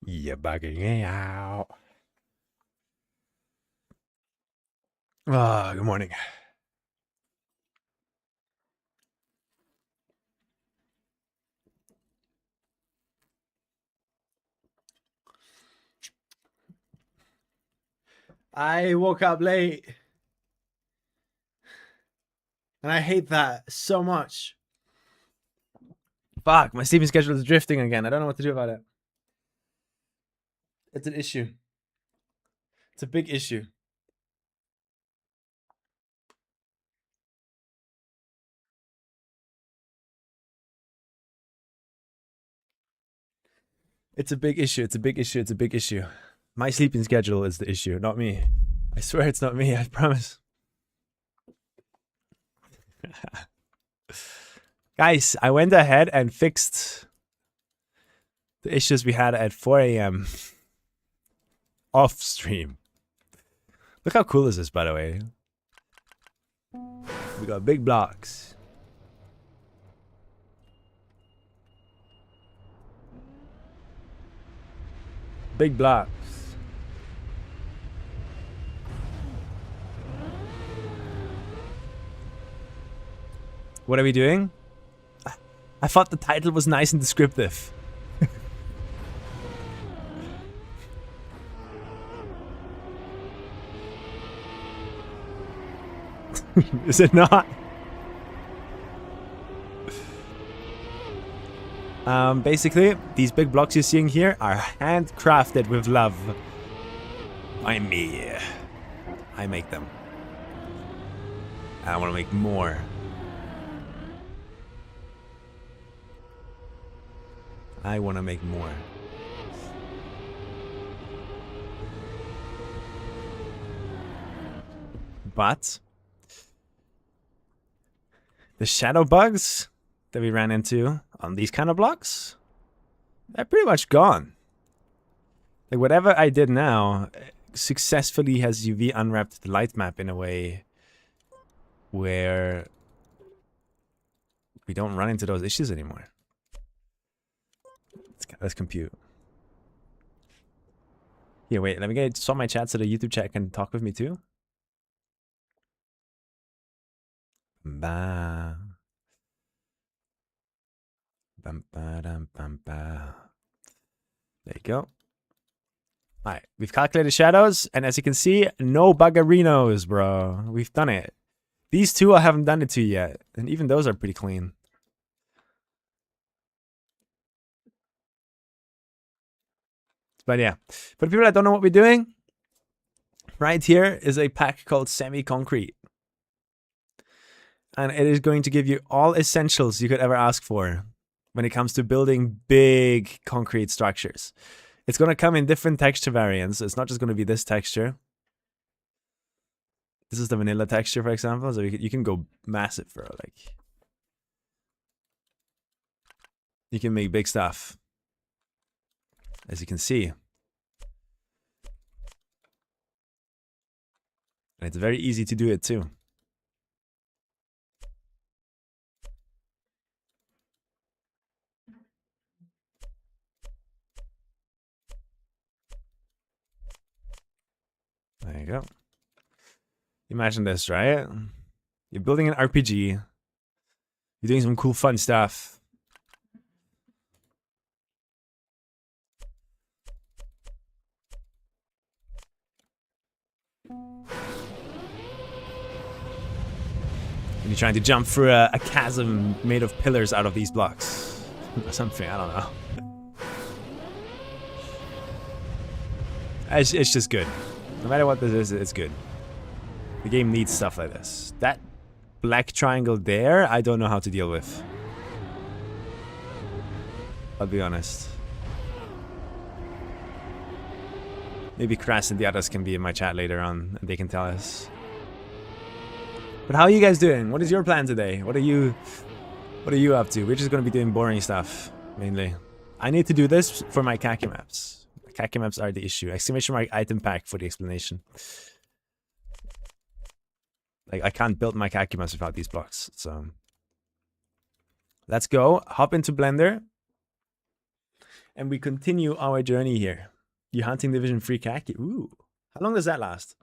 You're bugging me out. Good morning. I woke up late. And I hate that so much. Fuck, my sleeping schedule is drifting again. I don't know what to do about it. It's an issue. It's a big issue. It's a big issue. It's a big issue. It's a big issue. My sleeping schedule is the issue, not me. I swear it's not me. I promise. Guys, I went ahead and fixed the issues we had at 4 a.m. off stream. Look how cool this is, by the way. We got big blocks. Big blocks. What are we doing? I thought the title was nice and descriptive. Is it not? Basically, these big blocks you're seeing here are handcrafted with love by me. I make them. I want to make more. I want to make more. But the shadow bugs that we ran into on these kind of blocks, they're pretty much gone. Like whatever I did now successfully has UV unwrapped the light map in a way where we don't run into those issues anymore. Let's compute. Here, wait, let me get swap my chat so the YouTube chat can talk with me too. Ba. Bum, ba, dum, bum, ba. There you go. Alright, we've calculated shadows, and as you can see, no buggerinos, bro. We've done it. These two I haven't done it to yet, and even those are pretty clean. But yeah, for the people that don't know what we're doing, right here is a pack called Semi Concrete. And it is going to give you all essentials you could ever ask for when it comes to building big concrete structures. It's going to come in different texture variants. It's not just going to be this texture. This is the vanilla texture, for example. So you can go massive, bro. Like, you can make big stuff. As you can see. And it's very easy to do it too. There you go. Imagine this, right? You're building an RPG. You're doing some cool fun stuff. And you're trying to jump through a chasm made of pillars out of these blocks. Or something, I don't know. It's just good. No matter what this is, it's good. The game needs stuff like this. That black triangle there, I don't know how to deal with. I'll be honest. Maybe Crass and the others can be in my chat later on and they can tell us. But how are you guys doing? What is your plan today? What are you up to? We're just gonna be doing boring stuff, mainly. I need to do this for my KACKY maps. KACKY maps are the issue. Exclamation mark item pack for the explanation. Like, I can't build my KACKY maps without these blocks, so. Let's go. Hop into Blender. And we continue our journey here. You hunting Division 3 khaki. Ooh. How long does that last?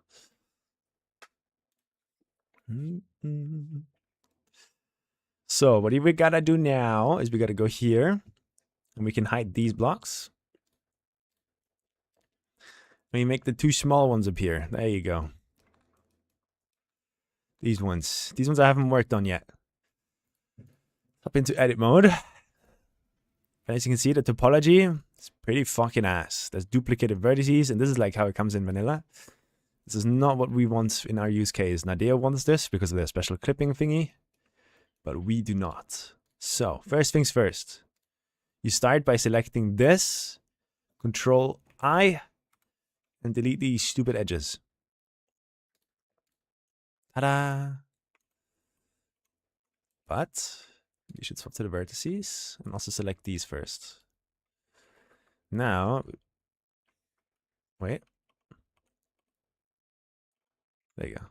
So what we gotta do now is we gotta go here. And we can hide these blocks. And you make the two small ones appear. There you go. These ones. These ones I haven't worked on yet. Hop into edit mode. As you can see, the topology is pretty fucking ass. There's duplicated vertices, and this is like how it comes in vanilla. This is not what we want in our use case. Nadia wants this because of their special clipping thingy, but we do not. So, first things first. You start by selecting this, Control I, and delete these stupid edges. Ta-da! But you should swap to the vertices and also select these first. Now, wait. There you go.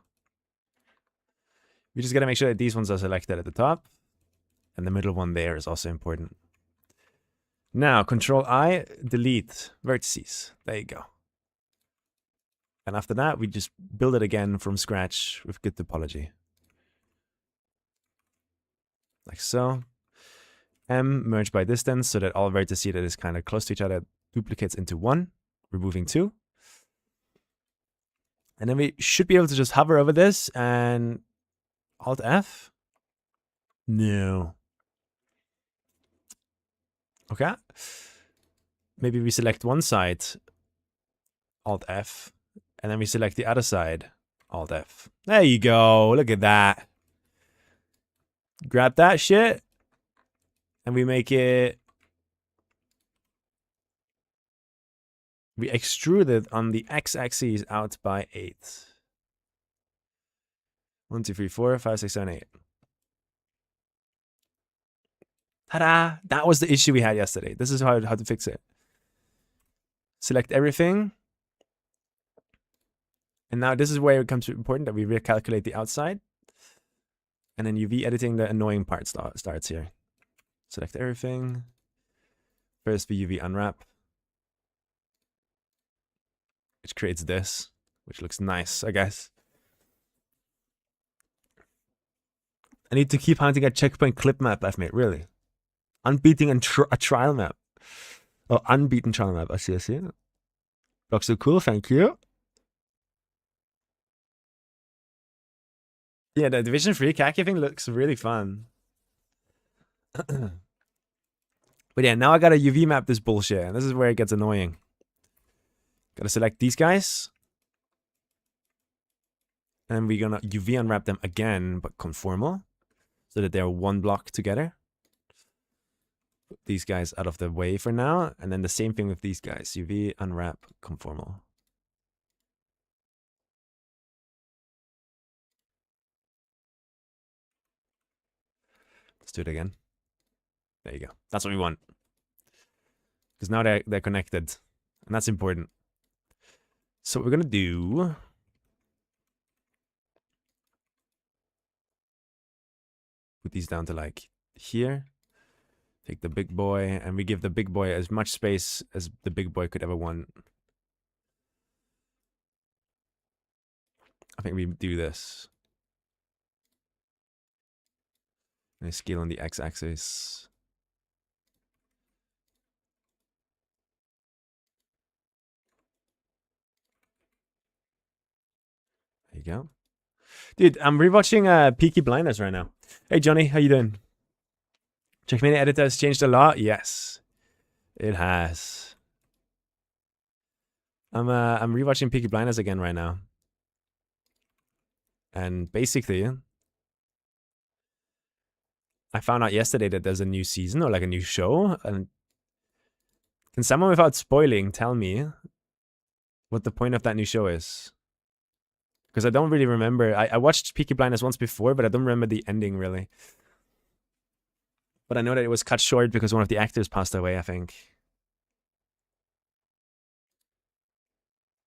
We just gotta make sure that these ones are selected at the top, and the middle one there is also important. Now, Control I, delete vertices. There you go. And after that, we just build it again from scratch with good topology. Like so. M, merge by distance, so that all vertices that is kind of close to each other duplicates into one, removing two. And then we should be able to just hover over this and Alt F. No. Okay. Maybe we select one side, Alt F, and then we select the other side, Alt F. There you go. Look at that. Grab that shit, and we make it. We extrude it on the x-axis out by 8. 1, 2, 3, 4, 5, 6, 7, 8. Ta-da! That was the issue we had yesterday. This is how to fix it. Select everything. And now this is where it becomes important that we recalculate the outside. And then UV editing, the annoying part starts here. Select everything. First the UV unwrap. Which creates this. Which looks nice, I guess. I need to keep hunting a checkpoint clip map I've made, really. Unbeaten and a trial map. Oh, unbeaten trial map. I see. Looks so cool, thank you. Yeah, the Division 3 khaki thing looks really fun. But yeah, now I gotta UV map this bullshit, and this is where it gets annoying. Gotta select these guys. And we're gonna UV unwrap them again, but conformal. So that they're one block together. Put these guys out of the way for now. And then the same thing with these guys. UV unwrap conformal. Let's do it again. There you go. That's what we want. Because now they're connected. And that's important. So what we're going to do... Put these down to like here. Take the big boy. And we give the big boy as much space as the big boy could ever want. I think we do this. And scale on the x-axis. There you go. Dude, I'm rewatching Peaky Blinders right now. Hey Johnny, how you doing? Checkmate editor has changed a lot? Yes. It has. I'm rewatching Peaky Blinders again right now. And basically, I found out yesterday that there's a new season or like a new show. And can someone without spoiling tell me what the point of that new show is? Because I don't really remember. I watched Peaky Blinders once before, but I don't remember the ending really. But I know that it was cut short because one of the actors passed away, I think.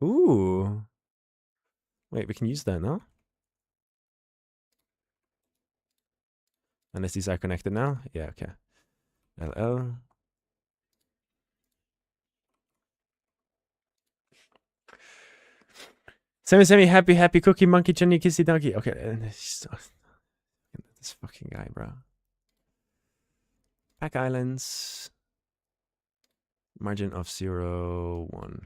Ooh. Wait, we can use that, no? Unless these are connected now? Yeah, okay. LL. Semi, happy cookie, monkey, Johnny, kissy, donkey. Okay, this fucking guy, bro. Pack Islands. Margin of 0, 1.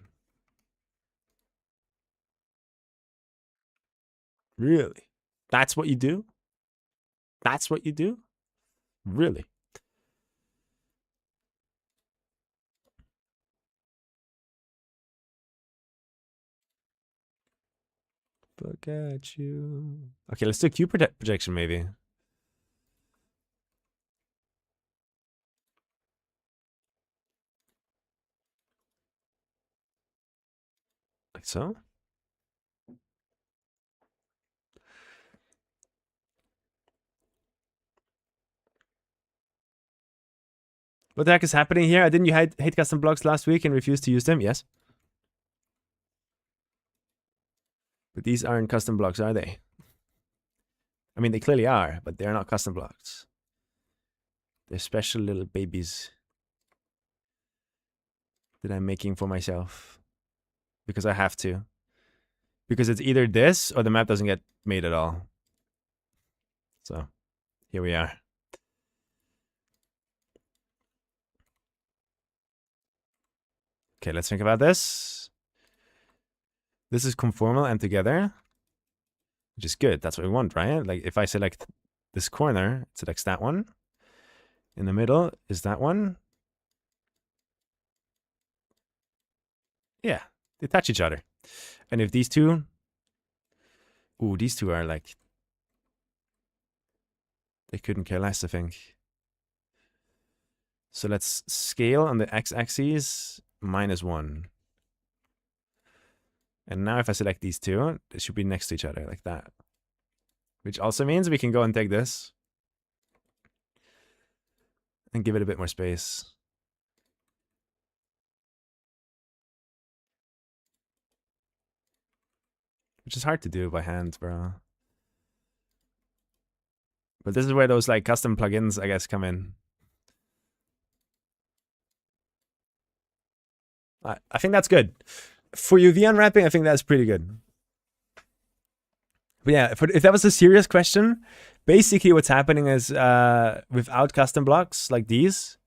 Really? That's what you do? That's what you do? Really? Look at you. Okay, let's do Q projection maybe. Like so. What the heck is happening here? Didn't you hate custom blocks last week and refuse to use them? Yes. But these aren't custom blocks, are they? I mean, they clearly are, but they're not custom blocks. They're special little babies that I'm making for myself. Because I have to. Because it's either this or the map doesn't get made at all. So, here we are. Okay, let's think about this. This is conformal and together, which is good. That's what we want, right? Like if I select this corner, it selects that one. In the middle is that one. Yeah, they touch each other. And if these two, ooh, these two are like, they couldn't care less, I think. So let's scale on the x-axis -1. And now if I select these two, they should be next to each other like that. Which also means we can go and take this and give it a bit more space. Which is hard to do by hand, bro. But this is where those like custom plugins, I guess, come in. I think that's good. For UV unwrapping, I think that's pretty good. But yeah, if that was a serious question, basically what's happening is without custom blocks like these,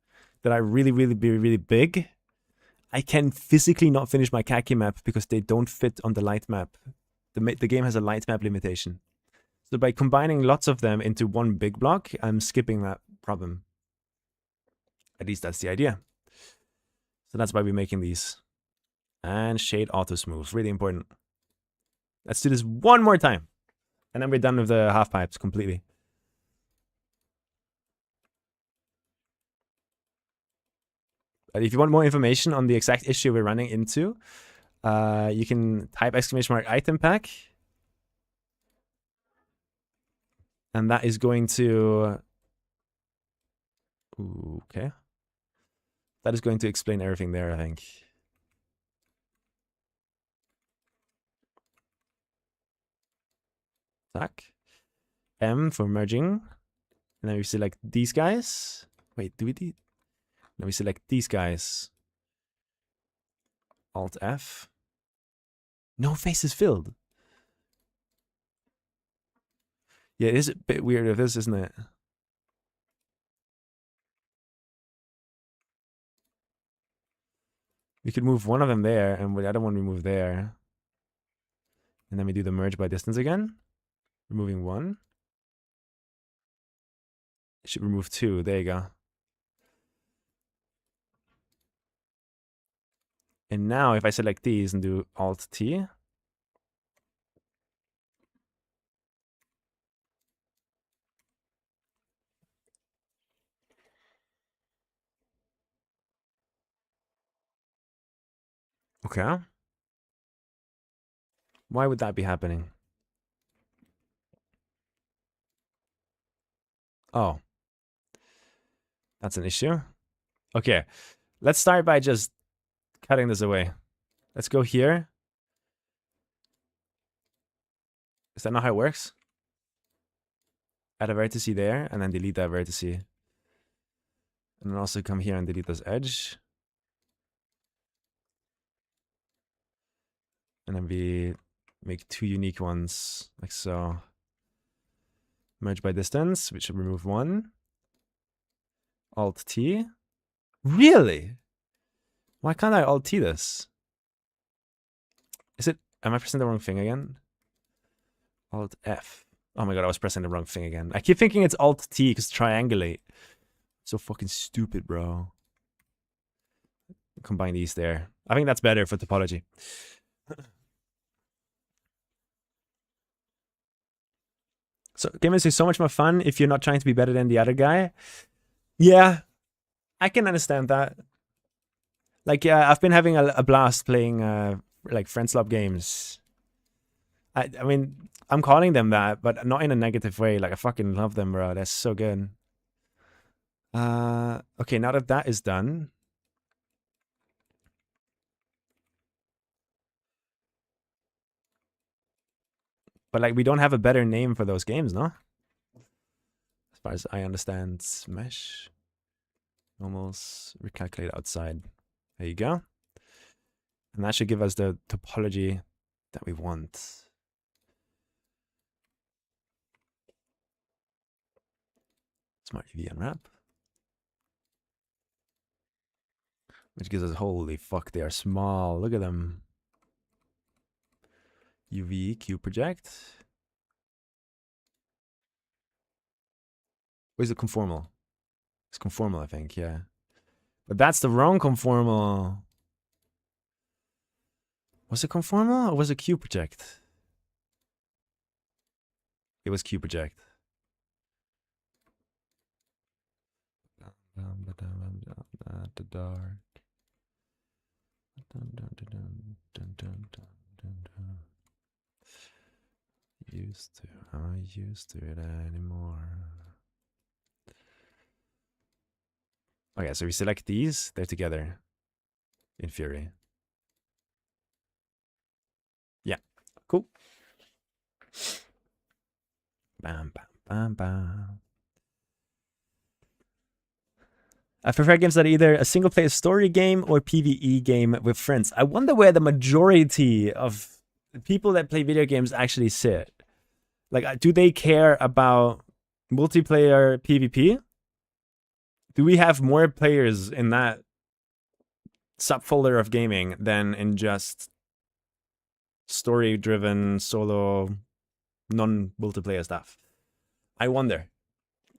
that are really big, I can physically not finish my KACKY map because they don't fit on the light map. The game has a light map limitation. So by combining lots of them into one big block, I'm skipping that problem. At least that's the idea. So that's why we're making these. And shade auto smooth, really important. Let's do this one more time. And then we're done with the half pipes completely. But if you want more information on the exact issue we're running into, you can type !itempack. And that is going to... Ooh, okay. That is going to explain everything there, I think. Tack. M for merging. And then we select these guys. Wait, do we do? Then we select these guys. Alt F. No face is filled. Yeah, it is a bit weird of this, isn't it? We could move one of them there, and the other one we move there. And then we do the merge by distance again. Removing one. It should remove two. There you go. And now if I select these and do Alt T. Okay. Why would that be happening? Oh. That's an issue. Okay. Let's start by just cutting this away. Let's go here. Is that not how it works? Add a vertex there, and then delete that vertex. And then also come here and delete this edge. And then we Make 2 unique ones, like so. Merge by distance, which should remove 1. Alt-T. Really? Why can't I Alt-T this? Is it... Am I pressing the wrong thing again? Alt-F. Oh my god, I was pressing the wrong thing again. I keep thinking it's Alt-T because triangulate. So fucking stupid, bro. Combine these there. I think that's better for topology. So game is so much more fun if you're not trying to be better than the other guy. Yeah, I can understand that. Like, I've been having a blast playing like friend swap games. I mean, I'm calling them that, but not in a negative way. Like, I fucking love them, bro. They're so good. Okay, now that that is done. But like, we don't have a better name for those games, no? As far as I understand, mesh. Almost recalculate outside. There you go. And that should give us the topology that we want. Smart UV unwrap. Which gives us, holy fuck, they are small. Look at them. UV Q project. Where's the conformal? It's conformal, I think, yeah. But that's the wrong conformal. Was it conformal or was it Q project? It was Q project. The dark. Used to. I'm not used to it anymore. Okay, so we select these. They're together in Fury. Yeah, cool. Bam, bam, bam, bam. I prefer games that are either a single-player story game or PvE game with friends. I wonder where the majority of the people that play video games actually sit. Like, do they care about multiplayer PvP? Do we have more players in that subfolder of gaming than in just story-driven, solo, non-multiplayer stuff? I wonder.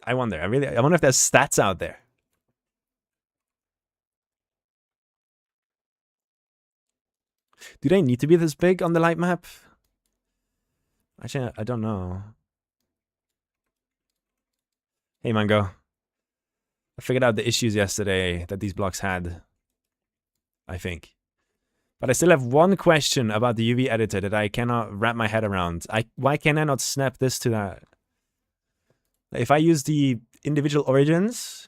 I wonder if there's stats out there. Do they need to be this big on the light map? Actually, I don't know. Hey, Mango. I figured out the issues yesterday that these blocks had, I think. But I still have one question about the UV editor that I cannot wrap my head around. Why can I not snap this to that? If I use the individual origins...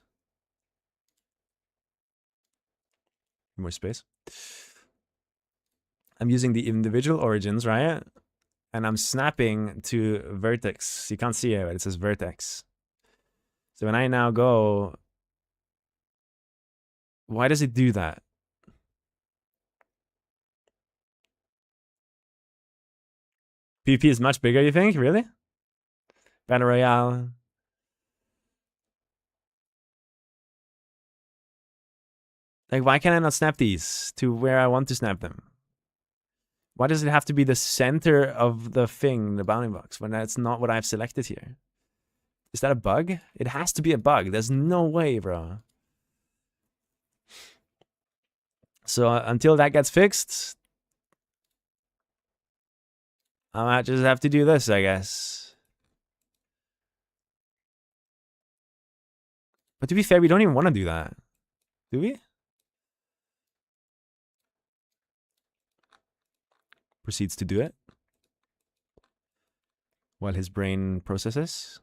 More space. I'm using the individual origins, right? And I'm snapping to vertex. You can't see it, but it says vertex. So when I now go... Why does it do that? PvP is much bigger, you think? Really? Battle Royale. Like, why can I not snap these to where I want to snap them? Why does it have to be the center of the thing, the bounding box, when that's not what I've selected here? Is that a bug? It has to be a bug. There's no way, bro. So until that gets fixed, I might just have to do this, I guess. But to be fair, we don't even want to do that. Do we? Proceeds to do it while his brain processes.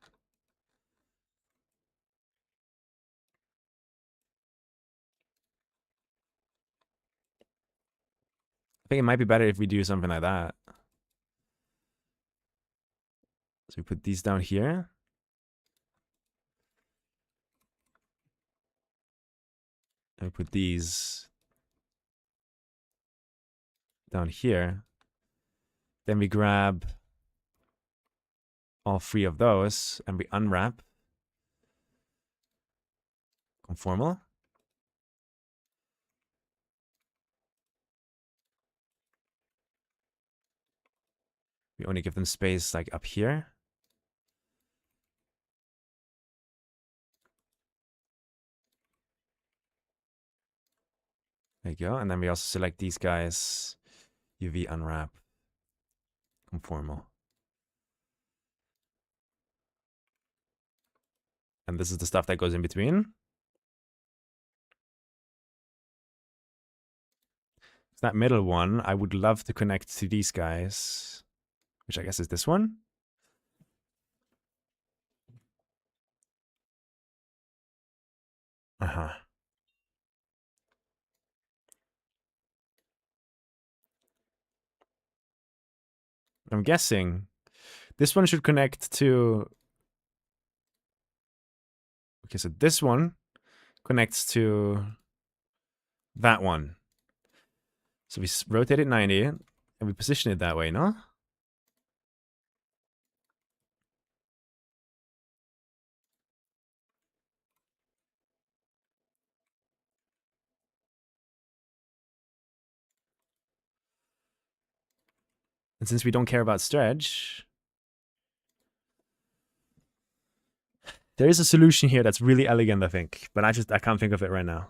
I think it might be better if we do something like that. So we put these down here. And we put these down here. Then we grab all 3 of those and we unwrap. Conformal. We only give them space like up here. There you go. And then we also select these guys. UV unwrap. Conformal. And this is the stuff that goes in between. That middle one, I would love to connect to these guys, which I guess is this one. I'm guessing this one should connect to... Okay, so this one connects to that one. So we rotate it 90 and we position it that way, no? And since we don't care about stretch, there is a solution here that's really elegant, I think, but I can't think of it right now.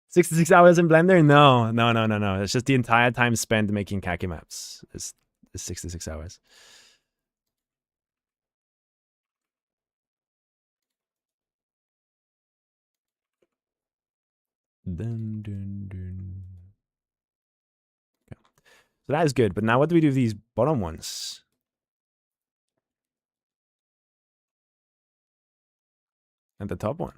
66 hours in Blender? No. It's just the entire time spent making khaki maps. It's 66 hours. Dun, dun, dun. Okay. So that is good, but now what do we do with these bottom ones? And the top one?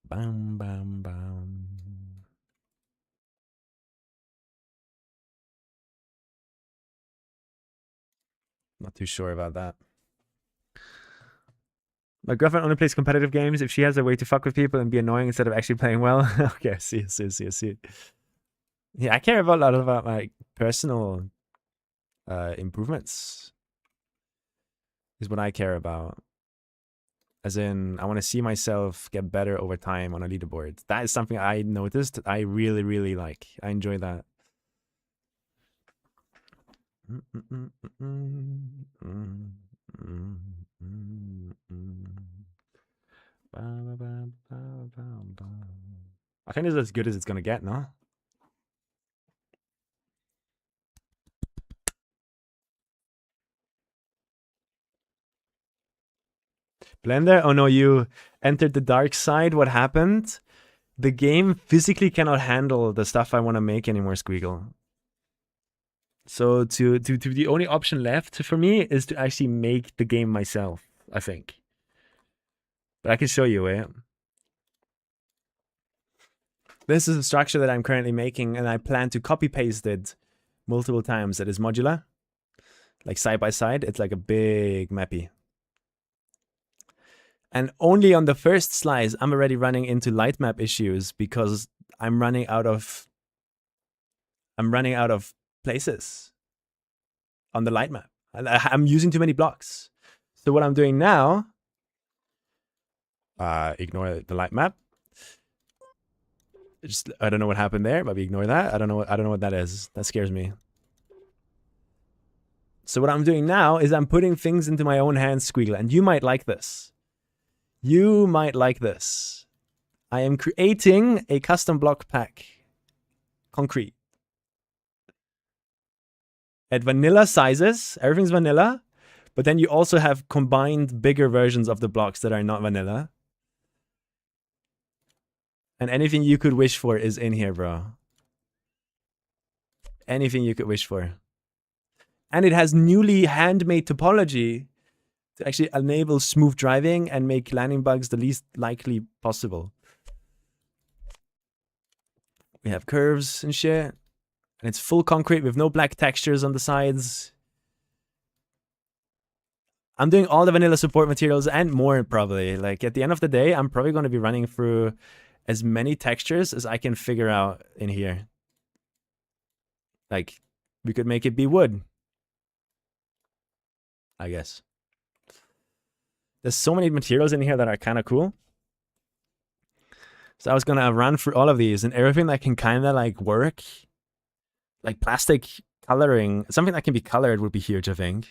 Bam, bam, bam. Not too sure about that. My girlfriend only plays competitive games if she has a way to fuck with people and be annoying instead of actually playing well. Okay, I see. Yeah, I care a lot about my personal improvements. Is what I care about. As in, I want to see myself get better over time on a leaderboard. That is something I noticed I really, really like. I enjoy that. I think it's as good as it's gonna get, no? Blender? Oh no, you entered the dark side. What happened? The game physically cannot handle the stuff I want to make anymore, Squeagle. So to the only option left for me is to actually make the game myself, I think. But I can show you it. This is a structure that I'm currently making, and I plan to copy paste it multiple times. It is modular, like side by side. It's like a big mappy. And only on the first slice, I'm already running into light map issues because I'm running out of places on the light map. I'm using too many blocks. So what I'm doing now, ignore the light map. Just, I don't know what happened there, but we ignore that. I don't know what that is. That scares me. So what I'm doing now is I'm putting things into my own hands, Squeagle, and you might like this. You might like this. I am creating a custom block pack. Concrete. At vanilla sizes, everything's vanilla, but then you also have combined bigger versions of the blocks that are not vanilla. And anything you could wish for is in here, bro. Anything you could wish for. And it has newly handmade topology to actually enable smooth driving and make landing bugs the least likely possible. We have curves and shit. And it's full concrete with no black textures on the sides. I'm doing all the vanilla support materials and more, probably. Like, at the end of the day, I'm probably going to be running through as many textures as I can figure out in here. Like, we could make it be wood, I guess. There's so many materials in here that are kind of cool. So I was gonna run through all of these and everything that can kind of like work, like plastic coloring, something that can be colored would be huge, I think.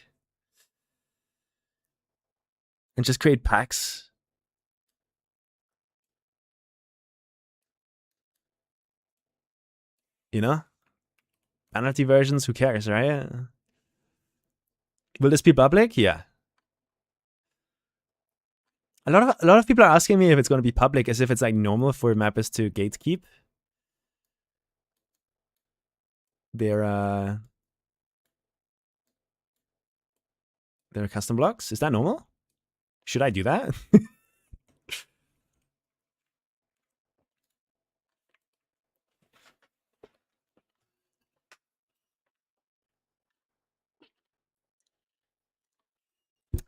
And just create packs. You know? Penalty versions, who cares, right? Will this be public? Yeah. A lot of people are asking me if it's going to be public, as if it's like normal for mappers to gatekeep their custom blocks. Is that normal? Should I do that?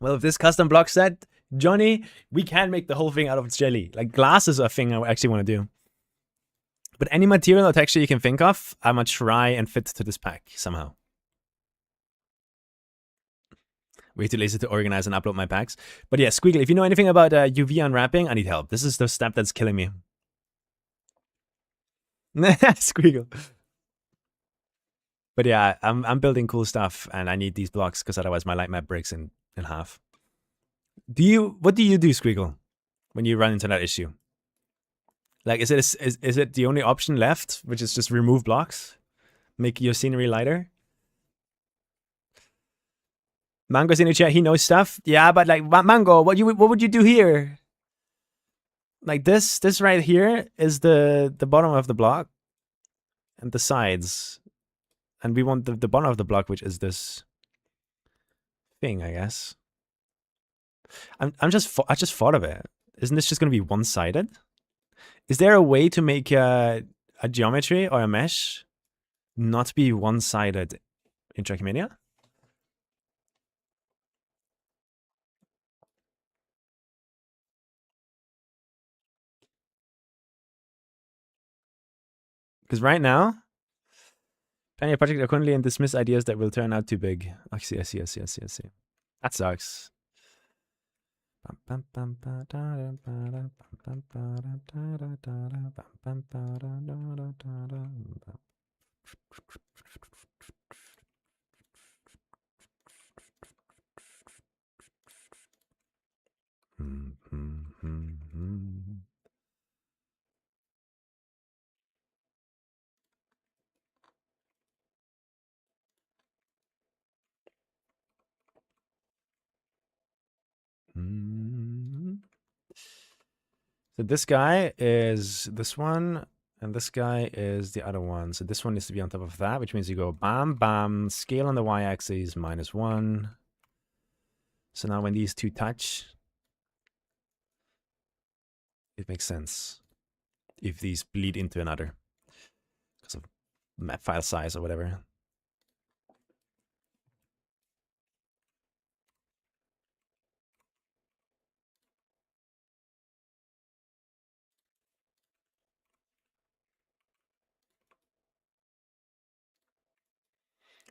Well, if this custom block set, Johnny, we can make the whole thing out of jelly. Like, glass is a thing I actually want to do. But any material or texture you can think of, I'm going to try and fit to this pack somehow. Way too lazy to organize and upload my packs. But yeah, Squeagle, if you know anything about UV unwrapping, I need help. This is the step that's killing me. Squeagle. But yeah, I'm building cool stuff, and I need these blocks because otherwise my light map breaks in half. What do you do, Squeagle, when you run into that issue? Like, is it the only option left, which is just remove blocks, make your scenery lighter? Mango's in the chat. He knows stuff. Yeah, but like, Mango, what would you do here? Like this right here is the bottom of the block, and the sides, and we want the bottom of the block, which is this thing, I guess. I just thought of it. Isn't this just going to be one-sided? Is there a way to make a geometry or a mesh not be one-sided in Trackmania? Because right now, planning a project accordingly and dismiss ideas that will turn out too big. I see. That sucks. So this guy is this one, and this guy is the other one. So this one needs to be on top of that, which means you go bam, bam, scale on the y-axis -1. So now when these two touch, it makes sense if these bleed into another because of map file size or whatever.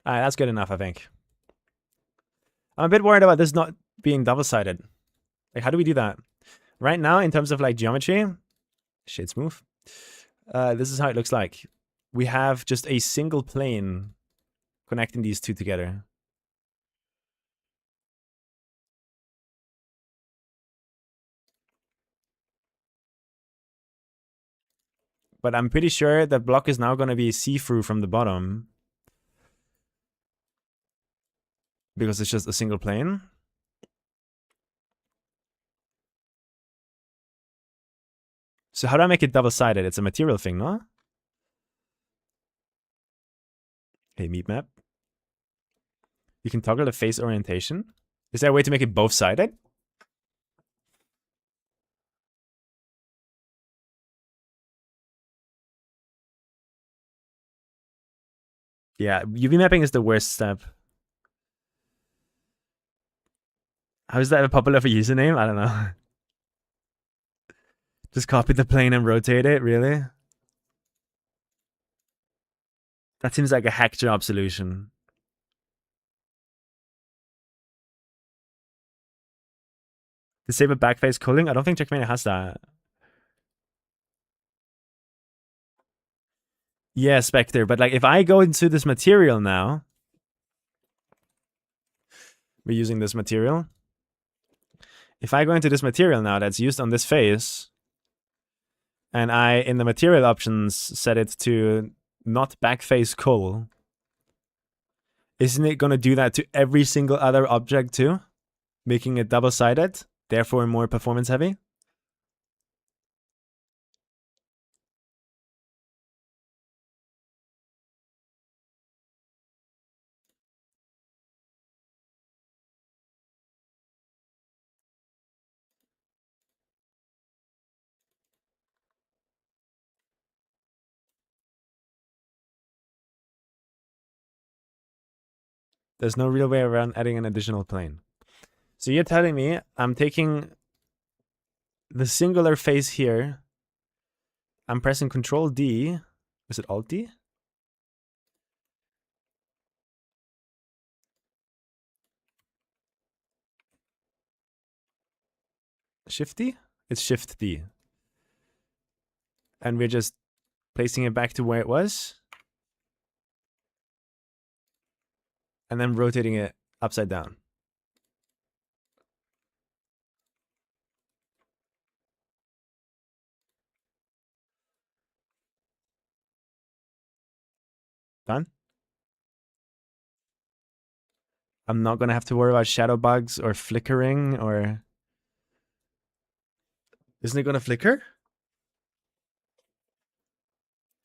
All right, that's good enough, I think. I'm a bit worried about this not being double-sided. Like, how do we do that? Right now, in terms of like geometry, shade smooth, this is how it looks like. We have just a single plane connecting these two together. But I'm pretty sure that block is now going to be see-through from the bottom because it's just a single plane. So how do I make it double-sided? It's a material thing, no? Hey, meat map. You can toggle the face orientation. Is there a way to make it both-sided? Yeah, UV mapping is the worst step. How is that a popular for username? I don't know. Just copy the plane and rotate it, really? That seems like a hack job solution. Disable backface culling? I don't think Checkmania has that. Yeah, Spectre. But like if I go into this material now, we're using this material. If I go into this material now that's used on this face, and I, in the material options, set it to not backface cull, isn't it going to do that to every single other object too? Making it double-sided, therefore more performance heavy? There's no real way around adding an additional plane. So you're telling me I'm taking the singular face here. I'm pressing Control D. Is it Alt D? Shift D? It's Shift D. And we're just placing it back to where it was. And then rotating it upside down. Done? I'm not going to have to worry about shadow bugs or flickering or... Isn't it going to flicker?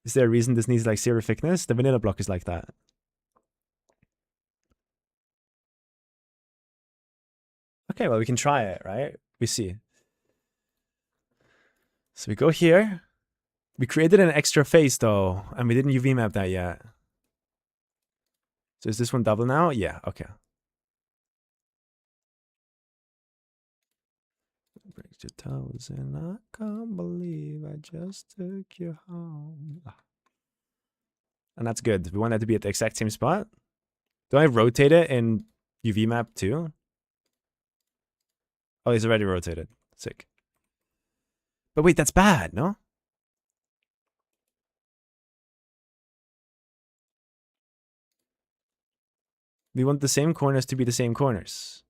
Is there a reason this needs like 0 thickness? The vanilla block is like that. Okay, well, we can try it, right? We see. So we go here. We created an extra face though, and we didn't UV map that yet. So is this one double now? Yeah, okay. Breaks your toes and I can't believe I just took you home. And that's good. We want that to be at the exact same spot. Do I rotate it in UV map too? Oh, it's already rotated. Sick. But wait, that's bad, no? We want the same corners to be the same corners.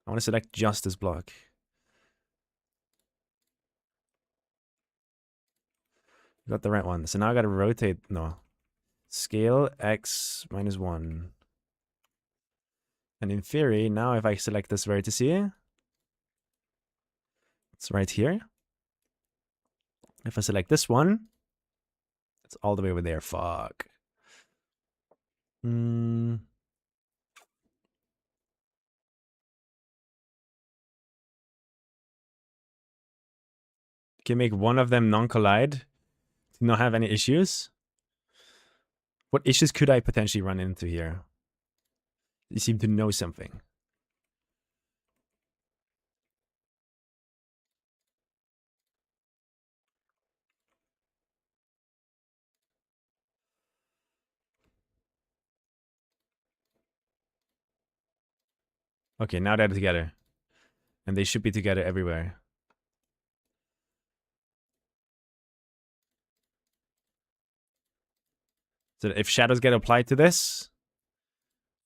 I want to select just this block. Got the right one. So now I got to rotate. No. Scale X minus 1. And in theory, now if I select this vertice, it's right here. If I select this one, it's all the way over there. Fuck. Can make one of them non-collide to not have any issues. What issues could I potentially run into here? You seem to know something. Okay, now they're together. And they should be together everywhere. So if shadows get applied to this,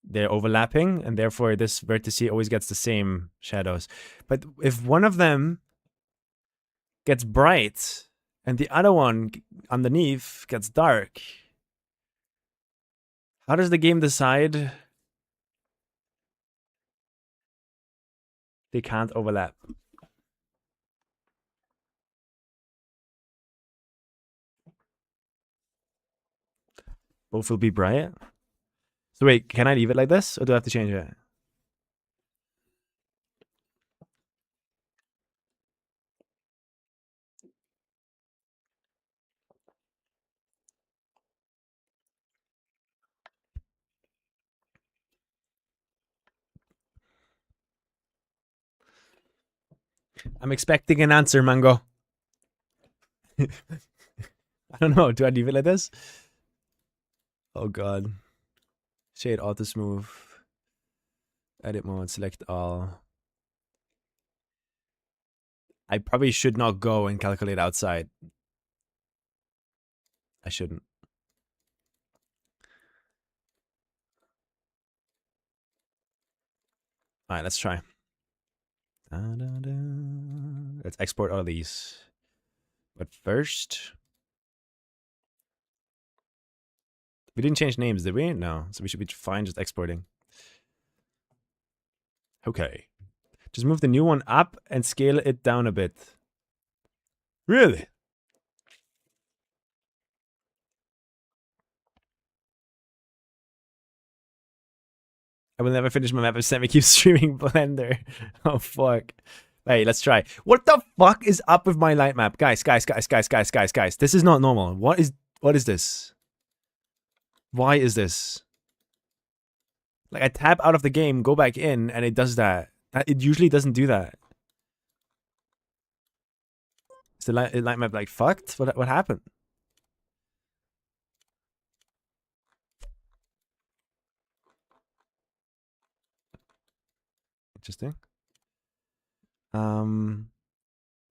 they're overlapping, and therefore this vertice always gets the same shadows. But if one of them gets bright, and the other one underneath gets dark, how does the game decide they can't overlap? Both will be bright. So wait, can I leave it like this, or do I have to change it? I'm expecting an answer, Mango. I don't know. Do I leave it like this? Oh god. Shade auto smooth. Edit mode, select all. I probably should not go and calculate outside. I shouldn't. Alright, let's try. Let's export all of these. But first, we didn't change names, did we? No. So we should be fine just exporting. Okay. Just move the new one up and scale it down a bit. Really? I will never finish my map if Sammy keeps streaming Blender. Oh, fuck. Hey, let's try. What the fuck is up with my light map? Guys. This is not normal. What is this? Why is this? Like, I tap out of the game, go back in, and it does that. It usually doesn't do that. Is the light map like fucked? What happened? Interesting.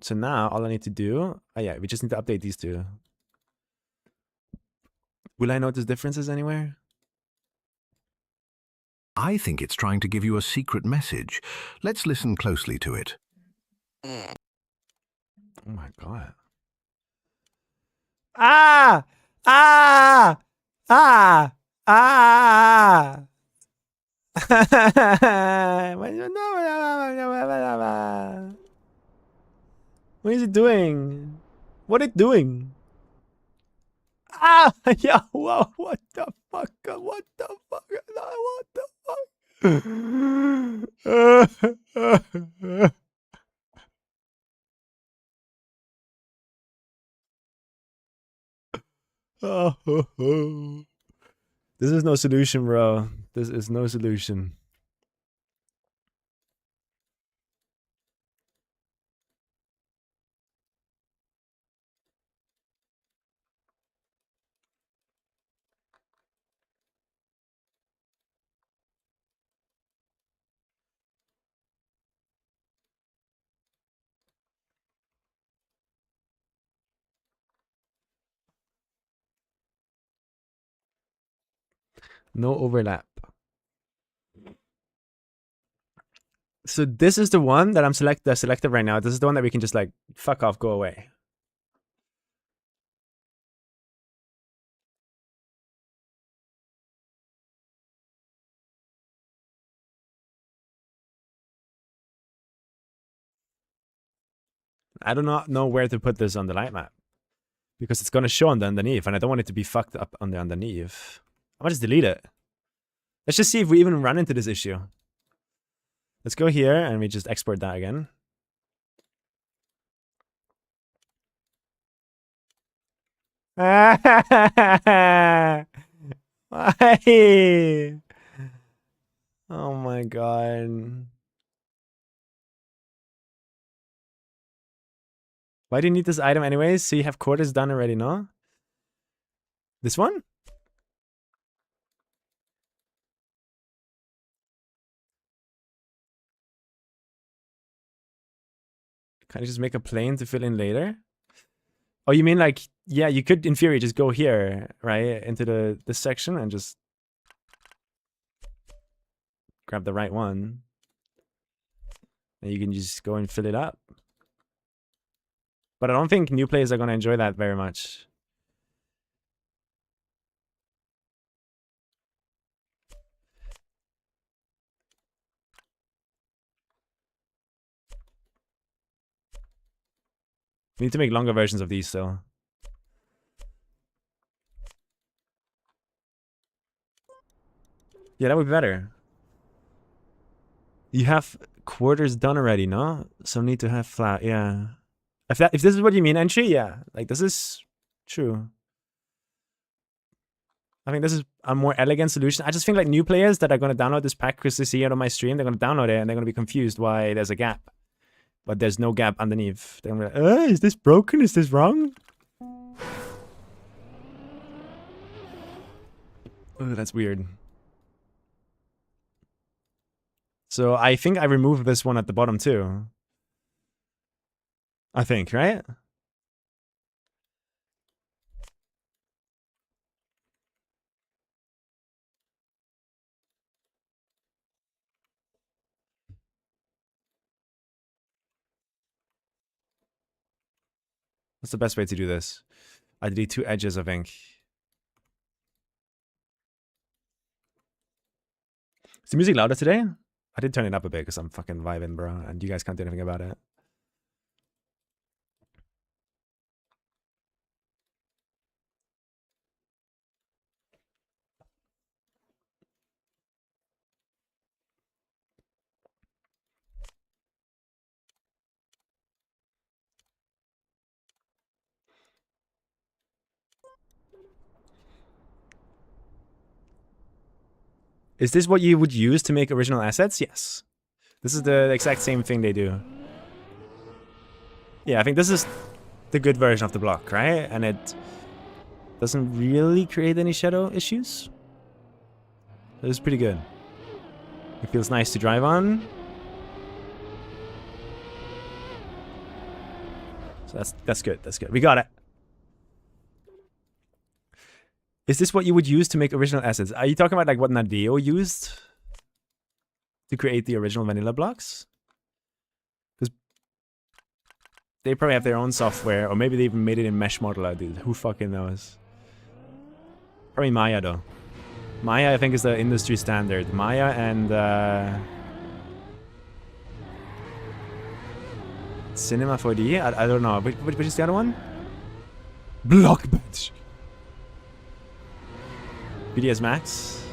So now all I need to do, oh yeah, we just need to update these two. Will I notice differences anywhere? I think it's trying to give you a secret message. Let's listen closely to it. Oh my god. Ah! Ah! Ah! Ah! What is it doing? What it doing? Ah! Yeah, whoa, what the fuck? What the fuck? What the fuck? Oh, this is no solution, bro. This is no solution. No overlap. So this is the one that I'm selected right now. This is the one that we can just like fuck off, go away. I do not know where to put this on the light map because it's gonna show on the underneath, and I don't want it to be fucked up on the underneath. I might just delete it. Let's just see if we even run into this issue. Let's go here and we just export that again. Why? Oh my god. Why do you need this item anyways? So you have quarters done already, no? This one? Can I just make a plane to fill in later? Oh, you mean like, yeah, you could in theory just go here, right? Into this section and just grab the right one. And you can just go and fill it up. But I don't think new players are going to enjoy that very much. We need to make longer versions of these still. Yeah, that would be better. You have quarters done already, no? So need to have flat, yeah. If this is what you mean, entry, yeah. Like, this is true. I think this is a more elegant solution. I just think like new players that are going to download this pack because they see it on my stream, they're going to download it and they're going to be confused why there's a gap. but there's no gap underneath. Then we're like, is this broken? Is this wrong? Oh, that's weird. So I think I removed this one at the bottom too. I think, right? What's the best way to do this? I delete 2 edges, I think. Is the music louder today? I did turn it up a bit because I'm fucking vibing, bro, and you guys can't do anything about it. Is this what you would use to make original assets? Yes. This is the exact same thing they do. Yeah, I think this is the good version of the block, right? And it doesn't really create any shadow issues. It is pretty good. It feels nice to drive on. So that's good. That's good. We got it. Is this what you would use to make original assets? Are you talking about like what Nadeo used to create the original vanilla blocks? Because they probably have their own software, or maybe they even made it in Mesh Modeler, dude. Who fucking knows? Probably Maya though. Maya, I think, is the industry standard. Maya and Cinema 4D. I don't know. Which is the other one? Blockbench. BDS Max.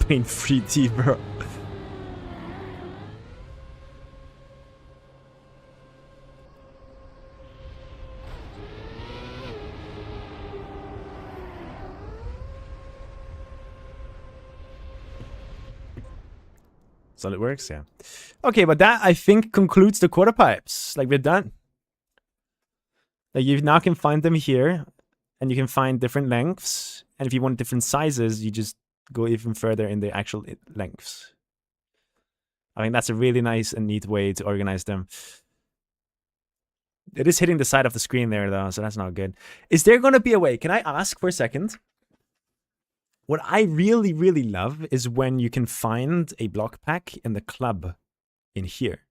Pain-free tea, bro. So it works, yeah. Okay, but that, I think, concludes the quarter pipes. Like, we're done. Like, you now can find them here, and you can find different lengths. And if you want different sizes, you just go even further in the actual lengths. I think that's a really nice and neat way to organize them. It is hitting the side of the screen there, though, so that's not good. Is there going to be a way? Can I ask for a second? What I really, really love is when you can find a block pack in the club in here.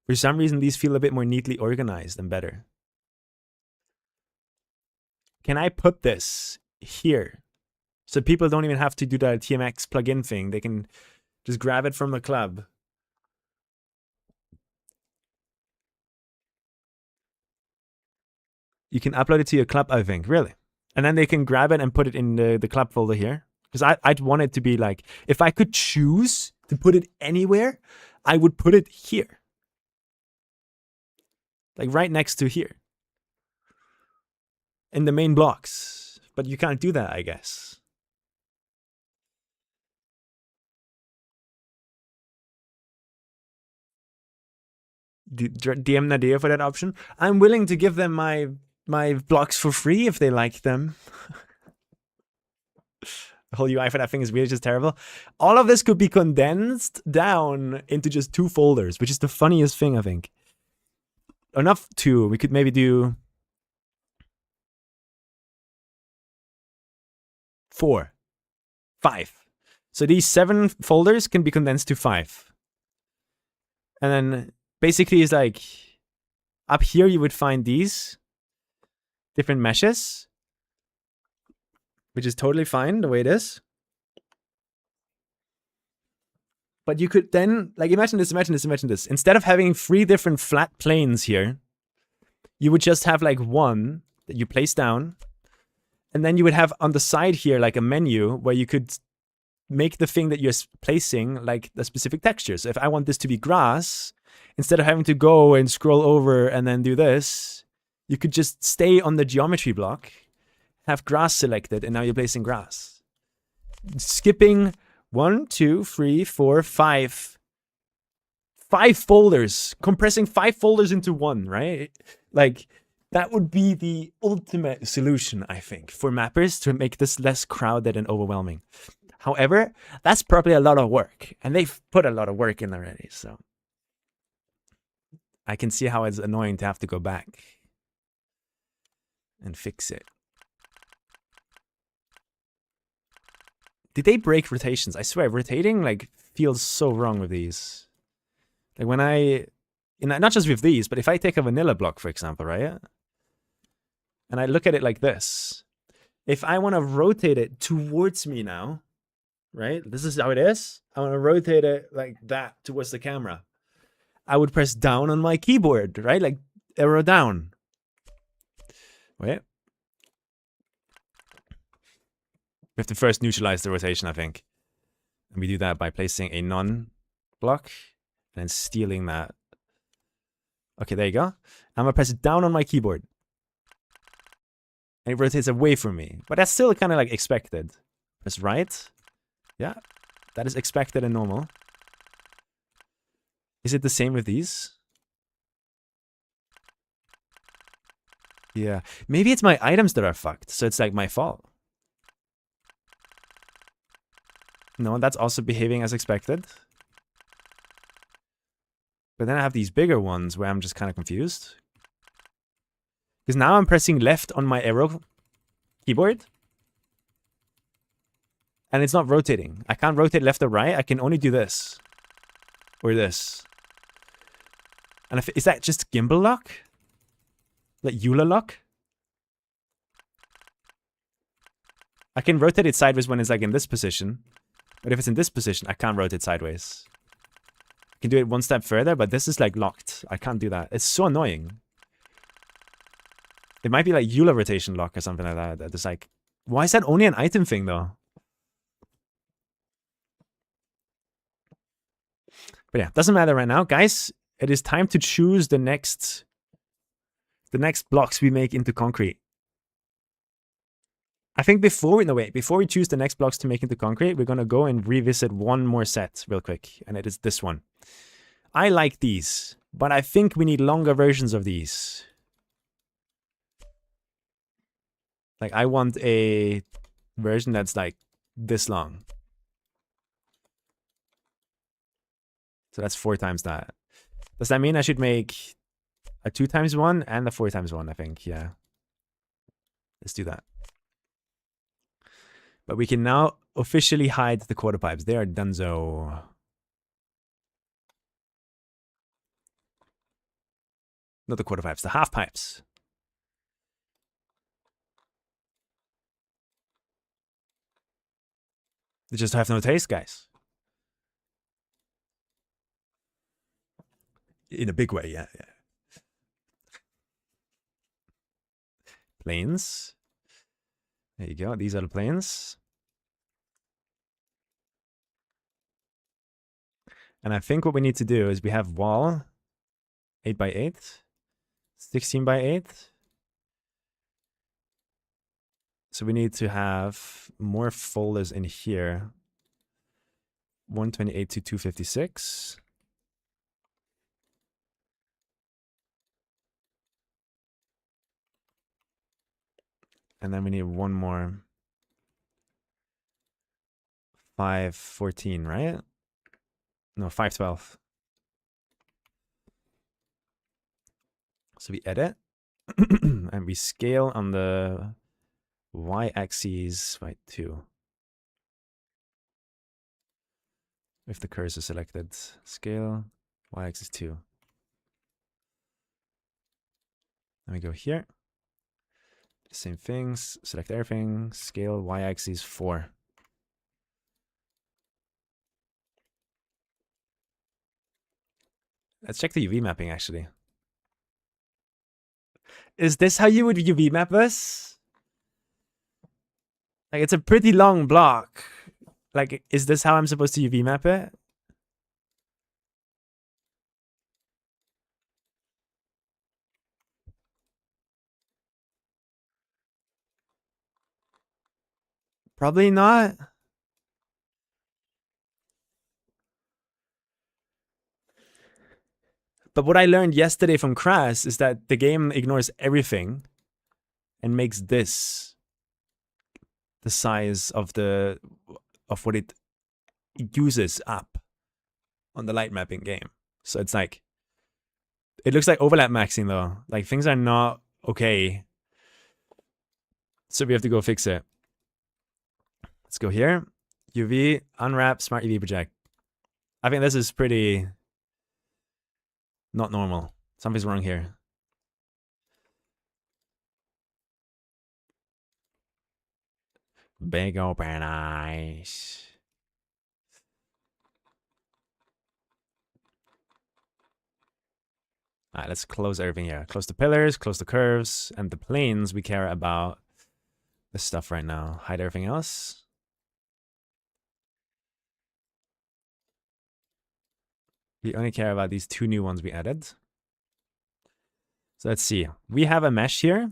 For some reason, these feel a bit more neatly organized and better. Can I put this here? So people don't even have to do the TMX plugin thing. They can just grab it from the club. You can upload it to your club, I think. Really? And then they can grab it and put it in the club folder here. Because I'd want it to be like, if I could choose to put it anywhere, I would put it here. Like right next to here. In the main blocks. But you can't do that, I guess. DM Nadia for that option. I'm willing to give them my blocks for free if they like them. The whole UI for that thing is really just terrible. All of this could be condensed down into just 2 folders, which is the funniest thing, I think. Or not 2. We could maybe do 4, 5. So these 7 folders can be condensed to 5. And then basically it's like up here you would find these different meshes, which is totally fine the way it is. But you could then, like, imagine this. Instead of having 3 different flat planes here, you would just have like one that you place down. And then you would have on the side here like a menu where you could make the thing that you're placing like the specific texture. So if I want this to be grass, instead of having to go and scroll over and then do this, you could just stay on the geometry block, have grass selected, and now you're placing grass. Skipping 1, 2, 3, 4, 5. 5 folders. Compressing 5 folders into one, right? Like, that would be the ultimate solution, I think, for mappers to make this less crowded and overwhelming. However, that's probably a lot of work, and they've put a lot of work in already, so I can see how it's annoying to have to go back and fix it. Did they break rotations? I swear, rotating like feels so wrong with these. Like when not just with these, but if I take a vanilla block, for example, right? And I look at it like this. If I want to rotate it towards me now, right? This is how it is. I want to rotate it like that towards the camera. I would press down on my keyboard, right? Like arrow down. Wait. We have to first neutralize the rotation, I think. And we do that by placing a non-block and then stealing that. Okay, there you go. I'm going to press it down on my keyboard. And it rotates away from me. But that's still kind of like expected. Press right. Yeah, that is expected and normal. Is it the same with these? Yeah, maybe it's my items that are fucked, so it's like my fault. No, that's also behaving as expected. But then I have these bigger ones where I'm just kind of confused. Because now I'm pressing left on my arrow keyboard. And it's not rotating. I can't rotate left or right. I can only do this. Or this. And is that just gimbal lock? Like Eula lock? I can rotate it sideways when it's like in this position. But if it's in this position, I can't rotate sideways. I can do it one step further, but this is like locked. I can't do that. It's so annoying. It might be like Eula rotation lock or something like that. It's like, why is that only an item thing though? But yeah, doesn't matter right now. Guys, it is time to choose the next blocks we make into concrete. I think before we choose the next blocks to make into concrete, we're going to go and revisit one more set real quick. And it is this one. I like these, but I think we need longer versions of these. Like, I want a version that's like this long. So that's 4 times that. Does that mean I should make a 2 times 1 and a 4 times 1, I think? Yeah. Let's do that. But we can now officially hide the quarter pipes. They are donezo. Not the quarter pipes, the half pipes. They just have no taste, guys. In a big way, yeah. Planes. There you go. These are the planes. And I think what we need to do is we have wall 8 by 8, 16 by 8. So we need to have more folders in here. 128 to 256. And then we need one more 514, right? No, 512. So we edit and we scale on the y-axis by 2. If the cursor is selected, scale, y-axis 2. Then we go here. Same things, select everything, scale, y-axis 4. Let's check the UV mapping, actually. Is this how you would UV map this? Like, it's a pretty long block. Like, is this how I'm supposed to UV map it? Probably not. But what I learned yesterday from Crass is that the game ignores everything and makes this the size of what it uses up on the light mapping game. So it's like, it looks like overlap maxing though. Like things are not okay. So we have to go fix it. Let's go here. UV, unwrap, smart UV project. I think this is pretty not normal. Something's wrong here. Big open eyes. All right, let's close everything here. Close the pillars, close the curves, and the planes. We care about this stuff right now. Hide everything else. We only care about these 2 new ones we added. So let's see. We have a mesh here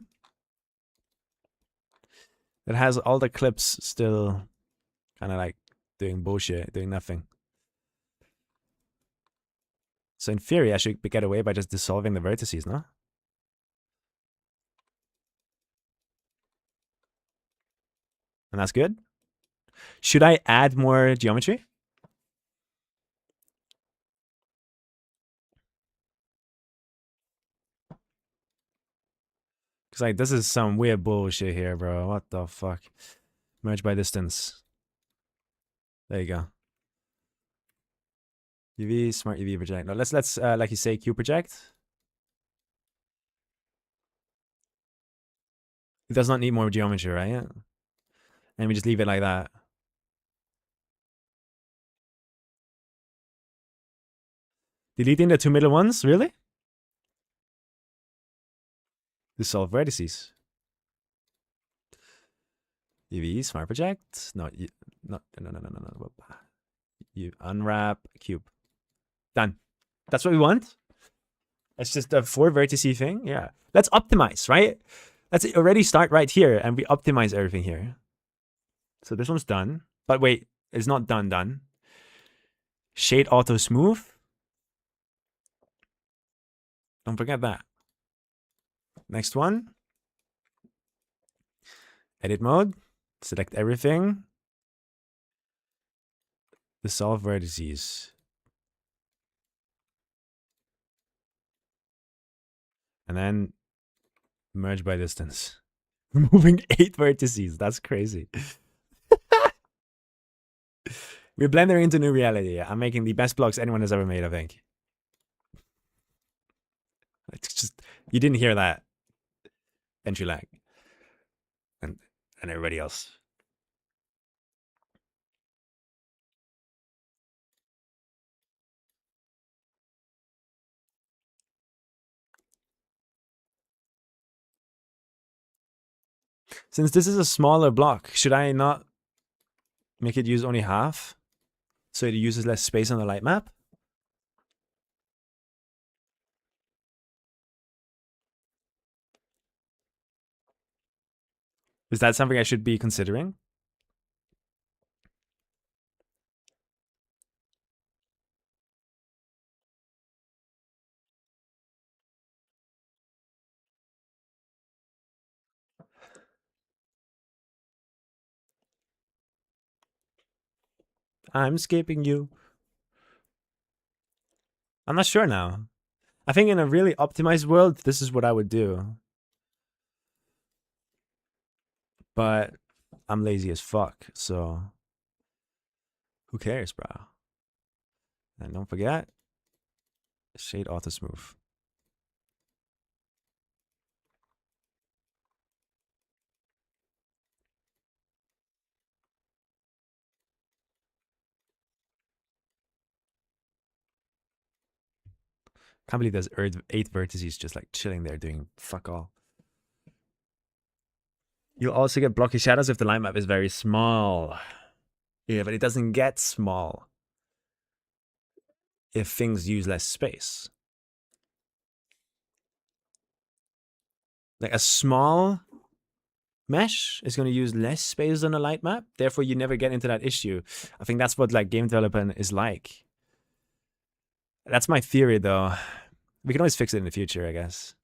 that has all the clips still kind of like doing bullshit, doing nothing. So in theory, I should get away by just dissolving the vertices, no? And that's good. Should I add more geometry? Because like this is some weird bullshit here, bro. What the fuck? Merge by distance. There you go. UV, smart UV project. No, let's like you say, Q project. It does not need more geometry, right? And we just leave it like that. Deleting the 2 middle ones, really? Dissolve vertices. UV, smart project. No. You unwrap, cube. Done. That's what we want. It's just a 4 vertice thing. Yeah. Let's optimize, right? Let's already start right here and we optimize everything here. So this one's done. But wait, it's not done. Shade auto smooth. Don't forget that. Next one. Edit mode. Select everything. Dissolve vertices. And then merge by distance. Removing 8 vertices. That's crazy. We're blending into new reality. I'm making the best blocks anyone has ever made, I think. It's just, you didn't hear that. Entry lag. And everybody else. Since this is a smaller block, should I not make it use only half? So it uses less space on the light map? Is that something I should be considering? I'm skipping you. I'm not sure now. I think in a really optimized world, this is what I would do. But I'm lazy as fuck, so who cares, bro? And don't forget, shade auto smooth. Can't believe there's 8 vertices just like chilling there doing fuck all. You'll also get blocky shadows if the line map is very small. Yeah, but it doesn't get small if things use less space. Like a small mesh is going to use less space than a light map. Therefore, you never get into that issue. I think that's what like game development is like. That's my theory, though. We can always fix it in the future, I guess.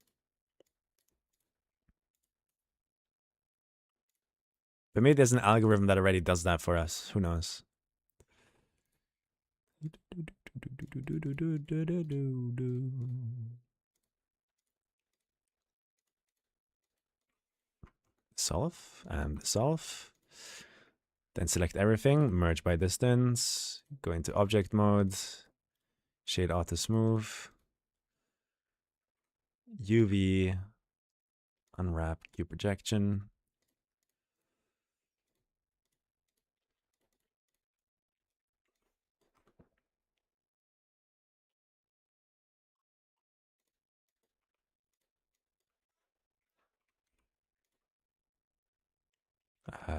But maybe there's an algorithm that already does that for us. Who knows? Solve and solve. Then select everything, merge by distance, go into object mode, shade auto smooth, UV, unwrap, cube projection.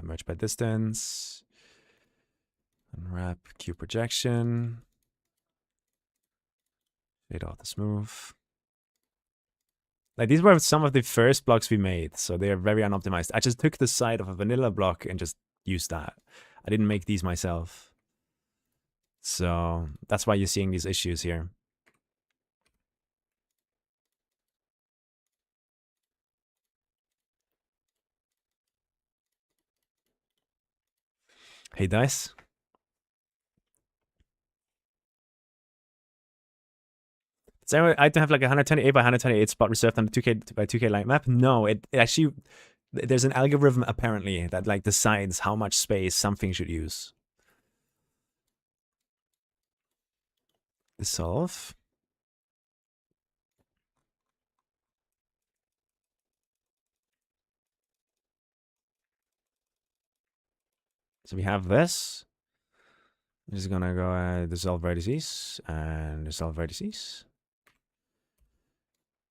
Merge by distance, unwrap, cube projection, shade auto smooth. Like these were some of the first blocks we made, so they are very unoptimized. I just took the side of a vanilla block and just used that. I didn't make these myself. So that's why you're seeing these issues here. Hey, Dice. So I don't have like a 128 by 128 spot reserved on the 2K by 2K light map. No, it actually, there's an algorithm apparently that like decides how much space something should use. Dissolve. So we have this. I'm just gonna go dissolve vertices and dissolve vertices.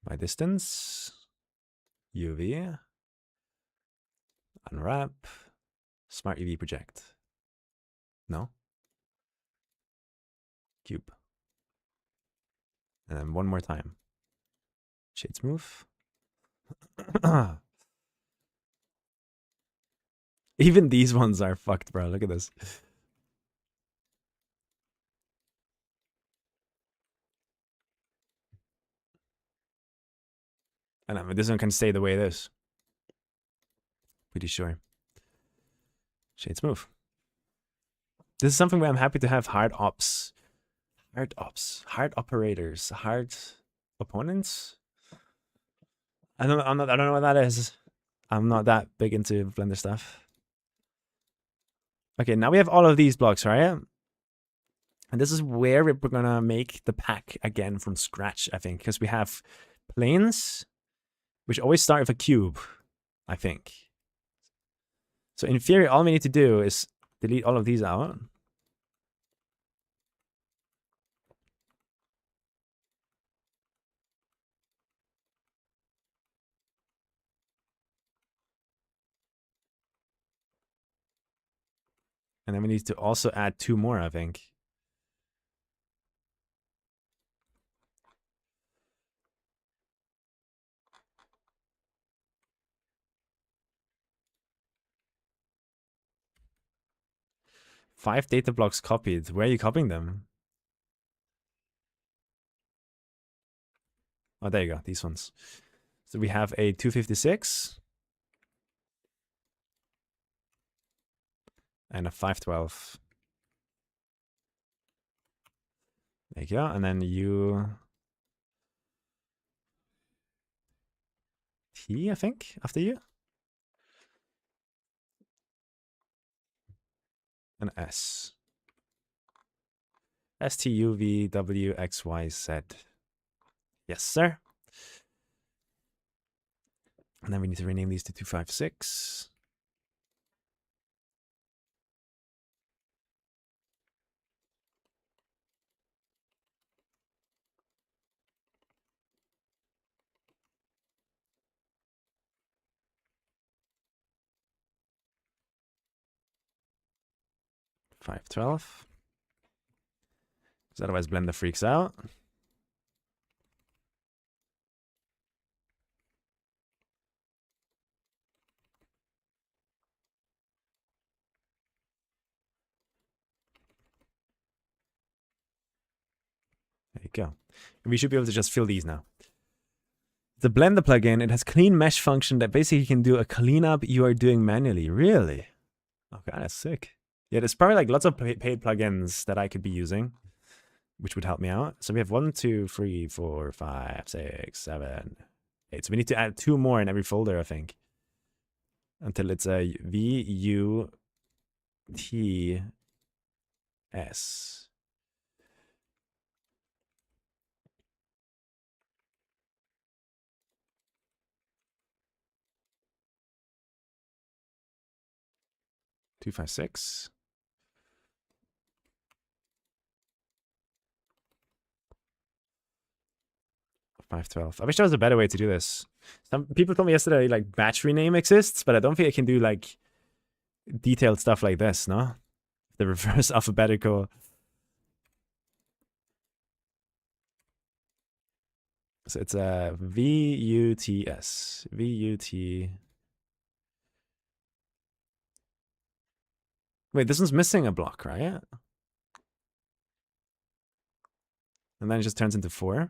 By distance. UV. Unwrap. Smart UV project. No. Cube. And then one more time. Shade smooth. Even these ones are fucked, bro. Look at this. And I mean, this one can stay the way it is. Pretty sure. Shade smooth. This is something where I'm happy to have hard ops. Hard ops. Hard operators. Hard opponents. I don't know what that is. I'm not that big into Blender stuff. Okay, now we have all of these blocks, right? And this is where we're gonna make the pack again from scratch, I think, because we have planes, which always start with a cube, I think. So in theory, all we need to do is delete all of these out. And then we need to also add 2 more, I think. Five data blocks copied. Where are you copying them? Oh, there you go. These ones. So we have a 256 and a 512. There you go. And then U T, I think, after you. And S. S T U V W X Y Z. Yes, sir. And then we need to rename these to 256. $5.12. Because otherwise Blender freaks out. There you go. And we should be able to just fill these now. The Blender plugin, it has clean mesh function that basically can do a cleanup you are doing manually. Really? Okay, that's sick. Yeah, there's probably like lots of paid plugins that I could be using, which would help me out. So we have 1, 2, 3, 4, 5, 6, 7, 8. So we need to add 2 more in every folder, I think, until it's a VUTS. Two, 5, 6. 512. I wish there was a better way to do this. Some people told me yesterday like batch rename exists, but I don't think I can do like detailed stuff like this, no? The reverse alphabetical. So it's a VUTS. VUT. Wait, this one's missing a block, right? And then it just turns into 4.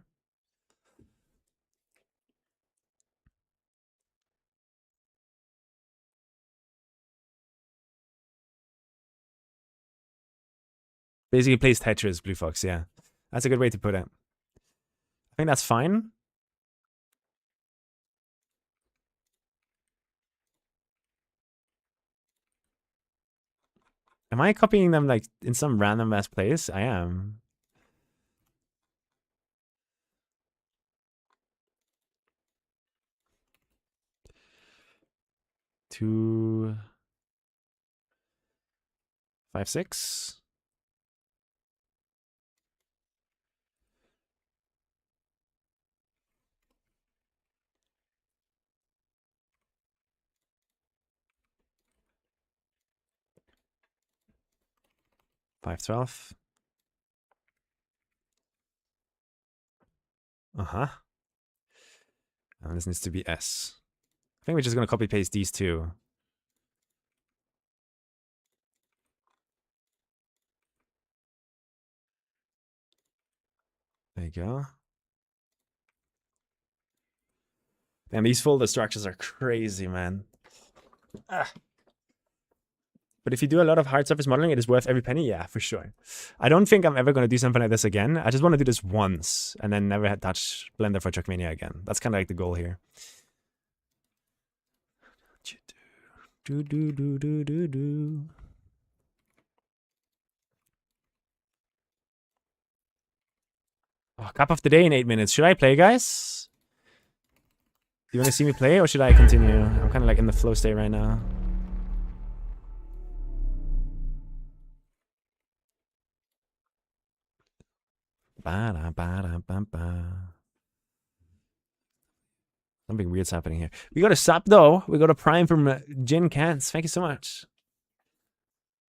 Basically plays Tetris, Blue Fox, yeah. That's a good way to put it. I think that's fine. Am I copying them like in some random ass place? I am. Two, 5, 6. Five 12. And this needs to be S. I think we're just gonna copy paste these two. There you go. And these folder structures are crazy, man. But if you do a lot of hard surface modeling, it is worth every penny. Yeah, for sure. I don't think I'm ever going to do something like this again. I just want to do this once and then never touch Blender for Trackmania again. That's kind of like the goal here. Oh, cup of the day in 8 minutes. Should I play, guys? Do you want to see me play or should I continue? I'm kind of like in the flow state right now. Something weird's happening here. We got a sub though. We got a prime from Jin Cans. Thank you so much.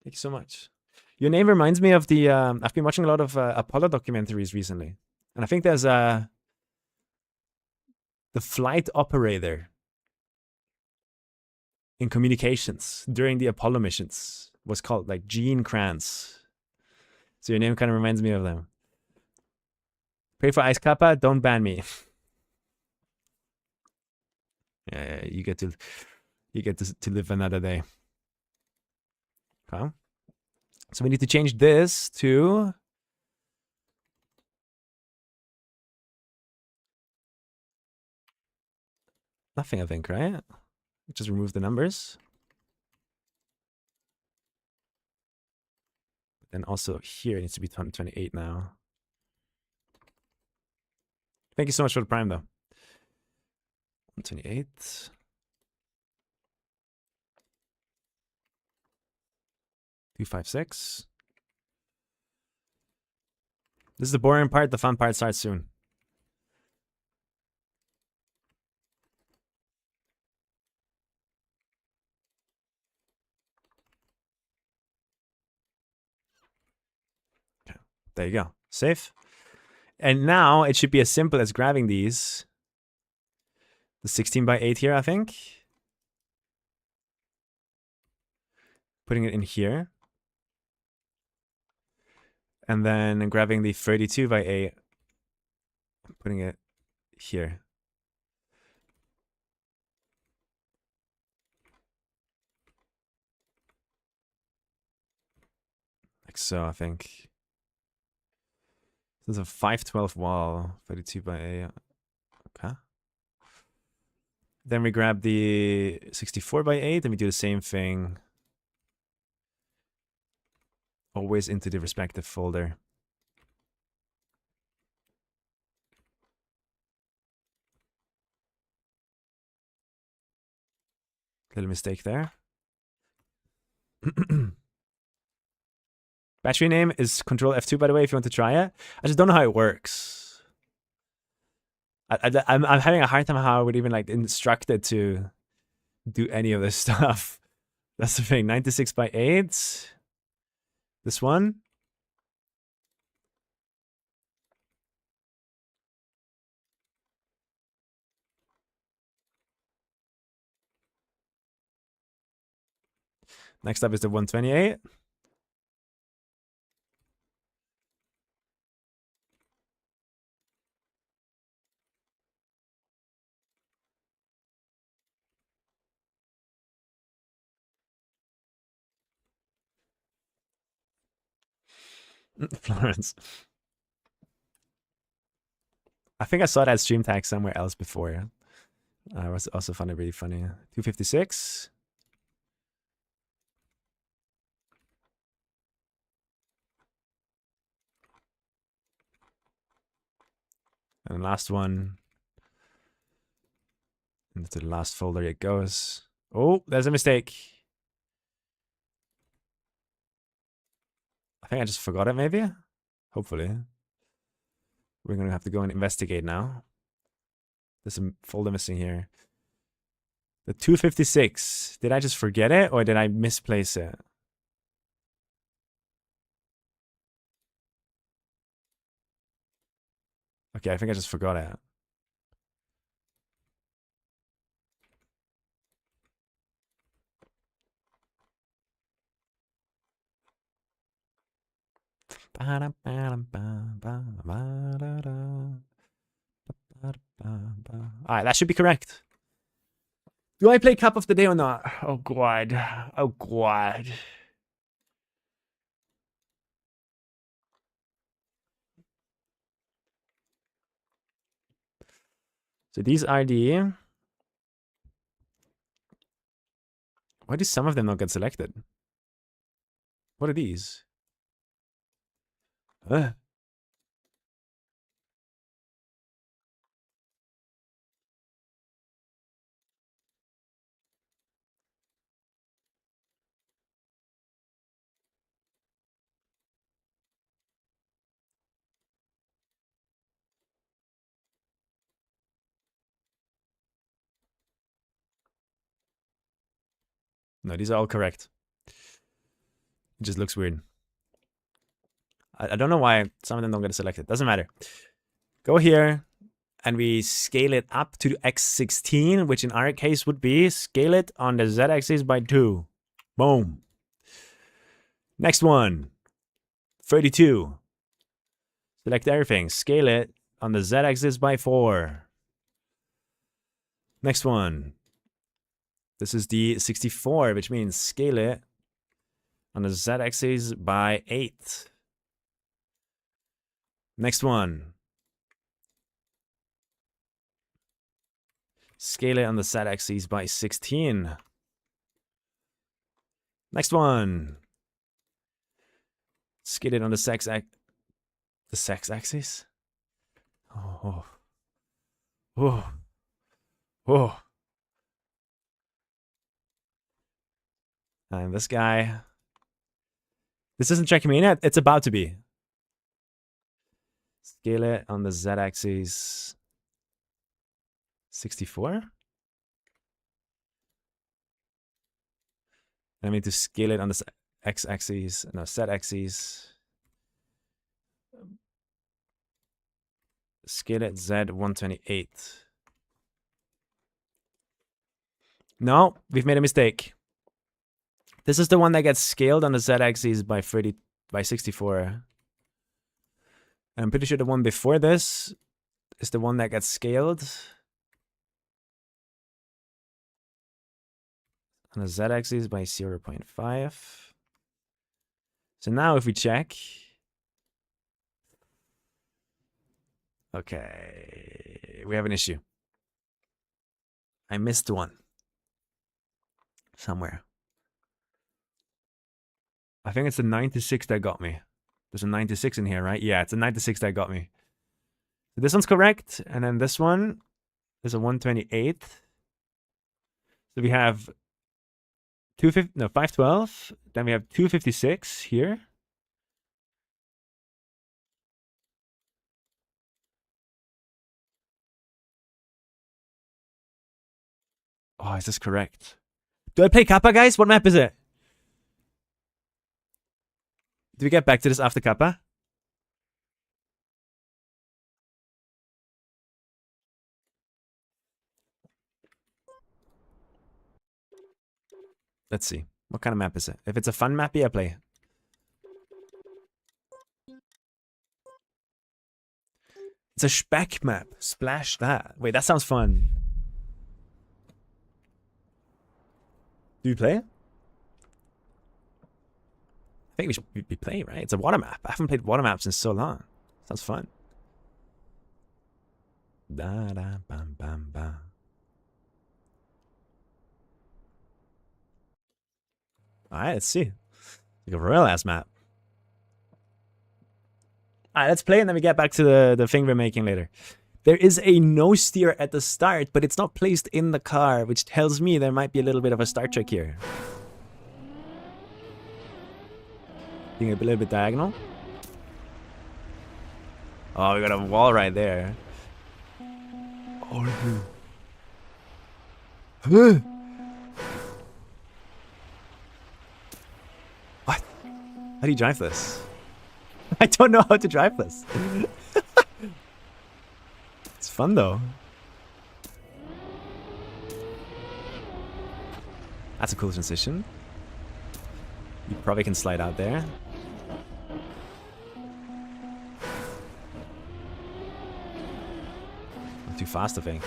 Thank you so much. Your name reminds me of the. I've been watching a lot of Apollo documentaries recently, and I think there's the flight operator in communications during the Apollo missions was called like Gene Kranz. So your name kind of reminds me of them. Pray for Ice Kappa. Don't ban me. Yeah, you get to live another day. Okay. So we need to change this to nothing, I think, right? Just remove the numbers. Then also here it needs to be 28 now. Thank you so much for the prime though. 128. 256. This is the boring part. The fun part starts soon. Okay, there you go. Save. And now it should be as simple as grabbing these. The 16:8 here, I think. Putting it in here. And then grabbing the 32:8 putting it here. Like so, I think. This is a 512 wall, 32 by A. Okay. Then we grab the 64 by 8 and we do the same thing. Always into the respective folder. Little mistake there. Battery name is Control F2, by the way, if you want to try it. I just don't know how it works. I'm having a hard time how I would even like instruct it to do any of this stuff. That's the thing. 96 by 8. This one. Next up is the 128. Florence. I think I saw that stream tag somewhere else before. I was also found it really funny. 256. And the last one. Into the last folder it goes. Oh, there's a mistake. I think I just forgot it, maybe? Hopefully. We're going to have to go and investigate now. There's a folder missing here. The 256. Did I just forget it or did I misplace it? Okay, I think I just forgot it. Alright, that should be correct. Do I play Cup of the Day or not? Oh god. Oh god. So these are the... Why do some of them not get selected? What are these? No, these are all correct. It just looks weird. I don't know why some of them don't get selected. Doesn't matter. Go here, and we scale it up to x16, which in our case would be scale it on the z-axis by 2. Boom. Next one. 32. Select everything. Scale it on the z-axis by 4. Next one. This is the 64, which means scale it on the z-axis by 8. Next one. Scale it on the z-axis by 16. Next one. Scale it on the x-axis. Oh. Oh. Oh. And this guy. This isn't checking me in. It's about to be. Scale it on the z-axis. 64. I mean to scale it on the x-axis, no, z-axis. Scale it Z128. No, we've made a mistake. This is the one that gets scaled on the z-axis by 64. I'm pretty sure the one before this is the one that gets scaled. On the z-axis by 0.5. So now if we check. Okay, we have an issue. I missed one. Somewhere. I think it's the 96 that got me. There's a 96 in here, right? Yeah, it's a 96 that got me. So this one's correct, and then this one is a 128. So we have 512. Then we have 256 here. Oh, is this correct? Do I play Kappa, guys? What map is it? Do we get back to this after Kappa? Let's see. What kind of map is it? If it's a fun map, yeah, play. It's a Speck map. Splash that. Wait, that sounds fun. Do you play it? I think we should be playing, right? It's a water map. I haven't played water maps in so long. Sounds fun. Da da bam bam bam. Alright, let's see. Like a royal ass map. Alright, let's play and then we get back to the thing we're making later. There is a no steer at the start, but it's not placed in the car, which tells me there might be a little bit of a start trick here. Being a little bit diagonal. Oh, we got a wall right there. Oh, what? How do you drive this? I don't know how to drive this. It's fun though. That's a cool transition. You probably can slide out there. Not too fast, I think.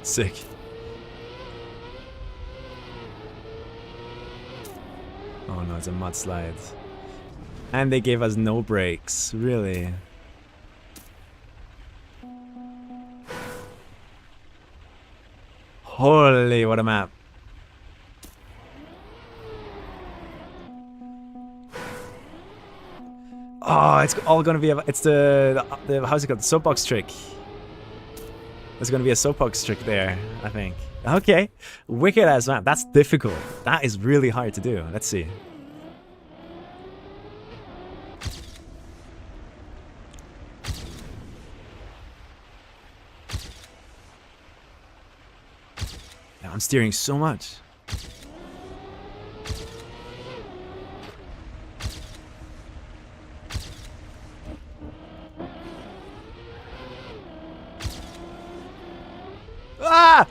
Sick. Oh no, it's a mudslide. And they gave us no brakes, really. Holy, what a map. Oh, it's all gonna be, it's the how's it called, the soapbox trick. There's gonna be a soapbox trick there, I think. Okay, wicked ass map. That's difficult. That is really hard to do. Let's see. Yeah, I'm steering so much. Ah!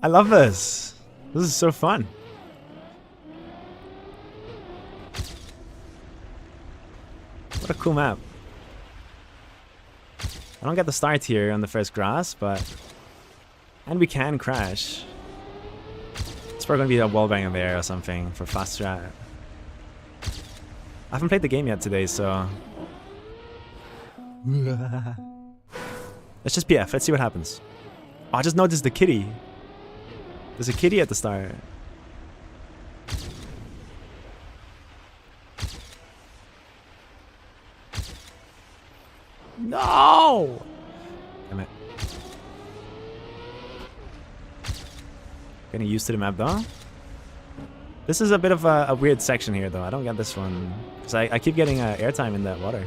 I love this. This is so fun. What a cool map. I don't get the start here on the first grass, but... And we can crash. It's probably gonna be a wallbang in there or something for fast strat. I haven't played the game yet today, so... Let's just PF, let's see what happens. Oh, I just noticed the kitty. There's a kitty at the start. No! Damn it. Getting used to the map though. This is a bit of a weird section here though. I don't get this one. Because I keep getting airtime in that water.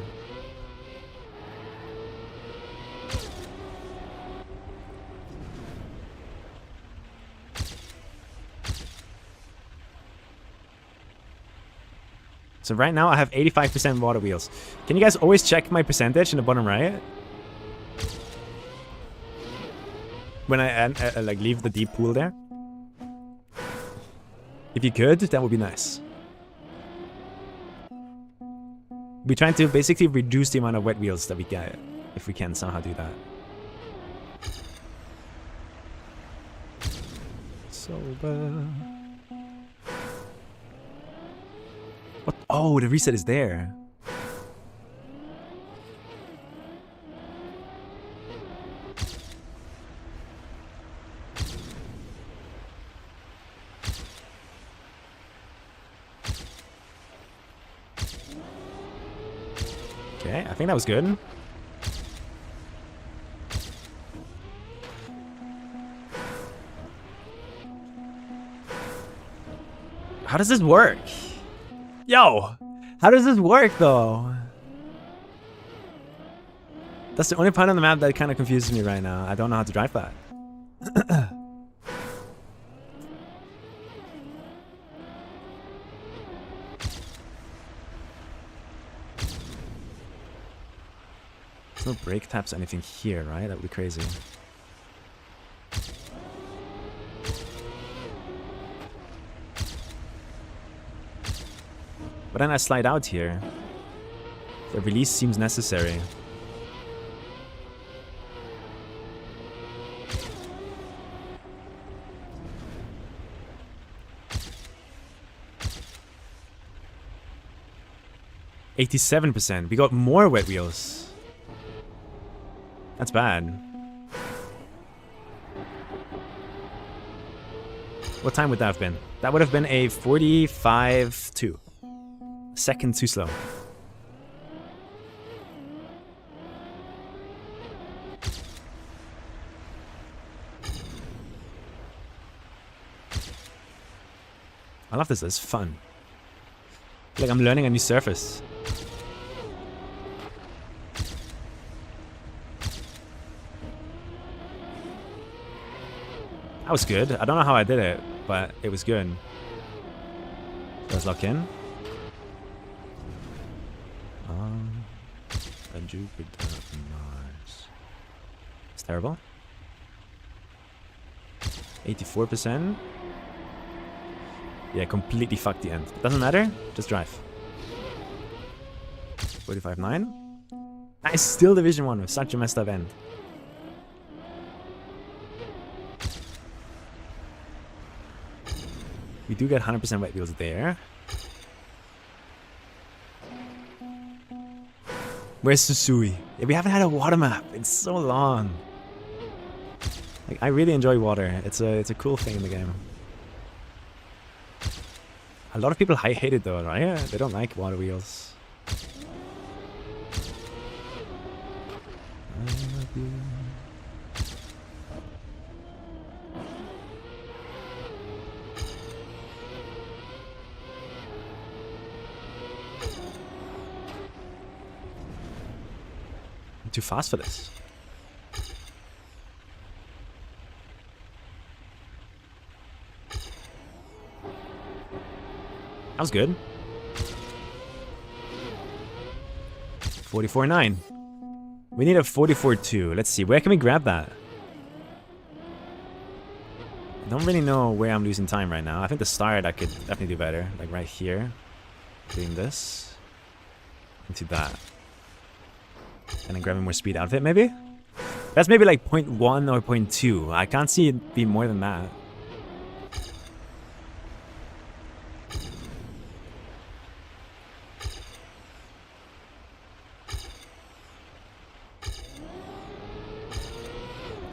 So right now I have 85% water wheels. Can you guys always check my percentage in the bottom right? When I like leave the deep pool there. If you could, that would be nice. We're trying to basically reduce the amount of wet wheels that we get, if we can somehow do that. Sober. What? Oh, the reset is there. Okay, I think that was good. How does this work? Yo! How does this work, though? That's the only part on the map that kind of confuses me right now. I don't know how to drive that. There's no brake taps or anything here, right? That would be crazy. But then I slide out here. The release seems necessary. %. We got more wet wheels. That's bad. What time would that have been? That would have been a 45-2. Second too slow. I love this. It's fun. Like I'm learning a new surface. That was good. I don't know how I did it, but it was good. Let's lock in. Jupiter and Mars. It's terrible. 84%. Yeah, completely fucked the end. Doesn't matter. Just drive. 45.9. Nice. Still Division 1 with such a messed up end. We do get 100% wet wheels there. Where's Susui? Yeah, we haven't had a water map in so long. Like, I really enjoy water. It's a cool thing in the game. A lot of people hate it though, right? They don't like water wheels. I love you. Too fast for this. That was good. 44.9. We need a 44.2. Let's see. Where can we grab that? I don't really know where I'm losing time right now. I think the start I could definitely do better. Like right here. Doing this. Into that. And then grabbing more speed out of it, maybe? That's maybe like 0.1 or 0.2. I can't see it be more than that.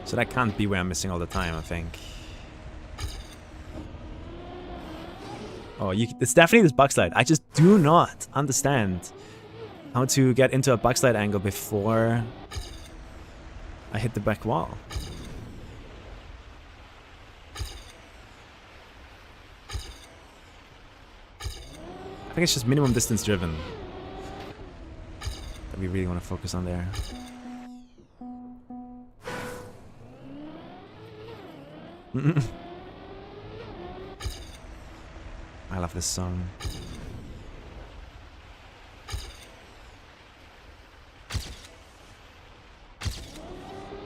So that can't be where I'm missing all the time, I think. Oh, it's definitely this backslide. I just do not understand how to get into a backslide angle before I hit the back wall. I think it's just minimum distance driven that we really want to focus on there. I love this song.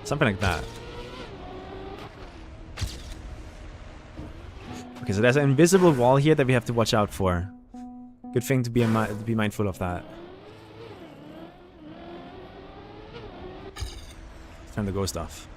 Something like that. Okay, so there's an invisible wall here that we have to watch out for. Good thing to be mindful of that. Turn the ghost off.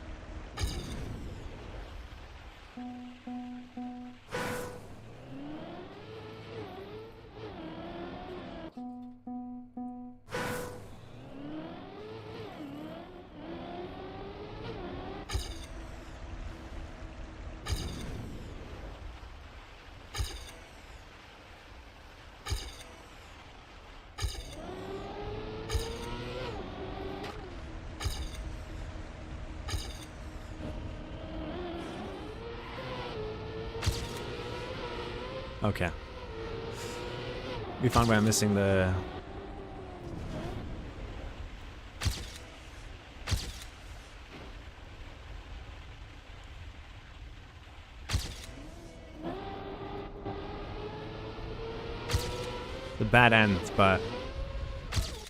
Okay. We found where I'm missing the... the bad end, but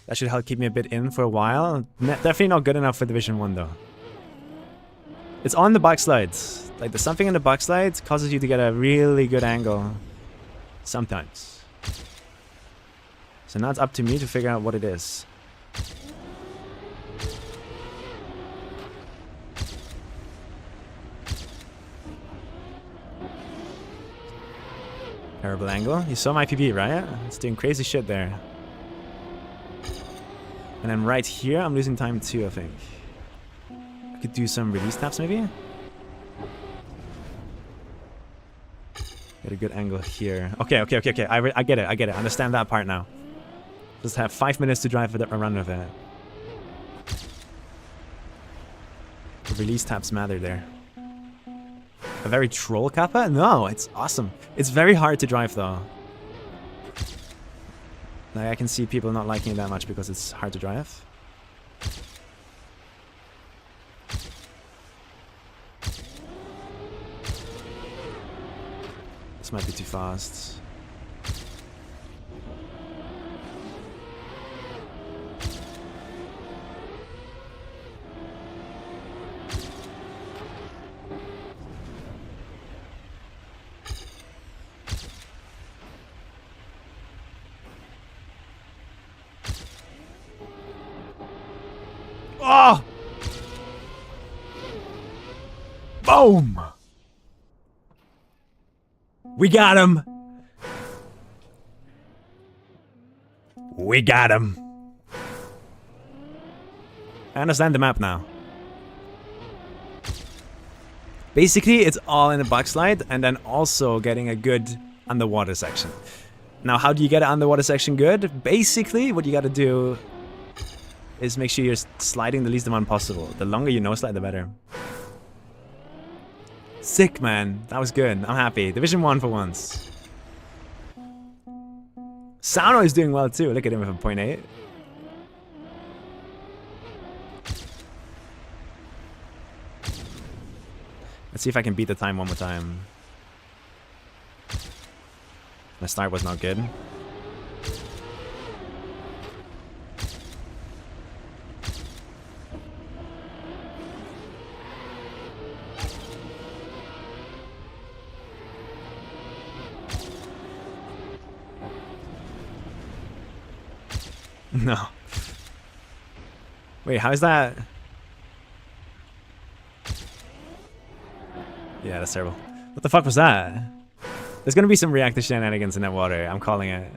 that should help keep me a bit in for a while. Definitely not good enough for Division 1 though. It's on the backslides. Like, there's something in the backslides causes you to get a really good angle. Sometimes. So now it's up to me to figure out what it is. Terrible angle. You saw my PB, right? It's doing crazy shit there. And then right here, I'm losing time too, I think. I could do some release taps maybe? Get a good angle here. Okay. I get it. I get it. I understand that part now. Just have 5 minutes to drive a run with it. The release taps matter there. A very troll kappa? No, it's awesome. It's very hard to drive though. Like, I can see people not liking it that much because it's hard to drive. This might be too fast. Oh! Boom! We got him! We got him! I understand the map now. Basically, it's all in the backslide and then also getting a good underwater section. Now, how do you get an underwater section good? Basically, what you gotta do is make sure you're sliding the least amount possible. The longer you no-slide, the better. Sick, man. That was good. I'm happy. Division 1 for once. Sano is doing well too. Look at him with a 0.8. Let's see if I can beat the time one more time. My start was not good. No. Wait, how is that? Yeah, that's terrible. What the fuck was that? There's gonna be some reactor shenanigans in that water. I'm calling it.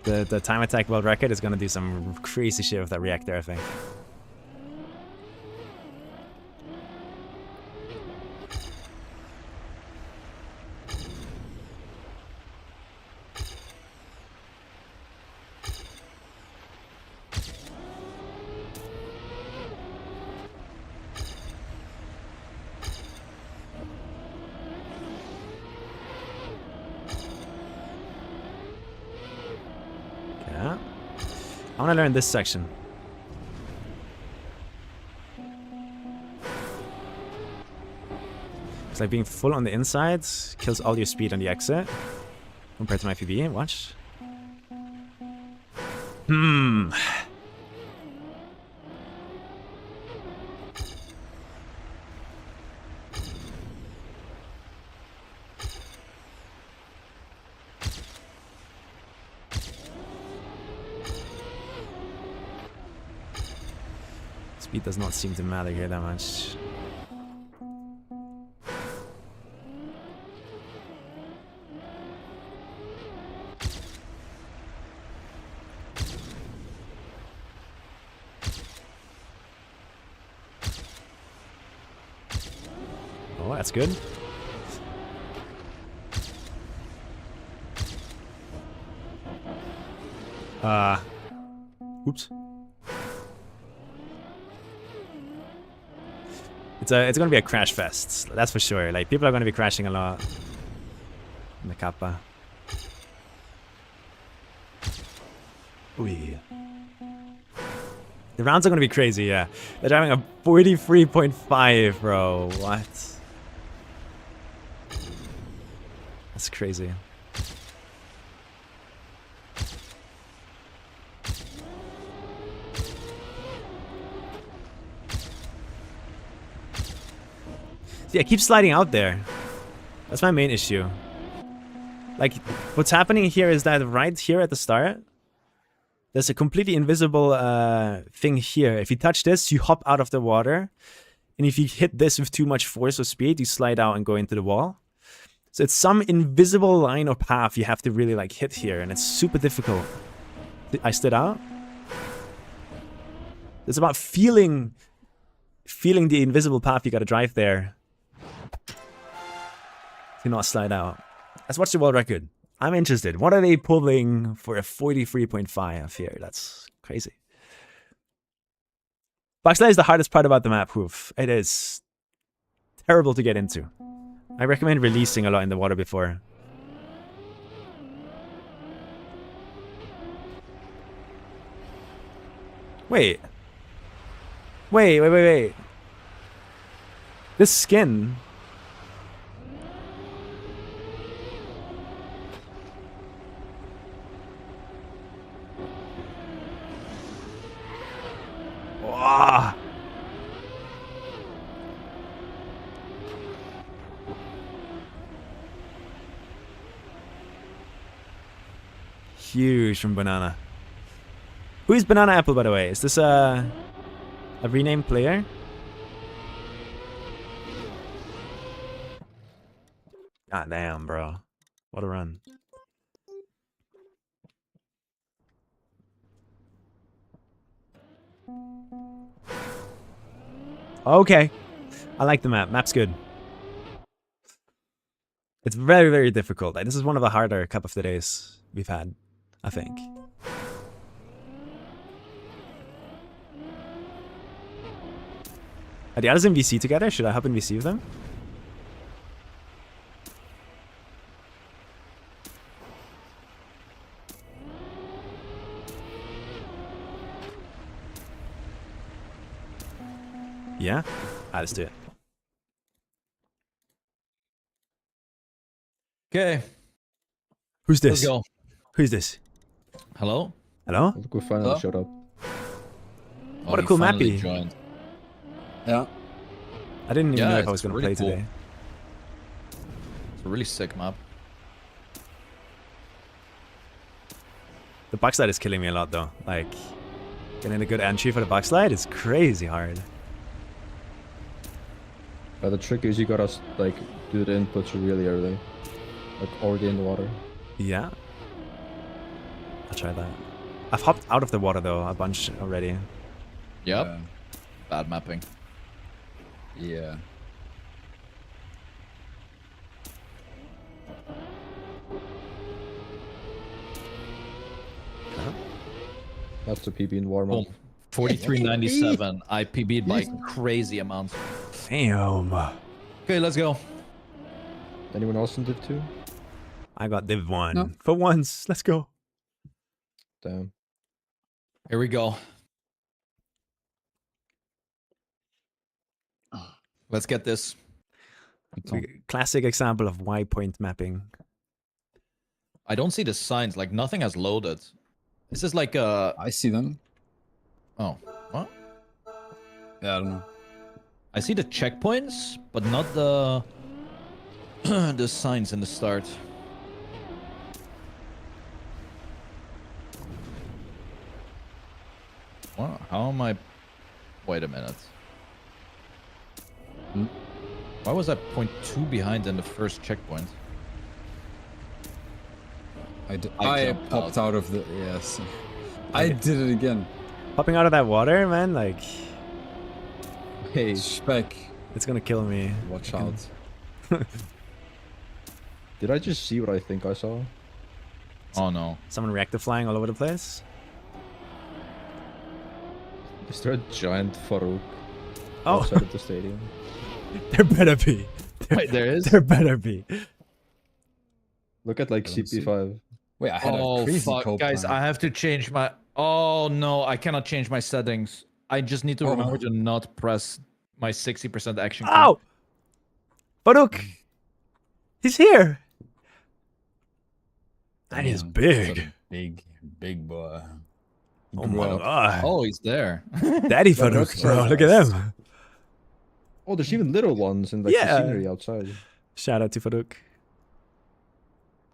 The time attack world record is gonna do some crazy shit with that reactor, I think. I want to learn this section. It's like being full on the inside kills all your speed on the exit. Compared to my PB. Watch. Speed does not seem to matter here that much. Oh, that's good. Oops. It's gonna be a crash fest, that's for sure. Like, people are gonna be crashing a lot in the kappa. Ooh. The rounds are gonna be crazy, yeah. They're driving a 43.5, bro. What? That's crazy. Yeah, keep sliding out there. That's my main issue. Like, what's happening here is that right here at the start, there's a completely invisible thing here. If you touch this, you hop out of the water. And if you hit this with too much force or speed, you slide out and go into the wall. So it's some invisible line or path you have to really like hit here, and it's super difficult. I stood out. It's about feeling the invisible path you gotta drive there to not slide out. Let's watch the world record. I'm interested. What are they pulling for a 43.5 here? That's crazy. Backslide is the hardest part about the map, Hoof. It is terrible to get into. I recommend releasing a lot in the water before. Wait. Wait. This skin... Ah. Huge from Banana. Who is Banana Apple, by the way? Is this a renamed player? God damn, bro. What a run. Okay. I like the map. Map's good. It's very, very difficult. This is one of the harder Cup of the Days we've had, I think. Are the others in VC together? Should I hop in VC with them? Yeah? Let's do it. Okay. Who's this? Let's go. Who's this? Hello? Hello? Look who finally showed up. What a he cool finally mappy. joined. Yeah. I didn't even know if I was it's going to really play cool. today. It's a really sick map. The backslide is killing me a lot though. Like, getting a good entry for the backslide is crazy hard. The trick is you gotta like do the inputs really early, like already in the water. Yeah. I'll try that. I've hopped out of the water though a bunch already. Yep. Bad mapping. Yeah. That's the PB in warm up. Boom. 4397. I PB'd by crazy amounts. Damn. Okay, let's go. Anyone else in Div 2? I got Div 1. No. For once. Let's go. Damn. Here we go. Let's get this. Classic example of Y-point mapping. I don't see the signs. Like, nothing has loaded. This is like a... I see them. Oh, what? Yeah, I don't know. I see the checkpoints, but not the... the signs in the start. What? How am I... Wait a minute. Hmm? Why was I 0.2 behind in the first checkpoint? I I popped out of the... Yes. I did it again. Popping out of that water, man, like, Hey, Spec. it's gonna kill me. Watch I can- out. did I just see what I think I saw? Oh no. Someone reactive flying all over the place. Is there a giant Farouk Oh, outside of the stadium? there better be. Wait, there is? There better be. Look at like I don't see. CP5. Wait, I had a Oh crazy fuck, cope guys! plan. I have to change my. Oh no, I cannot change my settings. I just need to remember to not press my 60% action key. Ow! Farouk! He's here! That is Damn, big. that's a big boy. Oh my Bro. god. Oh, he's there. Daddy Yeah, Farouk, that's bro. so Look at nice. them. Oh, there's even little ones in like Yeah. the scenery outside. Shout out to Farouk.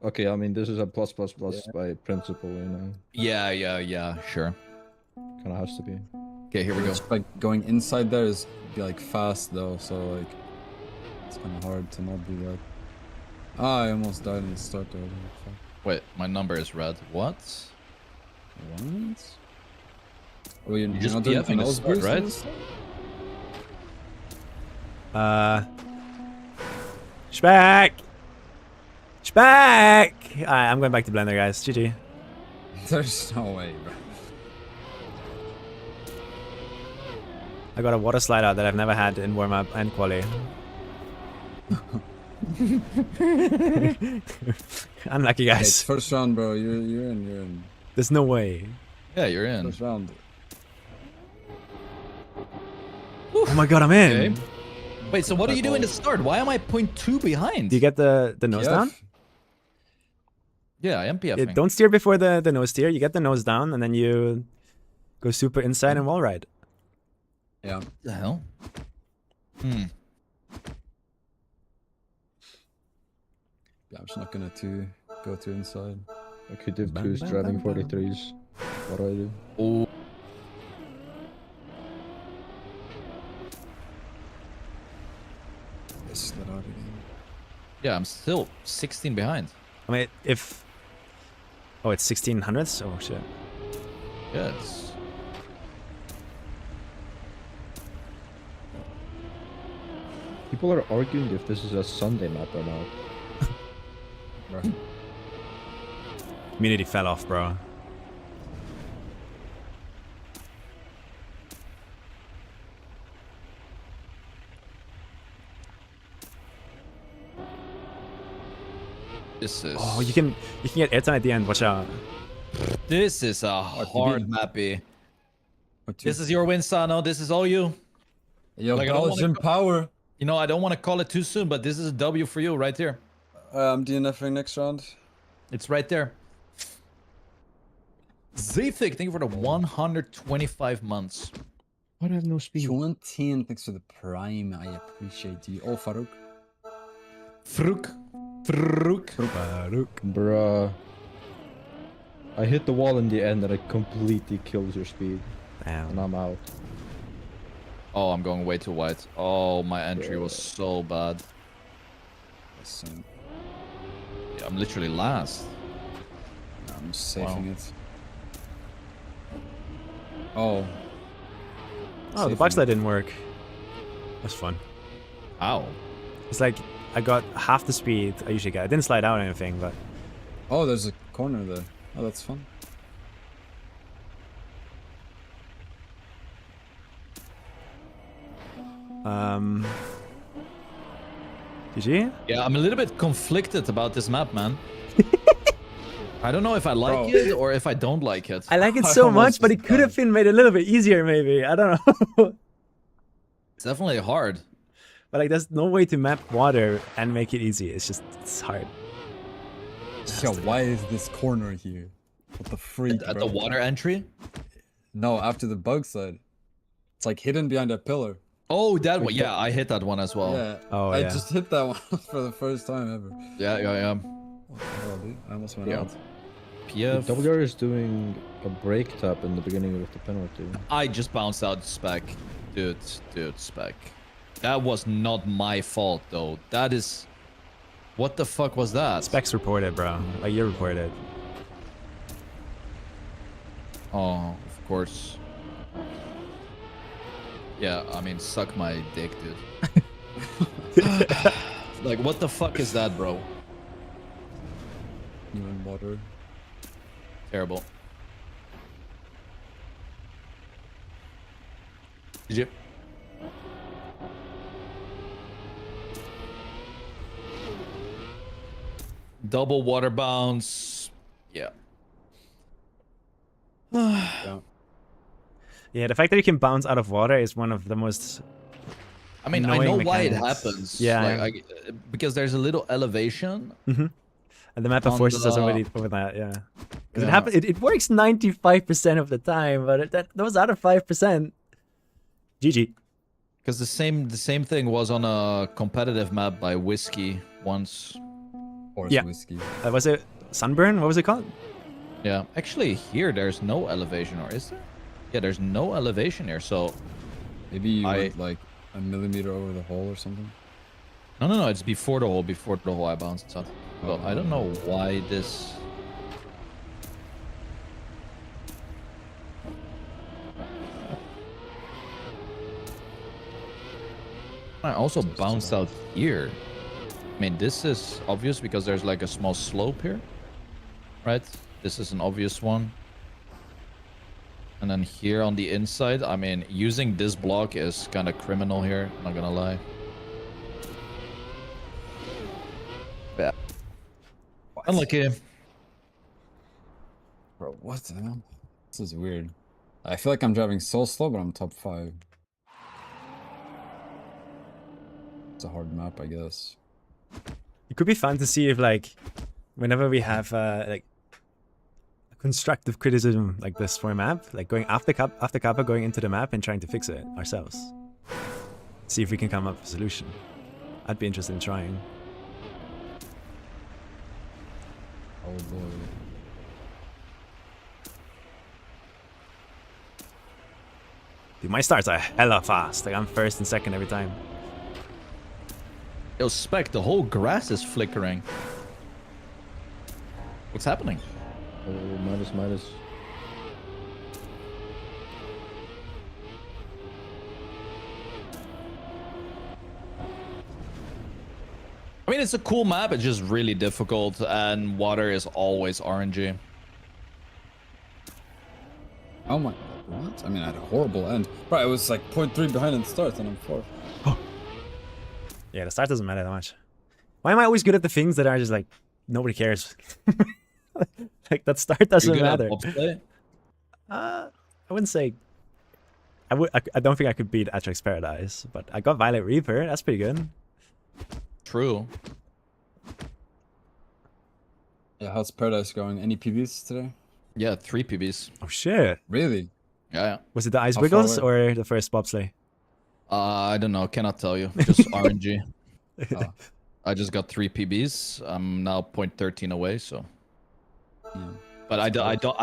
Okay, I mean this is a plus by principle, you know. Yeah, sure. Kind of has to be. Okay, here we go. Just like going inside there is be like fast though, so like it's kind of hard to not do that. Ah, I almost died in the start already. Fuck. Wait, my number is red. What? What? Oh, you're just not doing PFing the nose start, boost right? in this? Speck! Speck! Alright, I'm going back to Blender, guys. GG. There's no way, bro. I got a water slide out that I've never had in warm up and quali. Unlucky, Hey, it's guys. first round, bro. You're in. There's no way. Yeah, you're in. First round. Oh my god, I'm in. Okay. Wait, so what are you doing to start? Why am I 0.2 behind? Do you get the nose PF? down? Yeah, I am Yeah, PFing. don't steer before the nose steer. You get the nose down and then you go super inside and wall ride. Yeah. What the hell? Hmm. Yeah, I'm just not gonna go too inside. Okay, Div Bam, 2 is bam, driving bam, bam. 43s. What do I do? Oh. Yes, that out again. Yeah, I'm still 16 behind. I mean, if... Oh, it's 1600s? Oh, shit. Yeah, it's... People are arguing if this is a Sunday map or not. Bro. Community fell off, bro. This is... Oh, you can get airtime at the end. Watch out. This is a hard mappy. What you- This is your win, Sano. This is all you. Yo, like, I don't wanna Belgian go- power. You know, I don't want to call it too soon, but this is a W for you right here. I'm DNFing next round. It's right there. Zaythik, thank you for the 125 months. Why do I have no speed? 20, thanks for the prime. I appreciate you. Oh, Farouk. Fruk. Bruh. I hit the wall in the end and it completely kills your speed. Damn. And I'm out. Oh, I'm going way too wide. Oh, my entry was so bad. Listen, Yeah, I'm literally last. I'm just saving it. Oh. Oh, the box slide didn't work. That's fun. Ow. It's like I got half the speed I usually get. I didn't slide out or anything, but Oh, there's a corner there. Oh, that's fun. GG? Yeah, I'm a little bit conflicted about this map, man. I don't know if I like Bro. it or if I don't like it. I like it I so almost much, but it could have died. been made a little bit easier, maybe. I don't know. It's definitely hard. But like, there's no way to map water and make it easy. It's just, it's hard. Yo, why is this corner here? What the freak, At bro? the water entry? No, after the bug side. It's like hidden behind a pillar. Oh, that one. Yeah, I hit that one as well. Yeah. Oh, I yeah. just hit that one for the first time ever. Yeah. What the hell, dude? I almost went Yeah. out. PF. WR is doing a break tap in the beginning of the penalty. I just bounced out spec. Dude, Spec. That was not my fault, though. That is... What the fuck was that? Specs reported, bro. Like, you reported. Oh, of course. Yeah, I mean, suck my dick, dude. Like, what the fuck is that, bro? You in water. Terrible. Did you? Double water bounce. Yeah. Yeah. Yeah, the fact that you can bounce out of water is one of the most... I mean, I know annoying why it mechanics. happens. Yeah. Like, because there's a little elevation. And the map On forces us the- already over that, yeah. Because Yeah. it works 95% of the time, but those other 5%... GG. Because the same thing was on a competitive map by Whiskey once. Horse Yeah. whiskey. Was it Sunburn? What was it called? Yeah. Actually, here there's no elevation, or is there? Yeah, there's no elevation here, so... Maybe you went like a millimeter over the hole or something. No, it's before the hole I bounced out. Well, I don't know why this... I also bounced out here. I mean, this is obvious because there's like a small slope here, right? This is an obvious one. And then here on the inside, I mean, using this block is kind of criminal here, not gonna lie. Yeah. Unlucky. Bro, what the hell? This is weird. I feel like I'm driving so slow, but I'm top 5. It's a hard map, I guess. It could be fun to see if, like, whenever we have, like, constructive criticism like this for a map, like going after Kappa, going into the map and trying to fix it ourselves. See if we can come up with a solution. I'd be interested in trying. Oh boy. Dude, my starts are hella fast. Like, I'm first and second every time. Yo, Spec, the whole grass is flickering. What's happening? Oh, minus. I mean, it's a cool map, it's just really difficult, and water is always RNG. Oh my god, what? I mean, I had a horrible end. Right, I was like 0.3 behind in the start, and I'm 4th. Yeah, the start doesn't matter that much. Why am I always good at the things that are just like, nobody cares? Like, that start doesn't You good at matter. bobsleigh? I wouldn't say... I don't think I could beat Atrix Paradise, but I got Violet Reaper. That's pretty good. True. Yeah, how's Paradise going? Any PBs today? Yeah, 3 PBs. Oh, shit. Really? Yeah. Was it the Ice How far Wiggles away? or the first bobsleigh? I don't know, cannot tell you. Just RNG. Oh. I just got 3 PBs. I'm now 0.13 away, so... Yeah. But I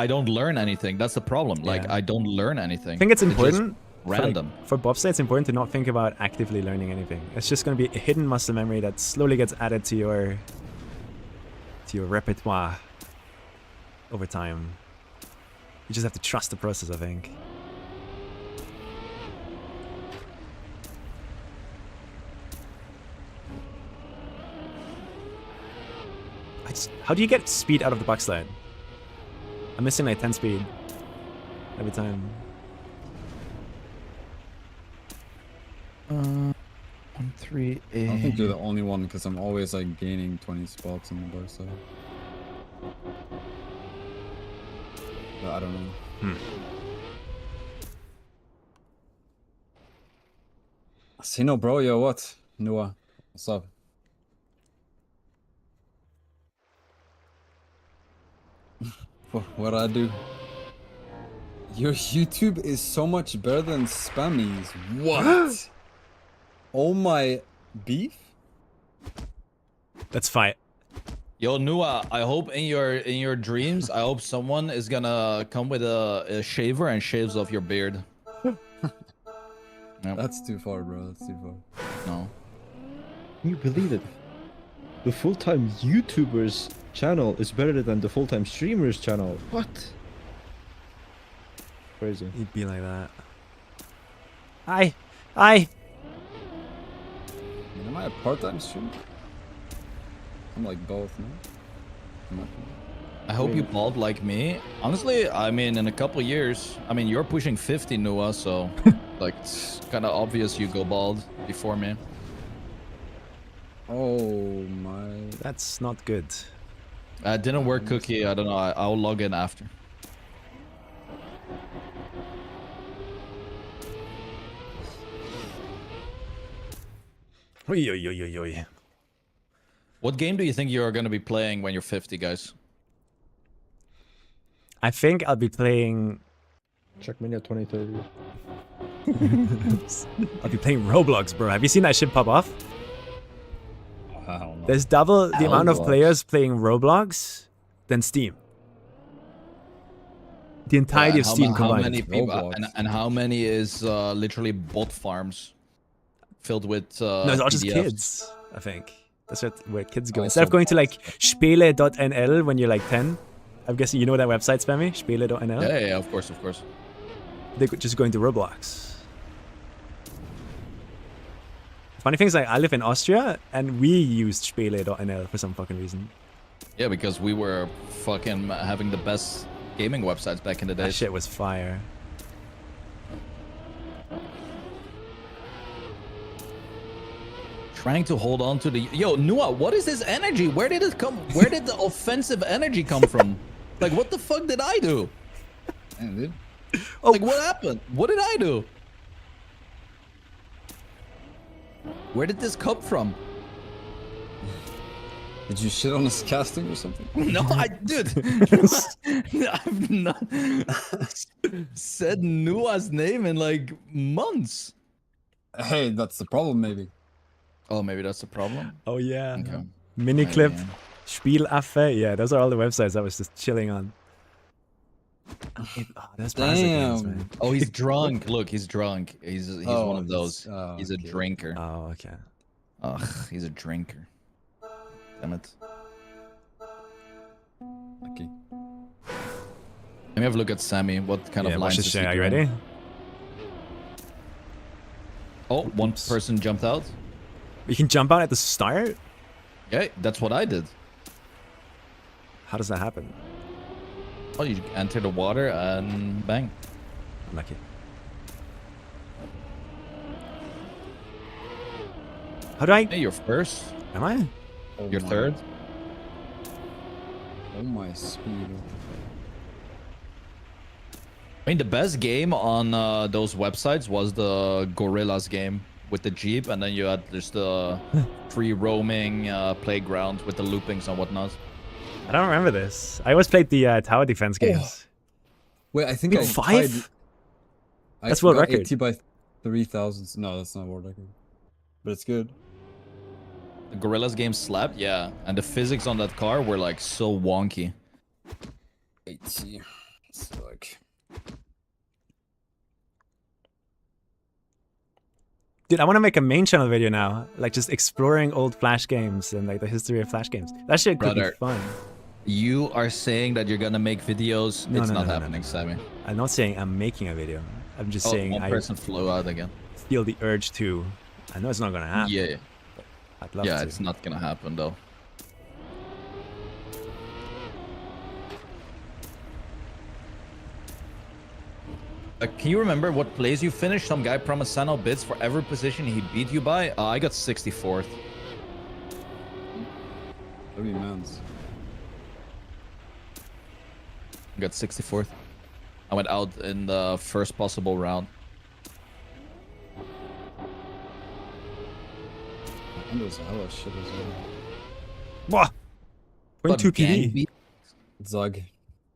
don't learn anything. That's the problem. Like, Yeah. I don't learn anything. I think it's just important. random. For bobsleigh, it's important to not think about actively learning anything. It's just going to be a hidden muscle memory that slowly gets added to your repertoire over time. You just have to trust the process, I think. How do you get speed out of the backslide? I'm missing like 10 speed every time. 1, 3, 8. I don't think you're the only one, because I'm always like gaining 20 spots on the bar side. But I don't know. Sino, bro, yo, what? Noah, what's up? What I do? Your YouTube is so much better than Spammy's. What? Oh my beef? Let's fight. Yo, Nua, I hope in your dreams, I hope someone is gonna come with a shaver and shaves off your beard. That's too far, bro. That's too far. No. Can you believe it? The full-time YouTuber's channel is better than the full-time streamer's channel. What? Crazy. You'd be like that. Hi! Hi! I mean, am I a part-time streamer? I'm like both, man. I'm not- I hope you bald like me. Honestly, I mean, in a couple years, I mean, you're pushing 50, Noah, so like it's kind of obvious you go bald before me. Oh my. That's not good. Didn't work, Cookie. I don't know. I'll log in after. Oi, oi, oi, oi, oi. What game do you think you're going to be playing when you're 50, guys? I think I'll be playing... Trackmania 2030. I'll be playing Roblox, bro. Have you seen that shit pop off? I don't know. There's double the amount of Roblox. players playing Roblox than Steam. The entirety of Steam how combined. many people, Roblox. and how many is literally bot farms filled with No, it's all just PDFs? kids, I think. That's where kids go. Oh, Instead of so going to like spiele.nl when you're like 10, I'm guessing you know that website, Spammy? Spiele.nl? Yeah, of course, of course. They're just going to Roblox. Funny thing is, like, I live in Austria, and we used spiele.nl for some fucking reason. Yeah, because we were fucking having the best gaming websites back in the That day. shit was fire. Trying to hold on to the... Yo, Noah, what is this energy? Where did it come? Where did the offensive energy come from? Like, what the fuck did I do? Damn, dude. Like, what happened? What did I do? Where did this come from? Did you shit on his casting or something? No, dude. I've not said Noah's name in like months. Hey, that's the problem, maybe. Oh, maybe that's the problem. Oh, yeah. Okay. Miniclip, yeah. Spielaffe. Yeah, those are all the websites I was just chilling on. Oh, that's Brazic games, Damn. man. Oh, he's drunk. Look, he's drunk. He's Oh, one of those. oh, He's a okay. drinker. Oh, okay. Ugh, he's a drinker. Damn it. Okay. Let me have a look at Sammy. What kind Yeah, of watch lines this is shit. he Are you doing? ready? Oh, one Oops. person jumped out. You can jump out at the start? Yeah, that's what I did. How does that happen? Oh, you enter the water and bang. Lucky. How do I... Hey, you're first. Am I? Oh You're my- third. Oh my speed. I mean, the best game on those websites was the Gorillas game with the Jeep, and then you had just the free roaming playground with the loopings and whatnot. I don't remember this. I always played the tower defense games. Wait, I think Wait, I 5? tried- I That's world got record. 80 by 3000. No, that's not world record. But it's good. The Gorillas game slapped, yeah, and the physics on that car were like so wonky. 80. It's like... Dude, I want to make a main channel video now. Like, just exploring old Flash games and, like, the history of Flash games. That shit could Brother. be fun. You are saying that you're gonna make videos. No, It's no, not no, no, happening, Sammy. I'm not saying I'm making a video. I'm just Oh, saying one I person flew out again. feel the urge to. I know it's not going to happen. Yeah, I'd love yeah, to. it's not gonna happen though. Can you remember what place you finished? Some guy promised Sano bits for every position he beat you by. I got 64th. That'd be mans. I got 64th. I went out in the first possible round. And there's a hell of shit as well. Wah! But 0.2 PD. Zug.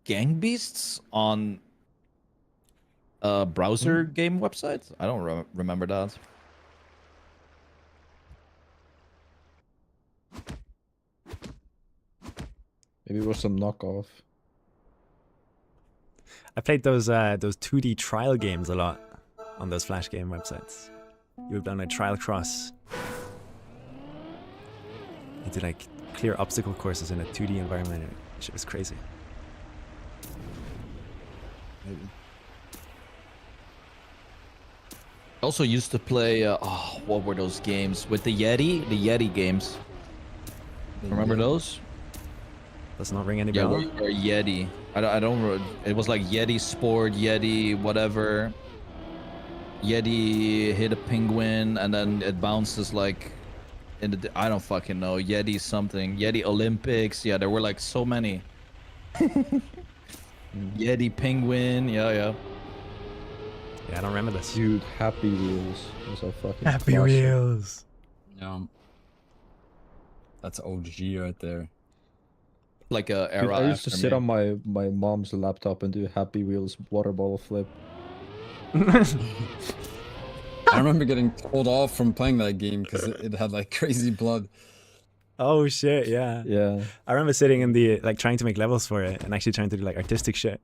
Gang beasts on a browser game website? I don't remember that. Maybe it was some knockoff. I played those 2D trial games a lot on those Flash game websites. You've done a trial cross. You did like clear obstacle courses in a 2D environment. Shit was crazy. Maybe. I also used to play, what were those games? With the Yeti? The Yeti games. Remember those? Does not ring any Yeah, bell. or Yeti. I don't, it was like Yeti Sport, Yeti whatever. Yeti hit a penguin and then it bounces like in the, I don't fucking know, Yeti something. Yeti Olympics. Yeah, there were like so many. Yeti penguin. Yeah. Yeah, I don't remember this. Dude, Happy Wheels was a fucking Happy classic. Wheels. Yeah. That's OG right there. Like a Dude, era I used to after sit me. on my mom's laptop and do Happy Wheels water bottle flip. I remember getting told off from playing that game because it had like crazy blood. Oh shit, yeah. Yeah. I remember sitting in the like trying to make levels for it and actually trying to do like artistic shit.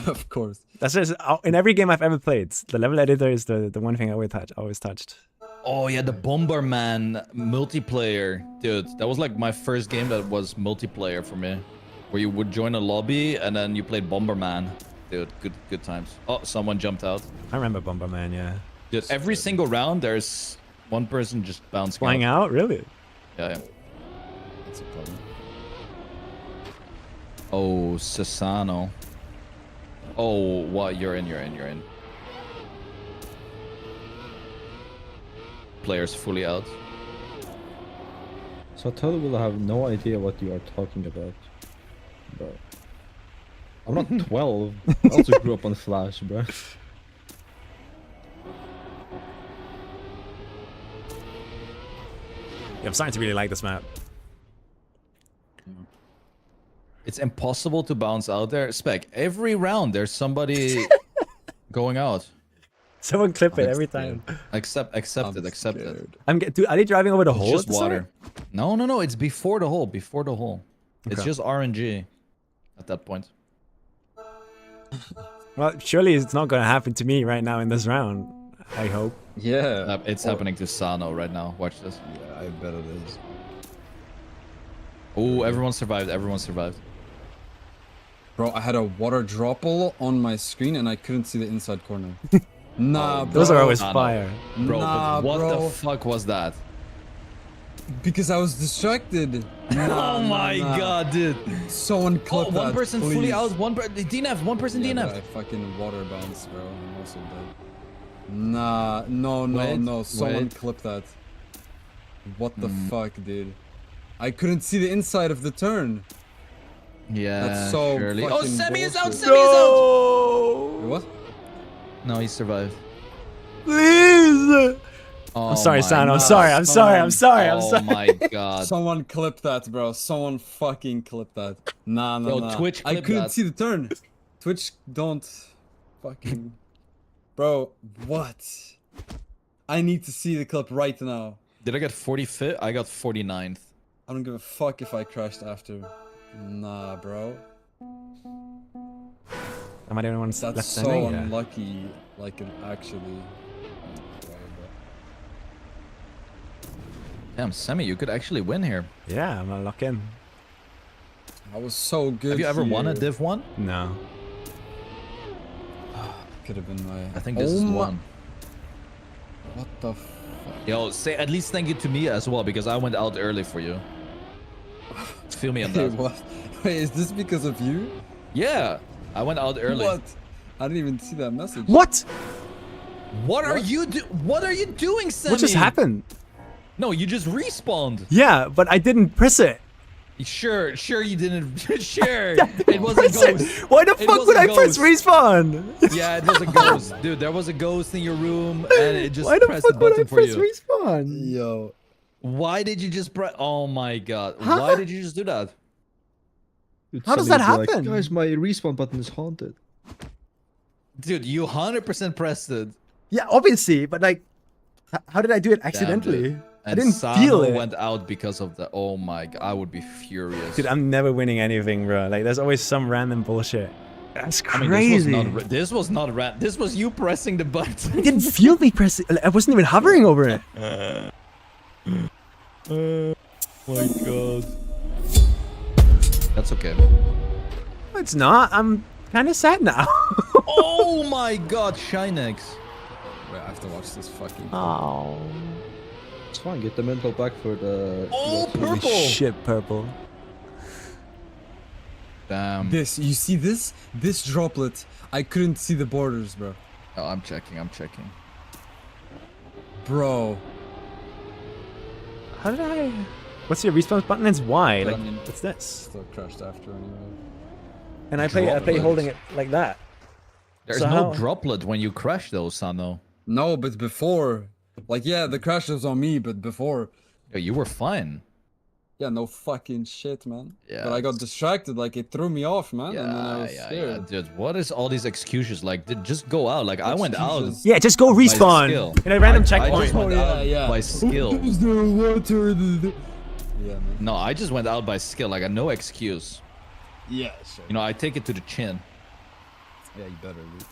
Of course. That's just in every game I've ever played. The level editor is the one thing I always touched. Oh yeah, the Bomberman multiplayer, dude. That was like my first game that was multiplayer for me, where you would join a lobby and then you played Bomberman. Dude, good times. Oh, someone jumped out. I remember Bomberman, yeah. Dude, every single round there's one person just bouncing Flying out, really? Yeah. That's a problem. Oh, Sasano. Oh, what? You're in. Players fully out. So I totally will have no idea what you are talking about. Bro. I'm not 12. I also grew up on Flash, bro. Yeah, I'm starting to really like this map. It's impossible to bounce out there. Spec, every round there's somebody going out. Someone clip it I'm every scared. time. Accept it. Scared. Dude, are they driving over the hole? It's just at the start? water. No, it's before the hole. It's Okay. just RNG at that point. Well, surely it's not gonna happen to me right now in this round. I hope. Yeah. It's happening to Sano right now. Watch this. Yeah, I bet it is. Oh, everyone survived. Bro, I had a water dropple on my screen and I couldn't see the inside corner. Nah, bro. Those are always Nah, no. fire. Bro, Nah, but what bro. the fuck was that? Because I was distracted. Oh my god, dude. Someone clip Oh, one that, person please. fully out. One DNF. One person Yeah, but DNF. I fucking water bounce, bro. I'm also dead. Nah, no. Someone wait. clip that. What the fuck, dude? I couldn't see the inside of the turn. Yeah, That's so surely. Oh, fucking Sami is out. bullshit. Sami is out. No! What? No, he survived. Please! Oh I'm sorry, my Sano. I'm god. sorry. I'm sorry. I'm sorry. I'm Oh sorry. my god. Someone clip that, bro. Someone fucking clip that. Nah. Yo, Twitch I clip couldn't that. see the turn. Twitch don't fucking. Bro, what? I need to see the clip right now. Did I get 45th? I got 49th. I don't give a fuck if I crashed after. Nah, bro. Am I the only one That's left so standing? Yeah. unlucky. Like it actually. Damn, Sami, you could actually win here. Yeah, I'm gonna lock in. I was so good. Have you ever won a here. Div 1? No. Could have been my. I think this is the my- one. What the fuck? Yo, say at least thank you to me as well, because I went out early for you. Feel me on Wait, that. what? Wait, is this because of you? Yeah, I went out early. What? I didn't even see that message. What? What are you doing, Sami? What just happened? No, you just respawned. Yeah, but I didn't press it. Sure you didn't. Sure, it was a Press it. ghost. Why the It fuck was would a I press ghost. respawn? Yeah, it was a ghost, dude. There was a ghost in your room, and it just Why the pressed the fuck would I button for press you. respawn? Yo. Why did you just press? Oh my god! Huh? Why did you just do that? Dude, How does somebody that would be happen? Like, guys, my respawn button is haunted. Dude, you 100% pressed it. Yeah, obviously, but like, how did I do it Damn, accidentally? dude. I And didn't Sano feel it. went out because of the. Oh my god! I would be furious. Dude, I'm never winning anything, bro. Like, there's always some random bullshit. That's I mean, crazy. this was not rat. This was you pressing the button. I didn't feel me pressing. I wasn't even hovering over it. My god. That's okay. It's not. I'm kind of sad now. Oh my god, Shinex. Wait, I have to watch this fucking. Oh. It's fine. Get the mental back for the. Oh, Holy purple. shit, purple. Damn. This, you see this? This droplet. I couldn't see the borders, bro. Oh, I'm checking. I'm checking. Bro. How did I? What's your respawn button? It's Y. But Like, I mean- what's this? Still crashed after anyway. And I play holding it like that. There's So no how- droplet when you crash though, Sano. No, but before. Like, yeah, the crash was on me, but before. Yeah, you were fine. Yeah, no fucking shit, man. Yeah, But I got distracted, like, it threw me off, man. Yeah, and then I was yeah, scared. dude. What is all these excuses? Like, just go out. Like, I went out Excuses. Yeah, just go respawn skill. in a random I checkpoint. just went Oh, out yeah, yeah. by skill. Is there water? Yeah, man. No, I just went out by skill. Like, I had no excuse. Yeah, sure. You know, I take it to the chin. Yeah, you better, dude.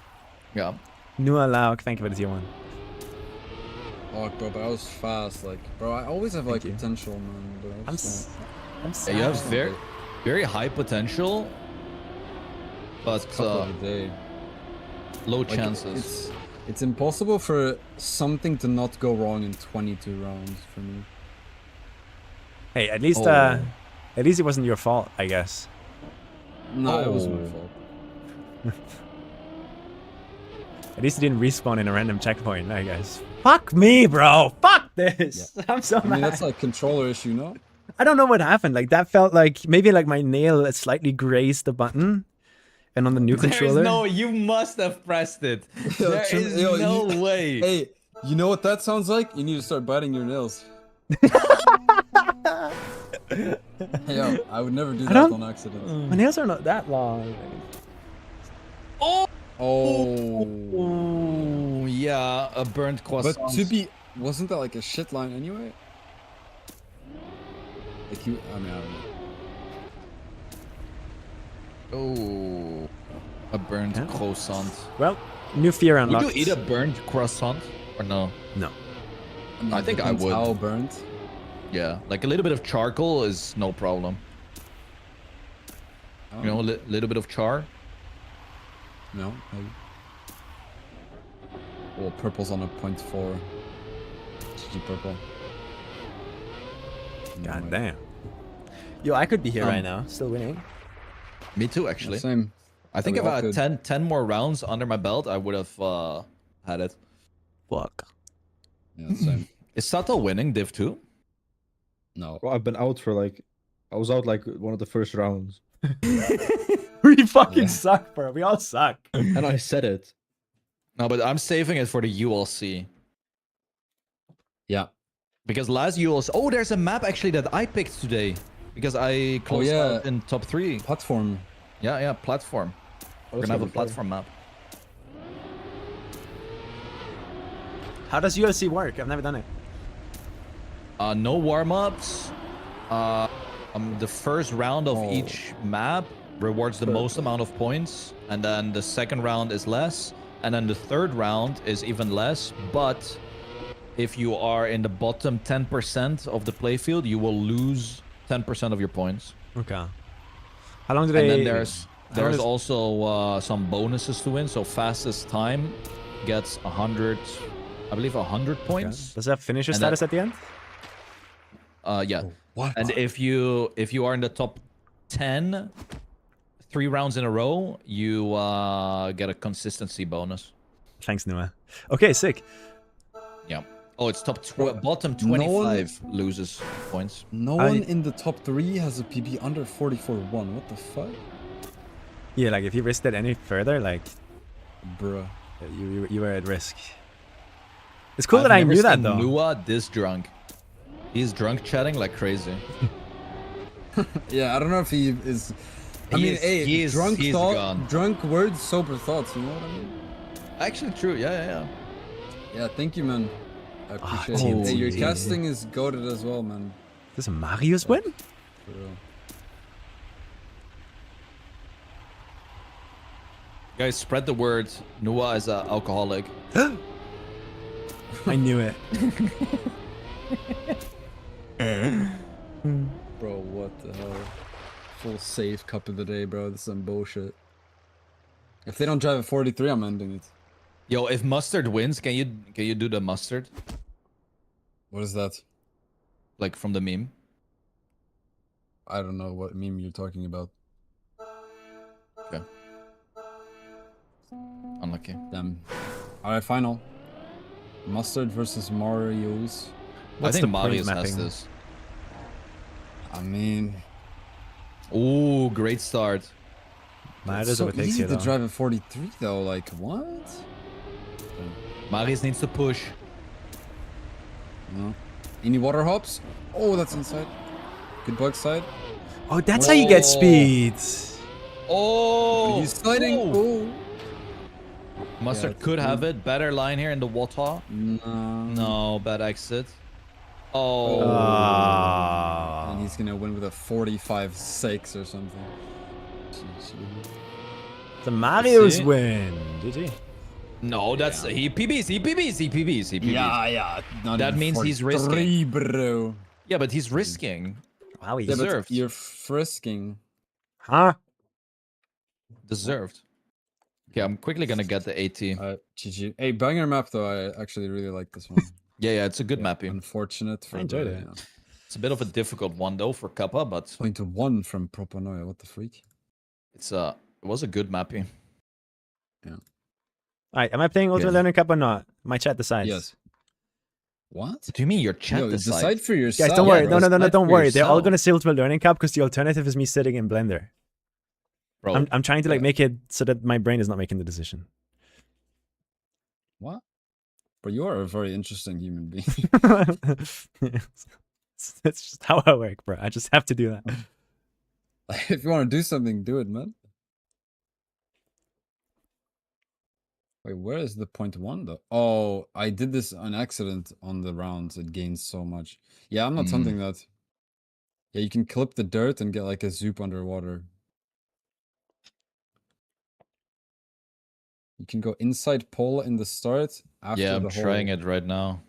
Yeah. Nua Lauk, thank you for the tier 1. Oh, bro, but I was fast. Like, bro, I always have, like, you. potential, man. But I I'm, just I'm Yeah, sad. you have very high potential, but don't- couple of a day. low Like, chances. It's impossible for something to not go wrong in 22 rounds for me. Hey, at least Oh. it wasn't your fault, I guess. No, it wasn't Oh. my fault. At least it didn't respawn in a random checkpoint, I guess. Fuck me, bro. Fuck this. I'm so I mean, mad. that's like controller issue, no? I don't know what happened. Like that felt like maybe like my nail slightly grazed the button, and on the new controller. You must have pressed it. Yo, There Trim- is yo, no you- way. Hey, you know what that sounds like? You need to start biting your nails. Hey, yo, I would never do that don't- on accident. My nails are not that long. Oh! Oh, yeah, a burnt croissant. But to be... Wasn't that like a shit line anyway? Like you... I mean, I don't know. Oh, a burnt Yeah. croissant. Well, new fear Would unlocked. you eat a burnt croissant or no? No. mean, I think I depends would. How burnt? Yeah, like a little bit of charcoal is no problem. Oh, You know, a little bit of char. No, maybe. Oh, purple's on a 0.4. GG purple. No God way. damn. Yo, I could be here Um, right now, still winning. Me too, Yeah, actually. same. I think we if I all had could. 10 more rounds under my belt, I would have had it. Fuck. Yeah, same. Is Sato winning Div 2? No. Well, I've been out for like. I was out like one of the first rounds. We fucking Yeah. suck, bro. We all suck. And I said it. No, but I'm saving it for the ULC. Yeah. Because last ULC... Oh, there's a map actually that I picked today. Because I closed yeah. out in top 3. Platform. Yeah, platform. We're gonna have a platform map. How does UFC work? I've never done it. No warm-ups. The first round of each map rewards the most amount of points, and then the second round is less, and then the third round is even less. But if you are in the bottom 10% of the playfield, you will lose 10% of your points. Okay. How long do they... And then there's how long does- also some bonuses to win. So fastest time gets 100, I believe 100 Okay. points. Does that finisher And then- status at the end? Yeah. What? And if you are in the top 10 3 rounds in a row, you get a consistency bonus. Thanks, Nua. Okay, sick. Yeah. Oh, it's bottom No one- 25 loses points. No I- one in the top 3 has a PB under 44-1. What the fuck? Yeah, like if you risked it any further, like Bruh. you were at risk. It's cool I've that I never knew that seen though. Nua this drunk. He's drunk chatting like crazy. Yeah, I don't know if he is... I mean, hey, he's drunk gone. drunk words, sober thoughts, you know what I mean? Actually, true. Yeah. Yeah, thank you, man. I appreciate TNT. it. Hey, your Yeah. casting is goated as well, man. Is this a Marius win? For real. Guys, spread the word. Noah is an alcoholic. I knew it. Bro, what the hell? Full save cup of the day, bro. This is some bullshit. If they don't drive at 43, I'm ending it. Yo, if mustard wins, can you do the mustard? What is that? Like from the meme? I don't know what meme you're talking about. Okay. Unlucky. Damn. Alright, final. Mustard versus Mario's. What's I think the point Marius has mapping? this. I mean, Ooh, great start. Matters it's so what takes easy you to though. drive at 43 though. Like what? Marius needs to push. No. Any water hops? Oh, that's inside. Good bug side. Oh, that's how you get Oh. speed. Oh! He's sliding. Oh. Oh. Mustard it's could have good. it. Better line here in the water. No. No, bad exit. Oh. Ah. And he's gonna win with a 45-6 or something. The Mario's See? win. GG. No, that's he PBs. Yeah. Not That even means he's 43, bro. Yeah, but he's risking. Wow, Yeah, Deserved. but you're frisking. Huh? Deserved. Okay, I'm quickly gonna get the AT. GG. Hey, banger map though. I actually really like this one. Yeah, it's a good mapping. Unfortunate for I enjoyed the, it. yeah. It's a bit of a difficult one though for Kappa, but 0.1 from Proponoia. What the freak? it was a good mapping. Alright, am I playing Ultimate Yeah. Learning Cup or not? My chat decides. Yes. What? What do you mean your chat Yo, decides? decide for yourself. Guys, don't Yeah, worry. bro, No, decide don't for worry. They're all yourself. gonna say Ultimate Learning Cup because the alternative is me sitting in Blender. Bro, I'm trying to like yeah. make it so that my brain is not making the decision. What? But you are a very interesting human being. It's just how I work, bro. I just have to do that. If you want to do something, do it, man. Wait, where is the 0.1 though? Oh, I did this on accident on the rounds. It gains so much. Yeah, I'm not Mm. something that. Yeah, you can clip the dirt and get like a zoop underwater. You can go inside pole in the start after yeah, I'm the hole. trying it right now.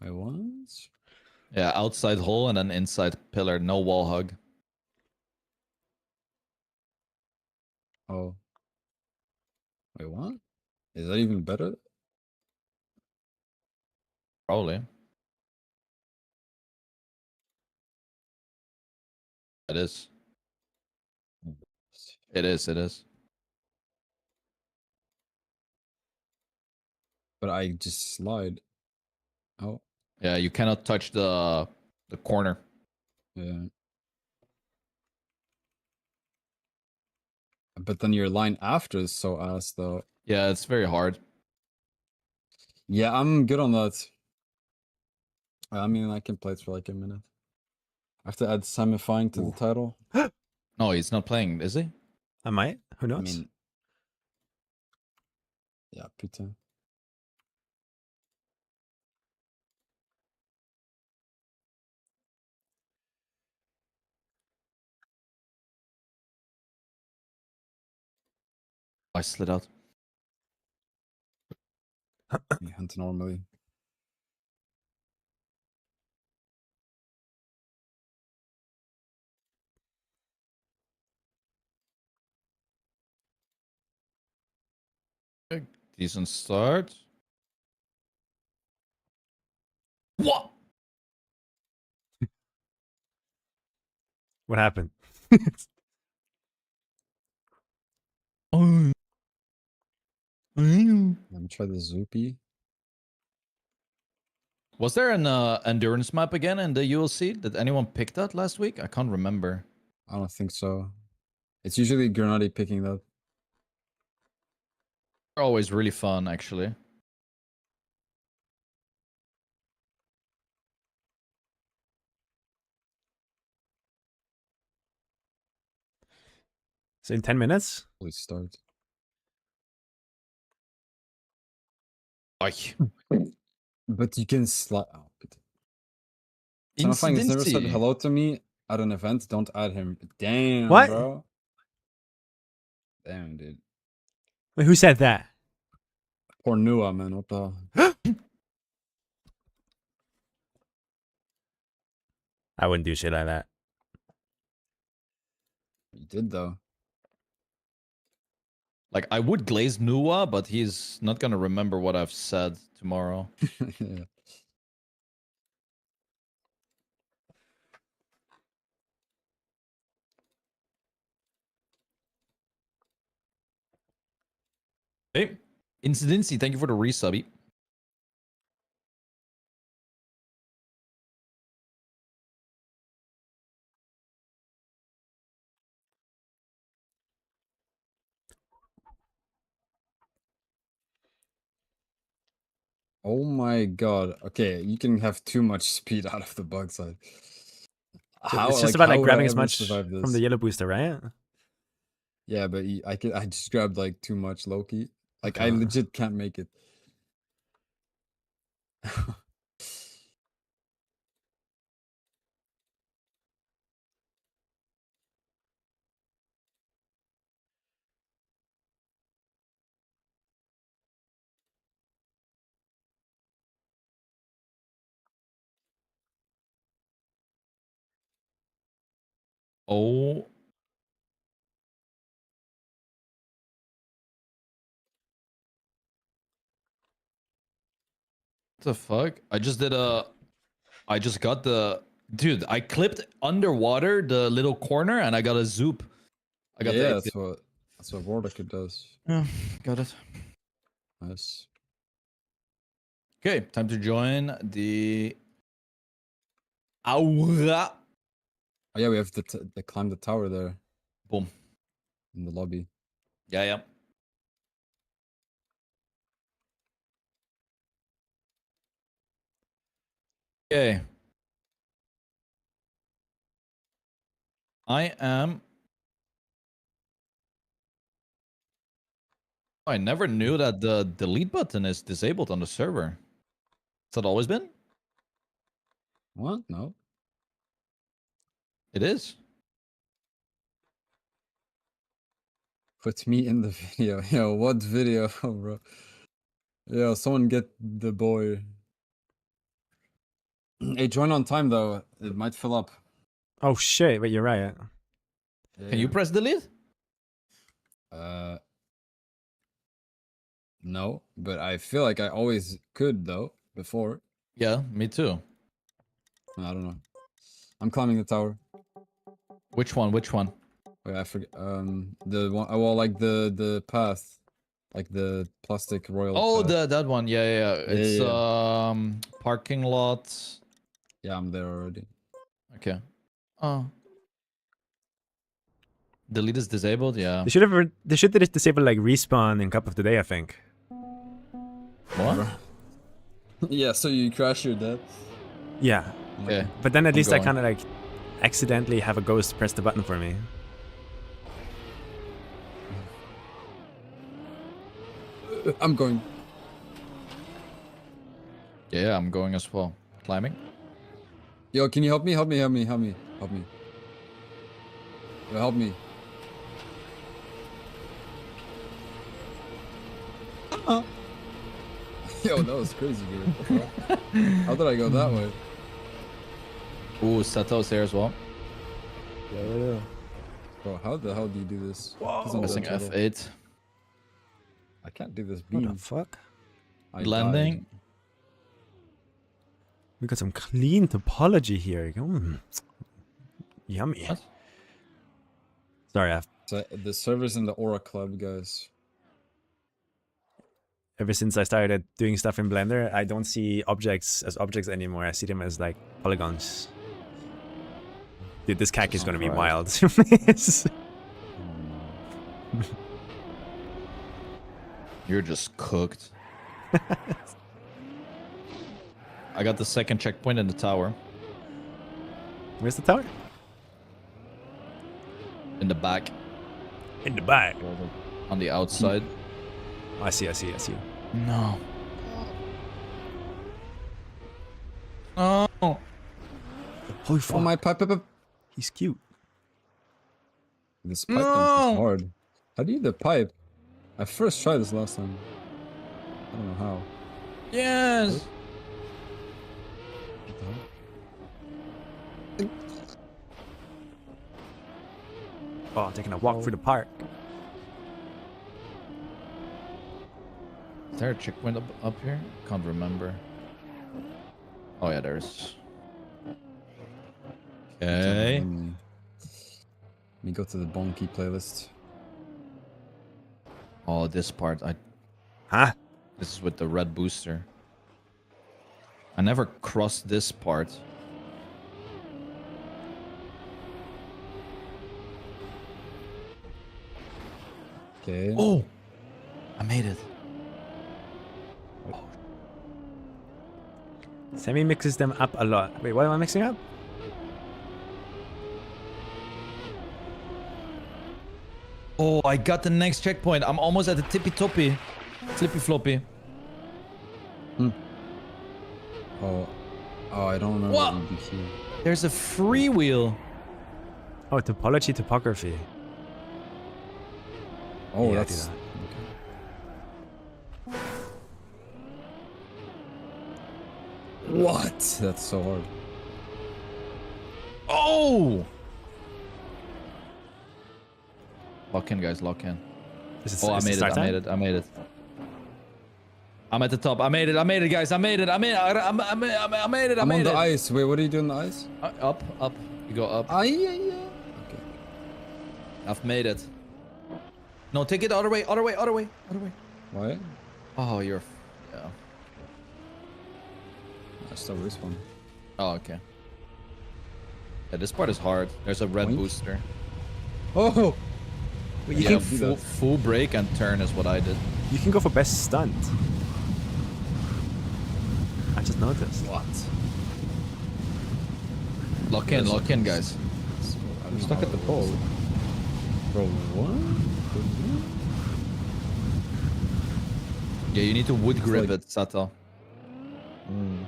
Wait, what? Yeah, outside hole and then inside pillar, no wall hug. Oh. Wait, what? Is that even better? Probably. It is. It is. But I just slide. Oh, Yeah, you cannot touch the corner. yeah. But then your line after is so ass though. Yeah, it's very hard. Yeah, I'm good on that. I mean, I can play it for like a minute. I have to add Samifying to the title. No, he's not playing, is he? I might. Who knows? I mean, yeah, putain. I slid out. You hunt normally. Decent start. What? What happened? Oh. Let me try the Zoopy. Was there an endurance map again in the ULC? Did anyone pick that last week? I can't remember. I don't think so. It's usually Grenadi picking that. They're always really fun, actually. So in 10 minutes? Please start. Ay. But you can slide. Oh, Samifying has never said Incidency. hello to me at an event. Don't add him. Damn, What? bro. Damn, dude. Wait, who said that? Poor Nua, man. What the hell? I wouldn't do shit like that. You did though. Like, I would glaze Nua, but he's not gonna remember what I've said tomorrow. Yeah. Hey, Incidency, thank you for the resubby. Oh my god. Okay, you can have too much speed out of the bug side. How? It's just Like, about how like would I grabbing as ever much survive from this? the yellow booster, right? Yeah, but I just grabbed like too much Loki. Like I Okay. legit can't make it. Oh. What the fuck? I just did a... I just got the... Dude, I clipped underwater the little corner and I got a zoop. I got Yeah, the... that's what Warlock does. Yeah, got it. Nice. Okay, time to join the... Aura. Oh yeah, we have to climb the tower there Boom. in the lobby. Yeah, yeah. Okay. I am... I never knew that the delete button is disabled on the server. Has that always been? What? No. It is. Put me in the video. Yo, what video, bro? Yo, someone get the boy. Hey, join on time though. It might fill up. Oh shit! Wait, you're right. Can you press delete? Uh, no, but I feel like I always could though before. Yeah, me too. I don't know. I'm climbing the tower. Which one? Which one? Wait, I forget. The one. Well, like the path, like the plastic royal. Oh, path. that one. Yeah, yeah. Yeah, It's yeah. parking lot. Yeah, I'm there already. Okay. Oh. Delete is disabled. Yeah. They should disable like respawn in Cup of the Day, I think. What? Yeah, so you crash your death. Yeah, Okay. but then at I'm least I going. kind of like accidentally have a ghost press the button for me. I'm going. Yeah, I'm going as well. Climbing. Yo, can you help me? Help me, help me, help me, help me. Yo, help me. Yo, that was crazy, dude. How did I go that way? Ooh, Sato's here as well. Yeah. Bro, how the hell do you do this? Whoa. Missing F8. I can't do this What beam. the fuck? I Landing. died. We got some clean topology here. Yummy. What? Sorry, So the servers in the Aura Club, guys. ever since I started doing stuff in Blender, I don't see objects as objects anymore. I see them as like polygons. Dude, this KACKY is gonna be wild. You're just cooked. I got the second checkpoint in the tower. Where's the tower? In the back. In the back. On the outside. Oh, I see. No. Oh. Holy fuck. Oh my pipe. He's cute. This pipe dance is hard. How do you do the pipe? I first tried this last time. I don't know how. Yes. What the hell? Oh, taking a walk through the park. Is there a checkpoint up here? Can't remember. Oh yeah, there's. Okay. Let me go to the Bonky playlist. Oh, this part. Huh? This is with the red booster. I never crossed this part. Okay. Oh! I made it. Semi mixes them up a lot. Wait, what am I mixing up? Oh, I got the next checkpoint. I'm almost at the tippy toppy. Flippy floppy. Oh, I don't know What? what you do here. There's a freewheel. Oh, topology topography. Oh, Yeah, I that's. do Okay. What? That's so hard. Oh! Lock in, guys. Lock in. Is Oh, I is made it. start I time? made it. I made it. I'm at the top. I made it. I made it, guys. I made it. I made it. I made it. I I'm on made the it. ice. Wait, what are you doing on the ice? Up, up. You go up. Yeah. Okay. I've made it. No, take it other way. Other way. Other way. Other way. What? Oh, you're. Yeah. I still respawn. Oh, okay. Yeah, this part is hard. There's a red Boink. booster. Oh! Wait, you Yeah, can full brake and turn is what I did. you can go for best stunt. I just noticed. What? Lock in, guys. I'm stuck at the pole. Bro, what? Yeah, you need to wood grip like- it, Sato. Mm.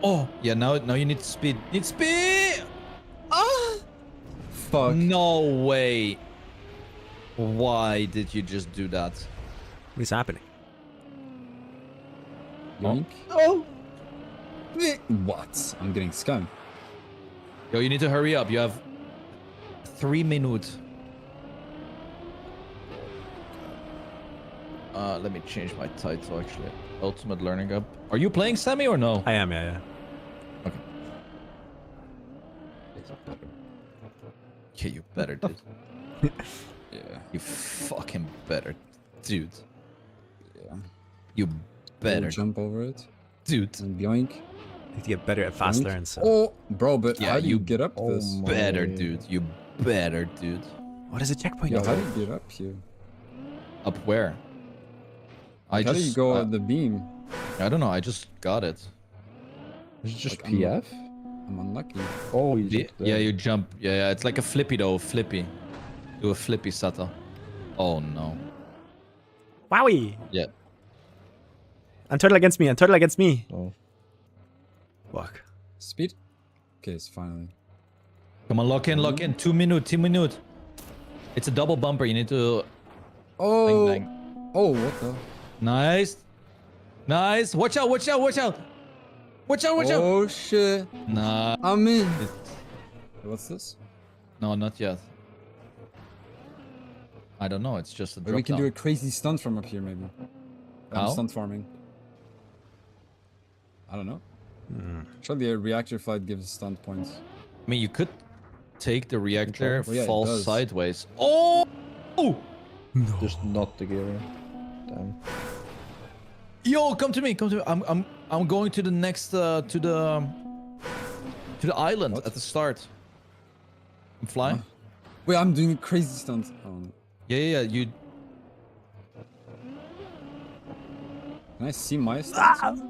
Oh, yeah. Now you need speed. Need speed. Ah! Fuck. No way. Why did you just do that? What is happening? Yoink. Oh. What? I'm getting scammed. Yo, you need to hurry up. You have 3 minutes. Let me change my title actually. Ultimate Learning Up. Are you playing Sami or no? I am, yeah. Okay. Yeah, you better, dude. Yeah. You fucking better, dude. Yeah. You better, Jump over it. dude. And yoink. Need to get better at fast Yoink. learns. So. Oh, bro, but Yeah, how do you you- get up Oh this? my- Better, dude. You better, dude. What is a checkpoint? Yo, how do you get up here? Up where? How do you go at the beam? I don't know. I just got it. Is it just Like, I'm- PF? I'm unlucky. Oh, you Yeah, jumped yeah, there. you jump. Yeah, it's like a flippy though. Flippy. Do a flippy, Sato. Oh no. Wowie! Yeah. And turtle against me, and turtle against me. Oh. Fuck. Speed? Okay, it's finally. Come on, lock in, lock in. 2 minutes, 2 minutes. It's a double bumper. You need to. Oh! Bang, bang. Oh, what the? Nice. Nice. Watch out, watch out, watch out. Watch out, watch out. Oh, shit. Nah. I'm in. What's this? No, not yet. I don't know. It's just a But drop we can down. do a crazy stunt from up here, maybe. How? Stunt farming. I don't know. Hmm. Surely a reactor flight gives stunt points. I mean, you could take the reactor, Well, yeah, it fall does. sideways. Oh! Just not the gear. Damn. Yo, come to me, come to me. I'm going to the next to the island What? at the start. I'm flying. Wait, I'm doing a crazy stunt. Oh, no. Yeah. You. Can I see my stunts?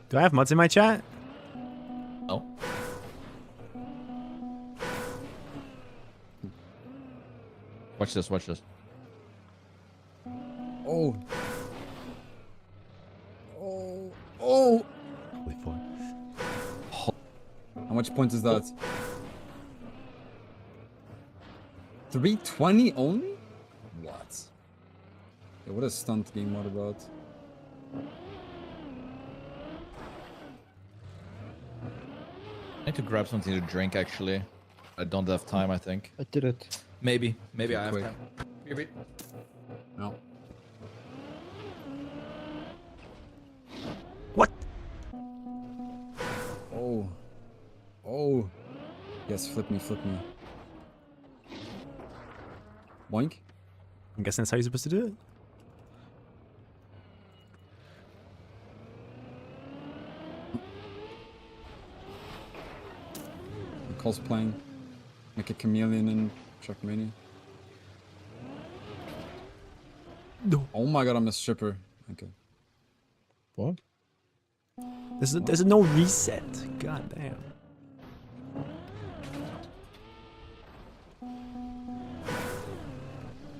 Do I have mods in my chat? No. Watch this. Watch this. Oh. Oh. Oh. Holy fuck. How much points is that? 320 only? What? Yeah, what is stunt game mode about? I need to grab something to drink, actually. I don't have time, I think. I did it. Maybe I have Quick. time. Maybe. No. What? Oh. Oh. Yes, flip me, flip me. Boink. I'm guessing that's how you're supposed to do it. I'm cosplaying. Like a chameleon in Trackmania. No. Oh my god, I'm a stripper. Okay. What? There's no reset. God damn.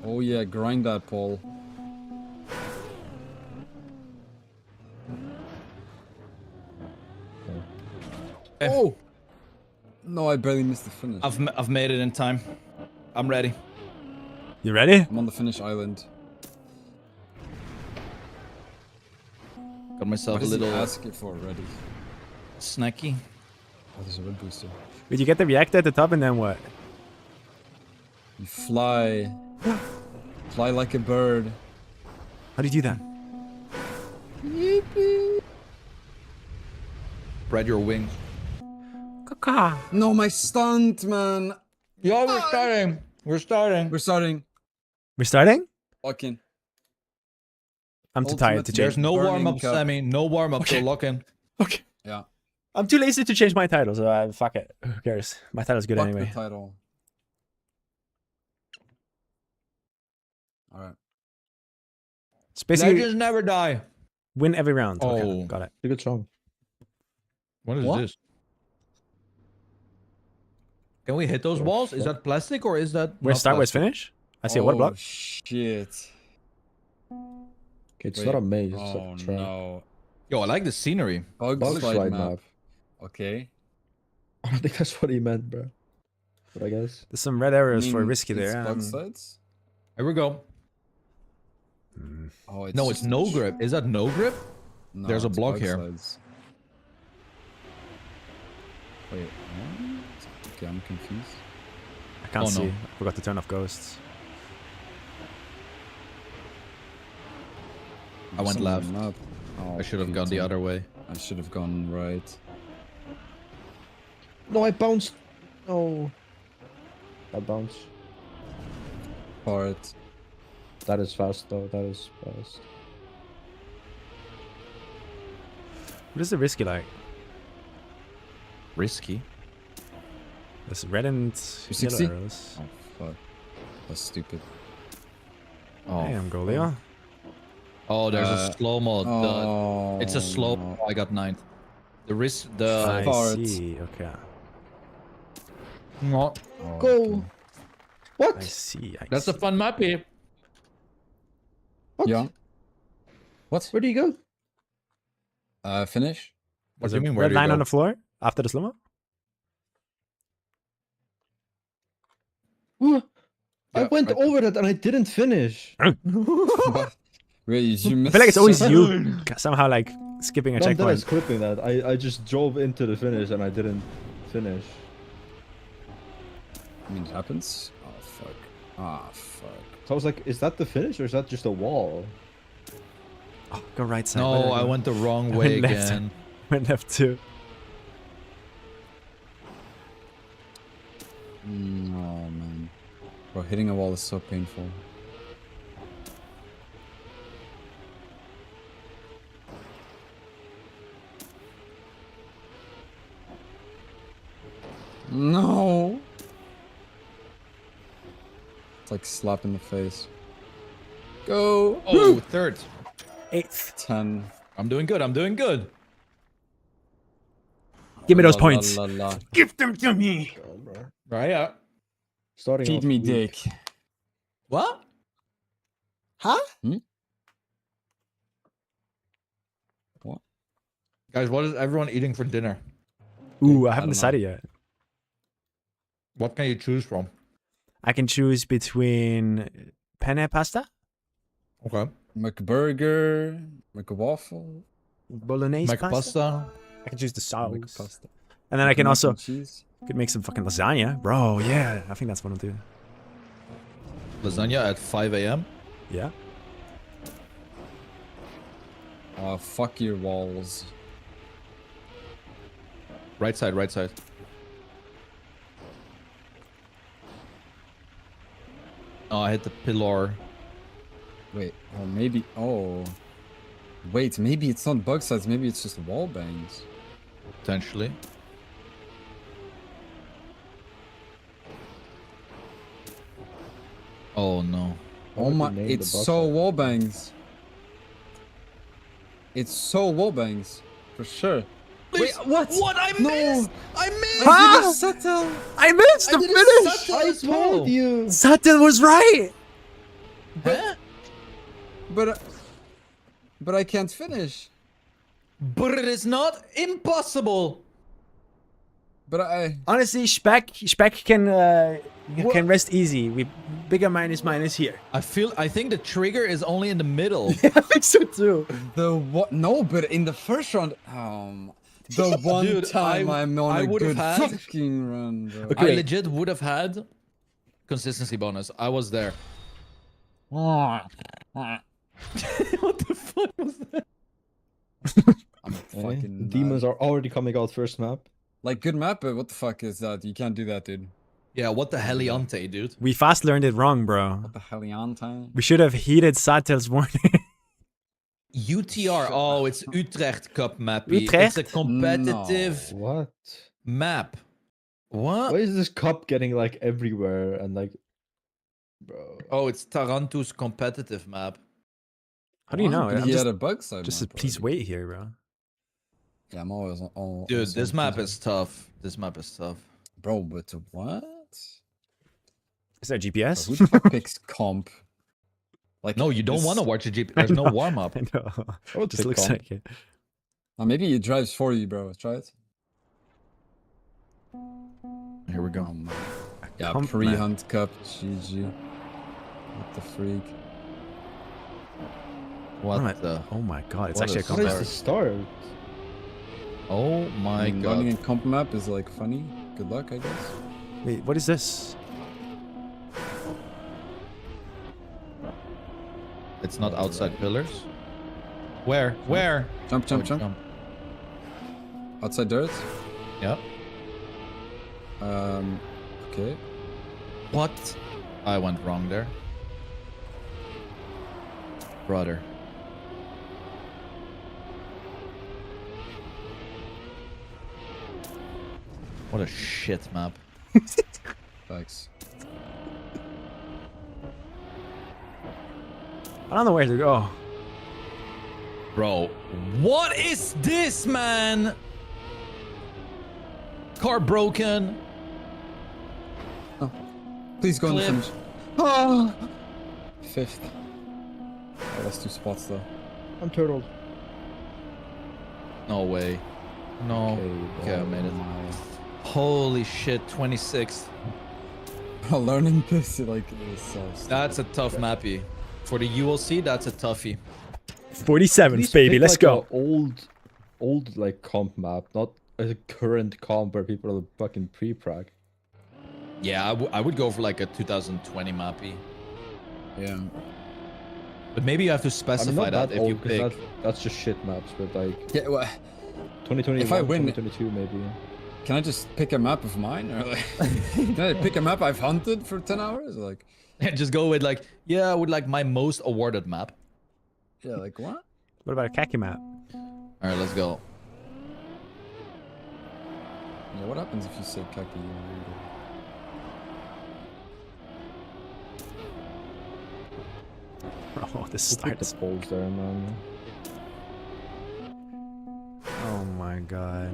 Oh yeah, grind that, Paul. Oh! No, I barely missed the finish. I've made it in time. I'm ready. You ready? I'm on the finish island. Got myself What a does he little ask it for already? snacky. Oh, there's a red booster. Wait, you get the reactor at the top and then what? You fly. Fly like a bird. How do you do that? Spread your wings. Caca. No, my stunt, man. Yo, we're starting. We're starting. We're starting. We're starting? Fucking. I'm too tired to Ultimate change. There's no Burning warm up, cup. Sammy. No warm up. Okay. So lock in. Okay. Yeah. I'm too lazy to change my title, so fuck it. Who cares? My title's good Fuck anyway. the title. Alright. It's basically Legends never die. win every round. Okay, Oh. got it. It's a good song. What is What? this? Can we hit those walls? Is that plastic or is that? Where's not start, where's plastic? finish? I see a water block. Shit. Okay, it's Wait. not a maze. It's Oh a trap. no. Yo, I like the scenery. Bug Bug slide slide map. map. Okay. I don't think that's what he meant, bro. But I guess. There's some red arrows I for mean, risky it's there. Bug slides? Here we go. Oh, No, it's just no grip. Is that no grip? No, There's a it's block bug here. slides. Wait, what? Okay, I'm confused. I can't Oh, see. no. I forgot to turn off ghosts. I went Something on left. the map. Oh, I should have gone the Peter. other way. I should have gone right. No, I bounced. No. I bounced. Part. That is fast, though. That is fast. What is the risky like? Risky. There's red and 360? yellow arrows. Oh, fuck. That's stupid. Oh, Damn, go Leo. oh, there's a slow mode. Oh, It's a slow. no. I got 9th. The risk. I The. Fart. see. Okay. No. Oh, Go. okay. What? I see. I That's a see. fun map here. What? Yeah. What? Where do you go? Finish? What There's do you a mean? Where red do you line go? on the floor after the slow-mo? What? I Yeah, went right. over that and I didn't finish. What? Wait, you I missed feel like it's always some- you somehow like skipping a Not that I was checkpoint. clipping that. I just drove into the finish and I didn't finish. I mean, it happens. Oh, fuck. Ah, fuck. So I was like, is that the finish or is that just a wall? Oh, go right side. Where No, did I go? went the wrong I way went left. again. Went left too. Oh, man. Bro, hitting a wall is so painful. No! It's like slap in the face. Go! Oh, 3rd. 8th. 10. I'm doing good. I'm doing good. Give me those La, points. la, la, la. Give them to me. Right. Yeah. Starting Feed off me weak. dick. What? Huh? What? Guys, what is everyone eating for dinner? Ooh, I haven't don't know. decided yet. What can you choose from? I can choose between penne pasta, Okay. McBurger, McWaffle, bolognese pasta. Pasta. I can choose the sauce. McPasta. And then I can Mac also and cheese. could make some fucking lasagna, bro. Yeah, I think that's what I'll do. Lasagna at 5 a.m. Yeah. Fuck your walls. Right side, right side. Oh, I hit the pillar. Wait, or maybe. Oh. Wait, maybe it's not bug sides, maybe it's just wall bangs. Potentially. Oh no. Oh my, name the it's bug so side? wall bangs. It's so wall bangs. For sure. Wait, what? What? I No. missed! I missed! I didn't settle. I missed the finish. I told you. Sutton was right. Huh? But I can't finish. But it is not impossible. But I. Honestly, Speck can rest easy. We bigger minus here. I think the trigger is only in the middle. I think so too. The what? No, but in the first round, the one Dude, time I'm on I a would've good had- fucking run, bro. Okay. I legit would have had consistency bonus. I was there. What the fuck was that? I'm fucking Demons mad. are already coming out first map. Like good map, but what the fuck is that? You can't do that, dude. Yeah, what the heliante, dude? We fast learned it wrong, bro. What the hell on time? We should have heeded Satel's warning. UTR. Oh, it's Utrecht Cup mappy. Utrecht? It's a competitive What? map. What? Why is this cup getting like everywhere and like, bro? Oh, it's Taranto's competitive map. How do you know? But I'm he just, had a bug side. just map please already. wait here, bro. Yeah, I'm always on. Dude, also this on map Twitter. is tough. This map is tough. Bro, but what? Is that Bro, GPS? who the fuck picks comp? Like No, you don't this- want to watch a GP. There's no know. warm up. I know. I would Just pick looks comp. like it. Maybe it drives for you, bro. Try it. Here we go. Man. Yeah, comp pre-hunt cup, GG. What the freak? What am I- the? Oh my god, it's What actually a is- What comp is map. the start? Oh my Running god. in comp map is like funny. Good luck, I guess. Wait, what is this? It's not outside pillars. Where? Where? Jump, jump, jump. Outside dirt. Yep. Okay. What? I went wrong there. Brother. What a shit map. Thanks. I don't know where to go. Bro, what is this, man? Car broken. Please go and Clip. finish. Ah! Fifth. I lost 2 spots though. I'm turtled. No way. No. Okay, I made it. Holy shit, 26th. Learning this like is so stupid. That's a tough mappy. For the ULC, that's a toughie. 47th, Please baby, pick, let's like, go. a old like comp map, not a current comp where people are fucking pre-prag. Yeah, I would go for like a 2020 mappy. Yeah. But maybe you have to I mean, specify not that that if old, you 'cause pick. that's just shit maps, but like Yeah. Well, 2021, If I win- 2022 maybe. can I just pick a map of mine, or like, can I pick a map I've hunted for 10 hours? Or like, Just go with like, yeah, with like my most awarded map. yeah, like what? What about a khaki map? All right, let's go. Yeah, what happens if you say khaki? Oh, this Who picked the starts. poles there, man? Oh my god.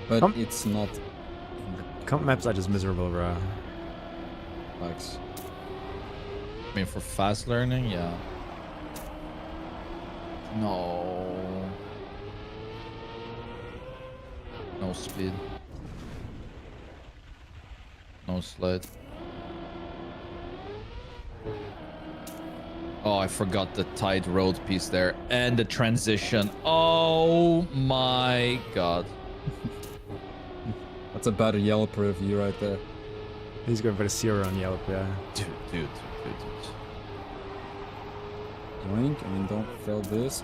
But Comp- it's not in the Comp maps are just miserable, bro. packs. I mean, for fast learning, yeah. No. No. No speed. No slide. Oh, I forgot the tight road piece there. And the transition. Oh my god. That's a bad Yelp review right there. He's going for the 0 on Yelp, yeah. Dude. Blink, I mean, don't fail this.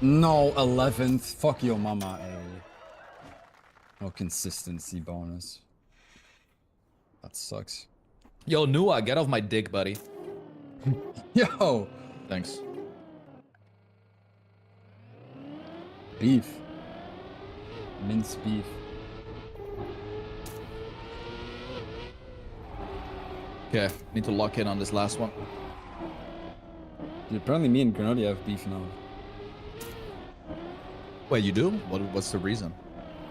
No, 11th. Fuck your mama, No consistency bonus. That sucks. Yo, Nua, get off my dick, buddy. Yo! Thanks. Beef. Minced beef. Okay, need to lock in on this last one. Dude, apparently me and Grenady have beef now. Wait, you do? What's the reason?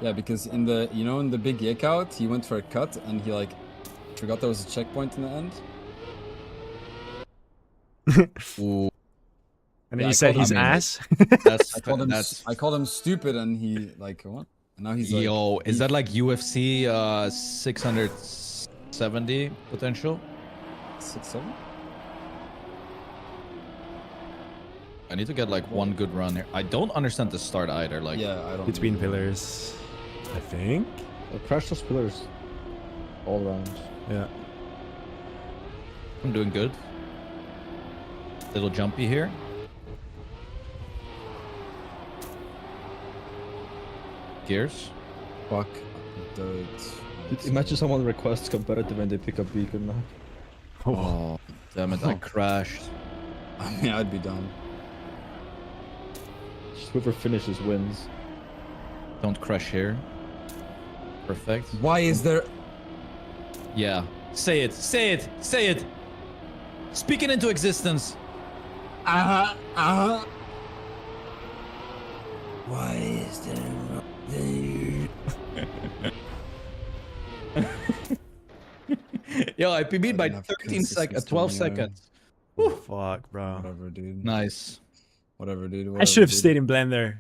Yeah, because in the, you know, in the big yak out, he went for a cut and he like forgot there was a checkpoint in the end. Ooh. And then Yeah, you I said called he's him- ass. I called him stupid and he like what? And now he's like, Yo, is that like UFC 670 potential? 6-7? I need to get like one good run here. I don't understand the start either. Like, Yeah, I don't. Between know. pillars, I think. Crash those pillars all around. Yeah. I'm doing good. Little jumpy here. Gears. Fuck. Dirt. Imagine someone requests competitive and they pick up beacon now. Oh, damn it! I Oh. crashed. I mean, I'd be down. Just whoever finishes wins. Don't crash here. Perfect. Why is there? Yeah. Say it. Say it. Say it. Speak it into existence. Why is there? Yo, I PB'd by Enough 13 seconds, 12 consistency, seconds. Fuck, bro. Whatever, dude. Nice. Whatever, dude. I Whatever, should have dude. stayed in Blender.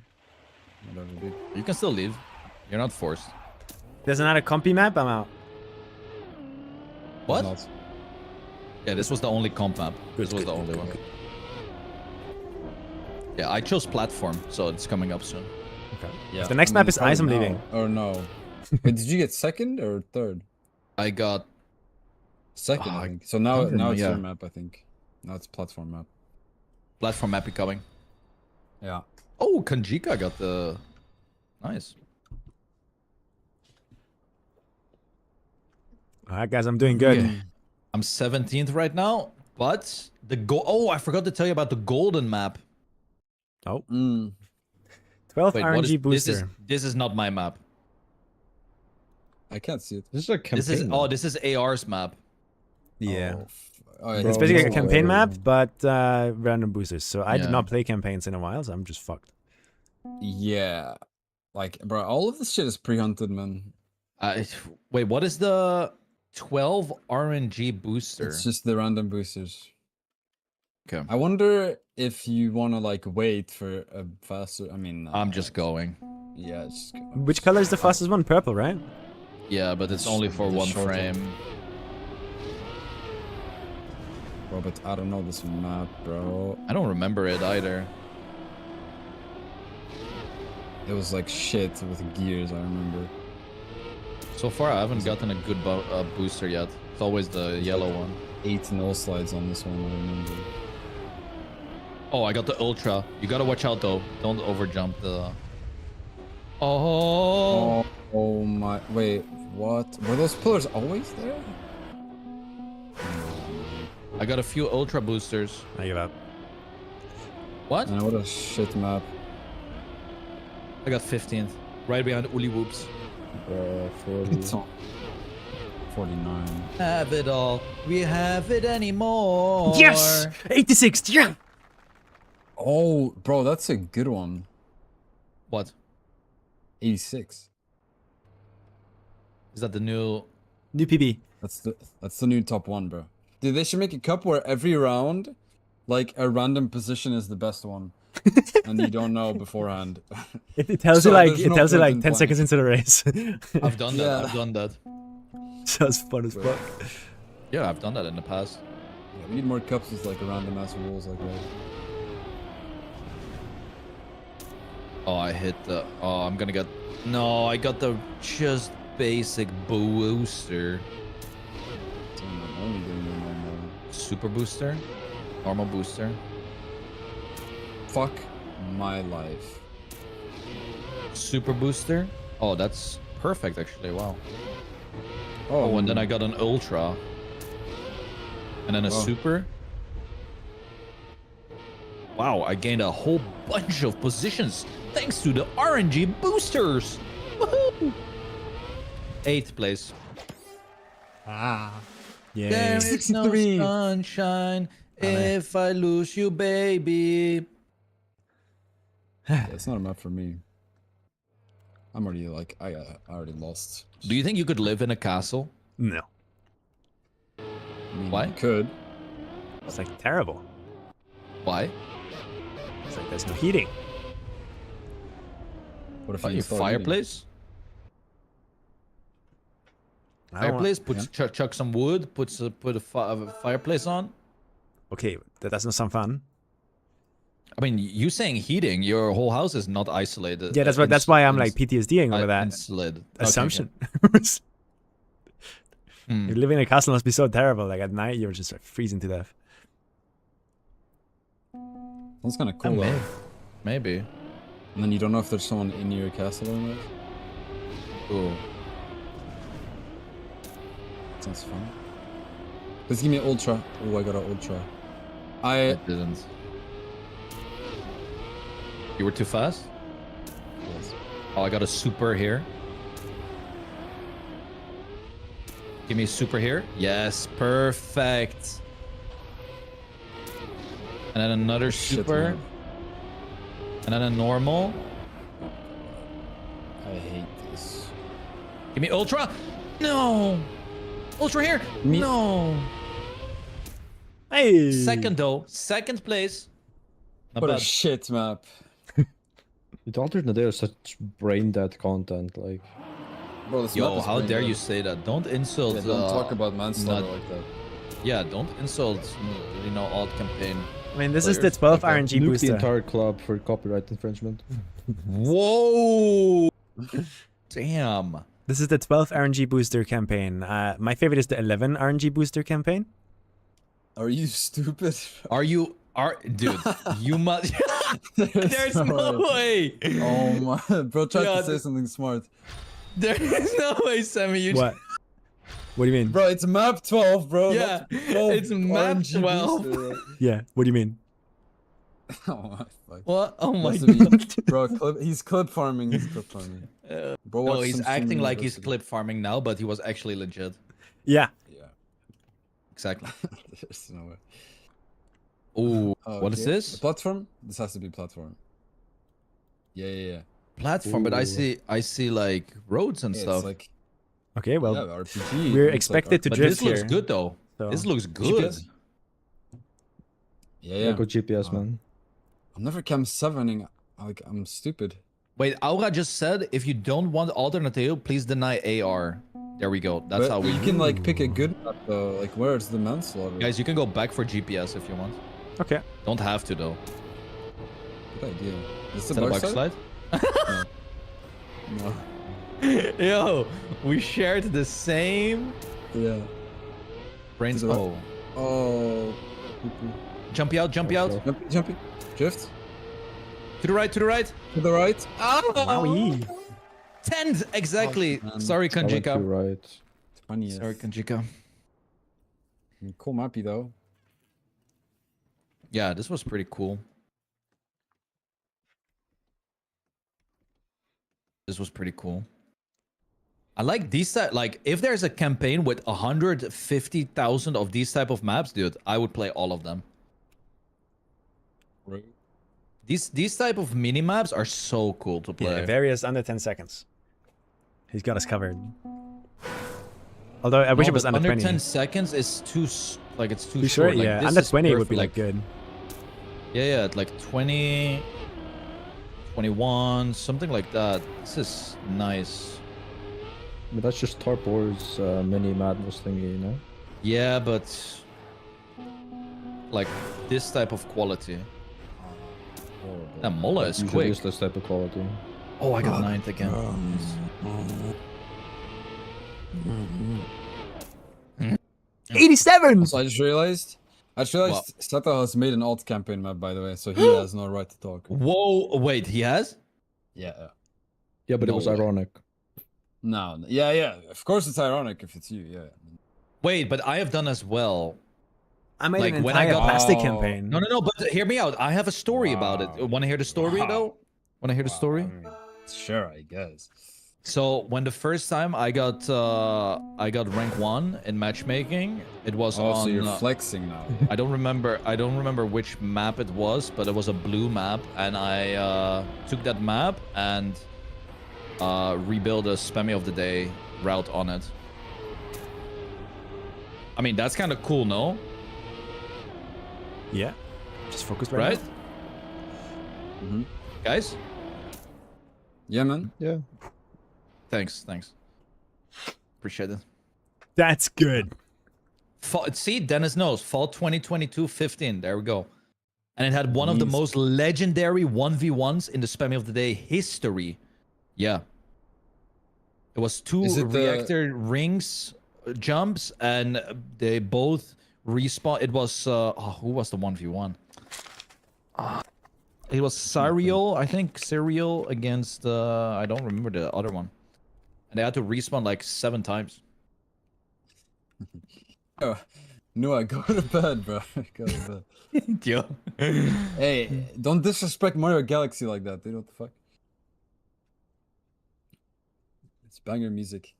Whatever, dude. You can still leave. You're not forced. There's another compy map, I'm out. What? Not. Yeah, this was the only comp map. This was the only one. Yeah, I chose platform, so it's coming up soon. Okay. Yeah. If the next I map mean, is ice, I'm probably leaving. now. Or no. Wait, did you get second or third? I got Second, Oh, I think. So now, don't now know, it's yeah. your map, I think. Now it's platform map. platform map coming. Yeah. Oh, Kanjika got the... Nice. Alright, guys, I'm doing good. Yeah. I'm 17th right now, but the Oh, I forgot to tell you about the golden map. Oh, Mm. 12th Wait, what RNG is booster. this is not my map. I can't see it. This is a campaign. This is map. this is AR's map. Yeah. Oh, yeah, It's Bro, basically no a campaign way. map, but random boosters. So I Yeah. did not play campaigns in a while, so I'm just fucked. Yeah. Like, bro, all of this shit is pre-hunted, man. Wait, what is the 12 RNG booster? It's just the random boosters. Okay. I wonder if you want to, like, wait for a faster... I mean... I'm just going. Yeah, just go. Which color is the fastest one? Purple, right? Yeah, but it's only for The one short one. frame. Bro, but I don't know this map, bro. I don't remember it either. It was like shit with gears, I remember. So far, I haven't gotten a good booster yet. It's always the yellow one. 8 null slides on this one, I remember. Oh, I got the ultra. You gotta watch out though. Don't overjump the. Oh. Oh my... Wait, what? Were those pillars always there? I got a few ultra boosters. I give up. What? Man, what a shit map. I got 15th, right behind Uli Whoops. 40. It's on 49. Have it all. We have it anymore. Yes! 86th, yeah! Oh, bro, that's a good one. What? 86. Is that the new? New PB. That's the new top one, bro. Dude, they should make a cup where every round, like, a random position is the best one. and you don't know beforehand. It tells So you like there's no point in 10 playing. seconds into the race. I've done that. Yeah. I've done that. Just fun as fuck. Yeah, I've done that in the past. Yeah, we need more cups with like random ass rules like that. Oh, I hit the. Oh, I'm gonna get. No, I got the just basic booster. So I'm only doing the normal. Super booster, normal booster. Fuck my life. Super booster. Oh, that's perfect actually. Wow. Oh, Oh, and then I got an ultra. And then a Oh. super. Wow, I gained a whole bunch of positions thanks to the RNG boosters. Woohoo! 8th place. Yeah. There is no 63. sunshine if I lose you, baby. yeah, it's not a map for me. I'm already like I already lost. Do you think you could live in a castle? No. I mean, Why? you could. It's like terrible. Why? It's like there's no heating. What if Why, you your install heating? fireplace? I don't want- Fireplace? Put chuck some wood. Put a fireplace on. Okay, that doesn't sound fun. I mean, you saying heating? Your whole house is not isolated. Yeah, that's why I'm like PTSDing over that Insulated. Okay, assumption. Hmm. Living in a castle must be so terrible. Like at night, you're just like, freezing to death. That's kind of cool though. Maybe. And then you don't know if there's someone in your castle or not. Ooh. Sounds fun. Please give me an ultra. Oh, I got an ultra. I didn't. You were too fast? Yes. Oh, I got a super here. Give me a super here. Yes, perfect. And then another Shit, super. man. And then a normal. I hate this. Give me ultra. No. Ultra here. Me- No. Hey. Second though. Second place. Not What a bad. shit map. The alternate day is such brain dead content. Like, Bro, this Yo, map is how brain dare dead. you say that? Don't insult. Yeah, don't talk about manslaughter not- like that. Yeah, don't insult. You know, alt campaign. I mean, this is the players. 12th Okay. RNG nuke the booster. entire club for copyright infringement. Whoa! Damn. This is the 12th RNG booster campaign. My favorite is the 11 RNG booster campaign. Are you stupid? Dude, you must. There's no way. Oh my, bro, try Yeah, to say something smart. There is no way, Sammy. You What? What do you mean? Bro, it's map 12, bro. Yeah, not 12 it's map RNG 12. booster. Yeah, what do you mean? Oh my fuck. What? Oh my Must have god. been- bro, he's clip farming. He's clip farming. Bro, No, watch he's some acting stream like he's university. clip farming now, but he was actually legit. Yeah. Yeah. Exactly. There's no way. Ooh, Oh, what is okay. this? A platform? This has to be platform. Yeah, yeah, yeah. Platform, but I see like roads and Yeah, stuff. it's like Okay, well, yeah, RPG. we're It's like expected to But drift this looks here. good though. So- This looks good. GPS? Yeah, Yeah, yeah. go GPS, Oh. man. I'm never cam 7ing. Like, I'm stupid. Wait, Aura just said if you don't want alternative, please deny AR. There we go. That's But how we. you can like pick a good map though. Like, where's the manslaughter? Guys, you can go back for GPS if you want. Okay. Don't have to though. Good idea. Is Is this that a a dark backslide? side? No. Yo, we shared the same Yeah. brains. To the right. Oh, Oh. jumpy out, jumpy out. Jumpy, jumpy. Drift. To the right, to the right. To the right. Ah! Wowie. 10 exactly. Oh, man. Sorry, I went to Kanjika. right. 20th. Sorry, Kanjika. Cool mappy though. Yeah, this was pretty cool. This was pretty cool. I like these type. Like, if there's a campaign with 150,000 of these type of maps, dude, I would play all of them. Right. These type of mini maps are so cool to play. Yeah, various under 10 seconds. He's got us covered. Although I wish No, it was but under 20. 10 seconds is too like it's too You sure? short. Like, Yeah, this under is 20 would be perfect. like good. Yeah, like 20. 21, something like that. This is nice. But that's just Tarpor's mini madness thingy, you know? Yeah, but like this type of quality. That Mola is Usually quick. is this type of quality. Oh, I got 9th again. 87. So I just realized Seta has made an alt campaign map, by the way, so he has no right to talk. Whoa, wait, he has? Yeah. Yeah, but it No was way. ironic. No. Yeah. Of course it's ironic if it's you. Yeah. Wait, but I have done as well. I made Like, an when I entire got- plastic Oh. campaign. No, but hear me out. I have a story about it. Wow. Want to hear the story Wow. though? Want to hear the story? I mean, sure, I guess. So when the first time I got rank 1 in matchmaking, it was Oh, on. so you're flexing now. I don't remember which map it was, but it was a blue map, and I took that map and rebuilt a spammy of the day route on it. I mean, that's kind of cool, no? Yeah. Just focus Right? Mhm. Guys? Yeah, man. Yeah. Thanks. Appreciate it. That's good. See, Dennis knows. Fall 2022 15. There we go. And it had one of the Jeez. most legendary 1v1s in the spammy of the day history. Yeah. It was 2 Is it the- reactor rings jumps, and they both respawn. It was who was the 1v1? It was Serial, I think. Serial against I don't remember the other one. And they had to respawn like 7 times. Oh, no, I go to bed, bro. Go to bed. Yeah. Hey, don't disrespect Mario Galaxy like that, dude. What the fuck? It's banger music.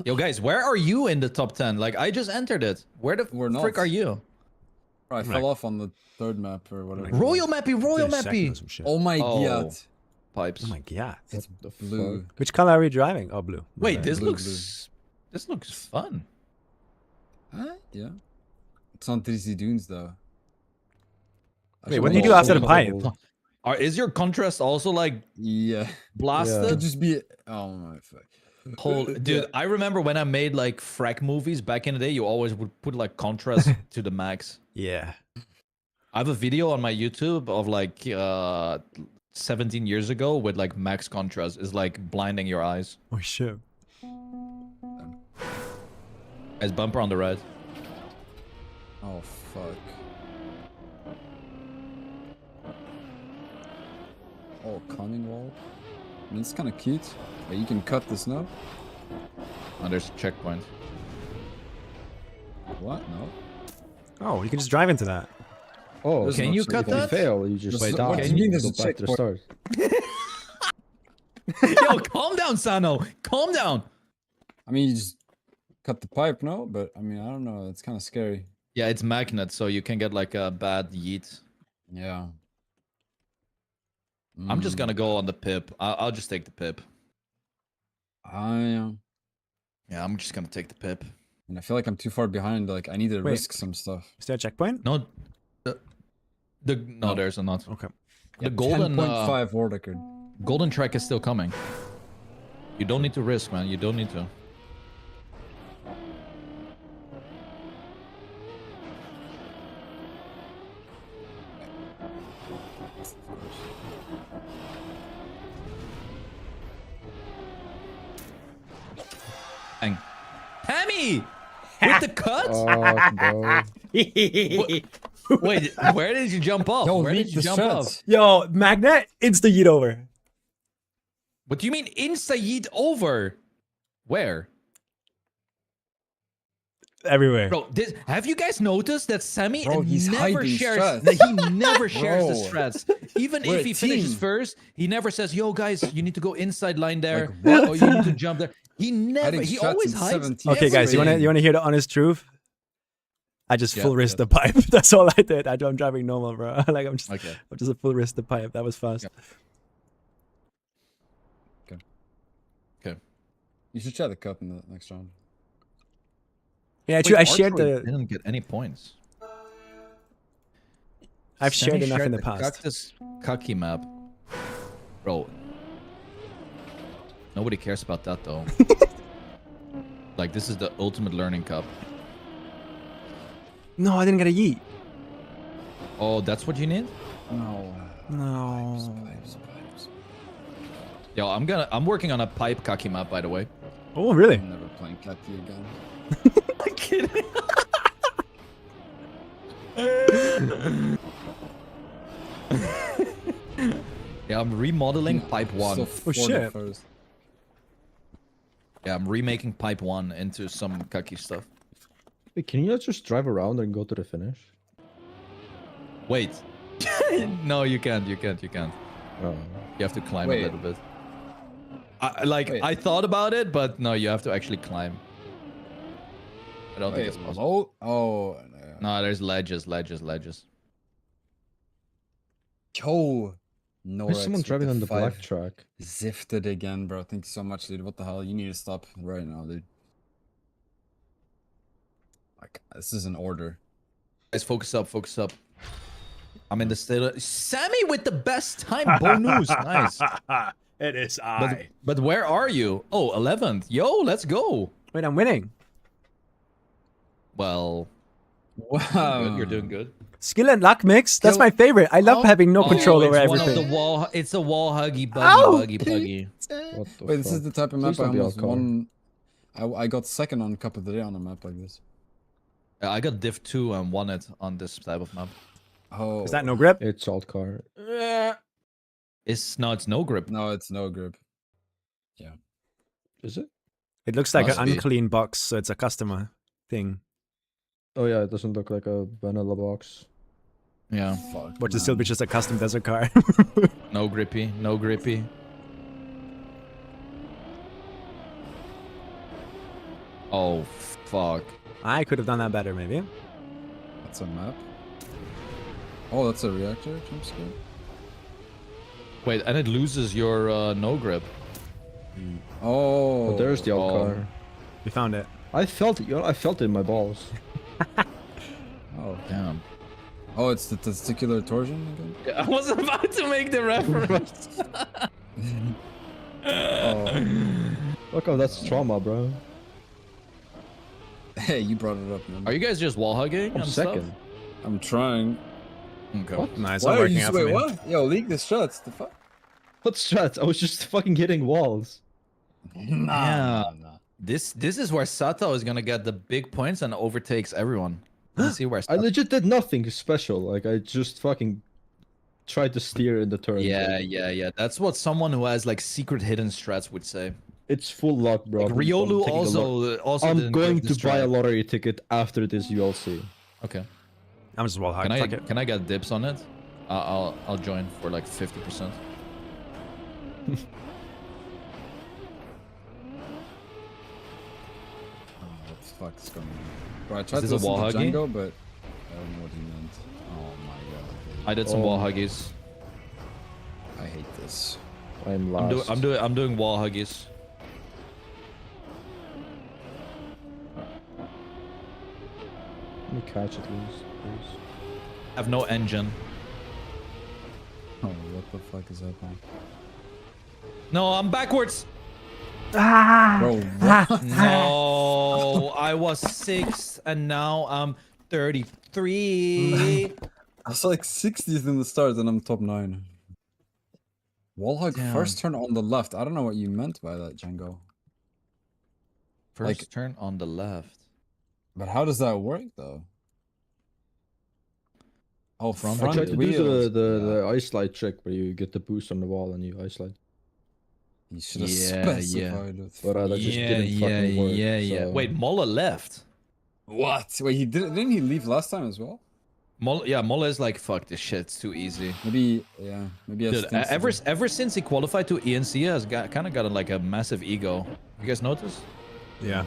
Yo, guys, where are you in the top 10? Like, I just entered it. Where the We're frick not. are you? I Right. fell off on the 3rd map or whatever. Royal Mappy, Royal Just a second or Mappy. some shit. Oh my Oh. god. Pipes. Oh my god. It's the blue. fuck? Which color are we driving? Oh, blue. Wait, Okay. this blue, looks fun. Huh? Yeah. It's on 3C Dunes though. I Wait, should what do you go do after the full pipe? level. Is your contrast also like Yeah. blasted? Could just be. Oh my fuck. Dude, I remember when I made like frack movies back in the day, you always would put like contrast to the max. Yeah. I have a video on my YouTube of like 17 years ago with like max contrast. Is like blinding your eyes. Oh shit. As bumper on the right. Oh fuck. Oh, conning wall. I mean, it's kind of cute. But you can cut this now. Oh, there's a checkpoint. What? No. Oh, you can just drive into that. Oh, There's Can no you checkpoint. cut if you that? fail, you just Wait, die. what do you and mean you there's go a back to the checkpoint? start. Yo, calm down, Sano. Calm down. I mean, you just cut the pipe, no? But I mean, I don't know. It's kind of scary. Yeah, it's magnet, so you can get like a bad yeet. Yeah. I'm just gonna go on the pip. I'll just take the pip. And Yeah, I'm just gonna take the pip. I feel like I'm too far behind. Like, I need to Wait. risk some stuff. Is there a checkpoint? No, no, there's not. Okay. The golden 10.5 world record. golden track is still coming. You don't need to risk, man. You don't need to. Bang. Hammy! With the cut? Bro. Wait, where did you jump off? Yo, Where meet did you the jump off? strats. Yo, magnet, insta yeet over. What do you mean insta yeet over? Where? Everywhere. Bro, have you guys noticed that Sami Bro, he's never hiding shares strats. that he never shares the Bro. strats. Even We're if a he finishes team. first, he never says, "Yo guys, you need to go inside line there." Like, what? Or you need to jump there. He never Hiding he strats always in hides. 17. Okay, guys, you Everything. wanna hear the honest truth? I just Yeah, full wrist yeah. the pipe. That's all I did. I'm driving normal, bro. Like I'm just Okay. a full wrist the pipe. That was fast. Yeah. Okay. You should try the cup in the next round. Yeah, Wait, I shared Archery the. didn't get any points. I've Sami shared enough in the shared past. Cactus KACKY map. Bro. Nobody cares about that though. Like this is the ultimate learning cup. No, I didn't get a yeet. Oh, that's what you need? No. No. Pipes. Yo, I'm working on a pipe kaki map, by the way. Oh, really? I'm never playing Kacky again. I'm kidding. Yeah, I'm remodeling pipe 1. So Oh, shit. first. Yeah, I'm remaking pipe 1 into some kaki stuff. Wait, can you not just drive around and go to the finish? Wait. No, you can't. Oh. You have to climb Wait. a little bit. Wait. I thought about it, but no, you have to actually climb. I don't think Wait, it's possible. Oh. No, there's ledges. Yo. No. There's someone driving on the black track. Zifted again, bro. Thank you so much, dude. What the hell? You need to stop right now, dude. Like, this is an order. Guys, focus up. I'm in the state of... Sammy with the best time bonus. Nice. It is But where are you? Oh, 11th. Yo, let's go. Wait, I'm winning. Well, Wow. you're doing good. Skill and luck mix. That's Yo. my favorite. I love having no control over it's one of everything. the wall. It's a wall huggy Ow! buggy. What the Wait, this is fuck? the type of map Please I don't be almost alcohol. won. I got second on Cup of the Day on a map like this. I got div 2 and won it on this type of map. Oh. Is that no grip? It's alt car. It's no grip. No, it's no grip. Is it? It looks like Must an be. unclean box, so it's a customer thing. Oh yeah, it doesn't look like a vanilla box. Yeah, Fuck. Which is still be just a custom desert car. no grippy. Oh fuck. I could have done that better, maybe. That's a map. Oh, that's a reactor jump scare. Wait, and it loses your no grip. Oh. But there's the alt Oh. car. We found it. I felt it. I felt it in my balls. Oh. Damn. Oh, it's the testicular torsion again. Yeah, I was about to make the reference. Oh. Look, oh, that's trauma, bro. Hey, you brought it up, man. Are you guys just wall hugging I'm and second. stuff? I'm trying. Okay. Nice, Why not are working you? out for Wait, me. what? Yo, leak the shots. The fuck? What strats? I was just fucking hitting walls. Yeah. This is where Sato is gonna get the big points and overtakes everyone. Let's see where I Sato... legit did nothing special. Like I just fucking tried to steer in the turn. Yeah. That's what someone who has like secret hidden strats would say. It's full luck, bro. Like I'm Riolu taking the luck. also I'm didn't going give this to buy a strat. lottery ticket after this. You'll see. Okay. I'm just wall hug. Fuck it. Can I get dips on it? I'll join for like 50%. What the fuck is going on? Bro, I tried this to a listen wall to huggy? Django, but I don't know what he meant. Oh my god. I did some Oh. wall huggies. I hate this. I'm last. I'm doing wall huggies. Let me catch at least, please. I have no engine. Oh, what the fuck is happening? No, I'm backwards. Bro, what? No, I was 6th and now I'm 33. I was like 60th in the start and I'm top 9. Wallhug Damn. first turn on the left. I don't know what you meant by that, Django. First Like- turn on the left. But how does that work though? Oh, Front front I tried to do wheels. the ice slide trick where you get the boost on the wall and you ice slide. You should have Yeah, specified it. But that just didn't fucking work. So. Wait, Mola left. What? Wait, he didn't he leave last time as well? Mola is like, fuck this shit, it's too easy. Maybe, yeah, maybe. Dude, ever since he qualified to ENC, he has kind of gotten like a massive ego. You guys notice? Yeah.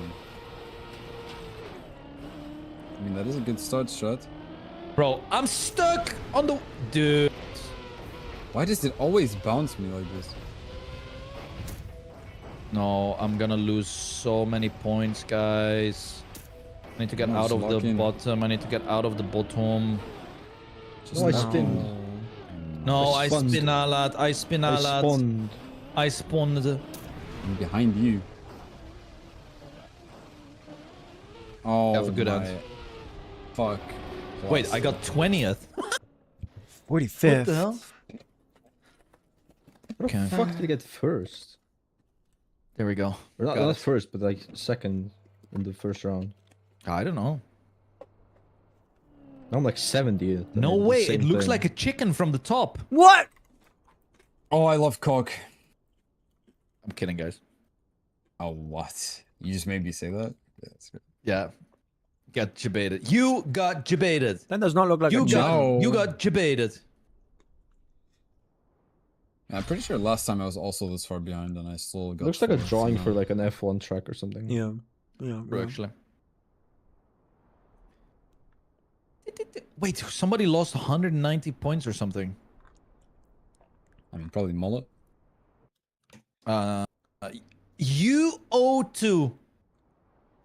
I mean, that is a good start shot. Bro, I'm stuck on the... Dude. Why does it always bounce me like this? No, I'm gonna lose so many points, guys. I need to get I'm out just of the locking. bottom. I need to get out of the bottom. Just No, I not- spin. No, I spawned. spinalat. I I spinalat. spawned. I spawned. I'm behind you. Oh, Have a good my. end. Fuck. Wait, I got 20th. 45th. What the hell? What Okay. the fuck did I get first? There we go. Or not, Got not it. first, but like second in the first round. I don't know. Now I'm like 70th. and No I did the way. It same looks thing. like a chicken from the top. What? Oh, I love cock. I'm kidding, guys. Oh, what? You just made me say that? Yeah, that's good. Yeah. Got jebaited. You got jebaited. That does not look like You a got, chicken. you got jebaited. I'm pretty sure last time I was also this far behind and I still got. Looks like a fourth, drawing so for now- like an F1 track or something. Yeah. Yeah. True, actually. Wait, somebody lost 190 points or something. I mean, probably mullet. UO2.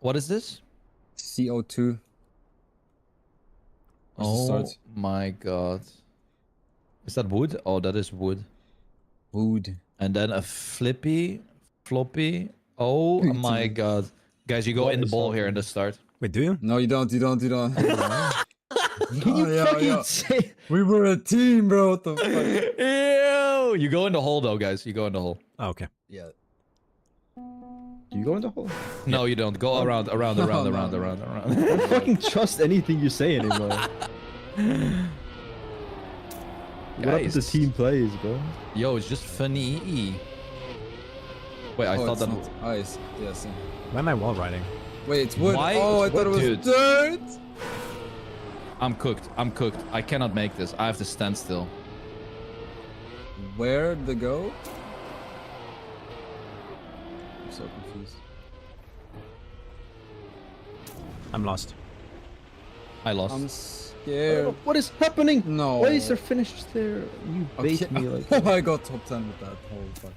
What is this? CO2. Where's the Oh start? my god. Is that wood? Oh, that is wood. Wood. And then a floppy. Oh my god. Guys, you go What in the is ball here in happening? the start. Wait, do you? No, you don't. You don't. You don't. Can you yeah, fucking yeah. say? We were a team, bro. What the fuck? Ew! You go in the hole though, guys. You go in the hole. Oh, okay. Yeah. Do you go in the hole? No, you don't. Go around. No, no. I don't fucking trust anything you say anymore. What happens to Guys. team plays, bro? Yo, it's just funny. Wait, I Oh, thought it's that. not ice. Yes. Why am I wall riding? Wait, it's wood. Why? Oh, I thought it was Dude. dirt. I'm cooked. I'm cooked. I cannot make this. I have to stand still. Where'd they go? I'm so confused. I'm lost. I lost. I'm scared. What is happening? No. Why is there finish there? You bait Okay. me like. Oh, I got top 10 with that. Holy fuck.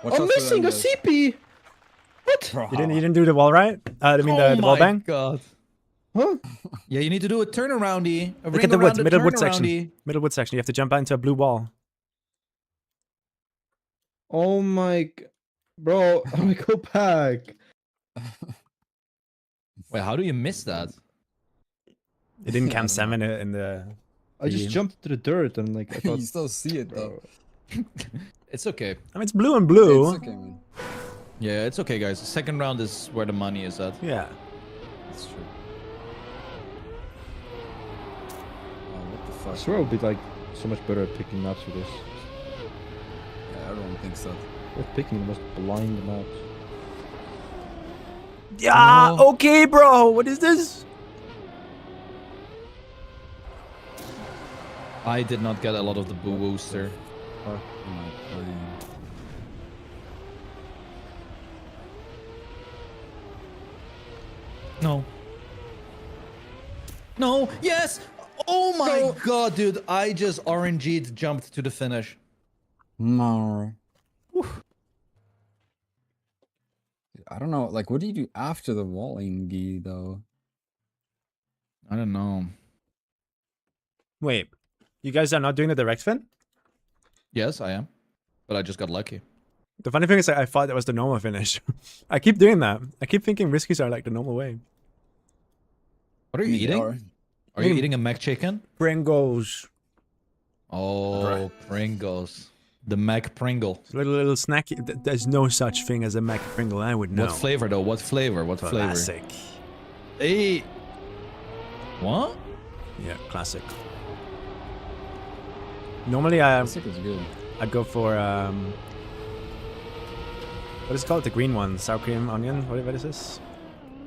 Watch I'm out for missing them, a guys. CP. What? Bro. You didn't do the wall right? I mean Oh the wall my bang? god. Huh? Yeah, you need to do a turnaroundy. A Look ring at the around wood, the middle wood section. turnaroundy. Middle wood section. You have to jump out into a blue wall. Oh my. Bro, how do I go back? Wait, how do you miss that? It didn't I count don't 7 in the. I just Yeah. jumped to the dirt and like I thought. You still see it though. Bro. It's okay. I mean, it's blue and blue. It's okay, man. Yeah, it's okay, guys. The second round is where the money is at. Yeah. It's true. Oh, what the I fuck? swear I would be like so much better at picking maps for this. Yeah, everyone thinks that. What picking the most blind maps? Yeah. No. Okay, bro. What is this? I did not get a lot of the boo woos there. Fuck am I playing? No. No. Yes. Oh my god, dude. I just RNG'd jumped to the finish. No. I don't know. Like, what do you do after the walling though? I don't know. Wait. You guys are not doing the direct fin? Yes, I am. But I just got lucky. The funny thing is, I thought that was the normal finish. I keep doing that. I keep thinking riskies are like the normal way. What are you eating? Or- Are you eating a Mac chicken? Pringles. Oh, Pringles. The Mac Pringle. It's a little snacky. There's no such thing as a Mac Pringle. I would know. What flavor though? What flavor? What flavor? Classic. Hey. What? Yeah, classic. Normally, Classic is good. I'd go for what is it called? The green one, sour cream, onion. What is this?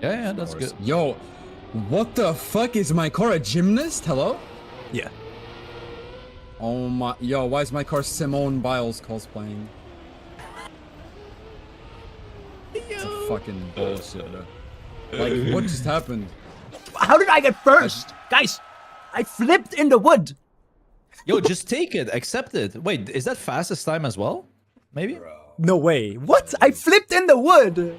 Yeah, that's good. Yo, what the fuck is my car a gymnast? Hello? Yeah. Oh my, yo, why is my car Simone Biles cosplaying? It's a fucking bullshit, bro. Like, what just happened? How did I get first, guys? I flipped in the wood. Yo, just take it. Accept it. Wait, is that fastest time as well? Maybe? No way. What? I flipped in the wood.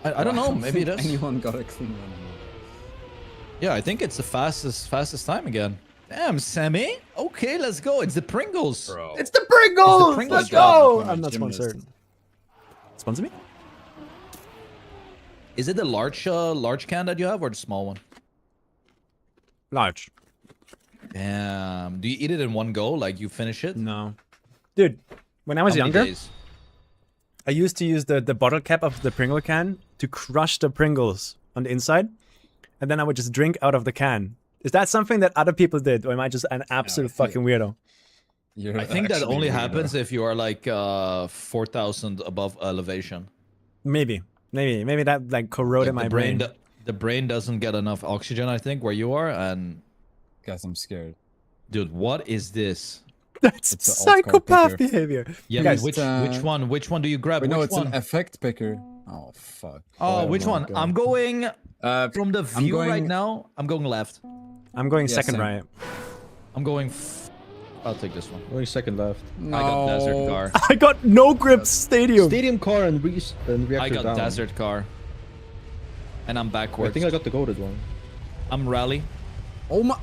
I don't know. Maybe it think is. anyone got a clean run. Yeah, I think it's the fastest time again. Damn, Sammy. Okay, let's go. It's the Pringles. Bro. It's the Pringles! Pringles Let's guy. go! I'm I'm not gymnast. sponsored. Sponsor me? Is it the large can that you have or the small one? Large. Damn. Do you eat it in one go? Like you finish it? No. Dude, when I was How many younger, days? I used to use the bottle cap of the Pringle can to crush the Pringles on the inside, and then I would just drink out of the can. Is that something that other people did, or am I just an absolute fucking weirdo? You're I think that actually only weirdo. happens if you are like 4,000 above elevation. Maybe that like corroded my brain. The brain doesn't get enough oxygen, I think, where you are. And Guys, I'm scared. dude, what is this? That's It's an alt card psychopath picker. behavior. Yeah, Guys, but which one do you grab? Wait, no, which it's one? an effect picker. Oh, fuck. Oh, which my one? God. I'm going from the I'm view right going- now. I'm going left. I'm going Yeah, second same. right. I'm going. I'll take this one. Only second left. No. I got desert car. I got no grip stadium. Stadium car and reactor I got down. desert car. And I'm I backwards. think I got the golded one. I'm rally. Oh my.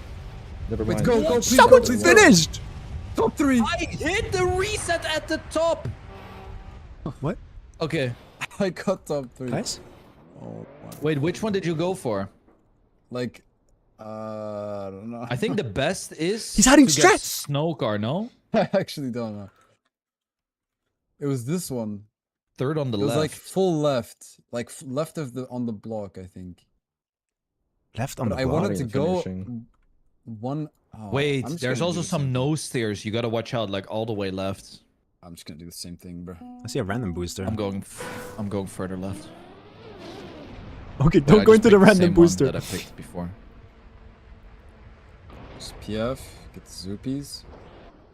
Never Wait, mind. go, please. Someone's go, please. finished. Top 3. I hit the reset at the top. What? Okay. I got top 3. Guys? Oh, my. Wait, which one did you go for? Like, I don't know. I think the best is. He's hiding to get stress. Snow car, no? I actually don't know. It was this one. Third on the It was left. like full left, like left of the on the block, I think. Left on But the I block. wanted to go finishing. one. Oh, Wait, I'm just there's gonna also do the some same nose stairs. You gotta watch out, like all the way left. thing. I'm just gonna do the same thing, bro. I see a random booster. I'm going further left. Okay, Wait, don't I go just into the picked random same one booster. that I picked before. Just PF, get the Zoopies.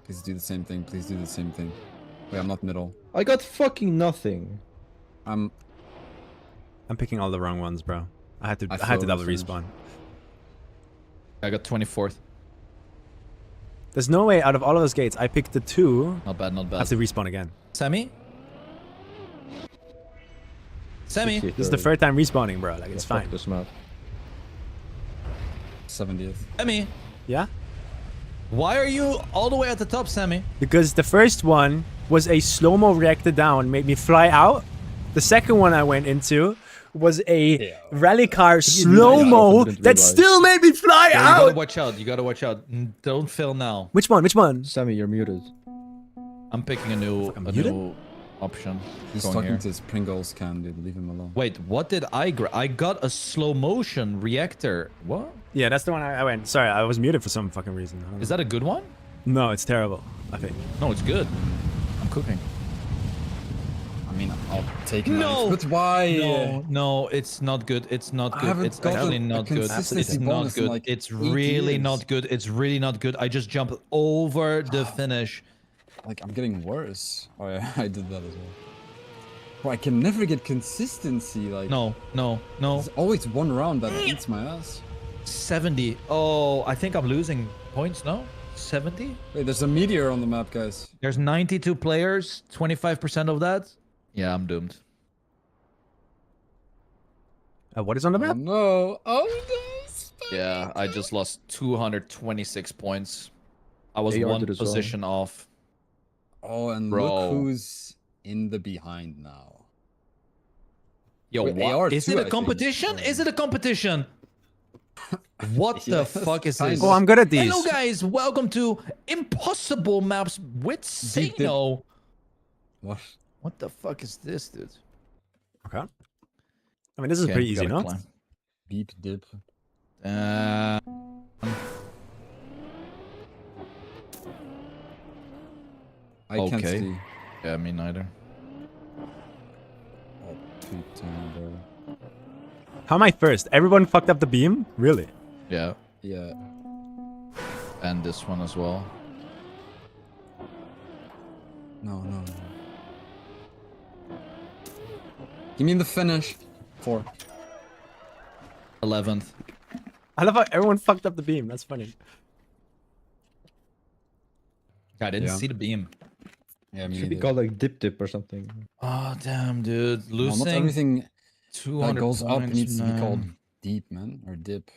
Please do the same thing. Please do the same thing. Wait, I'm not middle. I got fucking nothing. I'm. I'm picking all the wrong ones, bro. I had to I double feel finished. respawn. I got 24th. There's no way out of all of those gates I picked the 2. Not bad, not I have bad. to respawn again. Sammy? Sammy? 63rd. This is the third time respawning, bro. Like, it's Fuck fine. this map. 70th. Sammy? Yeah? Why are you all the way at the top, Sammy? Because the first one was a slow-mo reactor down, made me fly out. The second one I went into was a rally car slow-mo didn't that realize. still made me fly Yeah, you gotta out! watch out. You gotta watch out. Don't fail now. Which one? Which one? Sammy, you're muted. I'm picking a new muted? option. He's going talking here. to his Pringles can, dude. Leave him alone. Wait, what did I grab? I got a slow motion reactor. What? Yeah, that's the one I went. Sorry, I was muted for some fucking reason. I don't Is know. that a good one? No, it's terrible, I think. No, it's good. I'm cooking. I mean, I'll take him. No! But why? No, it's not good. It's not I good. haven't It's gotten actually a not good. consistency It's not bonus in, good. like, It's 8 really years. not good. It's really not good. I just jumped over the finish. Like, I'm getting worse. Oh yeah, I did that as well. Bro, I can never get consistency. Like, No. there's always one round that eats my ass. 70. Oh, I think I'm losing points, no? 70? Wait, there's a meteor on the map, guys. There's 92 players, 25% of that. Yeah, I'm doomed. What is on the Oh map? no! Oh no! Yeah, I just lost 226 points. I was AR one did as well. position off. Oh, and Bro. look who's in the behind now. Yo, Wait, what? AR Is too, it I a think. competition? Is it a competition? What the Yes, fuck is kind this? of. Oh, I'm good at these. Hello guys, welcome to Impossible Maps with Deep dip. Sano. What? What the fuck is this, dude? Okay. I mean, this is Okay, pretty easy, gotta no? climb. Beep dip. Uh, I can't Okay. see. yeah, me neither. Oh, 210, bro. How am I first? Everyone fucked up the beam? Really? Yeah, Yeah. and this one as well. No. Give me the finish. 4. 11th. I love how everyone fucked up the beam. That's funny. I didn't Yeah. see the beam. Yeah, me Should be neither. called like dip or something. Oh damn, dude! No, Losing not everything 200 that goes up points, needs to be called man. deep, man, or dip.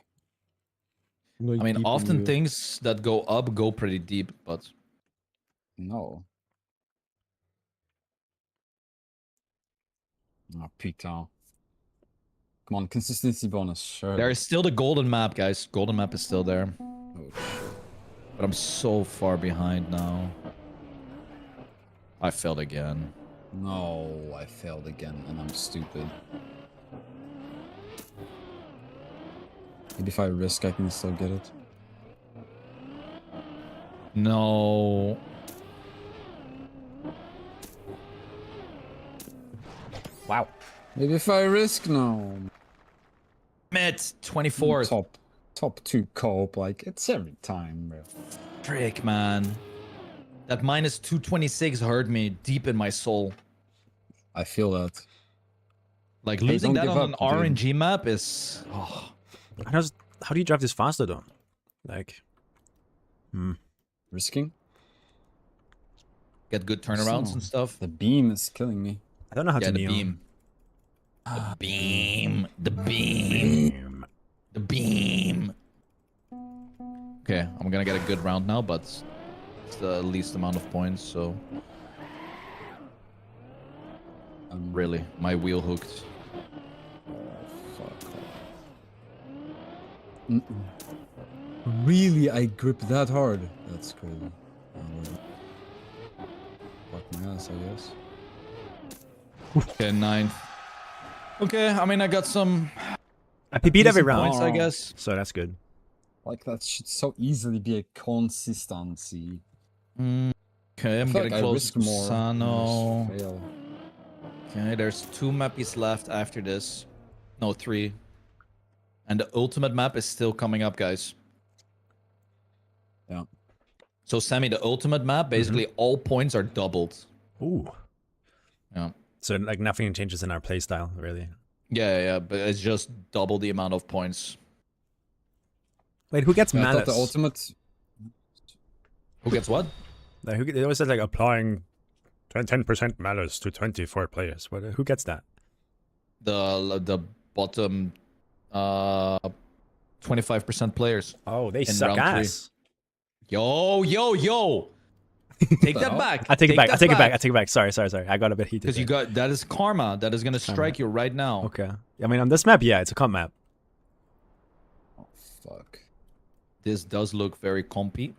I mean, often things that go up go pretty deep, but No. Oh, peaked out. Come on, consistency bonus. Sure. there is still the golden map, guys. Golden map is still there. Oh, shit. But I'm so far behind now. I failed again. No, I failed again, and I'm stupid. Maybe if I risk, I can still get it. No. Wow. Maybe if I risk, no. Mid 24. Top 2 co-op, like, it's every time, bro. Frick, man. That minus 226 hurt me deep in my soul. I feel that. Like, Hey, losing don't that give on an up, dude. RNG map is... Oh. How do you drive this faster though? Like, Risking? Get good turnarounds So, and stuff. The beam is killing me. I don't know how Yeah, to the neo. beam. The beam. The beam. The beam. Okay, I'm gonna get a good round now, but it's the least amount of points, so... Really, my wheel hooked. Fuck. Really, I grip that hard? That's crazy. Fuck my ass, I guess. Okay, 9th. Okay, I mean, I got some... I beat every decent round, points, I guess. so that's good. Like, that should so easily be a consistency. Okay, I'm I feel getting like I close risk to more. Sano. and just fail. Okay, there's 2 mappies left after this. No, 3. And the ultimate map is still coming up, guys. Yeah. So, Sammy, the ultimate map, basically all points are doubled. Ooh. Yeah. So like nothing changes in our playstyle, really. Yeah, but it's just double the amount of points. Wait, who gets I malice? thought the ultimate... Who gets what? Like, they always said like applying 10% malice to 24 players. Who gets that? The bottom 25% players. Oh, they in suck round 3. ass. Yo! Take that back. I take it back. I take it back. Sorry. I got a bit heated. Because you got that is karma that is gonna strike you right now. Okay. I mean, on this map, yeah, it's a comp map. Oh, fuck. This does look very compy.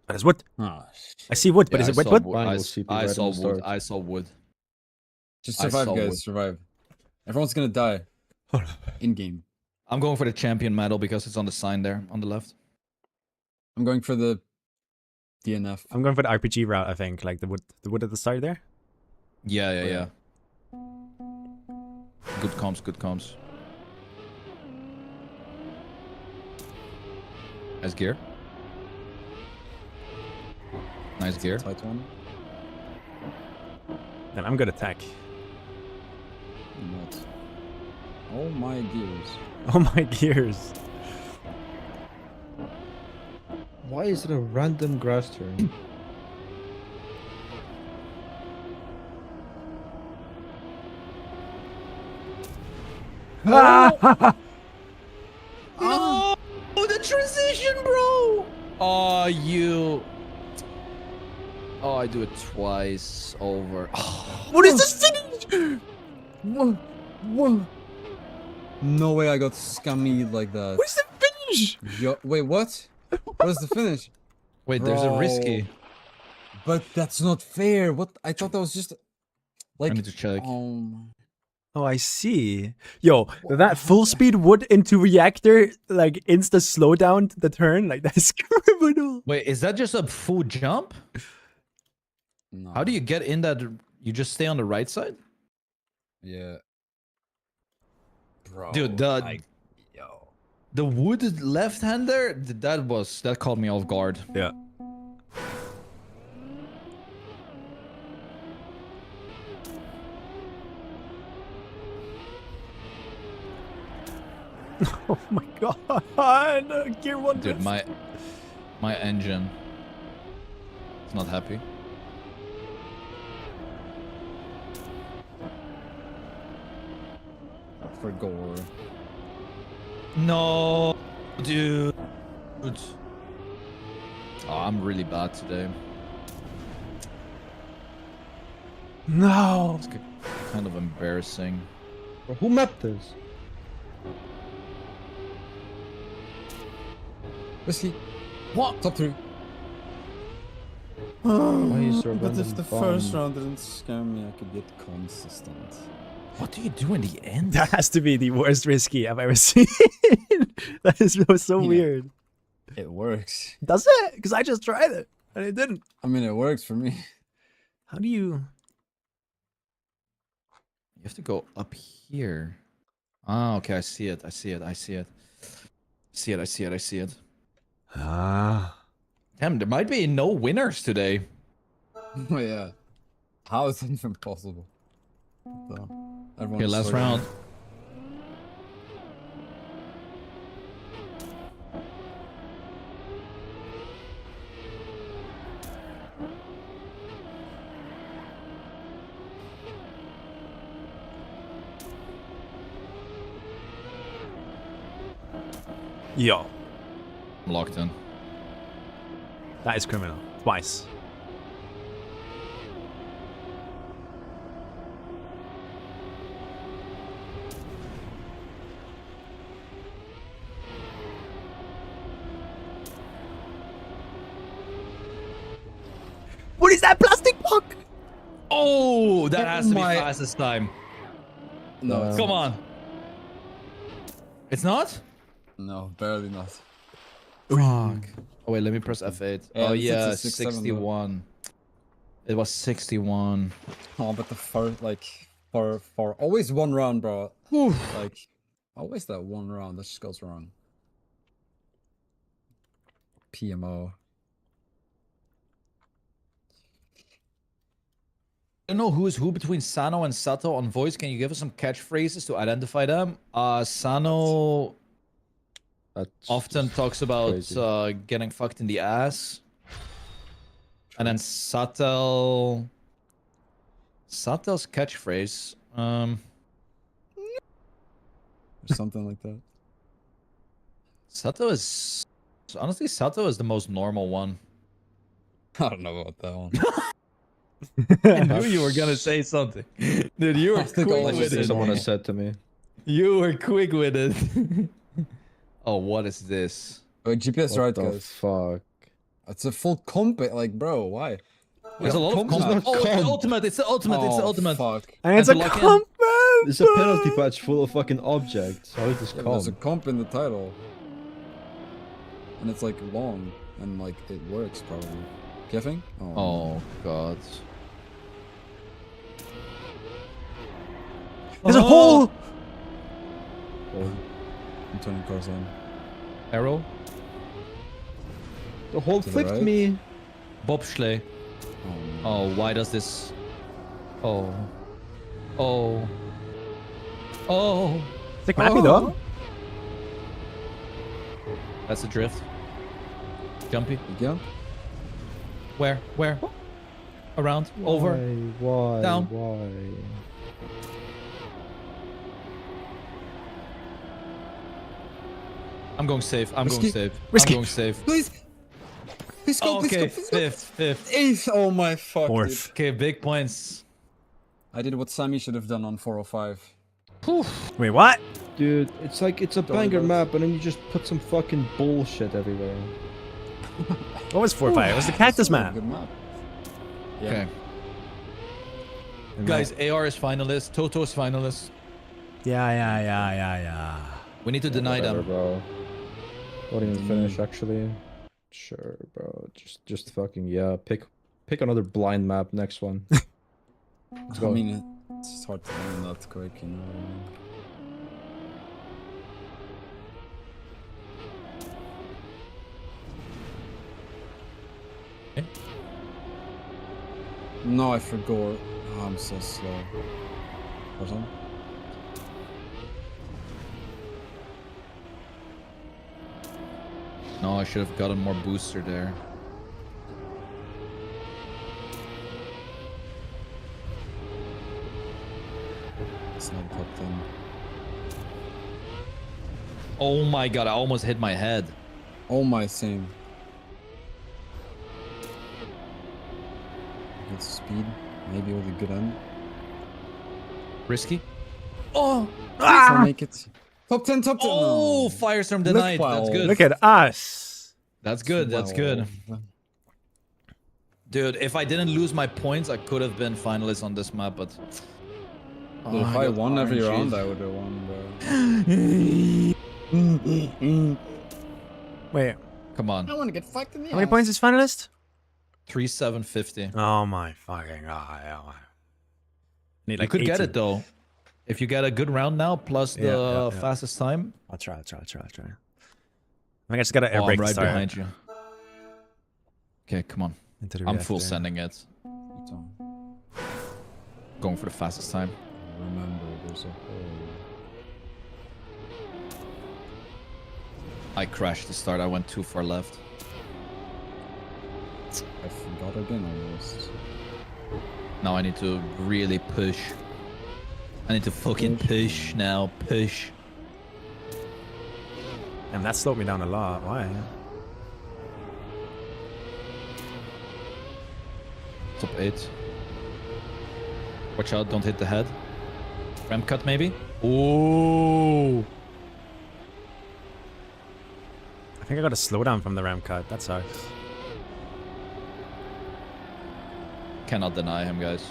But it's wood. Oh, I see wood, but is it wet wood? I saw wood. I saw wood. Just I survive, saw guys. wood. Survive. Everyone's gonna die. In game. I'm going for the champion medal because it's on the sign there on the left. I'm going for the DNF. I'm going for the RPG route, I think. Like the wood at the start there. Yeah. Good comms. Nice gear. Nice gear. Tight one. Then I'm gonna attack. What? Oh my gears. Oh my gears. Why is it a random grass turn? Oh, the transition, bro! Oh, you. Oh, I do it twice over. Oh. What is this finish? Whoa. No way I got scummied like that. What is the finish? Yo, wait, what? What is the finish? Wait, there's a risky. But that's not fair. What? I thought that was just like. I need to check. Oh, I see. Yo, that full speed wood into reactor, like insta slowdown the turn, like that's criminal. Wait, is that just a full jump? No. How do you get in that? You just stay on the right side? Yeah. Bro. Dude, the wood left-hander, that caught me off guard. Yeah. Oh my god, gear 1. Dude, my engine is not happy. For gore. No, dude. Oh, I'm really bad today. No. It's kind of embarrassing. Bro, who mapped this? Risky. What? Top 3. Why is there a But if random the bomb? first round didn't scare me, I could get consistent. What do you do in the end? That has to be the worst risky I've ever seen. That is so Yeah. weird. It works. Does it? Because I just tried it and it didn't. I mean, it works for me. How do you? You have to go up here. Ah, okay, I see it. I see it. I see it. See it. I see it. I see it. Ah. Damn, there might be no winners today. Oh yeah. How is that even possible? So, Okay, last round. Yo, I'm locked in. that is criminal. Twice. What is that plastic puck? Oh, that Oh has to be my- fast this time. No, it's Come not. on. It's not? No, barely not. Fuck. Oh wait, let me press F8. Yeah, Oh it's yeah, a 6-7 though. 61. It was 61. Oh, but the first, like, for always one round, bro. Like, always that one round that just goes wrong. PMO. I don't know who is who between Sano and Sato on voice. Can you give us some catchphrases to identify them? Sano That's often just talks about crazy. getting fucked in the ass. And then Satel's catchphrase. Or something like that. Sato is honestly Sato is the most normal one. I don't know about that one. I knew you were gonna say something. Dude, you were I think quick all I with just it. said Someone normal. has said to me. You were quick with it. Oh, what is this? Wait, GPS What right, the guys. fuck? It's a full comp. Like, bro, why? There's a lot of comp's comp. not Oh, it's the comp. ultimate. It's the ultimate. It's the Oh, ultimate. fuck. And it's And a to lock in. comp map. It's a penalty patch full of fucking objects. How is this Yeah, but there's a comp? comp in the title. And it's like long. And like, it works probably. Kiffing? Oh god. There's a hole. Oh, I'm turning cars on. Arrow. The hole To the flipped right? me. Bobsleigh. Oh, no. Oh, why does this? Oh. Oh. Oh. Sick mappy though. That's a drift. Jumpy. Again? Where? Where? Around. Over. Why? Down. Why? I'm going safe. I'm going Risky. safe. Risky. I'm going safe. Please! Please go, Oh, please okay, go, please go. fifth. Eighth! Oh my fuck, dude. Fourth. Okay, big points. I did what Sami should have done on 405. Wait, what? Dude, it's like it's a Don't worry banger about it. map, and then you just put some fucking bullshit everywhere. What was 4-5? It was the cactus map. Good map. Yeah. Okay. Guys, AR is finalist. Toto is finalist. Yeah. We need to deny Whatever, them. bro. Won't even finish actually. Sure, bro. Just fucking yeah. Pick another blind map. Next one. Let's I go. mean, it's just hard to learn that quick, you know what I mean? Okay. No, I forgot. Oh, I'm so slow. Person? No, I should have gotten more booster there. It's not top 10. Oh my god, I almost hit my head. Oh my, same. Good speed, maybe with a good end. Risky. Oh! Try to make it. Top 10, top 10. Oh, No. Firestorm Look denied. well. That's good. Look at us. That's good. That's good. Dude, if I didn't lose my points, I could have been finalist on this map, but... Dude, if I got won every RNGs. round, I would have won, bro. Wait, Come on. I want to get fucked in the how many points is finalist? 3,750. Oh my fucking god. Need You like could get 18. it though. If you get a good round now, plus the Yeah. fastest time. I'll try. I think I just gotta air Oh, I'm brake right to start. behind you. Okay, come on. Into the I'm reactor. full sending it. Going for the fastest time. Remember, there's a hole. I crashed the start. I went too far left. I forgot again almost. Now I need to really push. I need to fucking push now. Push. And that slowed me down a lot. Why? Top 8. Watch out, don't hit the head. Ramp cut maybe? Ooh. I think I got a slowdown from the ramp cut. That sucks. Cannot deny him, guys.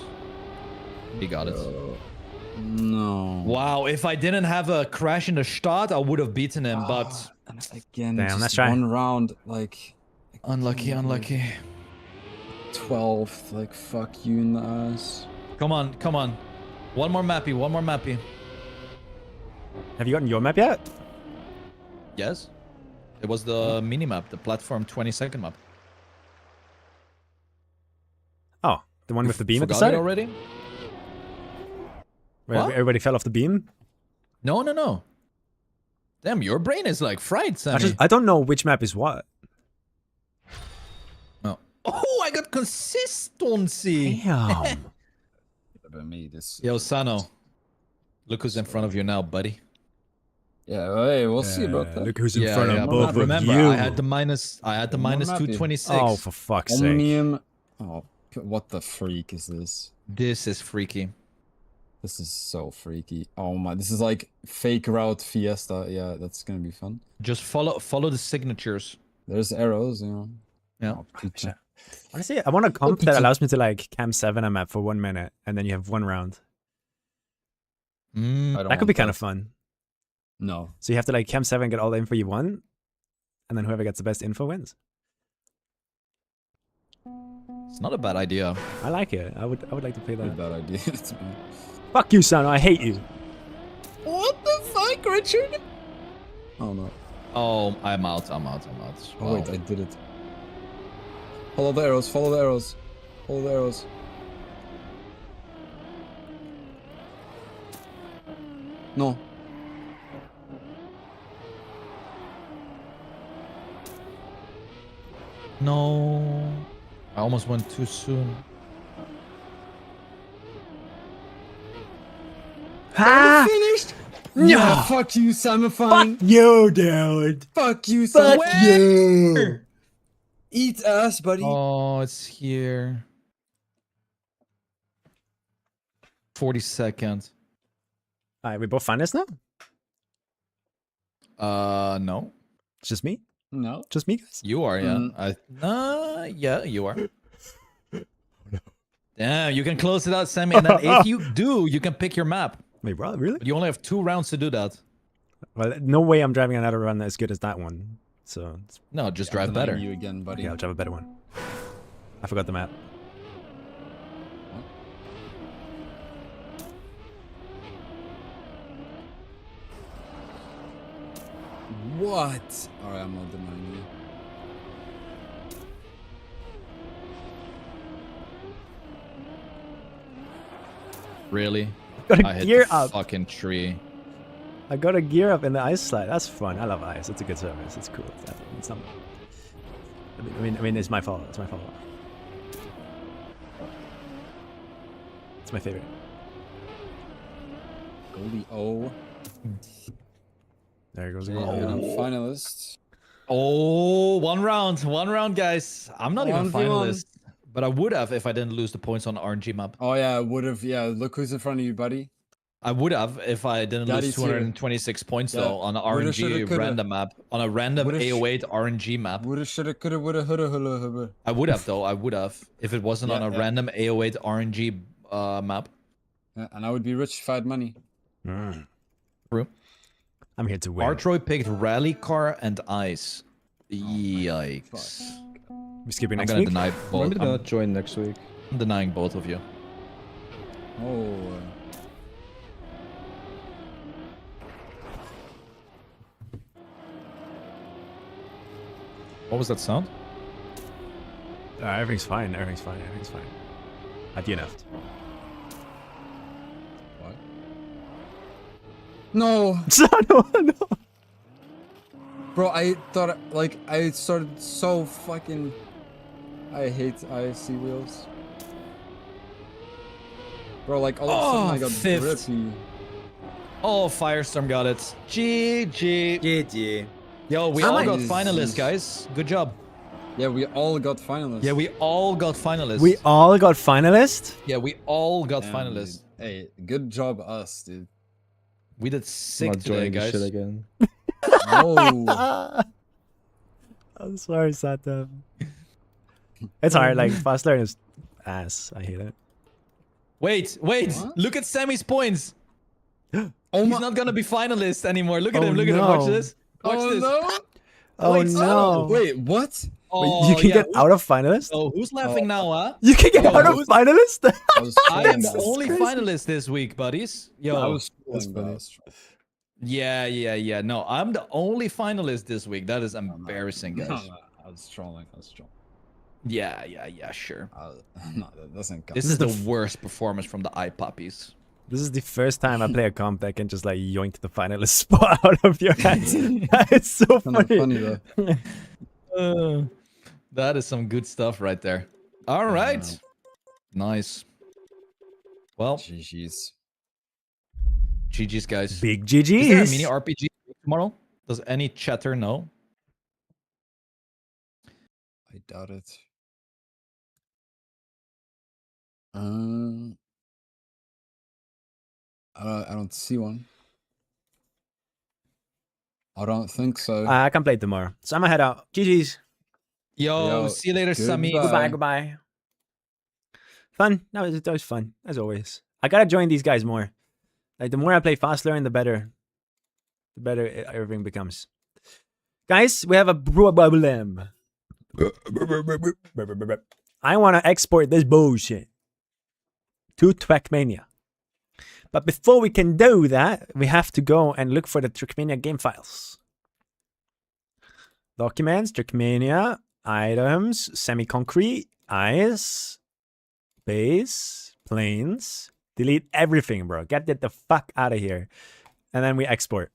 He got it. No. Wow, if I didn't have a crash in the start, I would have beaten him, but... And again, Damn, just let's try. one round, like... Unlucky, unlucky. 12th, like, fuck you in the ass. Come on, come on. One more mappy, one more mappy. Have you gotten your map yet? Yes? It was the mini-map, the platform 20-second map. Oh, the one with the beam at the Forgot it side? already? Where What? everybody fell off the beam? No, no, no. Damn, your brain is like fried, Sammy. I don't know which map is what. No. Oh, I got consistency. Damn. But me, this... Yo, Sano. Look who's in front of you now, buddy. Yeah, well, hey, we'll see about that. Look who's in Yeah, front yeah, of but both of remember, you. I had the minus More 226. Oh, for fuck's sake. Omnium... Oh, what the freak is this? This is freaky. This is so freaky. Oh my, this is like fake route fiesta. Yeah, that's gonna be fun. Just follow the signatures. There's arrows, you know. Yeah. Oh, pizza. Honestly, I want a comp that allows me to like cam 7 a map for 1 minute and then you have one round. I don't That could be want kind of fun. No. So you have to like cam 7, get all the info you want, and then whoever gets the best info wins. It's not a bad idea. I like it. I would like to play Not that. a bad idea. to me. Fuck you, son. I hate you. What the fuck, Richard? Oh no. Oh, I'm out. Oh Wow. wait, I did it. Follow the arrows, follow the arrows. Follow the arrows. No. No. I almost went too soon. Ah! Finished? No! Yeah, fuck you, Samifying. Fuck you, dude! Fuck you, Fuck Samifying. you! Eat ass, buddy. Oh, it's here. 40 seconds. Alright, we both finalists now? No. It's just me? No. Just me, guys? You are, yeah. Yeah, you are. Damn, you can close it out, Sammy. And then if you do, you can pick your map. Wait, bro, really? But you only have 2 rounds to do that. Well, no way I'm driving another run as good as that one. So, No, just drive better. You again, buddy. yeah, I'll drive a better one. I forgot the map. What? Alright, I'm not denying you. Really? Gotta I hit gear the up. fucking tree. I got to gear up in the ice slide. That's fun. I love ice. It's a good service. It's cool. It's not. I mean, it's my fault. It's my fault. It's my favorite. Goldie O. There goes the Yeah, goal. I'm finalist. Oh, one round, guys. I'm not even 1v1. finalist, but I would have if I didn't lose the points on RNG map. Oh yeah, I would have. Yeah, look who's in front of you, buddy. I would have if I didn't Daddy's lose here. 226 points Yeah. though on an Woulda, RNG shoulda, coulda. random map, on a random Woulda, AO8 RNG map. Woulda, shoulda, coulda, woulda, houlda, hula, hubba. I would have though. I would have if it wasn't on Yeah, a yeah. random AO8 RNG map. Yeah, and I would be rich if I had money. True. I'm here to win. Artroy picked rally car and ice. Yikes! We skipping I'm next gonna week. deny both. Remember to not join next week. I'm denying both of you. Oh. What was that sound? Everything's fine. Everything's fine. Everything's fine. At the left. What? No, no. bro. I thought like I started so fucking. I hate IC wheels. Bro, like all of a sudden I got fifth. grippy. Oh, Firestorm got it. GG. GG. Yo, we How all am I- got finalists, guys. Good job. Yeah, we all got finalists. Yeah, we all got finalists. We all got finalists. Yeah, we all got Damn, finalists. dude. Hey, good job, us, dude. We did I'm sick not today, joining this guys. shit again. Oh, I'm sorry, Satam. It's hard. Like fast learning is ass. I hate it. Wait. What? Look at Sammy's points. oh He's my! not gonna be finalist anymore. Look at Oh, him. Look at him. no. Watch this. Watch Oh this. no! Oh Wait, no! Wait, what? Oh, you can yeah. get out of finalist. Oh, who's laughing now, huh? You can get Yo, out of who's- finalist. I was I trolling am the that. only crazy. finalist this week, buddies. Yo. I was That's trolling that. funny. I was trolling. Yeah. No, I'm the only finalist this week. That is embarrassing, guys. No, I was trolling. I was trolling. Yeah, sure. No, that doesn't count. This is the worst performance from the eye puppies. This is the first time I play a comp that can just like yoink the finalist spot out of your hands. It's so Kind of funny. funny though. That is some good stuff right there. All right. Nice. Well, GG's. GG's, guys. Big Is there a GGs. mini RPG tomorrow? Does any chatter know? I doubt it. I don't see one. I don't think so. I can play tomorrow. So I'm gonna head out. GGs. Yo, Yo, see you later, Sami. goodbye. Goodbye. Fun. That was fun as always. I gotta join these guys more. Like the more I play fast learn, the better. The better everything becomes. Guys, we have a problem. I want to export this bullshit to Trackmania. But before we can do that, we have to go and look for the Trackmania game files. Documents, Trackmania, items, semi-concrete, ice, base, planes. Delete everything, bro. Get the fuck out of here. And then we export.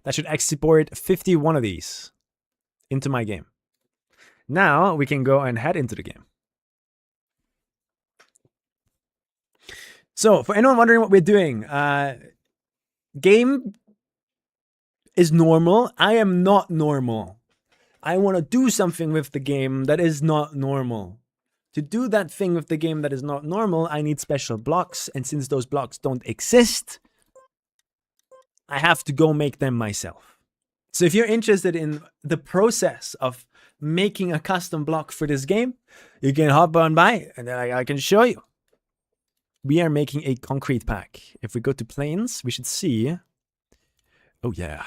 That should export 51 of these into my game. Now we can go and head into the game. So for anyone wondering what we're doing, game is normal. I am not normal. I want to do something with the game that is not normal. To do that thing with the game that is not normal, I need special blocks. And since those blocks don't exist, I have to go make them myself. So if you're interested in the process of making a custom block for this game, you can hop on by and I can show you. We are making a concrete pack. If we go to planes, we should see. Oh yeah.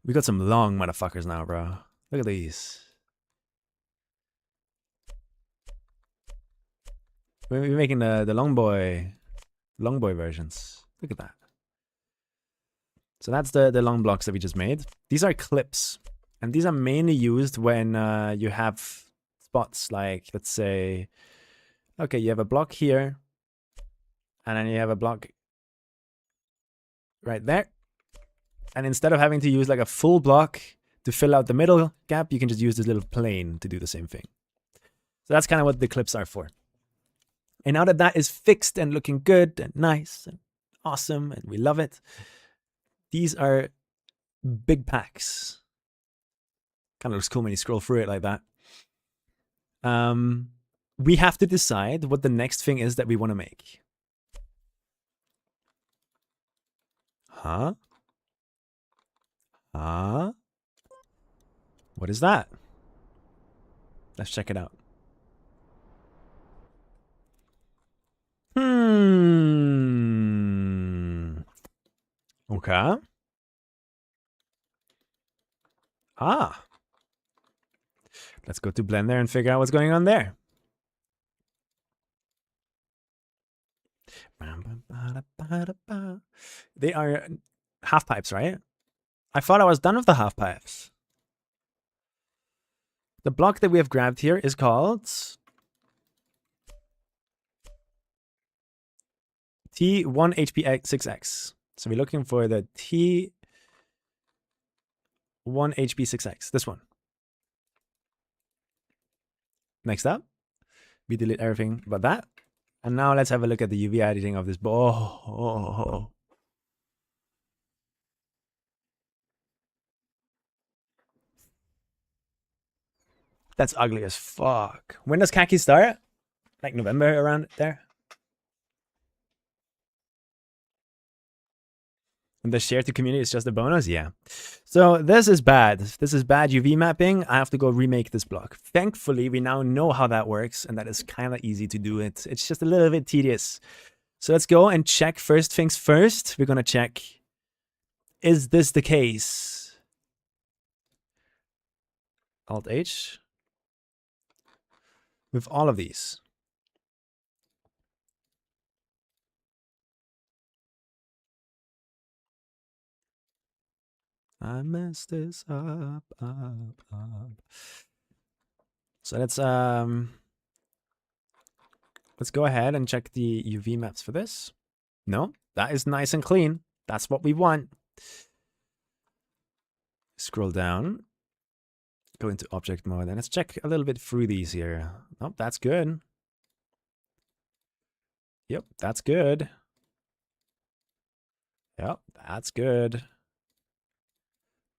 We got some long motherfuckers now, bro. Look at these. We're making the long boy versions. Look at that. So that's the long blocks that we just made. These are clips. And these are mainly used when you have spots like, let's say, okay, you have a block here. And then you have a block right there. And instead of having to use like a full block to fill out the middle gap, you can just use this little plane to do the same thing. So that's kind of what the clips are for. And now that that is fixed and looking good and nice and awesome and we love it. These are big packs. Kind of looks cool when you scroll through it like that. We have to decide what the next thing is that we want to make. Huh? Huh? What is that? Let's check it out. Okay. Ah. Let's go to Blender and figure out what's going on there. They are half pipes, right? I thought I was done with the half pipes. The block that we have grabbed here is called T1HP6X. So we're looking for the T1HP6X, this one. Next up, we delete everything but that. And now let's have a look at the UV editing of this. Oh. That's ugly as fuck. When does Kacky start? Like November around there? And the share to community is just a bonus? Yeah. So this is bad. This is bad UV mapping. I have to go remake this block. Thankfully, we now know how that works, and that is kind of easy to do it. It's just a little bit tedious. So let's go and check first things first. We're going to check, is this the case? Alt-H. With all of these. I messed this up. So let's go ahead and check the UV maps for this. No, that is nice and clean. That's what we want. Scroll down. Go into object mode and let's check a little bit through these here. Oh, that's good. Yep, that's good. Yep, that's good.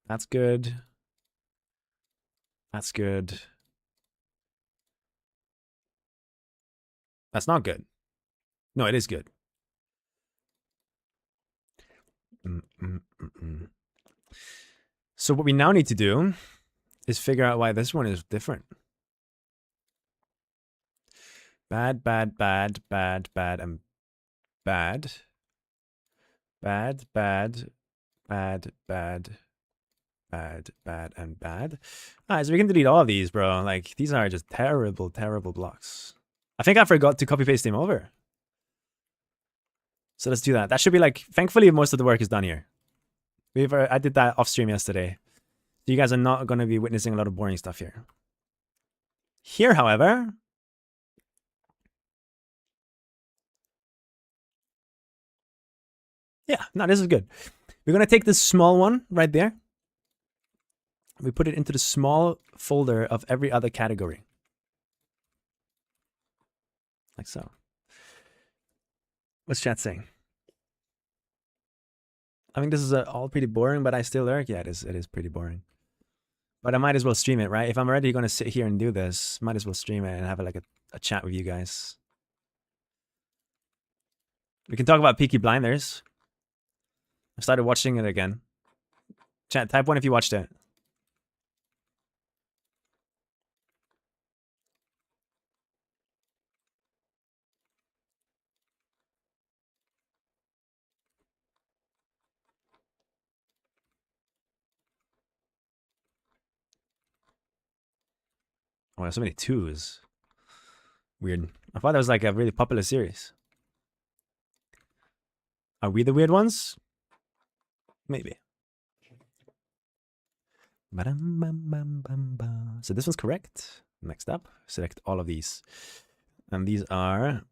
That's good. That's good. That's not good. No, it is good. So what we now need to do is figure out why this one is different. Bad, and bad. Bad, and bad. Alright, so we can delete all of these, bro. Like, these are just terrible, terrible blocks. I think I forgot to copy paste them over. So let's do that. That should be like, thankfully, most of the work is done here. I did that off stream yesterday. So you guys are not going to be witnessing a lot of boring stuff here. Here, however, yeah, no, this is good. We're going to take this small one right there. We put it into the small folder of every other category. Like so. What's chat saying? I think this is all pretty boring, but I still lurk. Yeah, it is pretty boring. But I might as well stream it, right? If I'm already going to sit here and do this, might as well stream it and have like a chat with you guys. We can talk about Peaky Blinders. I started watching it again. Chat, type 1 if you watched it. Oh, there's so many twos. Weird. I thought that was like a really popular series. Are we the weird ones? Maybe. So this one's correct. Next up, select all of these. And these are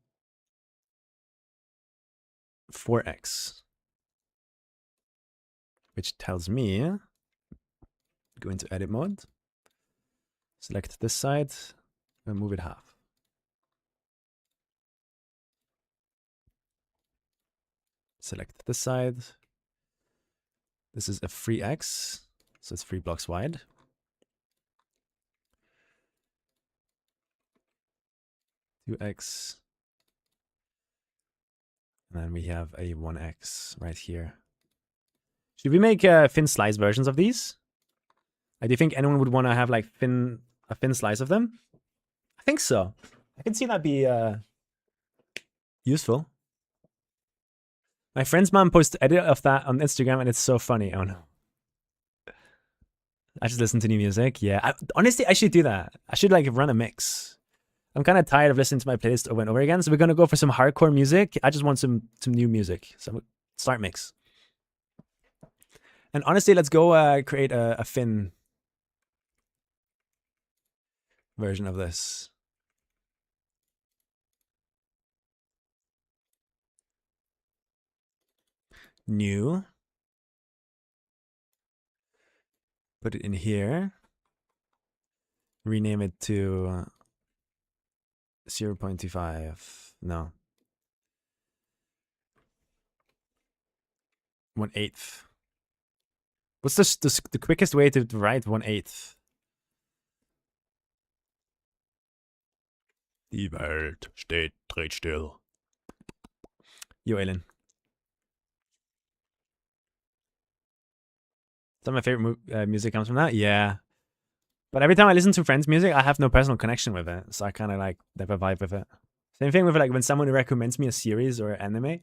4x. Which tells me, go into edit mode. Select this side and move it half. select this side. This is a free X, so it's 3 blocks wide. Two X. And then we have a 1X right here. Should we make thin slice versions of these? Do you think anyone would want to have like a thin slice of them? I think so. I can see that be useful. My friend's mom posted edit of that on Instagram and it's so funny. Oh no. I just listen to new music. Yeah, honestly, I should do that. I should like run a mix. I'm kind of tired of listening to my playlist over and over again. So we're going to go for some hardcore music. I just want some new music. So start mix. And honestly, let's go create a Finn version of this. New. Put it in here. Rename it to 0.25. No. 1/8. What's the quickest way to write 1/8? Die Welt dreht still. Yo, Ellen. Some of my favorite music comes from that. Yeah. But every time I listen to friends' music, I have no personal connection with it. So I kind of like never vibe with it. Same thing with like when someone recommends me a series or anime.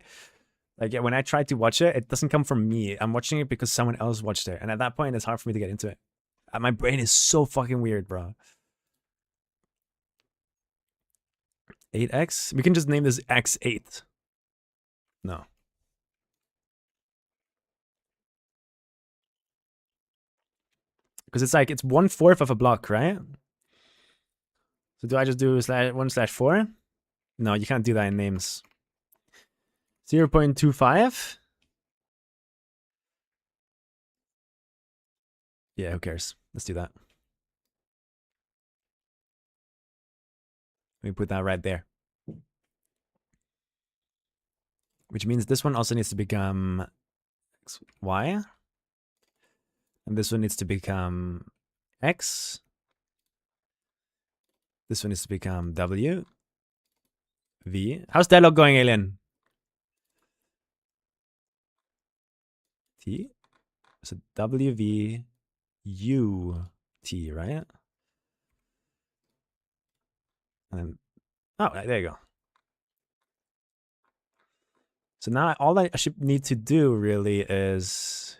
Like when I try to watch it, it doesn't come from me. I'm watching it because someone else watched it. And at that point, it's hard for me to get into it. My brain is so fucking weird, bro. 8X? We can just name this X8. No. Because it's like, it's 1/4 of a block, right? So do I just do /1/4? No, you can't do that in names. 0.25? Yeah, who cares? Let's do that. Let me put that right there. Which means this one also needs to become Y. And this one needs to become X. This one needs to become W. V. How's dialogue going, Alien? T. So W, V, U, T, right? And then, oh, there you go. So now all I should need to do really is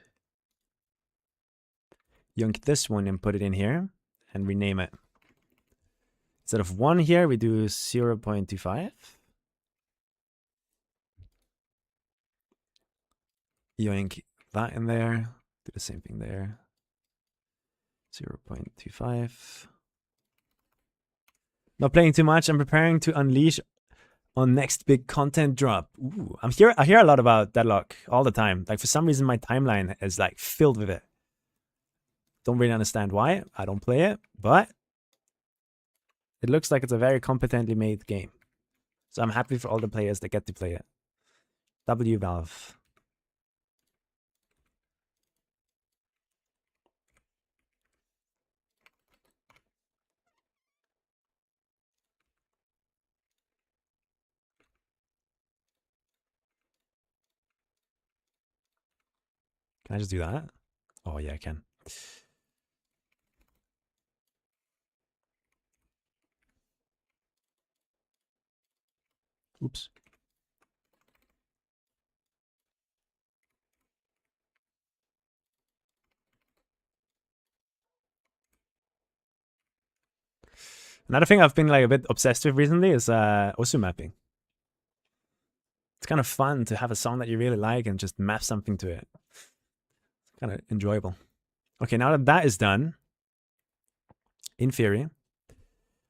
yoink this one and put it in here and rename it. Instead of 1 here, we do 0.25. Yoink that in there. Do the same thing there. 0.25. Not playing too much. I'm preparing to unleash on next big content drop. Ooh, I hear a lot about Deadlock all the time. Like for some reason, my timeline is like filled with it. Don't really understand why. I don't play it, but it looks like it's a very competently made game. So I'm happy for all the players that get to play it. W Valve. Can I just do that? Oh yeah, I can. Oops. Another thing I've been like a bit obsessed with recently is Osu mapping. It's kind of fun to have a song that you really like and just map something to it. It's kind of enjoyable. Okay, now that that is done, in theory,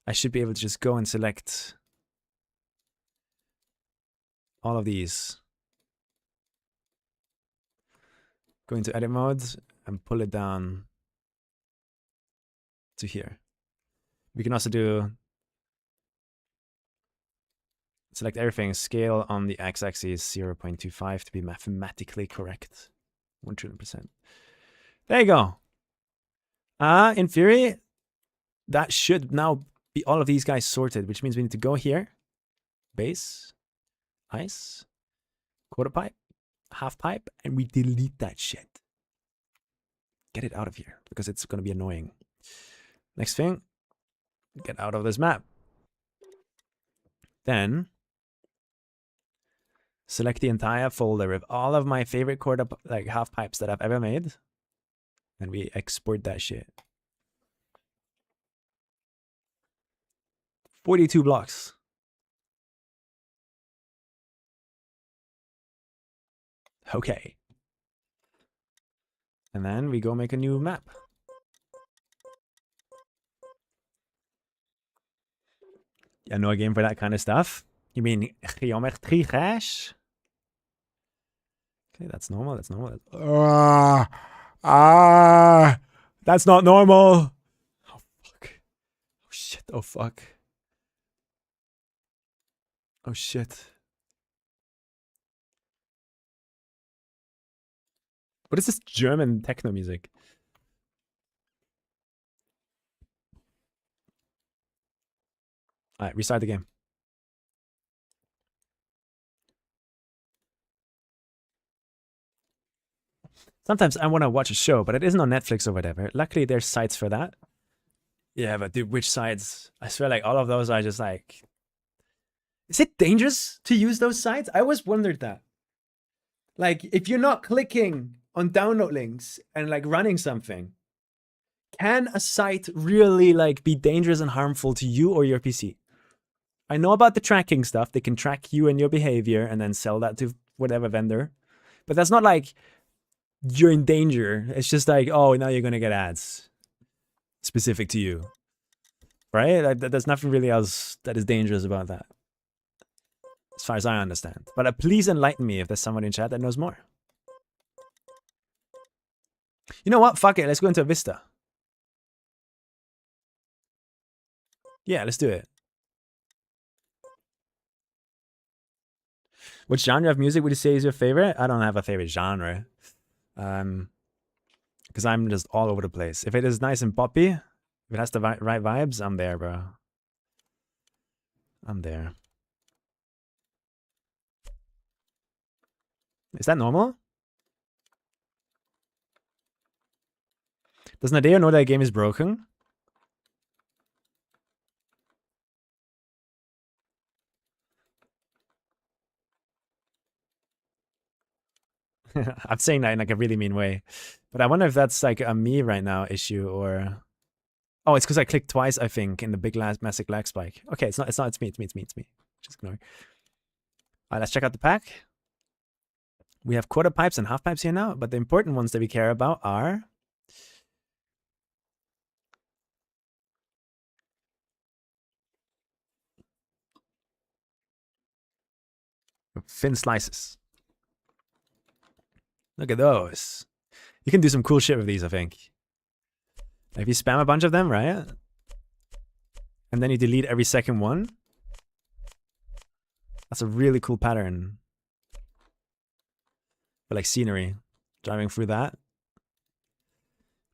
I should be able to just go and select all of these. Go into edit mode and pull it down to here. We can also do Select everything. Scale on the x-axis 0.25 to be mathematically correct. 100%. There you go. In theory, that should now be all of these guys sorted, which means we need to go here. Base, ice, quarter pipe, half pipe, and we delete that shit. Get it out of here because it's going to be annoying. Next thing, get out of this map. Then select the entire folder with all of my favorite quarter, like half pipes that I've ever made, and we export that shit. 42 blocks. Okay. And then we go make a new map. Yeah, no game for that kind of stuff. You mean geometry hash? Okay, that's normal. That's normal. That's not normal. Oh fuck. Oh shit. Oh fuck. Oh shit. What is this German techno music? All right, restart the game. Sometimes I want to watch a show, but it isn't on Netflix or whatever. Luckily, there's sites for that. Yeah, but dude, which sites? I swear, like, all of those are just like... Is it dangerous to use those sites? I always wondered that. Like, if you're not clicking on download links and, like, running something, can a site really, like, be dangerous and harmful to you or your PC? I know about the tracking stuff. They can track you and your behavior and then sell that to whatever vendor. But that's not like... you're in danger. It's just like, oh, now you're gonna get ads specific to you, right? Like, there's nothing really else that is dangerous about that, as far as I understand. But please enlighten me if there's someone in chat that knows more. You know what? Fuck it. Let's go into Vista. Yeah, let's do it. What genre of music would you say is your favorite? I don't have a favorite genre. Because I'm just all over the place. If it is nice and poppy, if it has the right vibes, I'm there, bro. I'm there. Is that normal? Does Nadeo know that game is broken? I'm saying that in like a really mean way, but I wonder if that's like a me right now issue or... Oh, it's because I clicked twice, I think, in the big massive lag spike. Okay, it's not, it's me. Just ignore. All right, let's check out the pack. We have quarter pipes and half pipes here now, but the important ones that we care about are... thin slices. Look at those. You can do some cool shit with these, I think. If you spam a bunch of them, right? And then you delete every second one. That's a really cool pattern. For like scenery. Driving through that.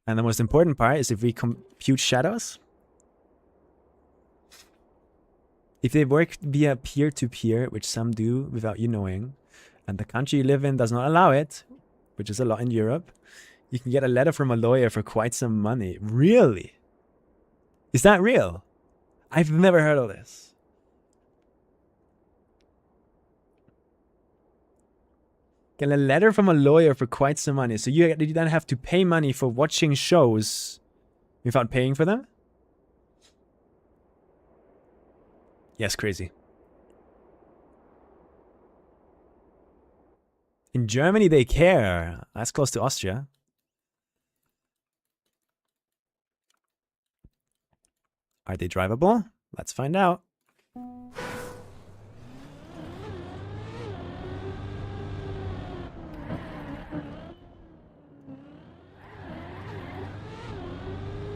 And the most important part is if we compute shadows. If they work via peer-to-peer, which some do without you knowing, and the country you live in does not allow it, which is a lot in Europe, you can get a letter from a lawyer for quite some money. Really? Is that real? I've never heard of this. Get a letter from a lawyer for quite some money. So you then have to pay money for watching shows without paying for them? Yes, crazy. In Germany, they care. That's close to Austria. Are they drivable? Let's find out.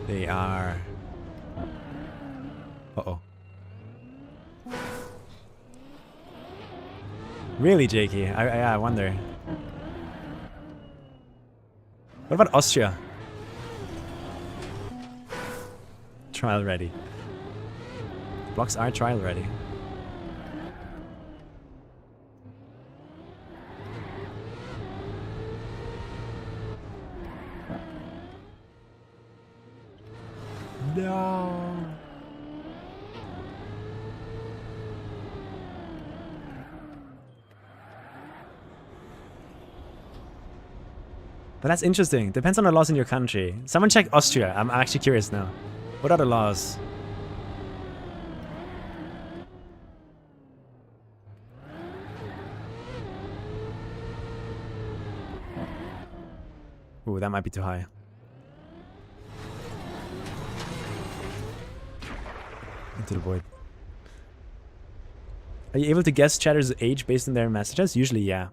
They are... Uh-oh. Really, Jakey? I wonder. What about Austria? Trial ready. Blocks are trial ready. No. But that's interesting. Depends on the laws in your country. Someone check Austria. I'm actually curious now. What are the laws? Ooh, that might be too high. Into the void. Are you able to guess chatter's age based on their messages? Usually, yeah.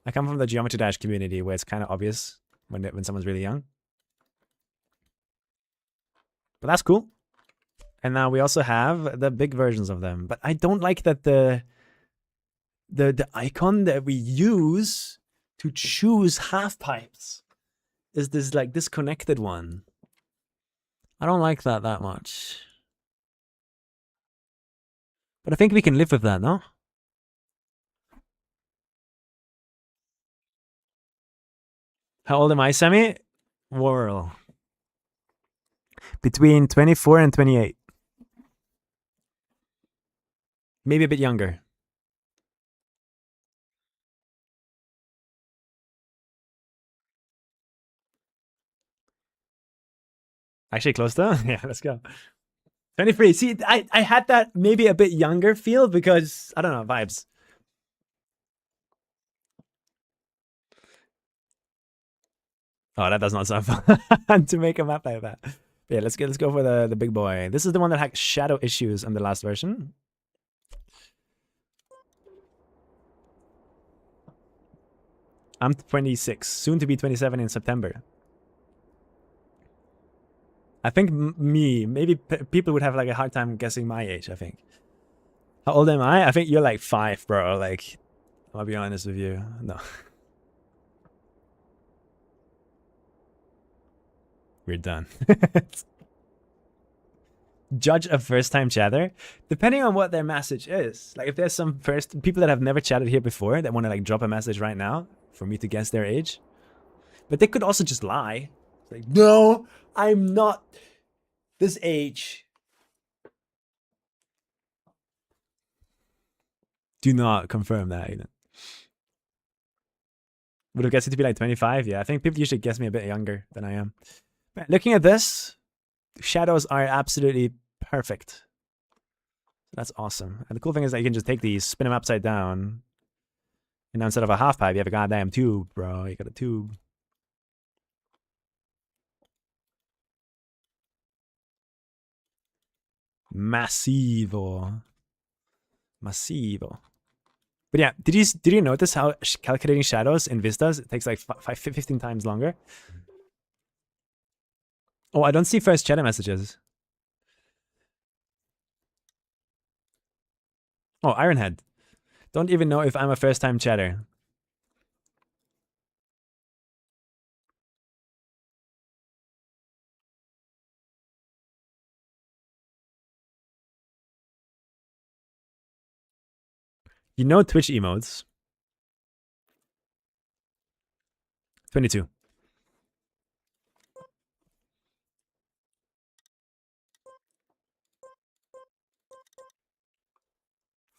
I come from the Geometry Dash community where it's kind of obvious when someone's really young. But that's cool. And now we also have the big versions of them. But I don't like that the icon that we use to choose half pipes is this like disconnected one. I don't like that much. But I think we can live with that, no? How old am I, Sami? Whirl. Between 24 and 28. Maybe a bit younger. Actually close though? Yeah, let's go. 23. See, I had that maybe a bit younger feel because, I don't know, vibes. Oh, that does not sound fun to make a map like that. Yeah, let's go for the big boy. This is the one that had shadow issues on the last version. I'm 26, soon to be 27 in September. I think maybe people would have like a hard time guessing my age, I think. How old am I? I think you're like 5, bro. Like, I'll be honest with you. No. We're done. Judge a first-time chatter, depending on what their message is. Like, if there's some people that have never chatted here before that want to like drop a message right now for me to guess their age, but they could also just lie. Like, no, I'm not this age. Do not confirm that. You know. Would have guessed it to be like 25. Yeah, I think people usually guess me a bit younger than I am. But looking at this, shadows are absolutely perfect. That's awesome. And the cool thing is that you can just take these, spin them upside down, and now instead of a half pipe, you have a goddamn tube, bro. You got a tube. Massivo. Massivo. But yeah, did you notice how calculating shadows in Vistas, it takes like 15 times longer? Oh, I don't see first chatter messages. Oh, Ironhead. Don't even know if I'm a first-time chatter. You know Twitch emotes. 22.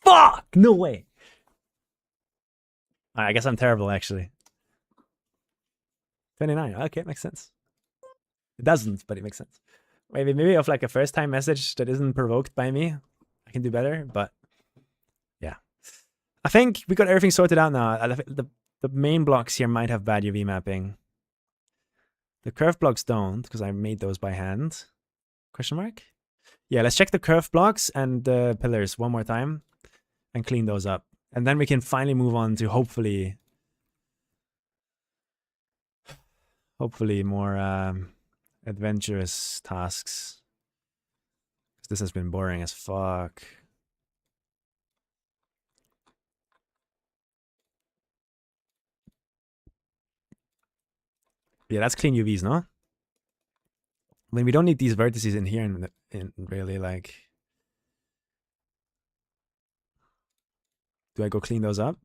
Fuck! No way. I guess I'm terrible, actually. 29. Okay, makes sense. It doesn't, but it makes sense. Maybe of like a first-time message that isn't provoked by me, I can do better, but yeah. I think we got everything sorted out now. The main blocks here might have bad UV mapping. The curve blocks don't, because I made those by hand. Question mark? Yeah, let's check the curve blocks and the pillars one more time and clean those up. And then we can finally move on to hopefully more adventurous tasks. This has been boring as fuck. Yeah, that's clean UVs, no? I mean, we don't need these vertices in here in really, like... Do I go clean those up?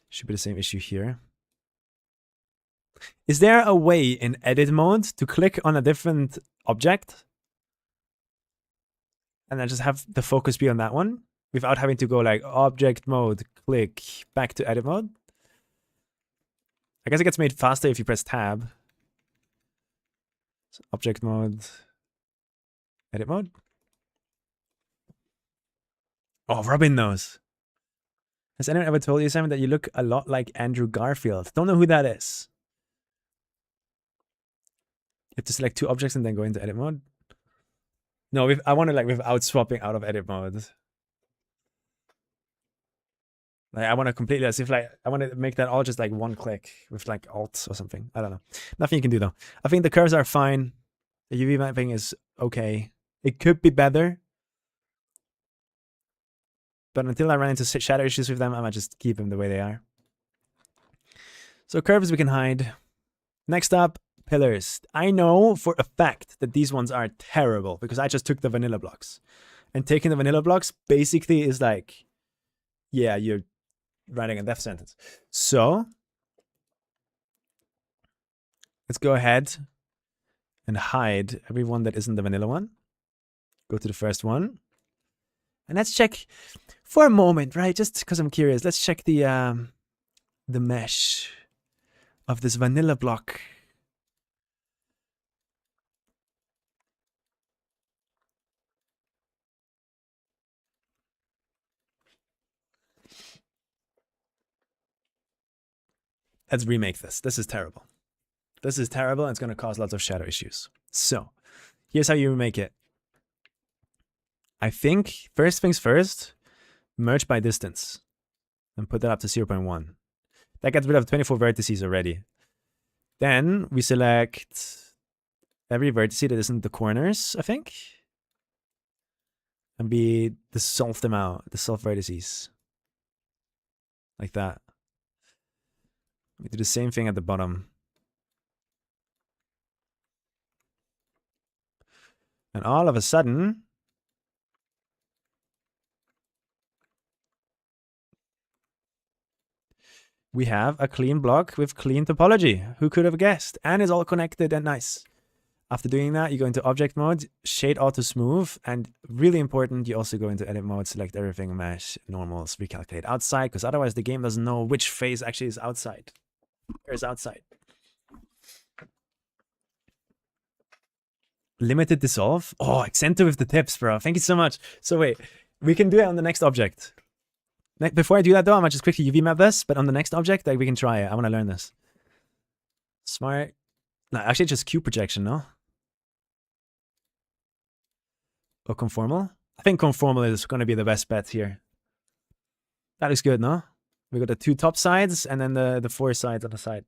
Should be the same issue here. Is there a way in edit mode to click on a different object and then just have the focus be on that one without having to go like object mode, click, back to edit mode? I guess it gets made faster if you press tab. So object mode, edit mode. Oh, rubbing those. Has anyone ever told you, Simon, that you look a lot like Andrew Garfield? Don't know who that is. You have to select two objects and then go into edit mode. No, I want to like without swapping out of edit mode. Like I want to completely, as if like I want to make that all just like one click with like Alt or something. I don't know. Nothing you can do though. I think the curves are fine. The UV mapping is okay. It could be better. But until I run into shadow issues with them, I might just keep them the way they are. So curves we can hide. Next up, pillars. I know for a fact that these ones are terrible because I just took the vanilla blocks. And taking the vanilla blocks basically is like, yeah, you're writing a death sentence. So let's go ahead and hide every one that isn't the vanilla one. Go to the first one. And let's check for a moment, right? Just because I'm curious, let's check the mesh of this vanilla block. Let's remake this. This is terrible. This is terrible and it's going to cause lots of shadow issues. So here's how you remake it. I think first things first, merge by distance and put that up to 0.1. That gets rid of 24 vertices already. Then we select every vertex that isn't the corners, I think. And we dissolve them out, dissolve vertices. Like that. We do the same thing at the bottom. And all of a sudden, we have a clean block with clean topology. Who could have guessed? And it's all connected and nice. After doing that, you go into object mode, shade auto smooth, and really important, you also go into edit mode, select everything, mesh, normals, recalculate outside, because otherwise the game doesn't know which phase actually is outside. Where is outside? Limited dissolve. Oh, center with the tips, bro. Thank you so much. So wait, we can do it on the next object. Before I do that though, I might just quickly UV map this, but on the next object, like, we can try it. I want to learn this. Smart. No, actually just Q projection, no? Or conformal? I think conformal is going to be the best bet here. That looks good, no? We got the two top sides and then the four sides on the side.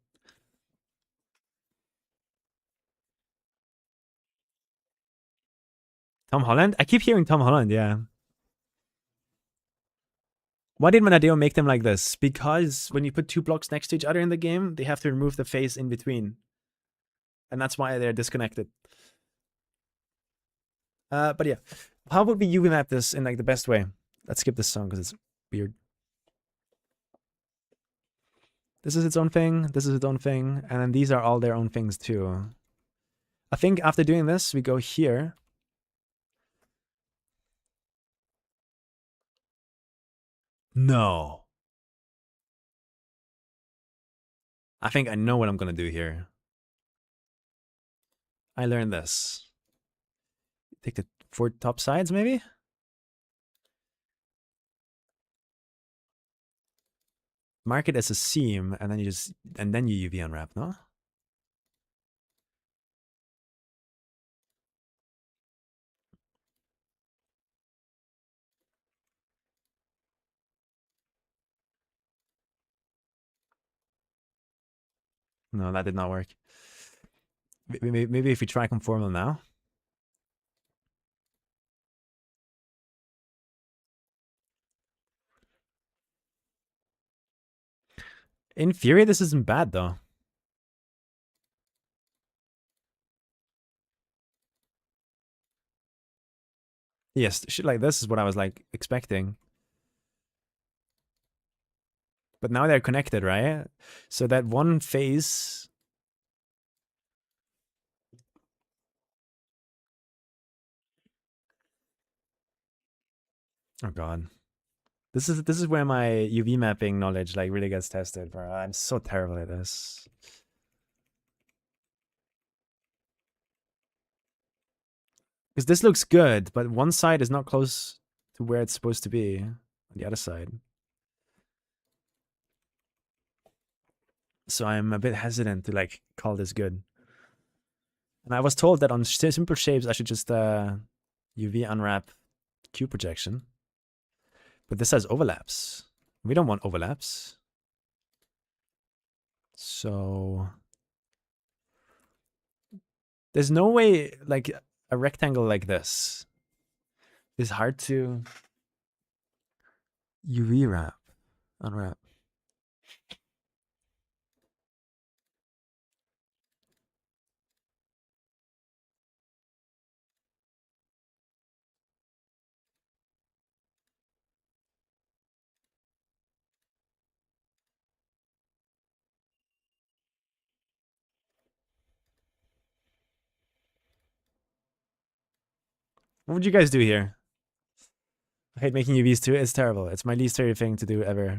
Tom Holland? I keep hearing Tom Holland, yeah. Why did Monadeo make them like this? Because when you put two blocks next to each other in the game, they have to remove the face in between. And that's why they're disconnected. But yeah, how would we UV map this in like the best way? Let's skip this song because it's weird. This is its own thing. This is its own thing. And then these are all their own things too. I think after doing this, we go here. No. I think I know what I'm going to do here. I learned this. Take the four top sides, maybe? Mark it as a seam, and then you UV unwrap, no? No, that did not work. Maybe if we try conformal now. In theory, this isn't bad though. Yes, shit like this is what I was like expecting. But now they're connected, right? So that one phase. Oh god. This is where my UV mapping knowledge like really gets tested, bro. I'm so terrible at this. Because this looks good, but one side is not close to where it's supposed to be on the other side. So I'm a bit hesitant to like call this good. And I was told that on simple shapes I should just UV unwrap cube projection. But this has overlaps. We don't want overlaps. So there's no way like a rectangle like this is hard to UV wrap, unwrap. What would you guys do here? I hate making UVs too. It's terrible. It's my least favorite thing to do ever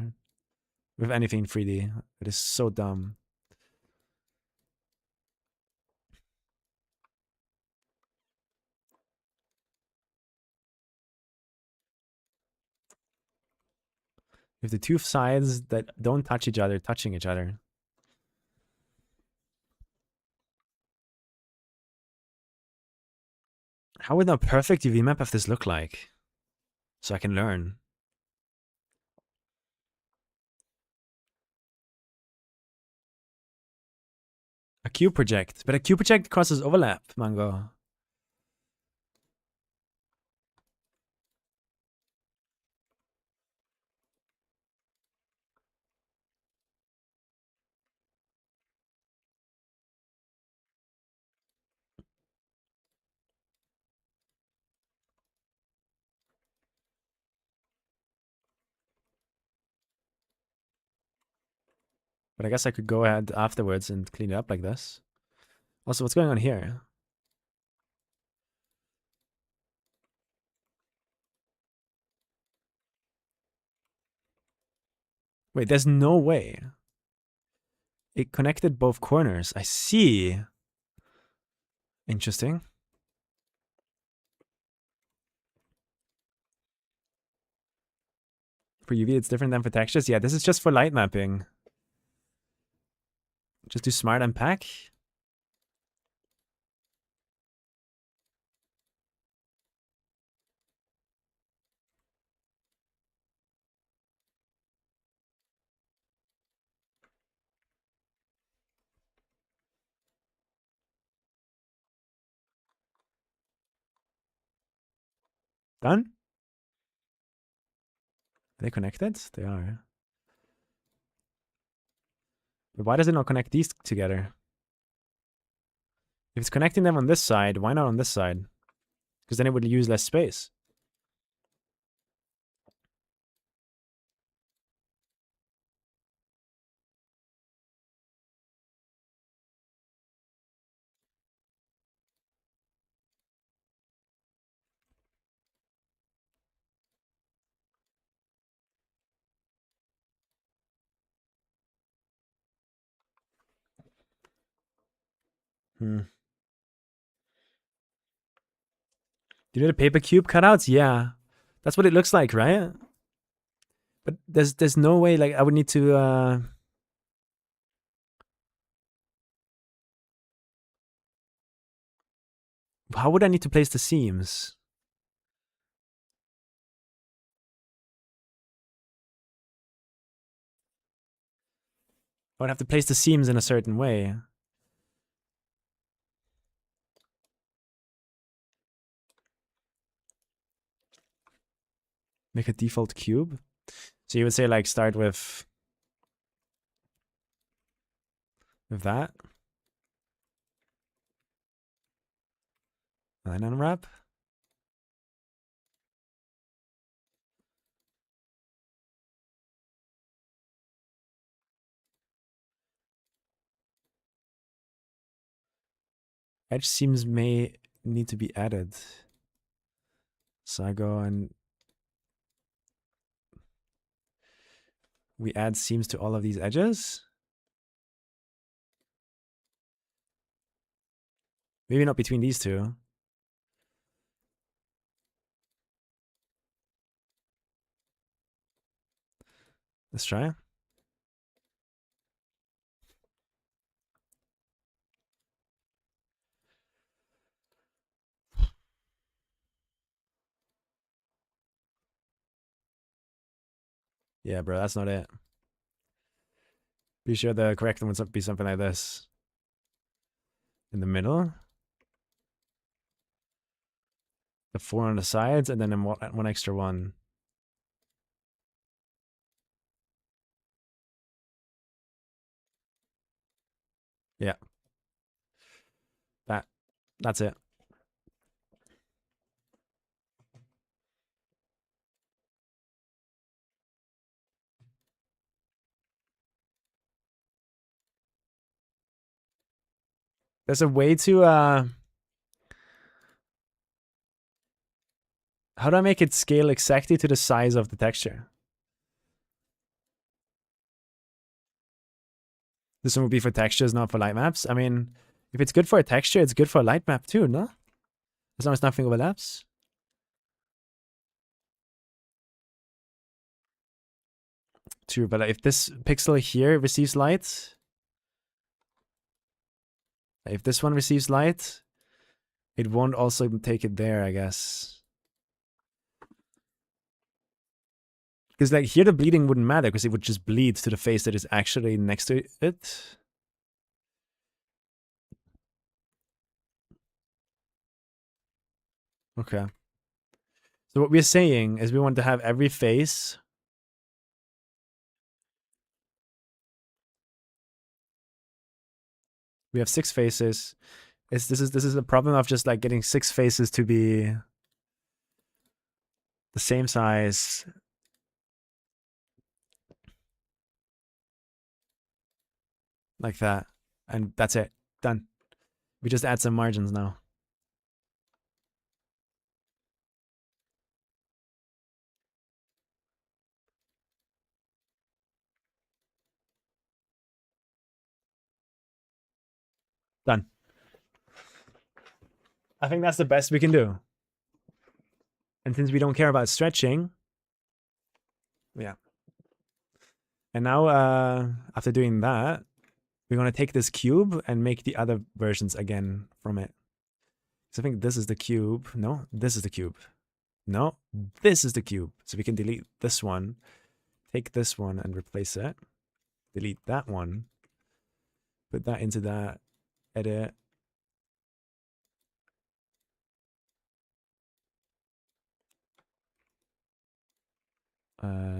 with anything 3D. It is so dumb. If the two sides that don't touch each other touching each other. How would a perfect UV map of this look like? So I can learn. A cube project. But a cube project causes overlap, Mango. But I guess I could go ahead afterwards and clean it up like this. Also, what's going on here? Wait, there's no way. It connected both corners. I see. Interesting. For UV, it's different than for textures. Yeah, this is just for light mapping. Just do smart unpack. Done? Are they connected? They are. But why does it not connect these together? If it's connecting them on this side, why not on this side? Because then it would use less space. Hmm. Do you know the paper cube cutouts? Yeah. That's what it looks like, right? But there's no way, like, I would need to, how would I need to place the seams? I would have to place the seams in a certain way. Make a default cube. So you would say like start with With that. And then unwrap. Edge seams may need to be added. So I go and we add seams to all of these edges. Maybe not between these two. Let's try. Yeah, bro, that's not it. Be sure the correct one would be something like this. In the middle. The 4 on the sides, and then one extra one. Yeah. That's it. There's a way to how do I make it scale exactly to the size of the texture? This one would be for textures, not for light maps. I mean, if it's good for a texture, it's good for a light map too, no? As long as nothing overlaps. True, but if this pixel here receives light, if this one receives light, it won't also take it there, I guess. Because like here the bleeding wouldn't matter because it would just bleed to the face that is actually next to it. Okay. So what we're saying is we want to have every face we have 6 faces. This is a problem of just like getting 6 faces to be the same size. Like that. And that's it. Done. We just add some margins now. Done. I think that's the best we can do. And since we don't care about stretching, yeah. And now, after doing that, we're going to take this cube and make the other versions again from it. So I think this is the cube. No, this is the cube. No, this is the cube. So we can delete this one, take this one and replace it. Delete that one. Put that into that. Edit.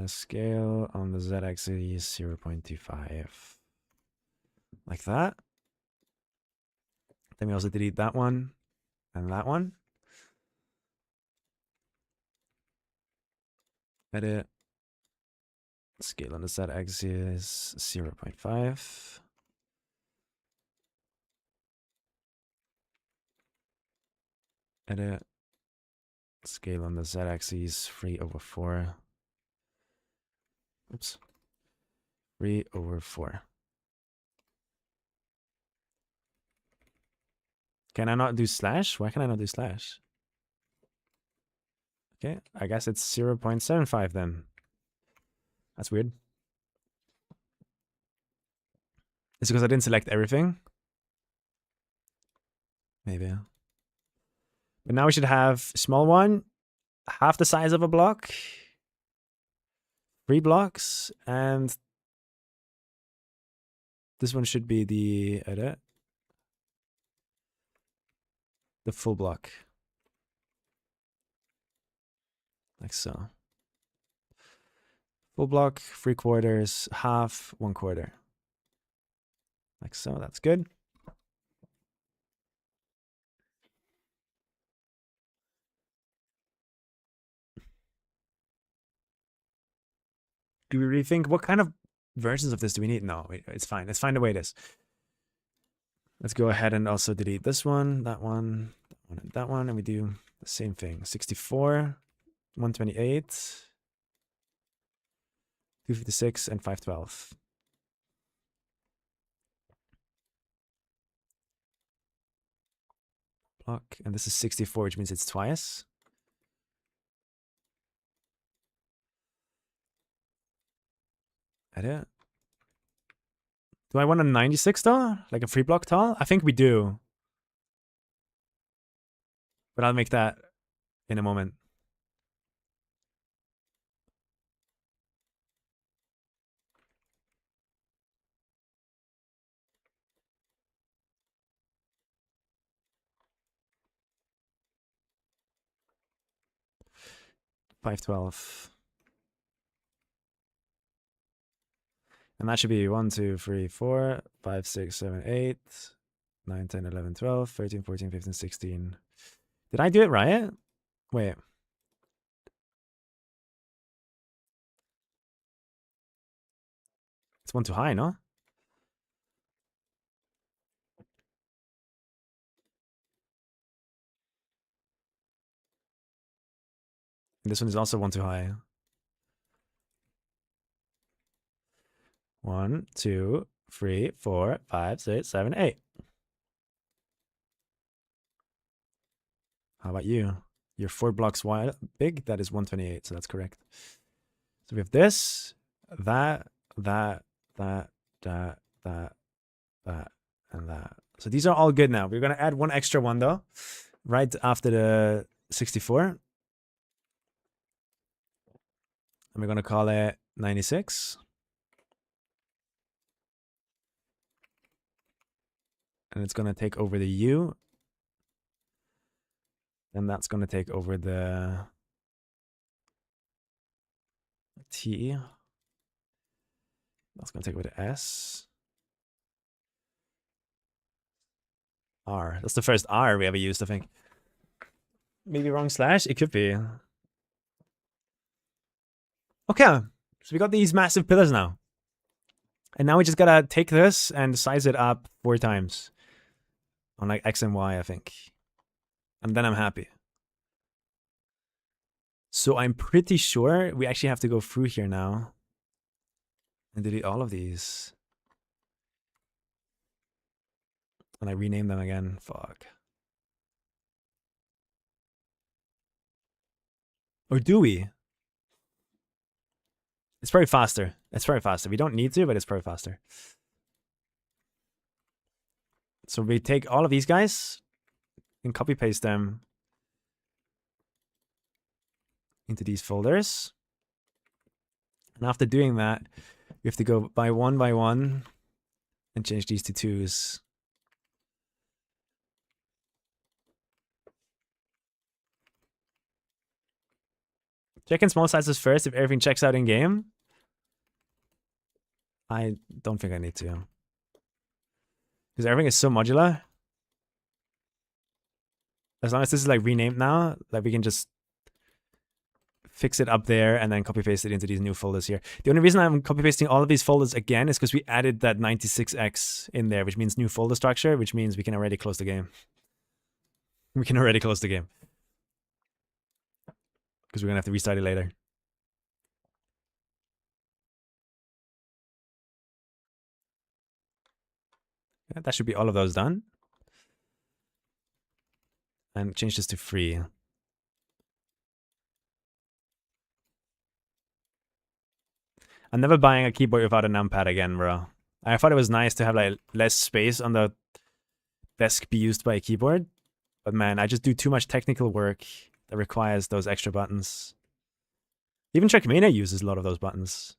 Scale on the z-axis 0.25. Like that. Then we also delete that one and that one. Edit. Scale on the z-axis 0.5. Edit. Scale on the z-axis 3/4. Oops. 3/4. Can I not do slash? Why can I not do slash? Okay, I guess it's 0.75 then. That's weird. It's because I didn't select everything. Maybe. But now we should have small one, half the size of a block, 3 blocks, and this one should be the edit. The full block. Like so. Full block, 3/4, half, 1/4. Like so, that's good. Do we rethink what kind of versions of this do we need? No, wait, it's fine. Let's find the way it is. Let's go ahead and also delete this one, that one, that one, and that one, and we do the same thing. 64, 128, 256, and 512. Block, and this is 64, which means it's twice. Edit. Do I want a 96 though? Like a free block tall? I think we do. But I'll make that in a moment. $512. And that should be 1, 2, 3, 4, 5, 6, 7, 8, 9, 10, 11, 12, 13, 14, 15, 16. Did I do it right? Wait. It's one too high, no? And this one is also one too high. 1, 2, 3, 4, 5, 6, 7, 8. How about you? You're 4 blocks wide, big. That is 128, so that's correct. So we have this, that, and that. So these are all good now. We're going to add one extra one, though, right after the 64. And we're going to call it 96. And it's going to take over the U. And that's going to take over the T. That's going to take over the S. R. That's the first R we ever used, I think. Maybe wrong slash? It could be. Okay. So we got these massive pillars now. And now we just gotta take this and size it up 4 times. On like X and Y, I think. And then I'm happy. So I'm pretty sure we actually have to go through here now. And delete all of these. And I rename them again. Fuck. Or do we? It's probably faster. It's probably faster. We don't need to, but it's probably faster. So we take all of these guys and copy paste them into these folders. And after doing that, we have to go by one and change these to 2s. Check in small sizes first if everything checks out in game. I don't think I need to. Because everything is so modular. As long as this is like renamed now, like we can just fix it up there and then copy paste it into these new folders here. The only reason I'm copy pasting all of these folders again is because we added that 96x in there, which means new folder structure, which means we can already close the game. We can already close the game. Because we're going to have to restart it later. Yeah, that should be all of those done. And change this to 3. I'm never buying a keyboard without a numpad again, bro. I thought it was nice to have like less space on the desk be used by a keyboard. But man, I just do too much technical work that requires those extra buttons. Even Trackmania uses a lot of those buttons.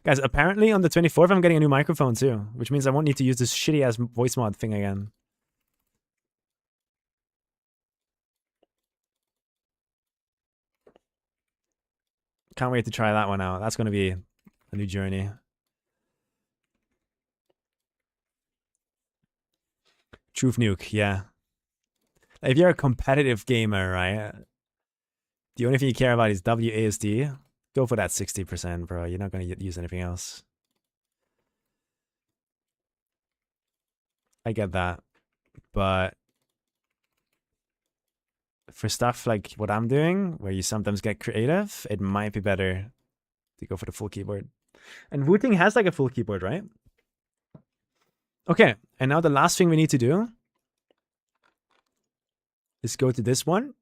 Guys, apparently on the 24th, I'm getting a new microphone too, which means I won't need to use this shitty-ass voice mod thing again. Can't wait to try that one out. That's going to be a new journey. Truth Nuke, yeah. If you're a competitive gamer, right? The only thing you care about is WASD. Go for that 60%, bro. You're not going to use anything else. I get that. But for stuff like what I'm doing, where you sometimes get creative, it might be better to go for the full keyboard. And Wooting has like a full keyboard, right? Okay, and now the last thing we need to do is go to this one,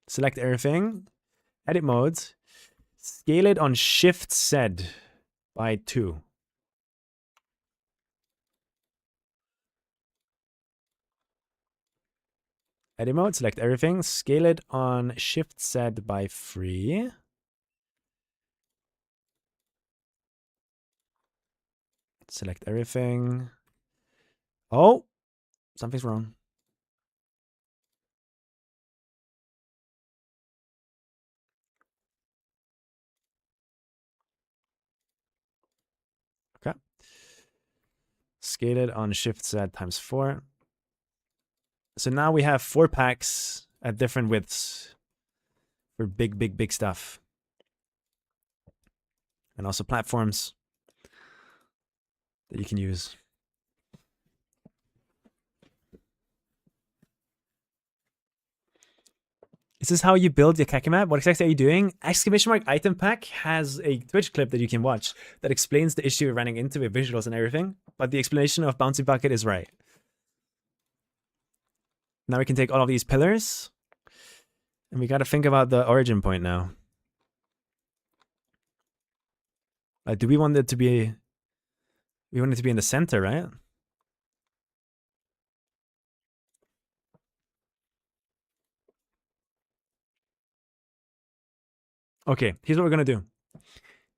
select everything, edit modes, scale it on Shift Z by 2. Edit mode, select everything, scale it on Shift Z by 3. Select everything. Oh, something's wrong. Okay. Scale it on Shift Z times 4. So now we have 4 packs at different widths for big stuff. And also platforms that you can use. Is this how you build your KACKY map? What exactly are you doing? Exclamation mark item pack has a Twitch clip that you can watch that explains the issue you're running into with visuals and everything. But the explanation of Bouncy Bucket is right. Now we can take all of these pillars. And we got to think about the origin point now. Do we want it to be... We want it to be in the center, right? Okay, here's what we're going to do.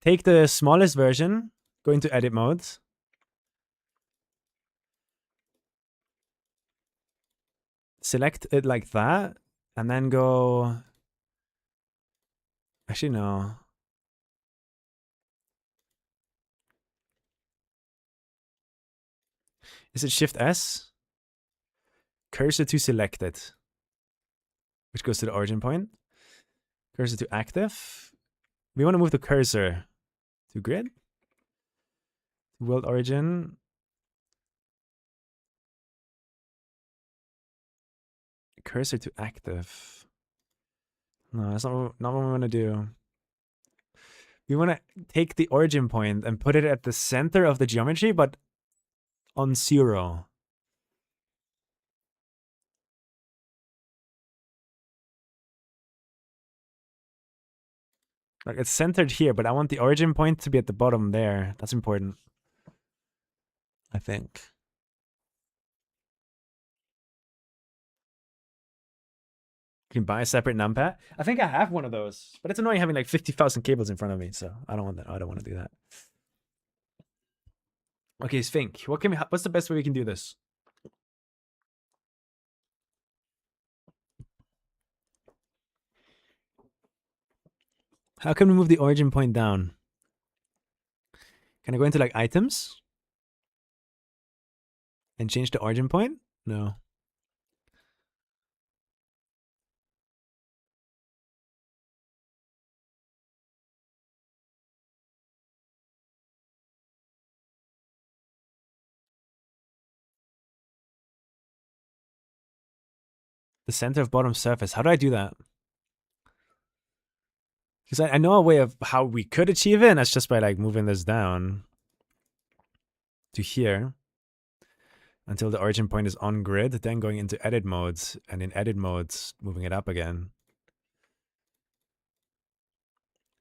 Take the smallest version, go into edit mode. Select it like that, and then go... Actually, no. Is it Shift S? Cursor to selected, which goes to the origin point. Cursor to active. We want to move the cursor to grid, to world origin. Cursor to active. No, that's not what we want to do. We want to take the origin point and put it at the center of the geometry, but on 0. Like it's centered here, but I want the origin point to be at the bottom there. That's important, I think. You can buy a separate numpad. I think I have one of those, but it's annoying having like 50,000 cables in front of me, so I don't want that. I don't want to do that. Okay, think. What's the best way we can do this? How can we move the origin point down? Can I go into like items and change the origin point? No. The center of bottom surface. How do I do that? Because I know a way of how we could achieve it, and that's just by like moving this down to here until the origin point is on grid, then going into edit modes, and in edit modes, moving it up again.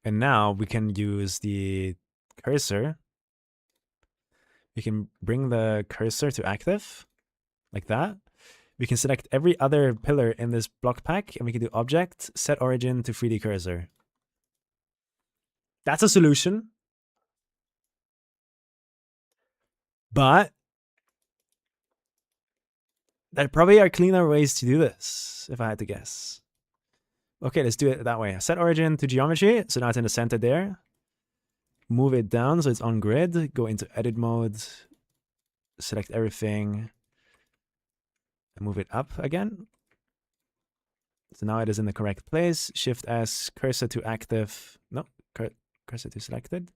And now we can use the cursor. We can bring the cursor to active, like that. We can select every other pillar in this block pack, and we can do object, set origin to 3D cursor. That's a solution. But there probably are cleaner ways to do this, if I had to guess. Okay, let's do it that way. Set origin to geometry. So now it's in the center there. Move it down so it's on grid. Go into edit mode. Select everything. And move it up again. So now it is in the correct place. Shift S, cursor to active. No, cursor to selected.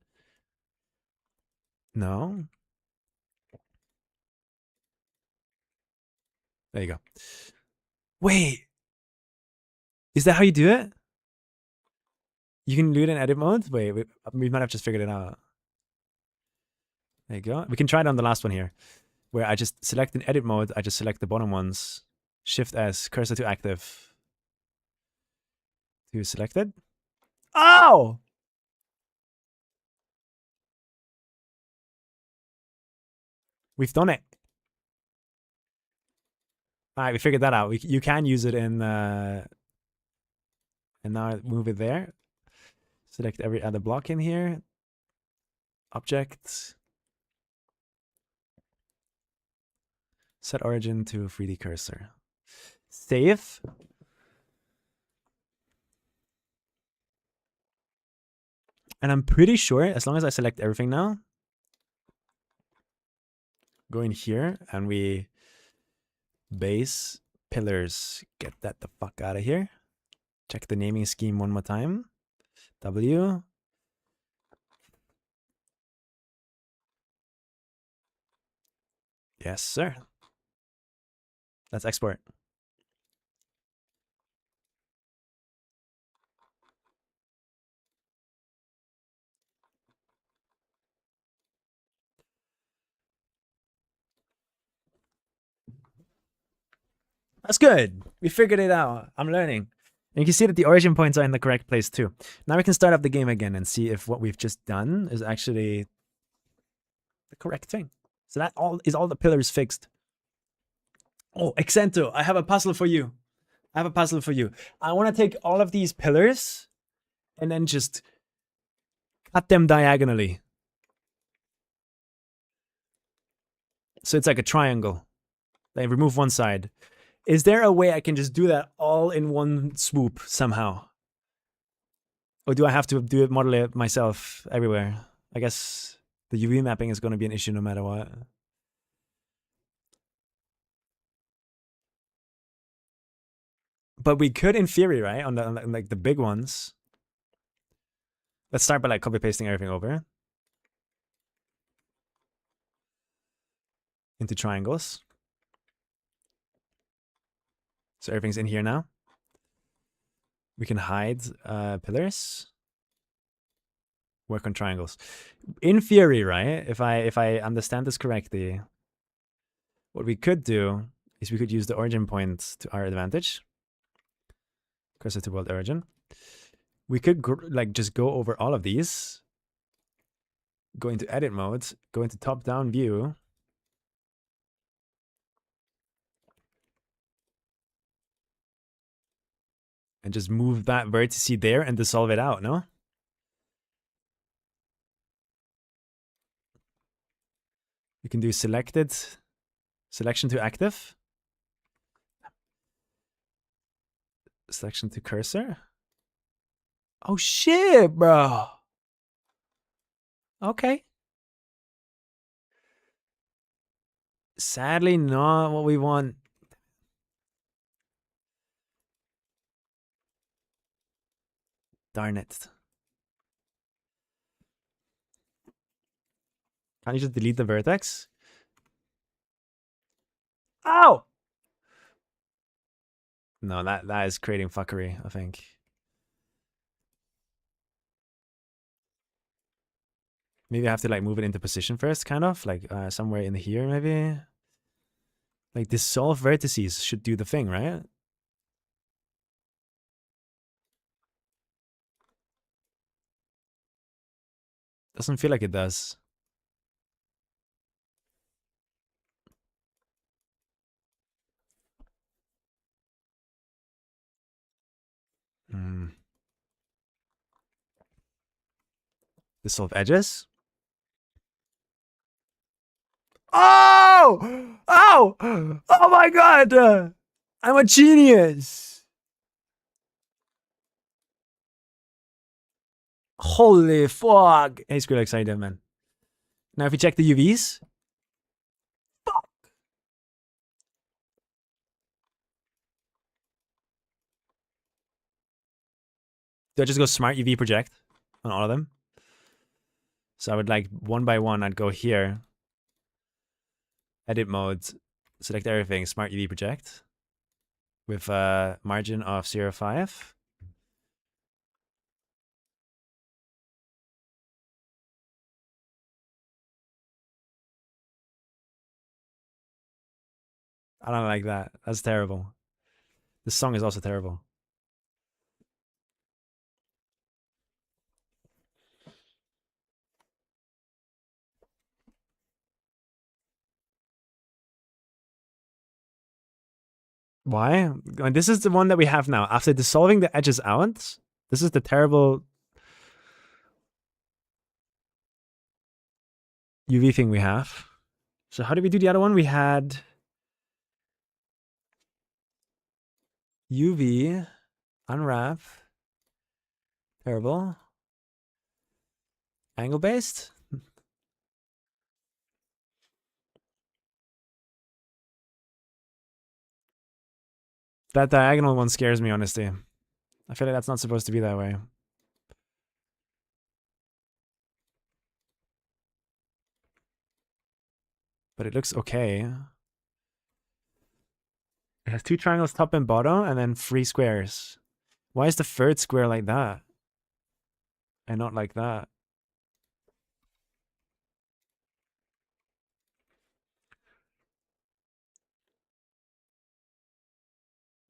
No. There you go. Wait. Is that how you do it? You can do it in edit mode? Wait, we might have just figured it out. There you go. We can try it on the last one here. Where I just select in edit mode, I just select the bottom ones. Shift S, cursor to active. To selected. Oh! We've done it. All right, we figured that out. You can use it in... and now move it there. Select every other block in here. Object. Set origin to 3D cursor. Save. And I'm pretty sure, as long as I select everything now, go in here and we base pillars. Get that the fuck out of here. Check the naming scheme one more time. W. Yes, sir. Let's export. That's good. We figured it out. I'm learning. And you can see that the origin points are in the correct place too. Now we can start up the game again and see if what we've just done is actually the correct thing. So that all the pillars fixed. Oh, Exento, I have a puzzle for you. I have a puzzle for you. I want to take all of these pillars and then just cut them diagonally. So it's like a triangle. They remove one side. Is there a way I can just do that all in one swoop somehow? Or do I have to do it, model it myself everywhere? I guess the UV mapping is going to be an issue no matter what. But we could, in theory, right? On like the big ones. Let's start by like copy pasting everything over into triangles. So everything's in here now. We can hide pillars. Work on triangles. In theory, right? If I understand this correctly, what we could do is we could use the origin point to our advantage. Cursor to world origin. We could like just go over all of these. Go into edit mode. Go into top-down view. And just move that vertice there and dissolve it out, no? You can do selection to active. Selection to cursor. Oh shit, bro. Okay. Sadly, not what we want. Darn it. Can't you just delete the vertex? Ow! No, that is creating fuckery, I think. Maybe I have to like move it into position first, kind of like somewhere in here, maybe. Like dissolve vertices should do the thing, right? Doesn't feel like it does. Dissolve edges. Oh! Oh! Oh my god! I'm a genius! Holy fuck! Hey, Skrillex, how you doing, man? Now, if you check the UVs, fuck. Do I just go smart UV project on all of them? So I would like one by one, I'd go here, edit mode, select everything, smart UV project with a margin of 0.5. I don't like that. That's terrible. This song is also terrible. Why? This is the one that we have now. After dissolving the edges out, this is the terrible UV thing we have. So how did we do the other one? We had UV, unwrap, terrible, angle based. That diagonal one scares me, honestly. I feel like that's not supposed to be that way. But it looks okay. It has 2 triangles top and bottom, and then 3 squares. Why is the third square like that? And not like that?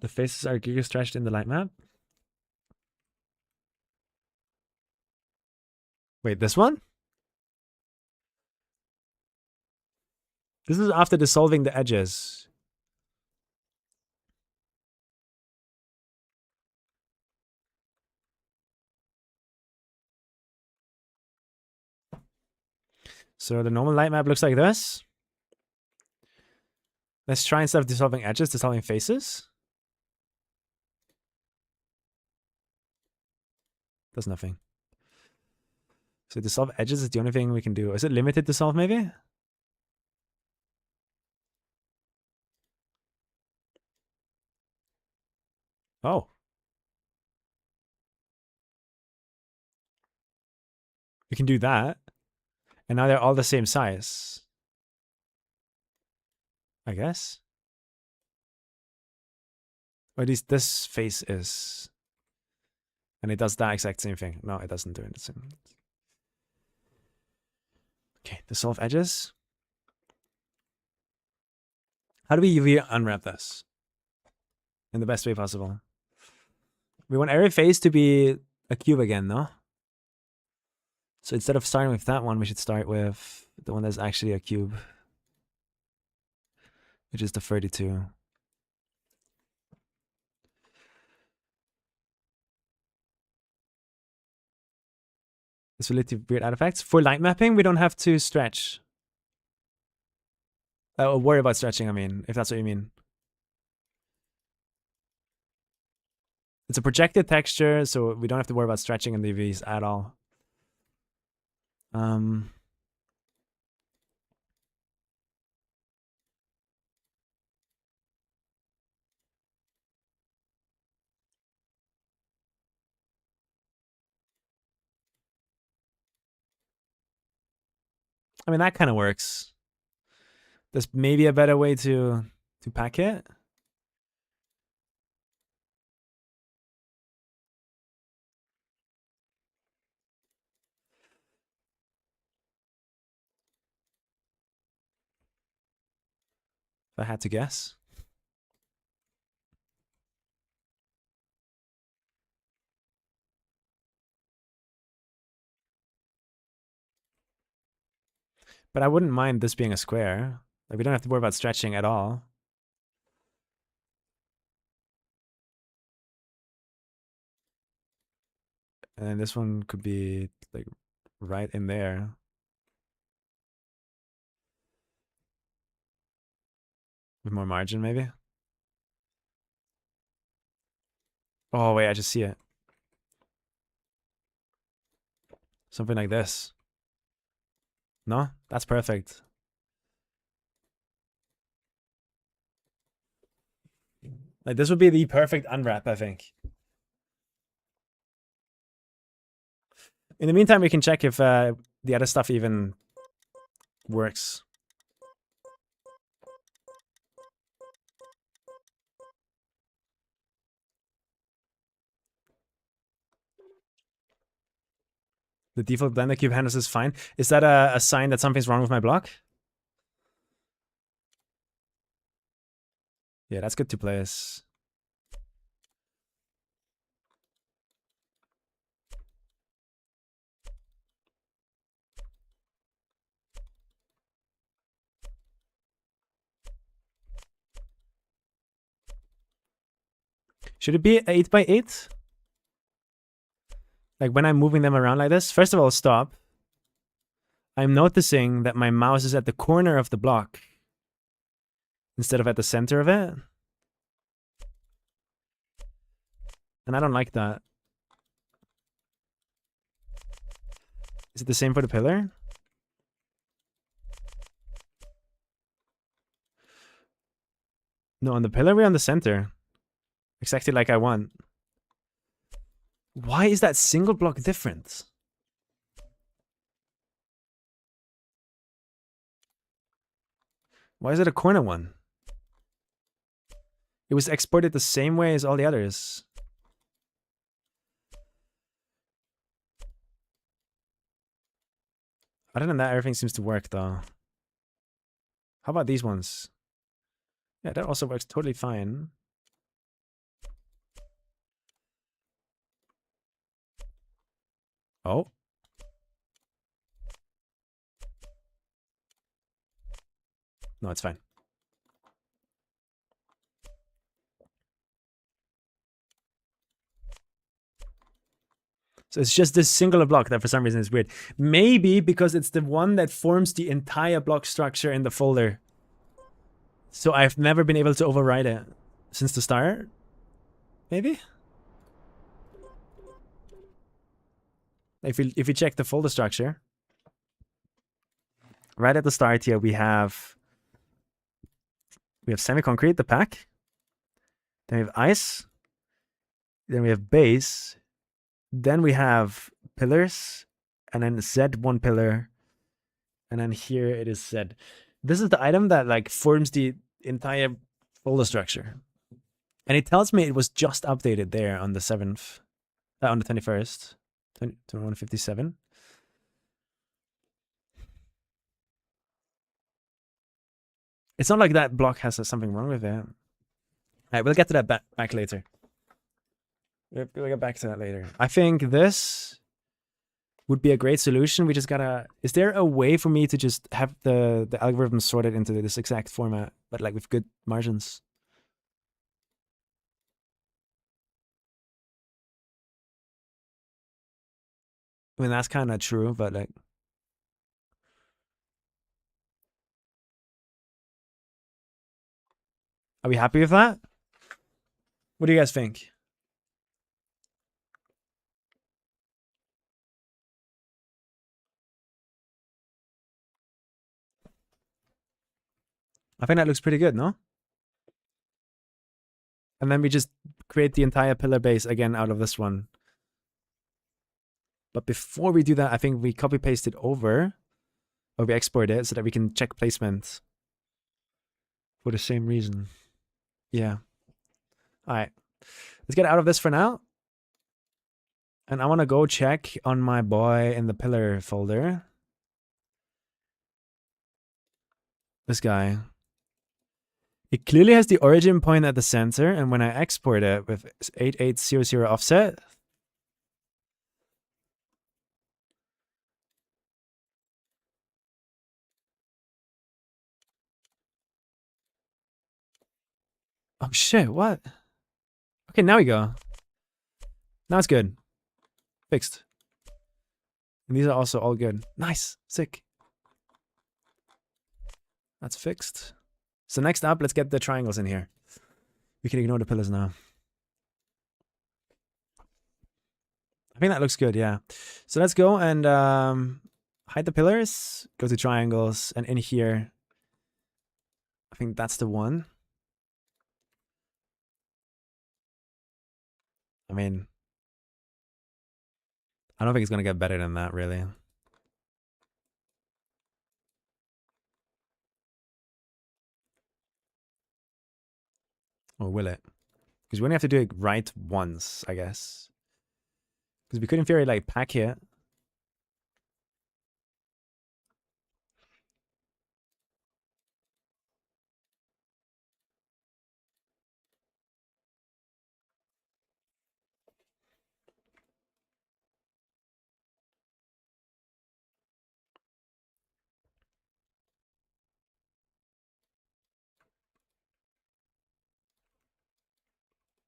The faces are giga stretched in the light map. Wait, this one? This is after dissolving the edges. So the normal light map looks like this. Let's try instead of dissolving edges, dissolving faces. Does nothing. So dissolve edges is the only thing we can do. Is it limited dissolve maybe? Oh. We can do that. And now they're all the same size. I guess. Or at least this face is. And it does that exact same thing. No, it doesn't do it. Okay, dissolve edges. How do we UV unwrap this? In the best way possible. We want every face to be a cube again, no? So instead of starting with that one, we should start with the one that's actually a cube. Which is the 32. It's related to weird artifacts. For light mapping, we don't have to stretch. Worry about stretching, I mean, if that's what you mean. It's a projected texture, so we don't have to worry about stretching in the UVs at all. I mean, that kind of works. There's maybe a better way to pack it. If I had to guess. But I wouldn't mind this being a square. Like, we don't have to worry about stretching at all. And then this one could be like right in there. With more margin, maybe? Oh, wait, I just see it. Something like this. No? That's perfect. Like this would be the perfect unwrap, I think. In the meantime, we can check if the other stuff even works. The default blender cube handles is fine. Is that a sign that something's wrong with my block? Yeah, that's good to place. Should it be 8x8? Like when I'm moving them around like this? First of all, stop. I'm noticing that my mouse is at the corner of the block instead of at the center of it. And I don't like that. Is it the same for the pillar? No, on the pillar we're on the center. Exactly like I want. Why is that single block different? Why is it a corner one? It was exported the same way as all the others. Other than that, everything seems to work though. How about these ones? Yeah, that also works totally fine. Oh. No, it's fine. So it's just this singular block that for some reason is weird. Maybe because it's the one that forms the entire block structure in the folder. So I've never been able to override it since the start. Maybe? If we check the folder structure, right at the start here we have semi-concrete, the pack. Then we have ice. Then we have base. Then we have pillars, and then Z1 pillar, and then here it is Z. This is the item that like forms the entire folder structure, and it tells me it was just updated there on the 7th, on the 21st, 2157. It's not like that block has something wrong with it. All right, we'll get to that back later. We'll get back to that later. I think this would be a great solution. We just gotta... Is there a way for me to just have the algorithm sorted into this exact format, but like with good margins? I mean, that's kind of true, but like... Are we happy with that? What do you guys think? I think that looks pretty good, no? And then we just create the entire pillar base again out of this one. But before we do that, I think we copy paste it over, or we export it so that we can check placement for the same reason. Yeah. All right. Let's get out of this for now. And I want to go check on my boy in the pillar folder. This guy. It clearly has the origin point at the center, and when I export it with 8800 offset, oh shit, what? Okay, now we go. Now it's good. Fixed. And these are also all good. Nice. Sick. That's fixed. So next up, let's get the triangles in here. We can ignore the pillars now. I think that looks good, yeah. So let's go and hide the pillars, go to triangles, and in here, I think that's the one. I mean, I don't think it's going to get better than that, really. Or will it? Because we only have to do it right once, I guess. Because we could, in theory, like, pack here.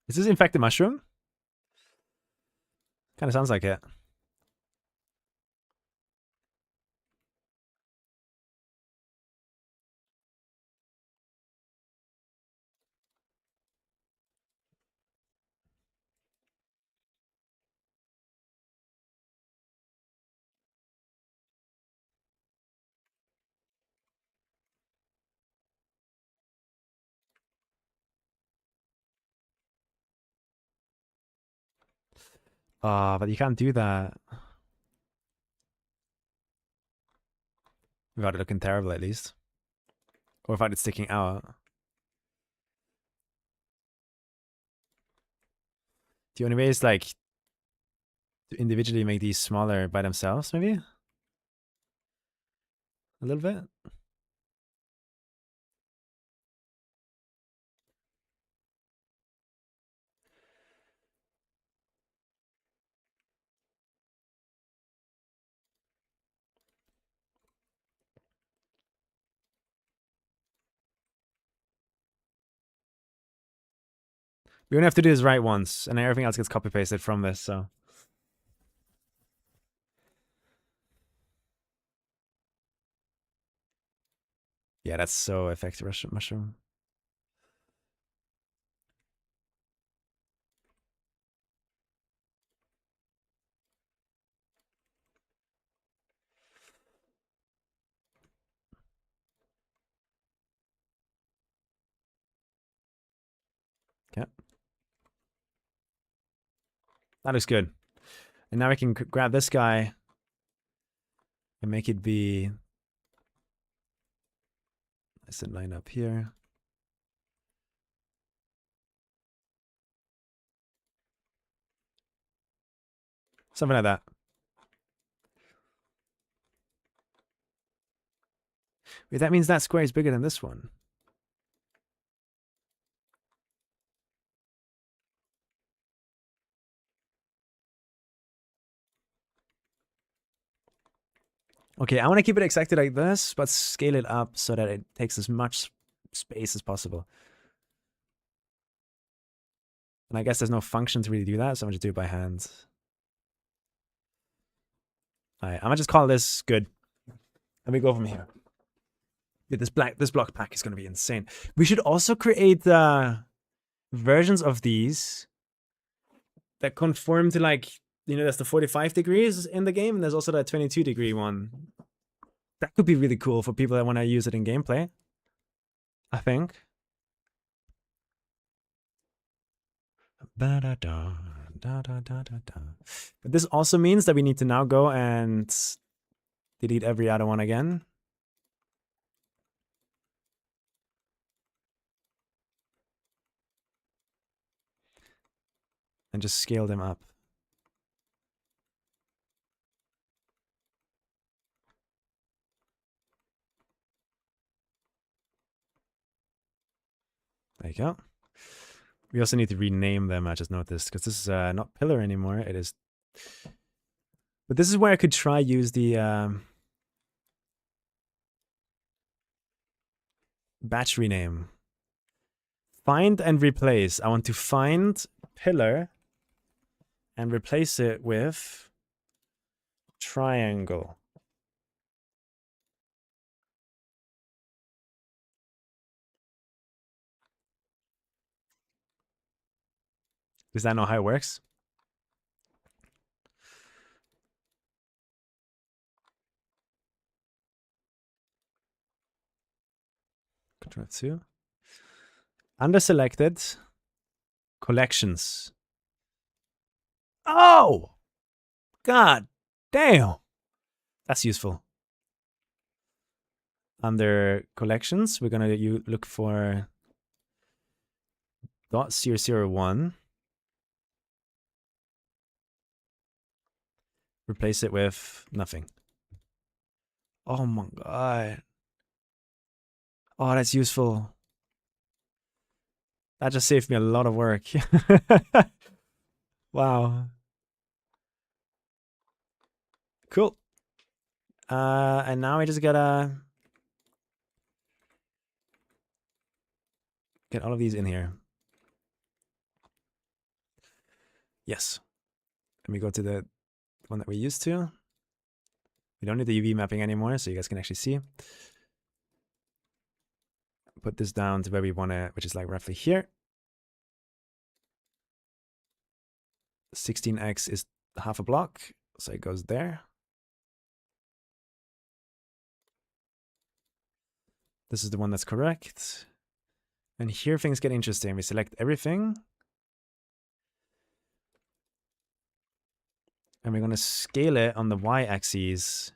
Is this infected mushroom? Kind of sounds like it. But you can't do that without it looking terrible, at least. Or without it sticking out. The only way is, like, to individually make these smaller by themselves, maybe? A little bit? We only have to do this right once, and everything else gets copy-pasted from this, so... Yeah, that's so effective, mushroom. Okay. That looks good. And now we can grab this guy and make it be... Nice and line up here. Something like that. Wait, that means that square is bigger than this one. Okay, I want to keep it exactly like this, but scale it up so that it takes as much space as possible. And I guess there's no function to really do that, so I'm going to do it by hand. All right, I'm going to just call this good. Let me go from here. Yeah, this block pack is going to be insane. We should also create versions of these that conform to, like, you know, there's the 45 degrees in the game, and there's also that 22-degree one. That could be really cool for people that want to use it in gameplay, I think. But this also means that we need to now go and delete every other one again. And just scale them up. There you go. We also need to rename them, I just noticed, because this is not pillar anymore. It is... But this is where I could try use the batch rename. Find and replace. I want to find pillar and replace it with triangle. Does that know how it works? Control F2. Under selected, collections. Oh! God damn! That's useful. Under collections, we're gonna look for .001. Replace it with nothing. Oh my god. Oh, that's useful. That just saved me a lot of work. Wow. Cool. And now we just gotta get all of these in here. Yes. Let me go to the one that we used to. We don't need the UV mapping anymore, so you guys can actually see. Put this down to where we want it, which is like roughly here. 16x is half a block, so it goes there. This is the one that's correct. And here things get interesting. We select everything. And we're going to scale it on the y-axis.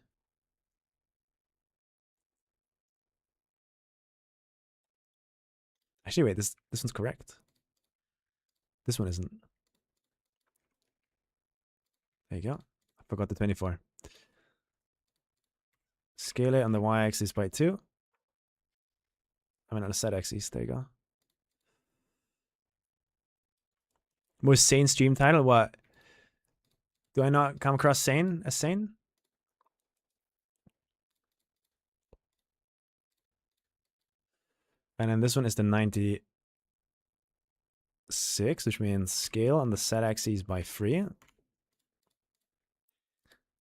Actually, wait, this one's correct. This one isn't. There you go. I forgot the 24. Scale it on the y-axis by 2. I mean on the z-axis. There you go. Most sane stream title? What? Do I not come across sane as sane? And then this one is the 96, which means scale on the z-axis by 3.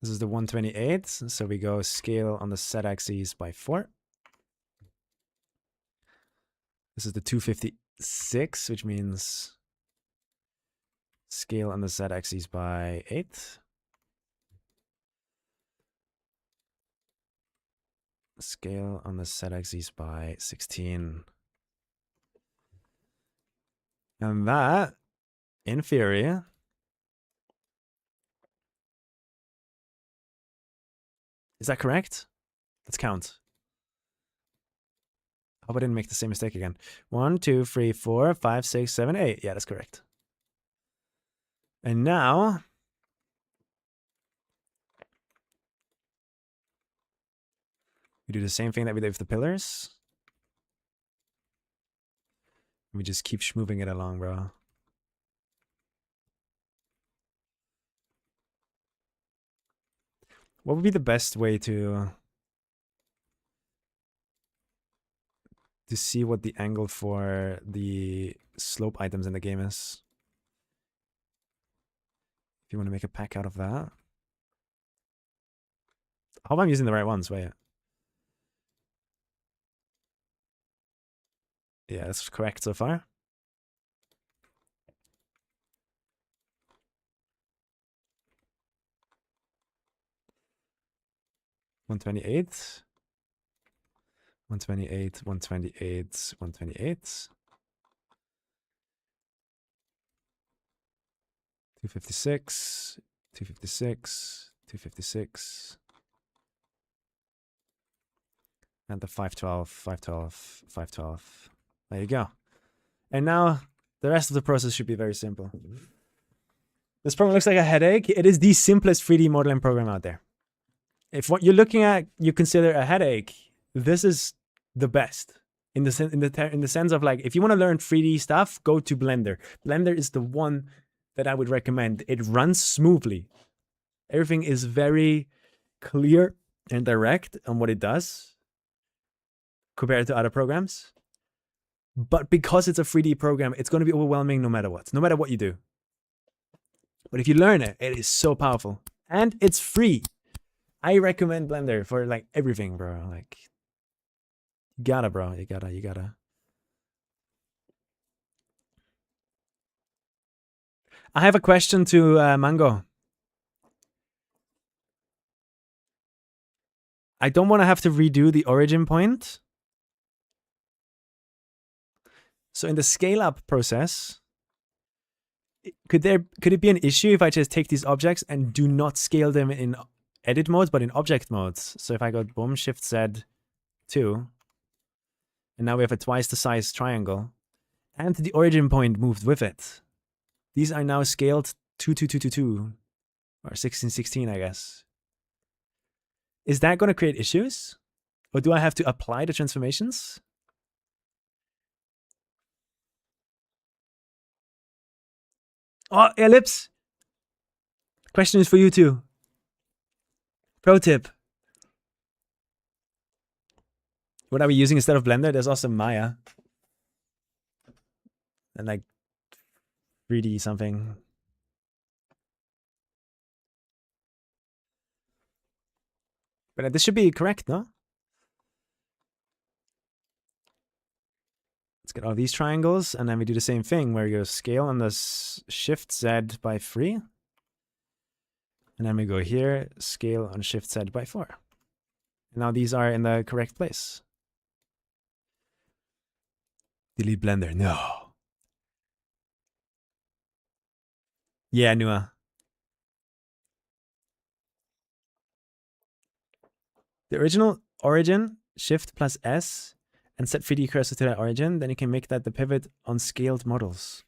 This is the 128, so we go scale on the z-axis by 4. This is the 256, which means scale on the z-axis by 8. Scale on the z-axis by 16. And that, in theory, is that correct? Let's count. I hope I didn't make the same mistake again. 1, 2, 3, 4, 5, 6, 7, 8. Yeah, that's correct. And now we do the same thing that we did with the pillars. We just keep moving it along, bro. What would be the best way to see what the angle for the slope items in the game is? If you want to make a pack out of that. I hope I'm using the right ones. Wait. Yeah, that's correct so far. $128. 128, 128, 128. 256, 256, 256. And the 512, 512, 512. There you go. And now the rest of the process should be very simple. This program looks like a headache. It is the simplest 3D modeling program out there. If what you're looking at you consider a headache, this is the best. In the sense of like, if you want to learn 3D stuff, go to Blender. Blender is the one that I would recommend. It runs smoothly. Everything is very clear and direct on what it does compared to other programs. But because it's a 3D program, it's going to be overwhelming no matter what. No matter what you do. But if you learn it, it is so powerful. And it's free. I recommend Blender for like everything, bro. Like, you gotta, bro. You gotta. I have a question to Mango. I don't want to have to redo the origin point. So in the scale up process, could it be an issue if I just take these objects and do not scale them in edit modes, but in object modes? So if I go boom, shift Z 2, and now we have a twice the size triangle, and the origin point moved with it. These are now scaled 2, 2, 2, 2, 2, or 16, 16, I guess. Is that going to create issues? Or do I have to apply the transformations? Oh, ellipse! Question is for you too. Pro tip. What are we using instead of Blender? There's also Maya. And like 3D something. But this should be correct, no? Let's get all these triangles, and then we do the same thing where you go scale on the shift Z by 3. And then we go here, scale on shift Z by 4. And now these are in the correct place. Delete Blender, no. Yeah, Nua. The original origin, shift plus S, and set 3D cursor to that origin, then you can make that the pivot on scaled models.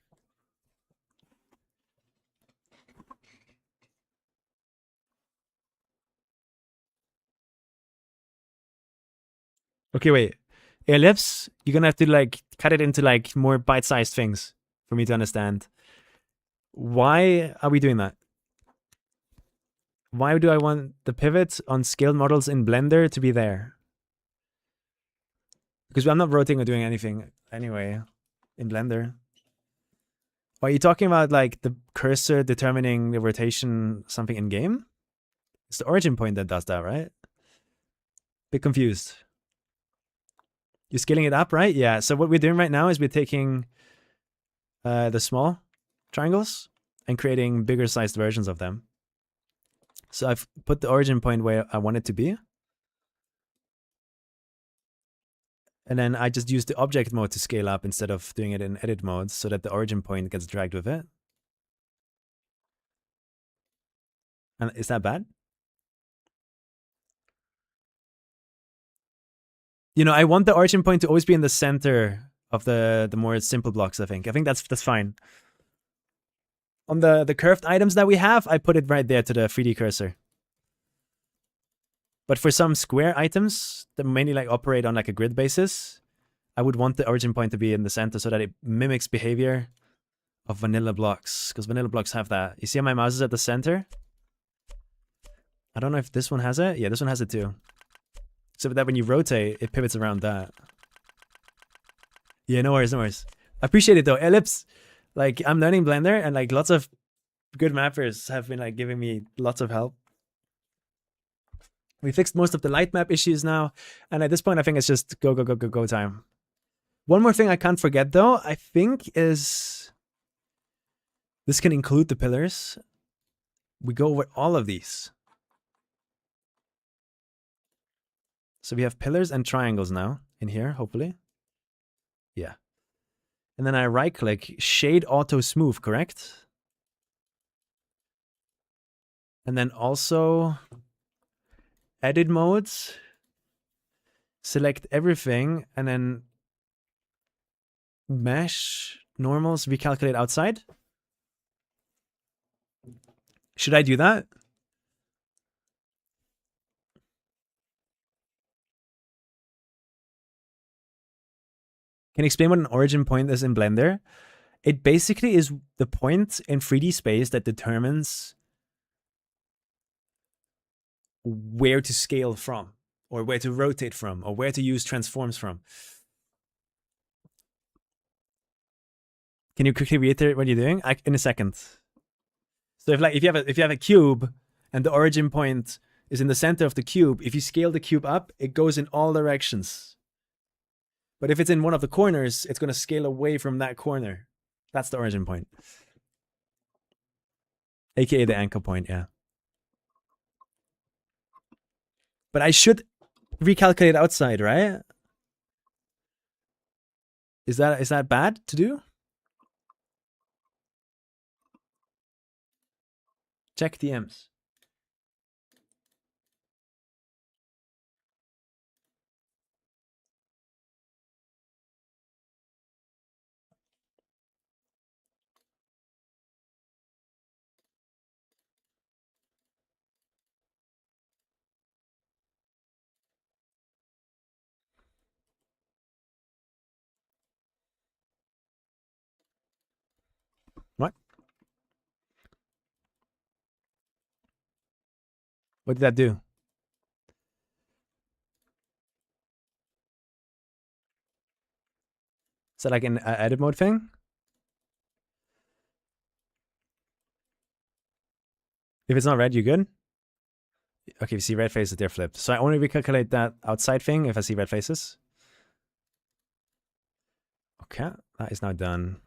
Okay, wait. Ellipse, you're gonna have to like cut it into like more bite-sized things for me to understand. Why are we doing that? Why do I want the pivot on scaled models in Blender to be there? Because I'm not rotating or doing anything anyway in Blender. Are you talking about like the cursor determining the rotation something in game? It's the origin point that does that, right? Bit confused. You're scaling it up, right? Yeah. So what we're doing right now is we're taking the small triangles and creating bigger sized versions of them. So I've put the origin point where I want it to be. And then I just use the object mode to scale up instead of doing it in edit mode so that the origin point gets dragged with it. And is that bad? You know, I want the origin point to always be in the center of the more simple blocks, I think. I think that's fine. On the curved items that we have, I put it right there to the 3D cursor. But for some square items that mainly like operate on like a grid basis, I would want the origin point to be in the center so that it mimics behavior of vanilla blocks. Because vanilla blocks have that. You see how my mouse is at the center? I don't know if this one has it. Yeah, this one has it too. So that when you rotate, it pivots around that. Yeah, no worries, no worries. I appreciate it though. Ellipse. Like, I'm learning Blender, and like lots of good mappers have been like giving me lots of help. We fixed most of the light map issues now, and at this point I think it's just go time. One more thing I can't forget though, I think, is this can include the pillars. We go over all of these. So we have pillars and triangles now in here, hopefully. Yeah. And then I right click, shade auto smooth, correct? And then also edit modes, select everything, and then mesh, normals, recalculate outside. Should I do that? Can you explain what an origin point is in Blender? It basically is the point in 3D space that determines where to scale from, or where to rotate from, or where to use transforms from. Can you quickly reiterate what you're doing? In a second. So if you have a cube and the origin point is in the center of the cube, if you scale the cube up, it goes in all directions. But if it's in one of the corners, it's going to scale away from that corner. That's the origin point. AKA the anchor point, yeah. But I should recalculate outside, right? Is that bad to do? Check DMs. What? What did that do? Is that like an edit mode thing? If it's not red, you good? Okay, if you see red faces, they're flipped. So I only recalculate that outside thing if I see red faces. Okay, that is now done.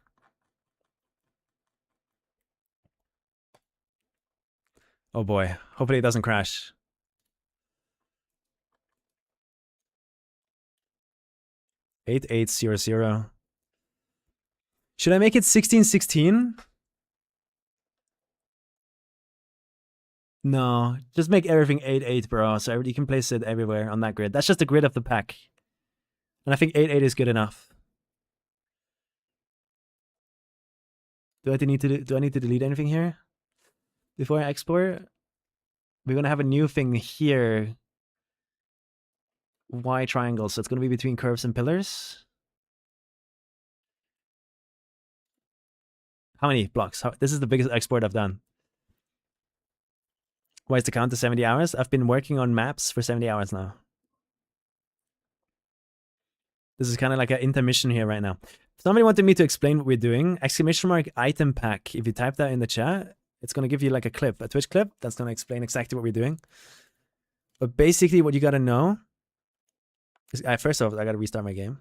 Oh boy, hopefully it doesn't crash. Eight 800. Should I make it 1616? No, just make everything 8-8, bro. So you can place it everywhere on that grid. That's just the grid of the pack. And I think 8-8 is good enough. Do I need to delete anything here before I export? We're gonna have a new thing here. Y triangle, so it's gonna be between curves and pillars. How many blocks? This is the biggest export I've done. Why is the count to 70 hours? I've been working on maps for 70 hours now. This is kind of like an intermission here right now. Somebody wanted me to explain what we're doing. Exclamation mark item pack. If you type that in the chat, it's going to give you like a clip, a Twitch clip. That's going to explain exactly what we're doing. But basically what you got to know is, first off, I got to restart my game.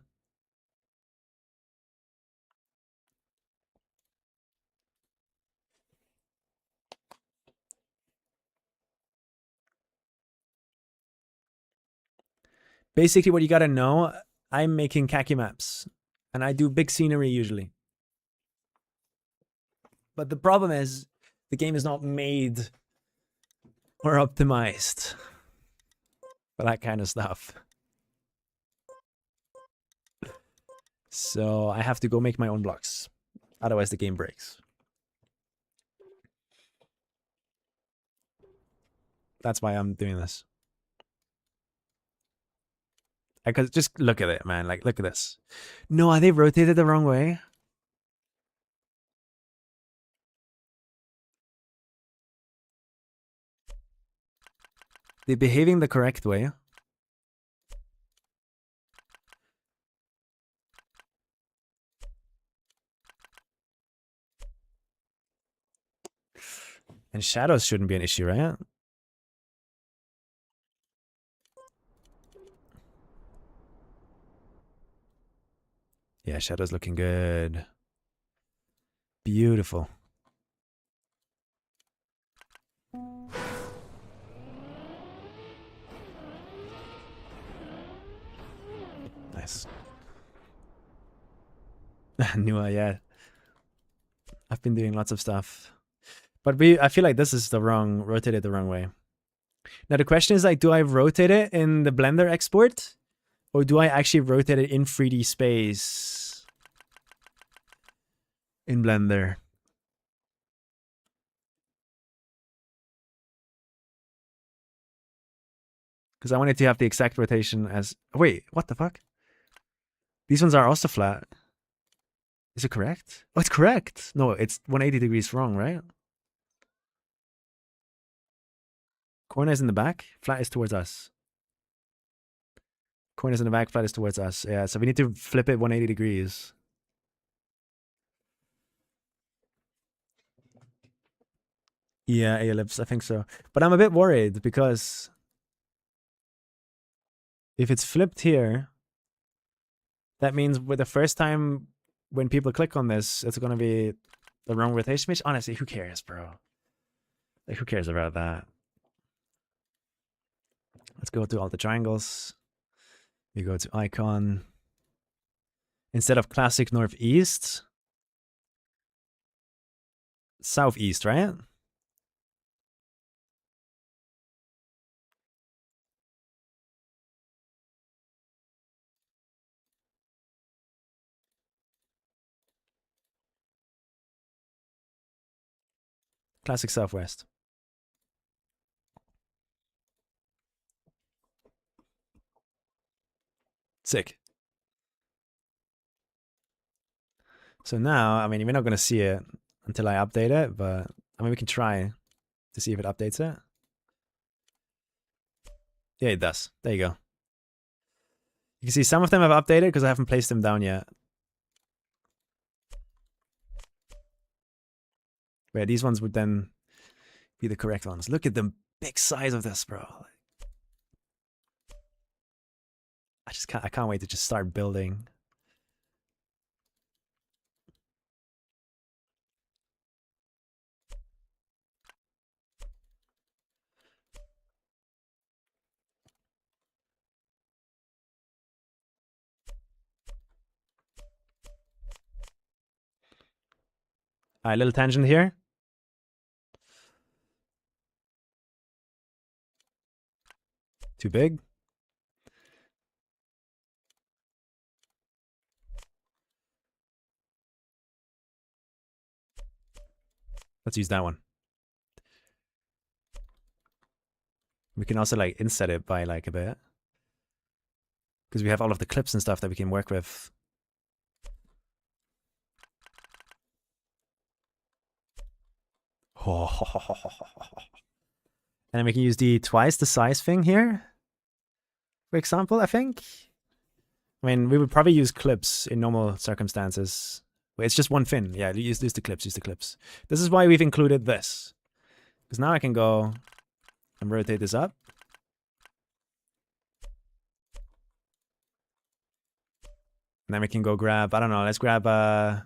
Basically what you got to know, I'm making khaki maps and I do big scenery usually. But the problem is the game is not made or optimized for that kind of stuff. So I have to go make my own blocks. Otherwise the game breaks. That's why I'm doing this. I could just look at it, man. Like, look at this. No, they rotated the wrong way. They're behaving the correct way. And shadows shouldn't be an issue, right? Yeah, shadows looking good. Beautiful. Nice. Nua, yeah. I've been doing lots of stuff. But I feel like this is rotated the wrong way. Now the question is like, do I rotate it in the Blender export? Or do I actually rotate it in 3D space? In Blender. Because I wanted to have the exact rotation as... Wait, what the fuck? These ones are also flat. Is it correct? Oh, it's correct. No, it's 180 degrees wrong, right? Corner is in the back. Flat is towards us. Corners in the back, flat is towards us. Yeah, so we need to flip it 180 degrees. Yeah, ellipse, I think so. But I'm a bit worried because if it's flipped here, that means with the first time when people click on this, it's going to be the wrong rotation. Which honestly, who cares, bro? Like, who cares about that? Let's go to all the triangles. We go to icon. Instead of classic northeast, southeast, right? Classic southwest. Sick. So now, I mean, we're not going to see it until I update it, but I mean, we can try to see if it updates it. Yeah, it does. There you go. You can see some of them have updated because I haven't placed them down yet. But yeah, these ones would then be the correct ones. Look at the big size of this, bro. I can't wait to just start building. All right, little tangent here. Too big. Let's use that one. We can also like inset it by like a bit. Because we have all of the clips and stuff that we can work with. And then we can use the twice the size thing here. For example, I think. I mean, we would probably use clips in normal circumstances. Wait, it's just one fin. Yeah, use the clips, use the clips. This is why we've included this. Because now I can go and rotate this up. And then we can go grab, I don't know, let's grab I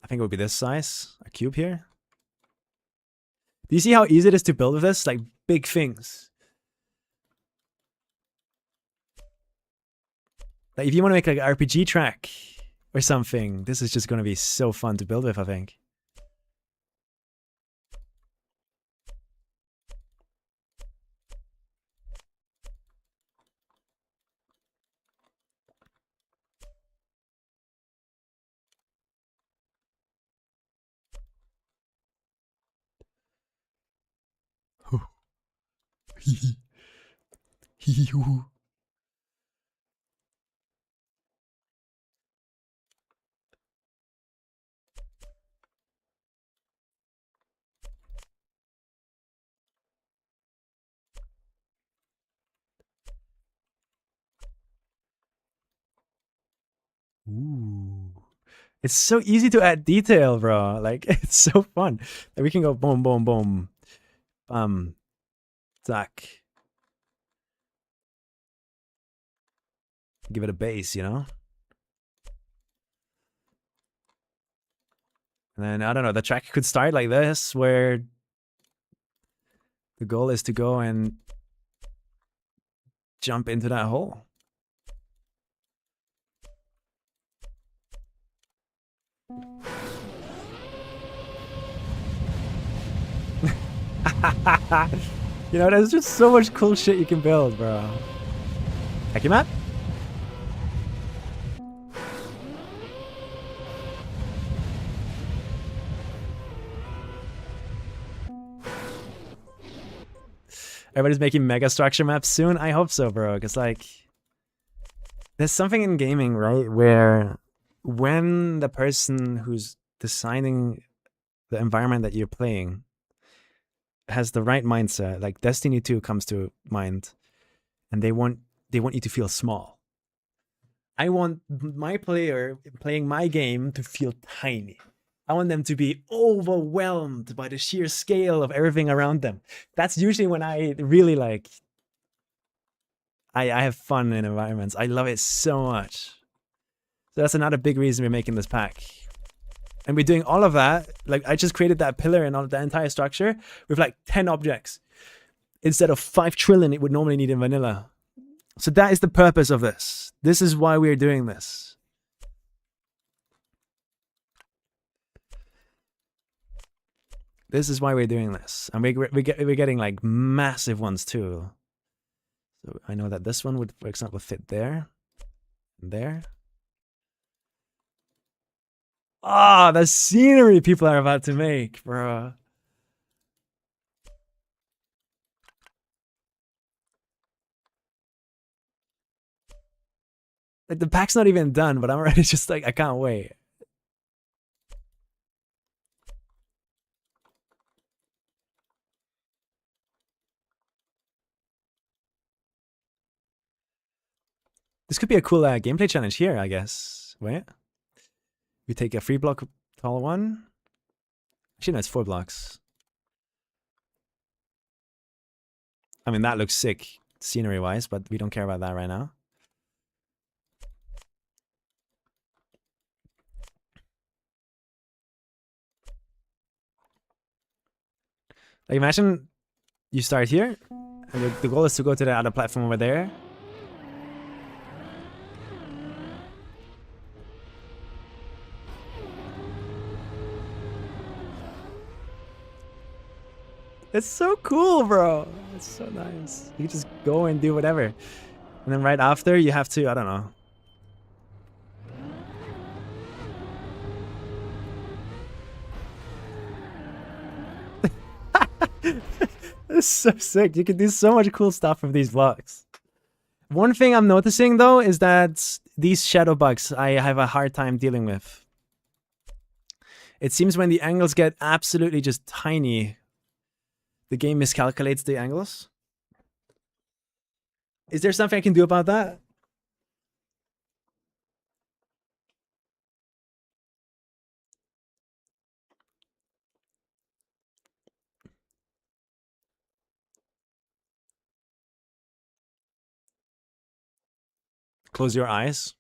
think it would be this size, a cube here. Do you see how easy it is to build with this? Like big things. Like if you want to make like an RPG track or something, this is just going to be so fun to build with, I think. Ooh. It's so easy to add detail, bro. Like, it's so fun. Like, we can go boom, boom, boom. Zack. Give it a base, you know? And then, I don't know, the track could start like this, where the goal is to go and jump into that hole. You know, there's just so much cool shit you can build, bro. KACKY map? Everybody's making mega structure maps soon? I hope so, bro. Because, like, there's something in gaming, right, where when the person who's designing the environment that you're playing has the right mindset, like Destiny 2 comes to mind, and they want you to feel small. I want my player playing my game to feel tiny. I want them to be overwhelmed by the sheer scale of everything around them. That's usually when I really like, I have fun in environments. I love it so much. So that's another big reason we're making this pack. And we're doing all of that. Like, I just created that pillar and all of the entire structure with like 10 objects instead of 5 trillion it would normally need in vanilla. So that is the purpose of this. This is why we're doing this. This is why we're doing this. And we're getting like massive ones too. So I know that this one would, for example, fit there. And there. Ah, the scenery people are about to make, bro. Like, the pack's not even done, but I'm already just like, I can't wait. This could be a cool gameplay challenge here, I guess. Wait. We take a 3-block tall one. Actually, no, it's 4 blocks. I mean, that looks sick scenery-wise, but we don't care about that right now. Like, imagine you start here, and the goal is to go to the other platform over there. It's so cool, bro. It's so nice. You just go and do whatever. And then right after, you have to, I don't know. It's so sick. You can do so much cool stuff with these blocks. One thing I'm noticing, though, is that these shadow bugs I have a hard time dealing with. It seems when the angles get absolutely just tiny, the game miscalculates the angles. Is there something I can do about that? Close your eyes.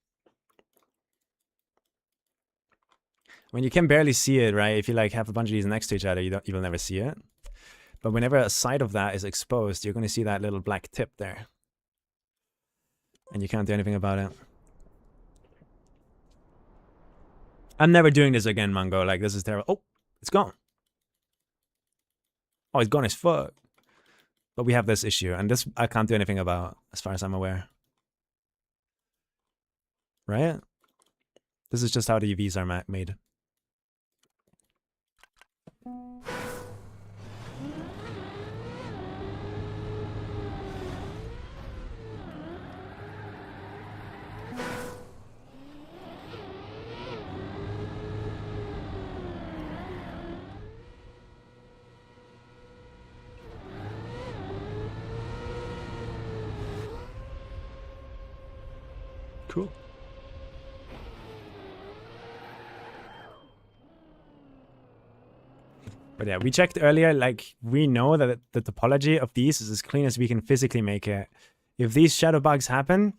When you can barely see it, right? If you like have a bunch of these next to each other, you will never see it. But whenever a side of that is exposed, you're going to see that little black tip there. And you can't do anything about it. I'm never doing this again, Mango. Like, this is terrible. Oh, it's gone. Oh, it's gone as fuck. But we have this issue, and this I can't do anything about, as far as I'm aware. Right? This is just how the UVs are made. Cool. But yeah, we checked earlier, like, we know that the topology of these is as clean as we can physically make it. If these shadow bugs happen,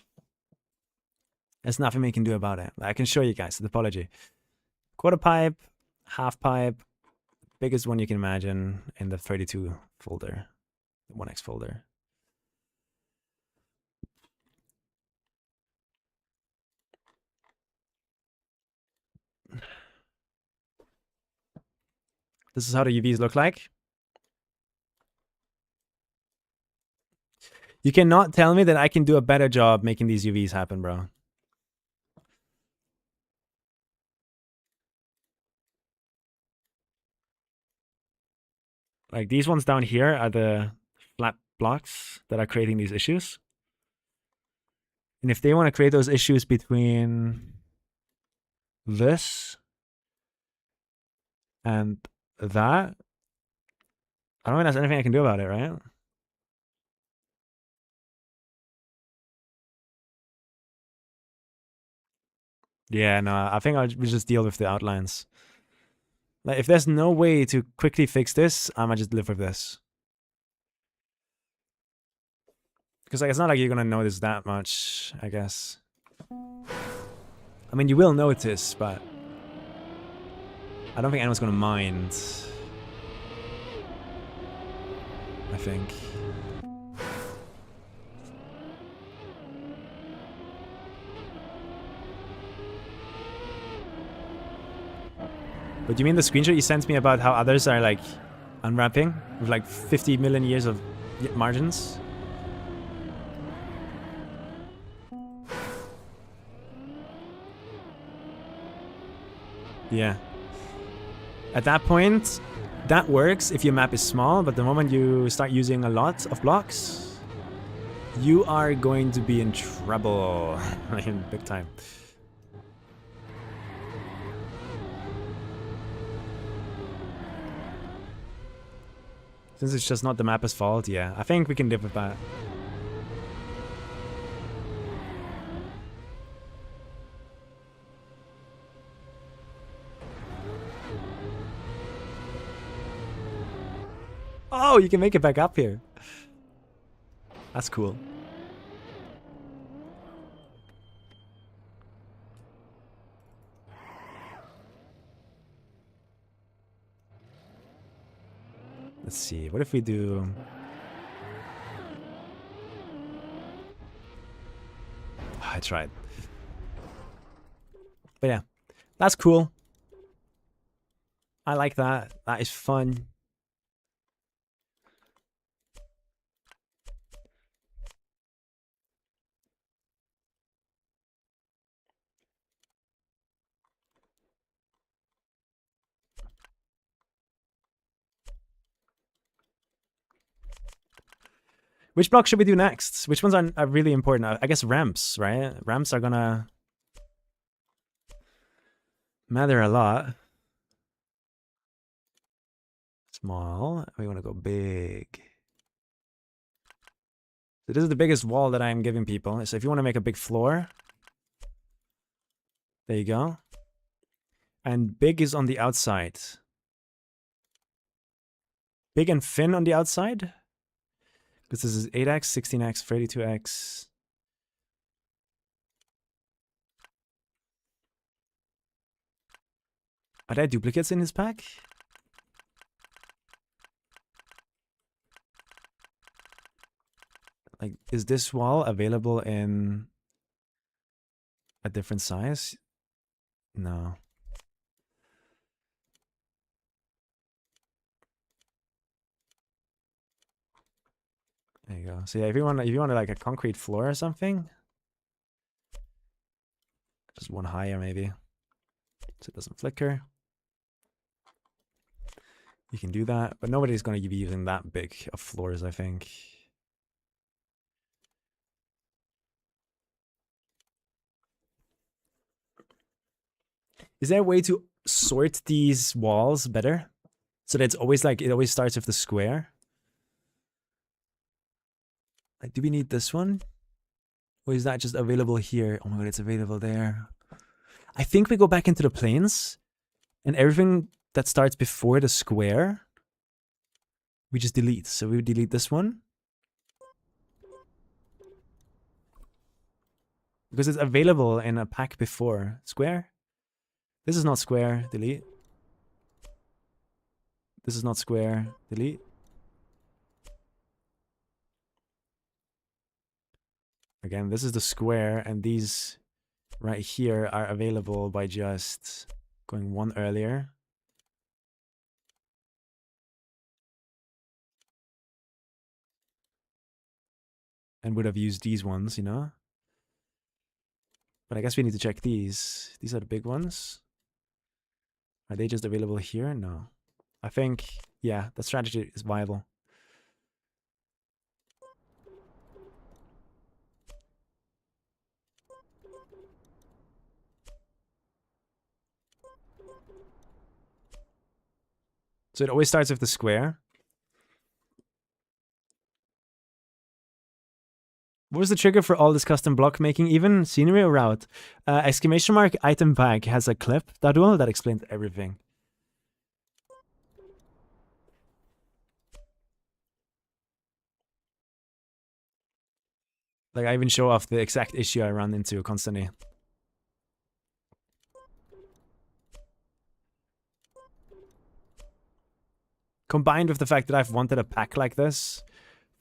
there's nothing we can do about it. I can show you guys the topology. Quarter pipe, half pipe, biggest one you can imagine in the 32 folder, the 1x folder. This is how the UVs look like. You cannot tell me that I can do a better job making these UVs happen, bro. Like, these ones down here are the flat blocks that are creating these issues. And if they want to create those issues between this and that, I don't think there's anything I can do about it, right? Yeah, no, I think we just deal with the outlines. Like, if there's no way to quickly fix this, I might just live with this. Because, like, it's not like you're gonna notice that much, I guess. I mean, you will notice, but I don't think anyone's gonna mind. I think. But you mean the screenshot you sent me about how others are like unwrapping with like 50 million years of margins? Yeah. At that point, that works if your map is small, but the moment you start using a lot of blocks, you are going to be in trouble. In big time. Since it's just not the map's fault, yeah. I think we can live with that. Oh, you can make it back up here. That's cool. Let's see. What if we do... Oh, I tried. But yeah, that's cool. I like that. That is fun. Which block should we do next? Which ones are really important? I guess ramps, right? Ramps are gonna matter a lot. Small. We want to go big. So this is the biggest wall that I'm giving people. So if you want to make a big floor, there you go. And big is on the outside. Big and thin on the outside. Because this is 8x, 16x, 32x. Are there duplicates in his pack? Like, is this wall available in a different size? No. There you go. So yeah, if you want like a concrete floor or something, just one higher maybe, so it doesn't flicker. You can do that, but nobody's going to be using that big of floors, I think. Is there a way to sort these walls better? So that it's always like, it always starts with the square? Like, do we need this one? Or is that just available here? Oh my god, it's available there. I think we go back into the planes, and everything that starts before the square, we just delete. So we delete this one. Because it's available in a pack before. Square? This is not square. Delete. This is not square. Delete. Again, this is the square, and these right here are available by just going one earlier. And would have used these ones, you know? But I guess we need to check these. These are the big ones. Are they just available here? No. I think, yeah, the strategy is viable. So it always starts with the square. What was the trigger for all this custom block making, even scenery or route? Exclamation mark item pack has a clip that explains everything. Like, I even show off the exact issue I run into constantly. Combined with the fact that I've wanted a pack like this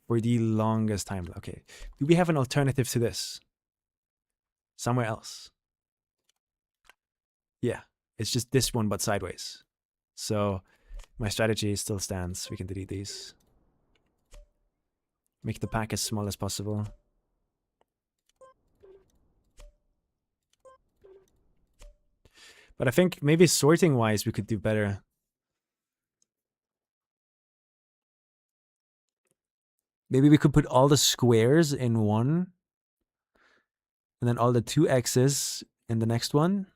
for the longest time. Okay, do we have an alternative to this? Somewhere else. Yeah, it's just this one but sideways. So my strategy still stands. We can delete these. Make the pack as small as possible. But I think maybe sorting wise we could do better. Maybe we could put all the squares in one. And then all the 2 X's in the next one.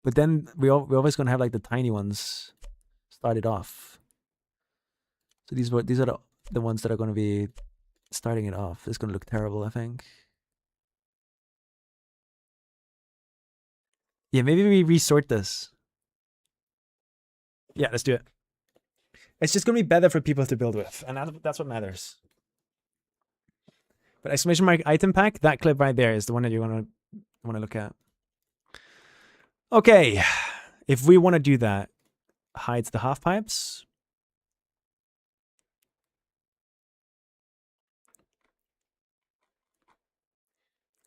But then we're always going to have like the tiny ones started off. So these are the ones that are going to be starting it off. It's going to look terrible, I think. Yeah, maybe we resort this. Yeah, let's do it. It's just going to be better for people to build with. And that's what matters. But exclamation mark item pack, that clip right there is the one that you want to look at. Okay, if we want to do that, hides the half pipes.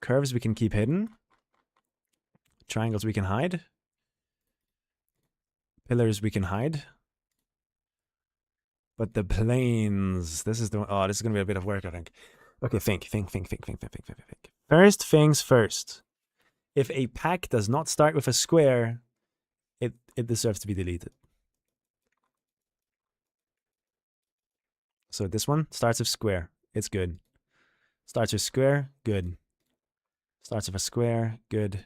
Curves we can keep hidden. Triangles we can hide. Pillars we can hide. But the planes, this is the, oh, this is going to be a bit of work, I think. Okay, think. First things first. If a pack does not start with a square, it deserves to be deleted. So this one starts with square. It's good. Starts with square, good. Starts with a square, good.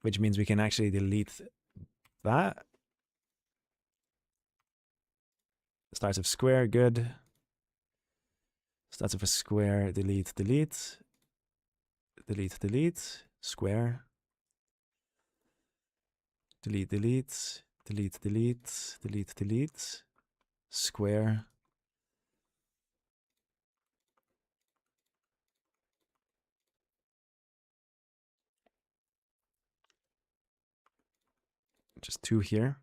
Which means we can actually delete that. Starts with square, good. Starts with a square, delete, delete. Delete, delete, square. Delete, delete, delete, delete, delete, delete, square. Just 2 here.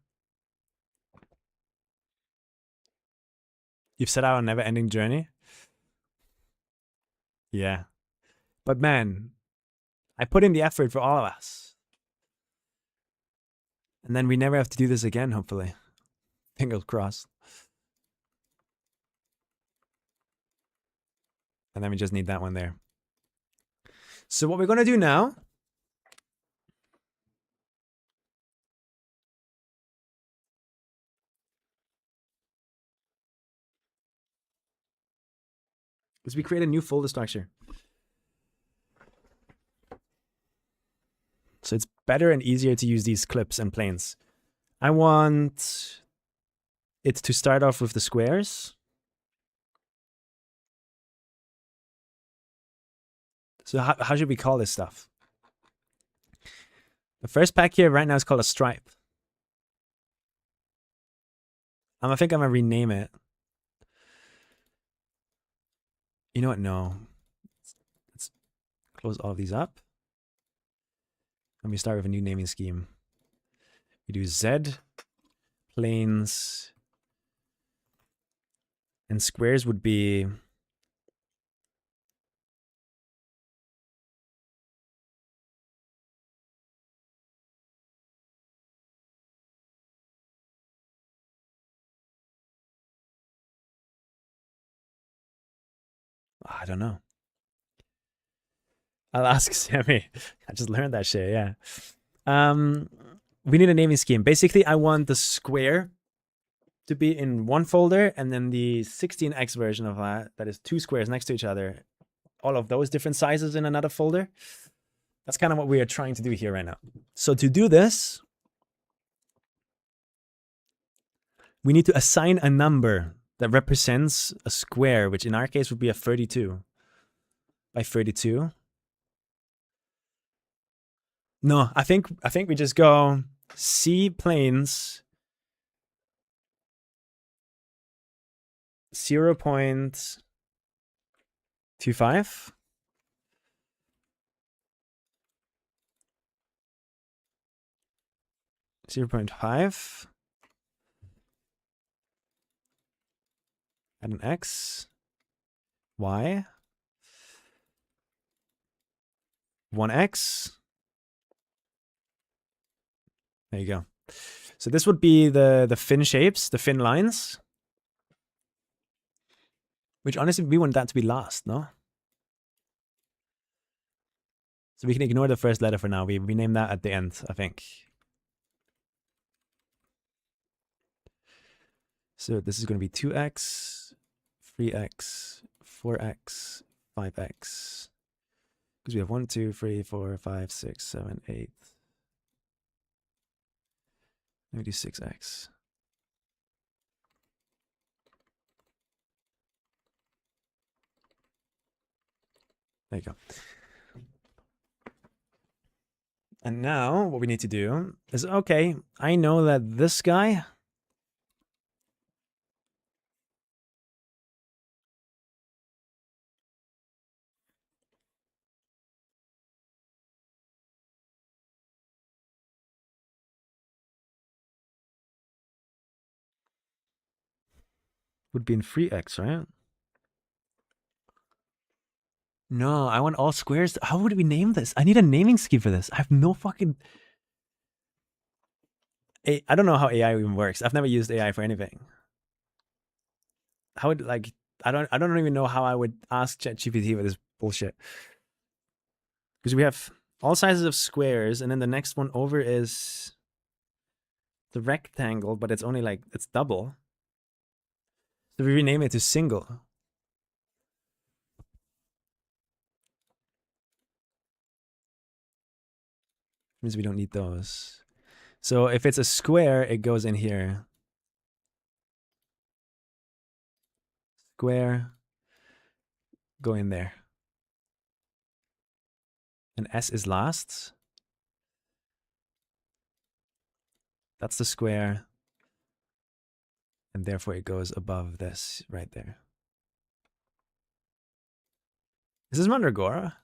You've set out a never-ending journey? Yeah. But man, I put in the effort for all of us. And then we never have to do this again, hopefully. Fingers crossed. And then we just need that one there. So what we're going to do now is we create a new folder structure. So it's better and easier to use these clips and planes. I want it to start off with the squares. So how should we call this stuff? The first pack here right now is called a stripe. I think I'm going to rename it. You know what? No. Let's close all of these up. And we start with a new naming scheme. We do Z, planes, and squares would be I don't know. I'll ask Sammy. I just learned that shit, yeah. We need a naming scheme. Basically, I want the square to be in one folder and then the 16x version of that is 2 squares next to each other. All of those different sizes in another folder. That's kind of what we are trying to do here right now. So to do this, we need to assign a number that represents a square, which in our case would be a 32 by 32. No, I think we just go C planes 0.25 0.5 add an X Y 1X There you go. So this would be the fin shapes, the fin lines. Which honestly, we want that to be last, no? So we can ignore the first letter for now. We rename that at the end, I think. So this is going to be 2x, 3x, 4x, 5x. Because we have 1, 2, 3, 4, 5, 6, 7, 8. Let me do 6x. There you go. And now what we need to do is, okay, I know that this guy would be in 3x, right? No, I want all squares. How would we name this? I need a naming scheme for this. I have no fucking... I don't know how AI even works. I've never used AI for anything. How would, like, I don't even know how I would ask ChatGPT for this bullshit. Because we have all sizes of squares, and then the next one over is the rectangle, but it's only like, it's double. So we rename it to single. Means we don't need those. So if it's a square, it goes in here. Square, go in there. And S is last. That's the square. And therefore it goes above this right there. Is this Mandragora?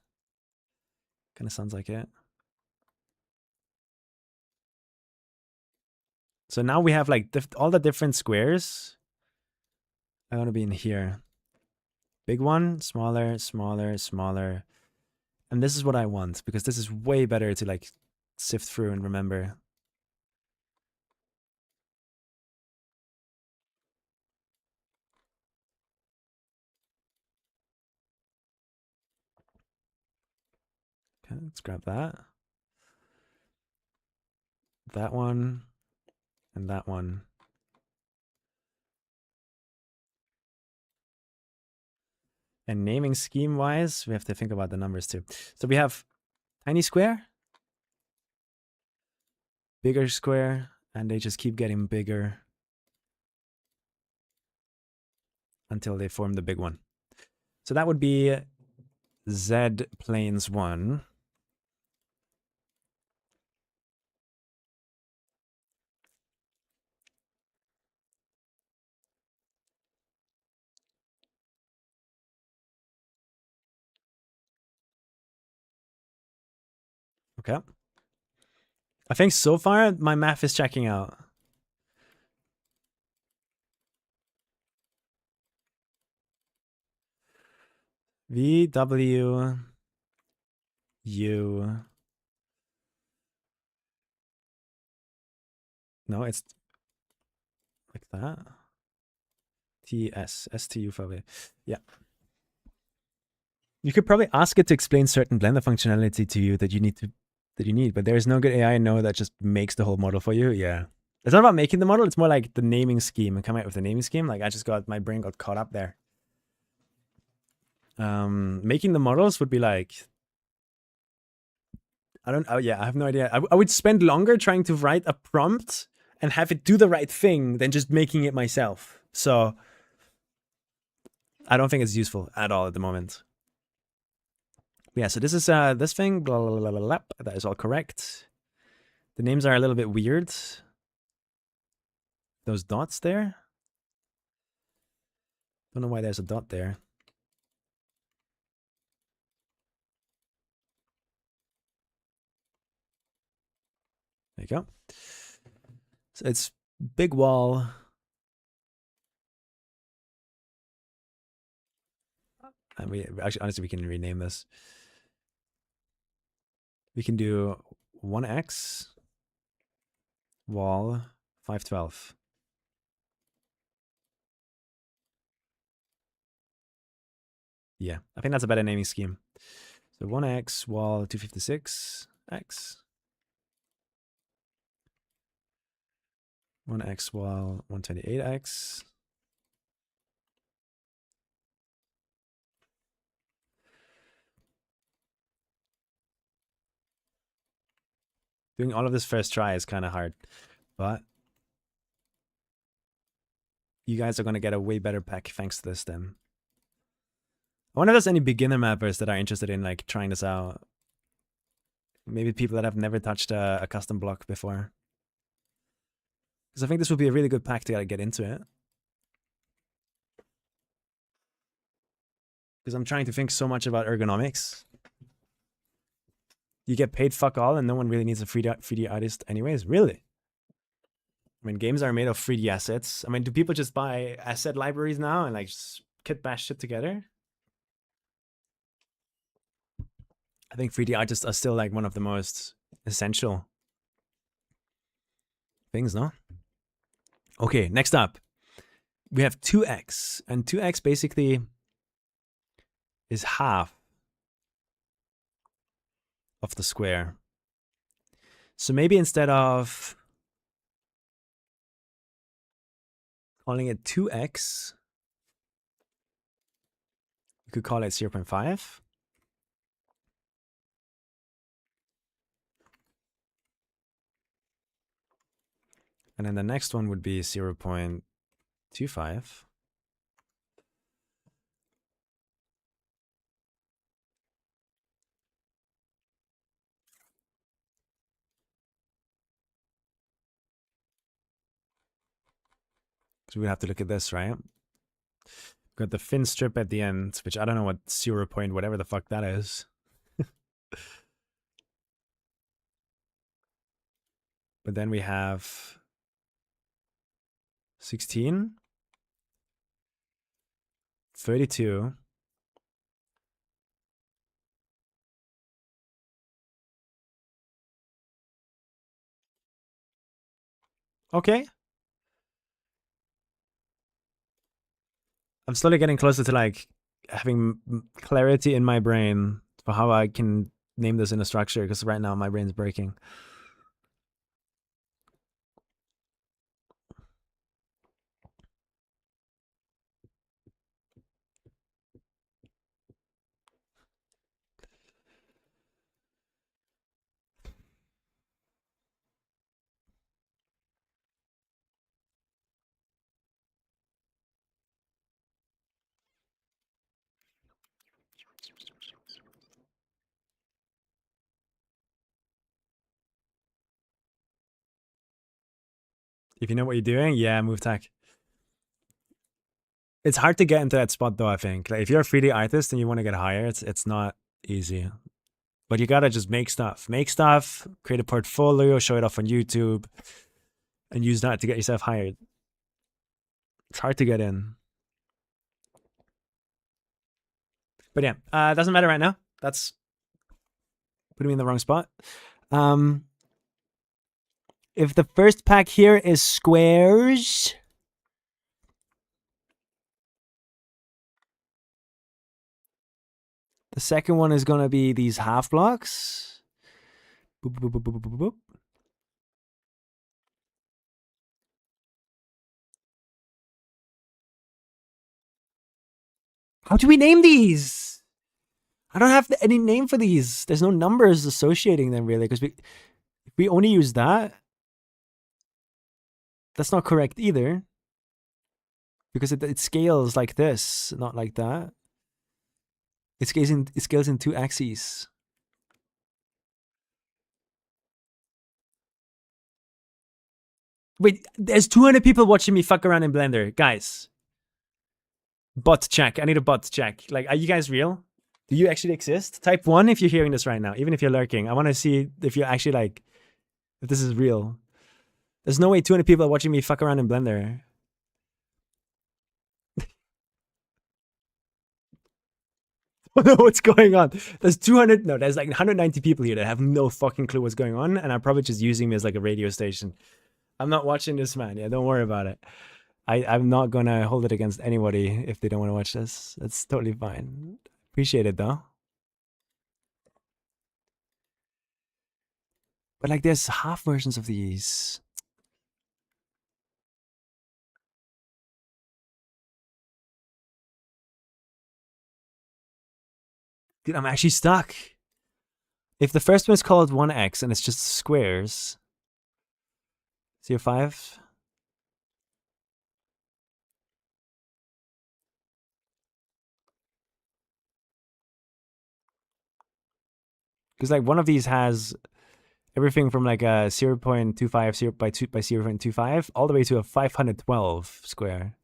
Kind of sounds like it. So now we have like all the different squares. I want to be in here. Big one, smaller, smaller, smaller. And this is what I want, because this is way better to like sift through and remember. Okay, let's grab that. That one. And that one. And naming scheme wise, we have to think about the numbers too. So we have tiny square, bigger square, and they just keep getting bigger until they form the big one. So that would be Z planes 1. Okay. I think so far my math is checking out. VWU. No, it's like that. STU probably. Yeah. You could probably ask it to explain certain Blender functionality to you that you need, but there is no good AI no that just makes the whole model for you. Yeah. It's not about making the model, it's more like the naming scheme and coming up with the naming scheme. Like my brain got caught up there. Making the models would be like, I have no idea. I would spend longer trying to write a prompt and have it do the right thing than just making it myself. So I don't think it's useful at all at the moment. Yeah, so this is this thing, blah, blah, blah, blah, blah. That is all correct. The names are a little bit weird. Those dots there. Don't know why there's a dot there. There you go. So it's big wall. And we actually, honestly, we can rename this. We can do 1x. wall 512. Yeah, I think that's a better naming scheme. So 1x wall 256 x. 1x wall 128x. Doing all of this first try is kind of hard, but you guys are going to get a way better pack thanks to this then. I wonder if there's any beginner mappers that are interested in like trying this out. Maybe people that have never touched a custom block before. Because I think this would be a really good pack to get into it. Because I'm trying to think so much about ergonomics. You get paid fuck all and no one really needs a 3D artist anyways. Really? I mean, games are made of 3D assets. I mean, do people just buy asset libraries now and like just kit bash shit together? I think 3D artists are still like one of the most essential things, no? Okay, next up. We have 2x. And 2x basically is half of the square. So maybe instead of calling it 2x, you could call it 0.5. And then the next one would be 0.25. So we have to look at this, right? We've got the fin strip at the end, which I don't know what 0. Whatever the fuck that is. But then we have 16, 32, okay. I'm slowly getting closer to like having clarity in my brain for how I can name this in a structure, because right now my brain's breaking. If you know what you're doing, yeah, move tech. It's hard to get into that spot though, I think. Like if you're a 3D artist and you want to get higher, it's not easy. But you gotta just make stuff. Make stuff, create a portfolio, show it off on YouTube, and use that to get yourself hired. It's hard to get in. But yeah, doesn't matter right now. That's putting me in the wrong spot. If the first pack here is squares, the second one is gonna be these half blocks. Boop, boop, boop, boop, boop, boop, boop. How do we name these? I don't have any name for these. There's no numbers associating them really, because if we only use that, that's not correct either. Because it scales like this, not like that. It scales in 2 axes. Wait, there's 200 people watching me fuck around in Blender. Guys. Bot check. I need a bot check. Like, are you guys real? Do you actually exist? Type 1 if you're hearing this right now, even if you're lurking. I want to see if you're actually like, if this is real. There's no way 200 people are watching me fuck around in Blender. I don't know what's going on. There's 200, no, there's like 190 people here that have no fucking clue what's going on, and are probably just using me as like a radio station. I'm not watching this, man. Yeah, don't worry about it. I'm not gonna hold it against anybody if they don't want to watch this. That's totally fine. Appreciate it though. But like, there's half versions of these. Dude, I'm actually stuck. If the first one is called 1x and it's just squares, 0.5. Because like one of these has everything from like a 0.25 0 by 0.25 all the way to a 512 square.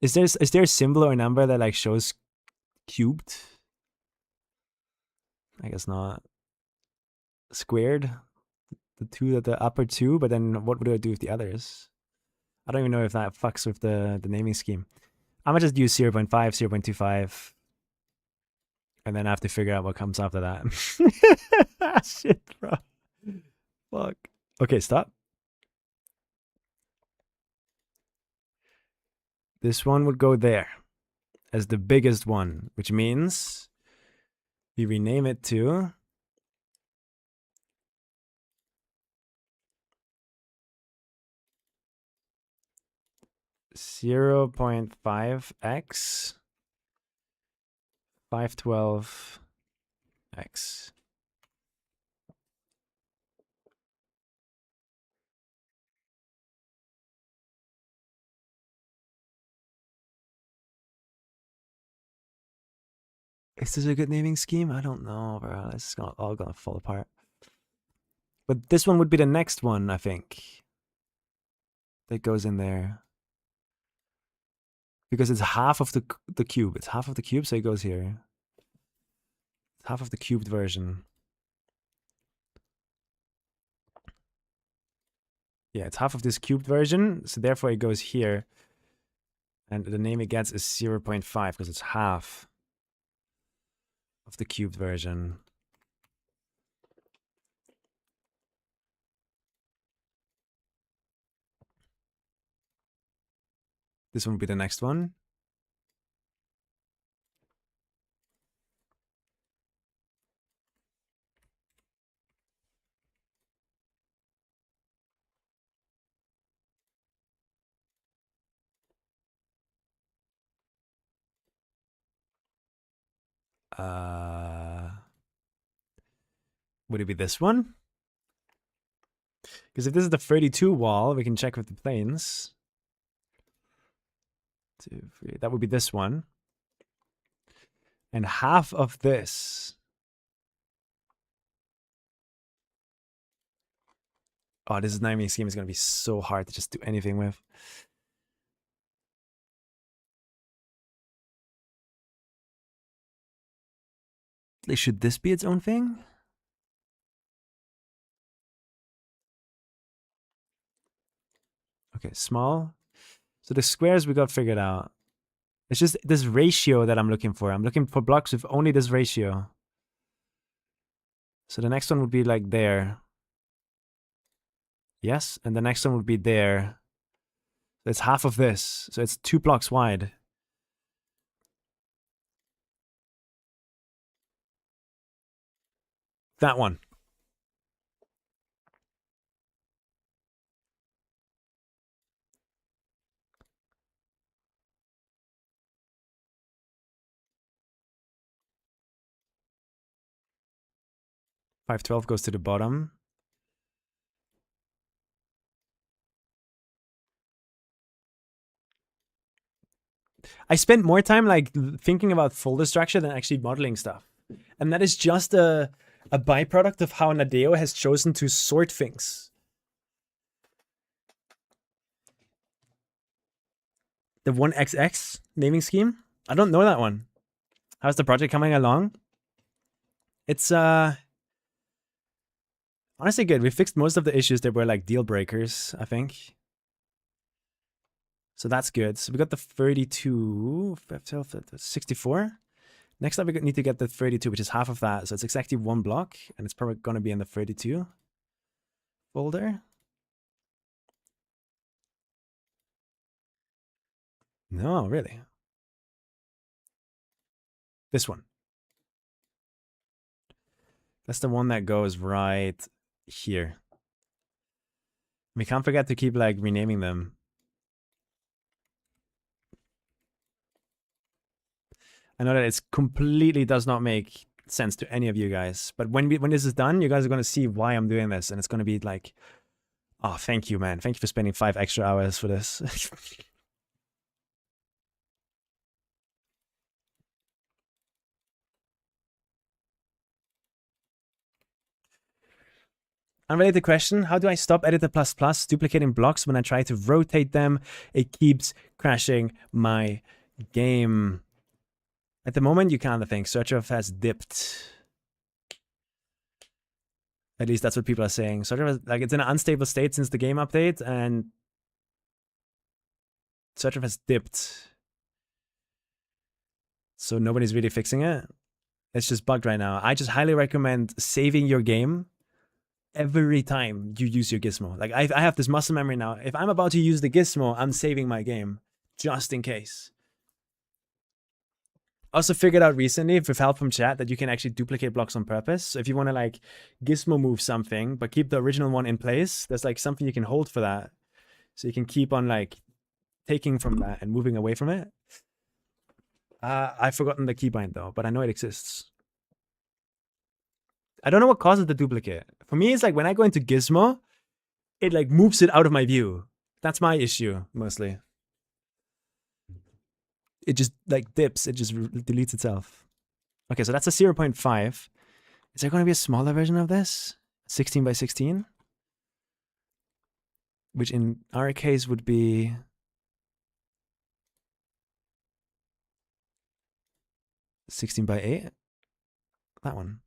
Is there a symbol or a number that like shows cubed? I guess not. Squared, the upper two, but then what would I do with the others? I don't even know if that fucks with the naming scheme. I'm gonna just use 0.5, 0.25. And then I have to figure out what comes after that. Shit, bro. Fuck. Okay, stop. This one would go there as the biggest one, which means we rename it to 0.5x 512x. Is this a good naming scheme? I don't know, bro. It's all gonna fall apart. But this one would be the next one, I think. That goes in there. Because it's half of the cube. It's half of the cube, so it goes here. It's half of the cubed version. Yeah, it's half of this cubed version, so therefore it goes here. And the name it gets is 0.5 because it's half of the cubed version. This one will be the next one. Would it be this one? Because if this is the 32 wall, we can check with the planes. 2, 3. That would be this one. And half of this. Oh, this naming scheme is going to be so hard to just do anything with. Should this be its own thing? Okay, small. So the squares we got figured out. It's just this ratio that I'm looking for. I'm looking for blocks with only this ratio. So the next one would be like there. Yes, and the next one would be there. It's half of this. So it's 2 blocks wide. That one. $512 goes to the bottom. I spent more time like thinking about folder structure than actually modeling stuff. And that is just a byproduct of how Nadeo has chosen to sort things. The 1XX naming scheme? I don't know that one. How's the project coming along? It's honestly good. We fixed most of the issues that were like deal breakers, I think. So that's good. So we got the 32, 64. Next up, we need to get the 32, which is half of that. So it's exactly 1 block, and it's probably going to be in the 32 folder. No, really. This one. That's the one that goes right here. We can't forget to keep like renaming them. I know that it's completely does not make sense to any of you guys, but when this is done, you guys are going to see why I'm doing this, and it's going to be like, oh, thank you, man. Thank you for spending 5 extra hours for this. Unrelated question, how do I stop editor++ duplicating blocks when I try to rotate them? It keeps crashing my game. At the moment, you can't, I think. Search of has dipped. At least that's what people are saying. Search of has, like, it's in an unstable state since the game update, and Search of has dipped. So nobody's really fixing it. It's just bugged right now. I just highly recommend saving your game every time you use your gizmo. Like, I have this muscle memory now. If I'm about to use the gizmo, I'm saving my game just in case. Also figured out recently, with help from chat, that you can actually duplicate blocks on purpose. So if you want to like gizmo move something, but keep the original one in place, there's like something you can hold for that. So you can keep on like taking from that and moving away from it. I've forgotten the keybind though, but I know it exists. I don't know what causes the duplicate. For me, it's like when I go into gizmo, it like moves it out of my view. That's my issue, mostly. It just like dips. It just deletes itself. Okay, so that's a 0.5. Is there going to be a smaller version of this? 16 by 16? Which in our case would be... $16 by 8? That one.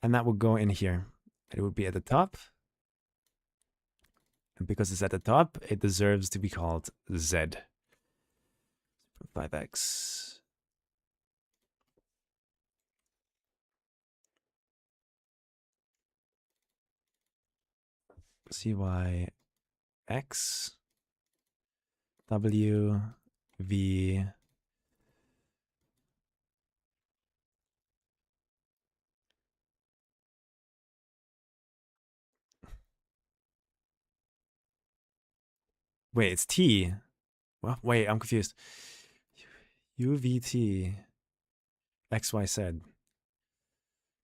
And that would go in here. It would be at the top. And because it's at the top, it deserves to be called Z. 5x. CY X W V Wait, it's T. Well, wait, I'm confused. UVT XYZ.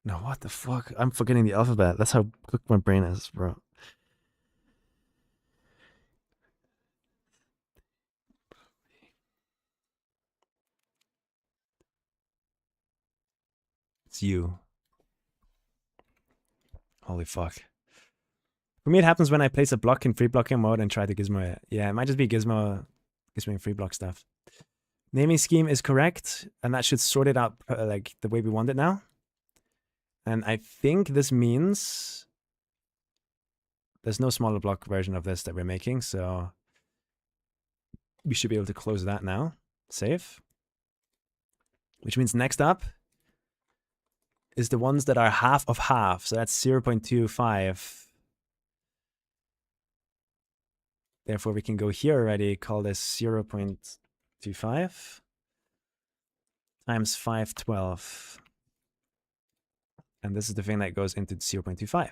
No, what the fuck? I'm forgetting the alphabet. That's how quick my brain is, bro. It's U. Holy fuck. For me, it happens when I place a block in free blocking mode and try to gizmo it. Yeah, it might just be gizmoing free block stuff. Naming scheme is correct, and that should sort it out like the way we want it now. And I think this means there's no smaller block version of this that we're making, so we should be able to close that now. Save. Which means next up is the ones that are half of half. So that's 0.25. Therefore, we can go here already, call this 0.25 times 512. And this is the thing that goes into 0.25.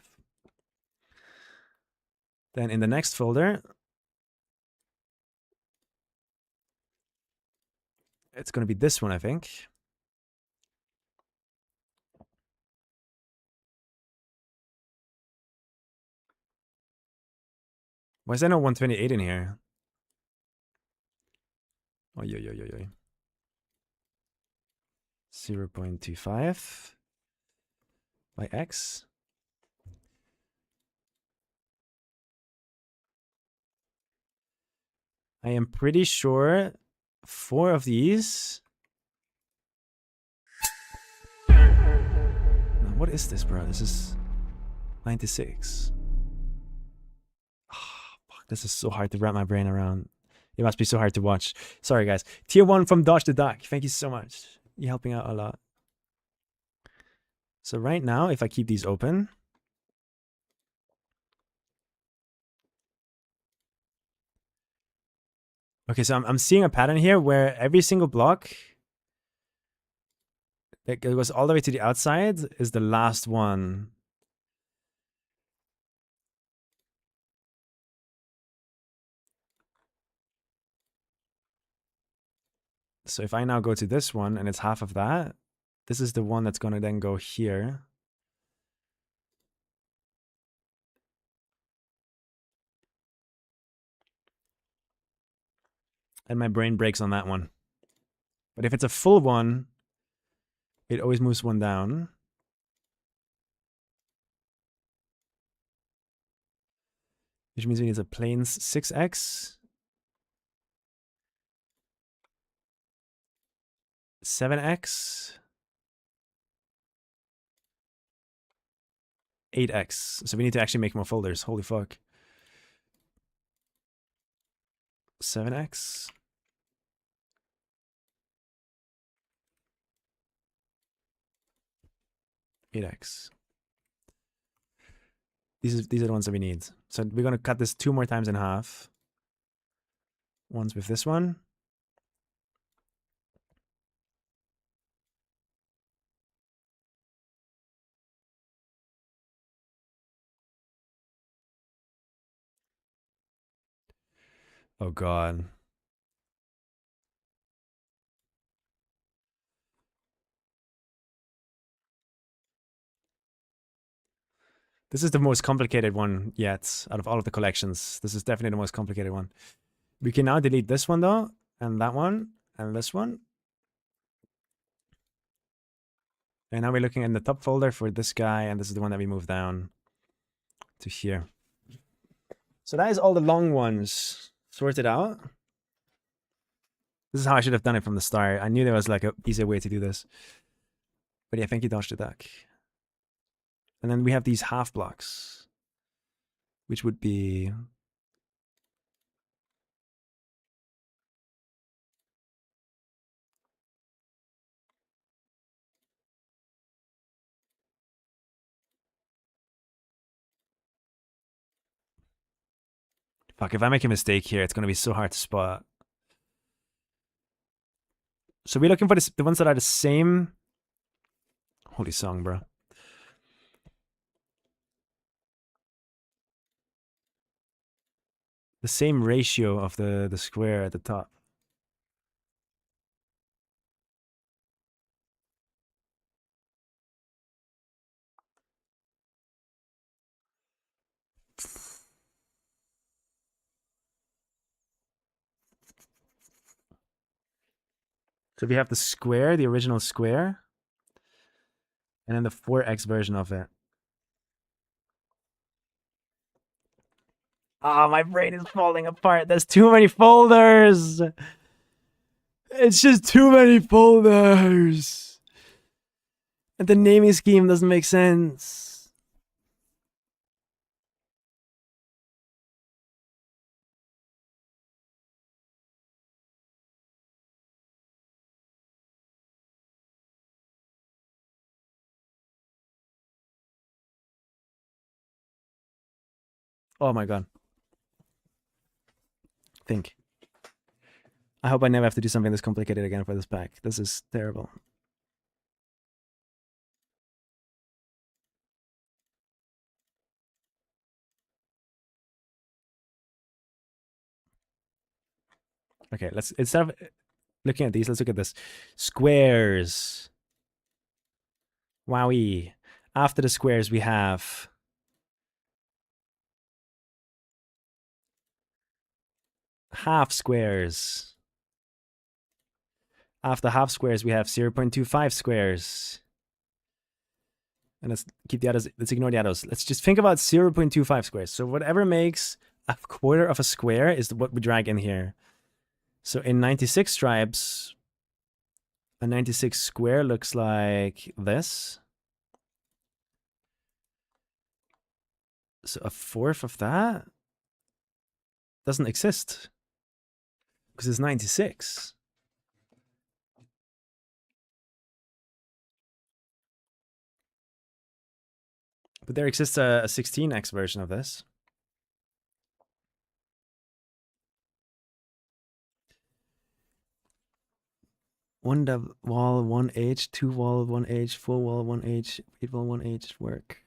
Then in the next folder, it's going to be this one, I think. Why is there no 128 in here? Oh, yo. 0.25 by x. I am pretty sure 4 of these. Now, what is this, bro? This is 96. This is so hard to wrap my brain around. It must be so hard to watch. Sorry, guys. Tier 1 from Dodge the Duck. Thank you so much. You're helping out a lot. So right now, if I keep these open, Okay, so I'm seeing a pattern here where every single block that goes all the way to the outside is the last one. So if I now go to this one and it's half of that, this is the one that's going to then go here. And my brain breaks on that one. But if it's a full one, it always moves one down. Which means we need a planes 6x, 7x, 8x. So we need to actually make more folders. Holy fuck. 7x. Eight X. These are the ones that we need. So we're gonna cut this 2 more times in half. Once with this one. Oh god. This is the most complicated one yet out of all of the collections. This is definitely the most complicated one. We can now delete this one though, and that one, and this one. And now we're looking in the top folder for this guy, and this is the one that we move down to here. So that is all the long ones sorted out. This is how I should have done it from the start. I knew there was like an easier way to do this. But yeah, thank you, Dodge the Duck. And then we have these half blocks, which would be fuck, if I make a mistake here, it's going to be so hard to spot. So we're looking for the ones that are the same. Holy song, bro. The same ratio of the square at the top. So we have the square, the original square, and then the 4x version of it. Ah, my brain is falling apart. There's too many folders. It's just too many folders. And the naming scheme doesn't make sense. Oh my god. Think. I hope I never have to do something this complicated again for this pack. This is terrible. Okay, let's, instead of looking at these, let's look at this. Squares. Wowie. After the squares, we have half squares. After half squares, we have 0.25 squares. And let's keep the others, let's ignore the others. Let's just think about 0.25 squares. So whatever makes a quarter of a square is what we drag in here. So in 96 stripes, a 96 square looks like this. So a fourth of that doesn't exist because it's 96. But there exists a 16x version of this. One wall, 1H, 2 wall, 1H, 4 wall, 1H, 8 wall, 1H work.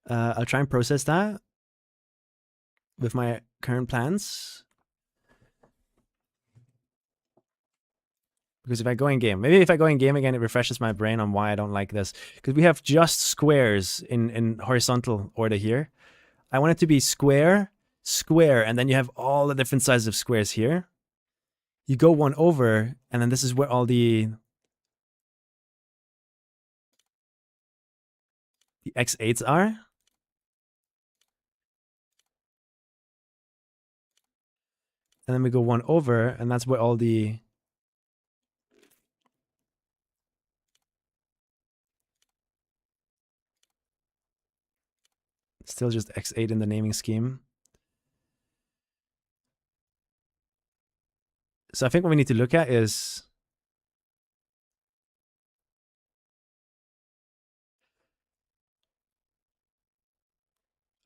I'll try and process that with my current plans. Because if I go in game, maybe if I go in game again, it refreshes my brain on why I don't like this. Because we have just squares in horizontal order here. I want it to be square, square, and then you have all the different sizes of squares here. You go one over, and then this is where all the X8s are. And then we go one over, and that's where all the still just X8 in the naming scheme. So I think what we need to look at is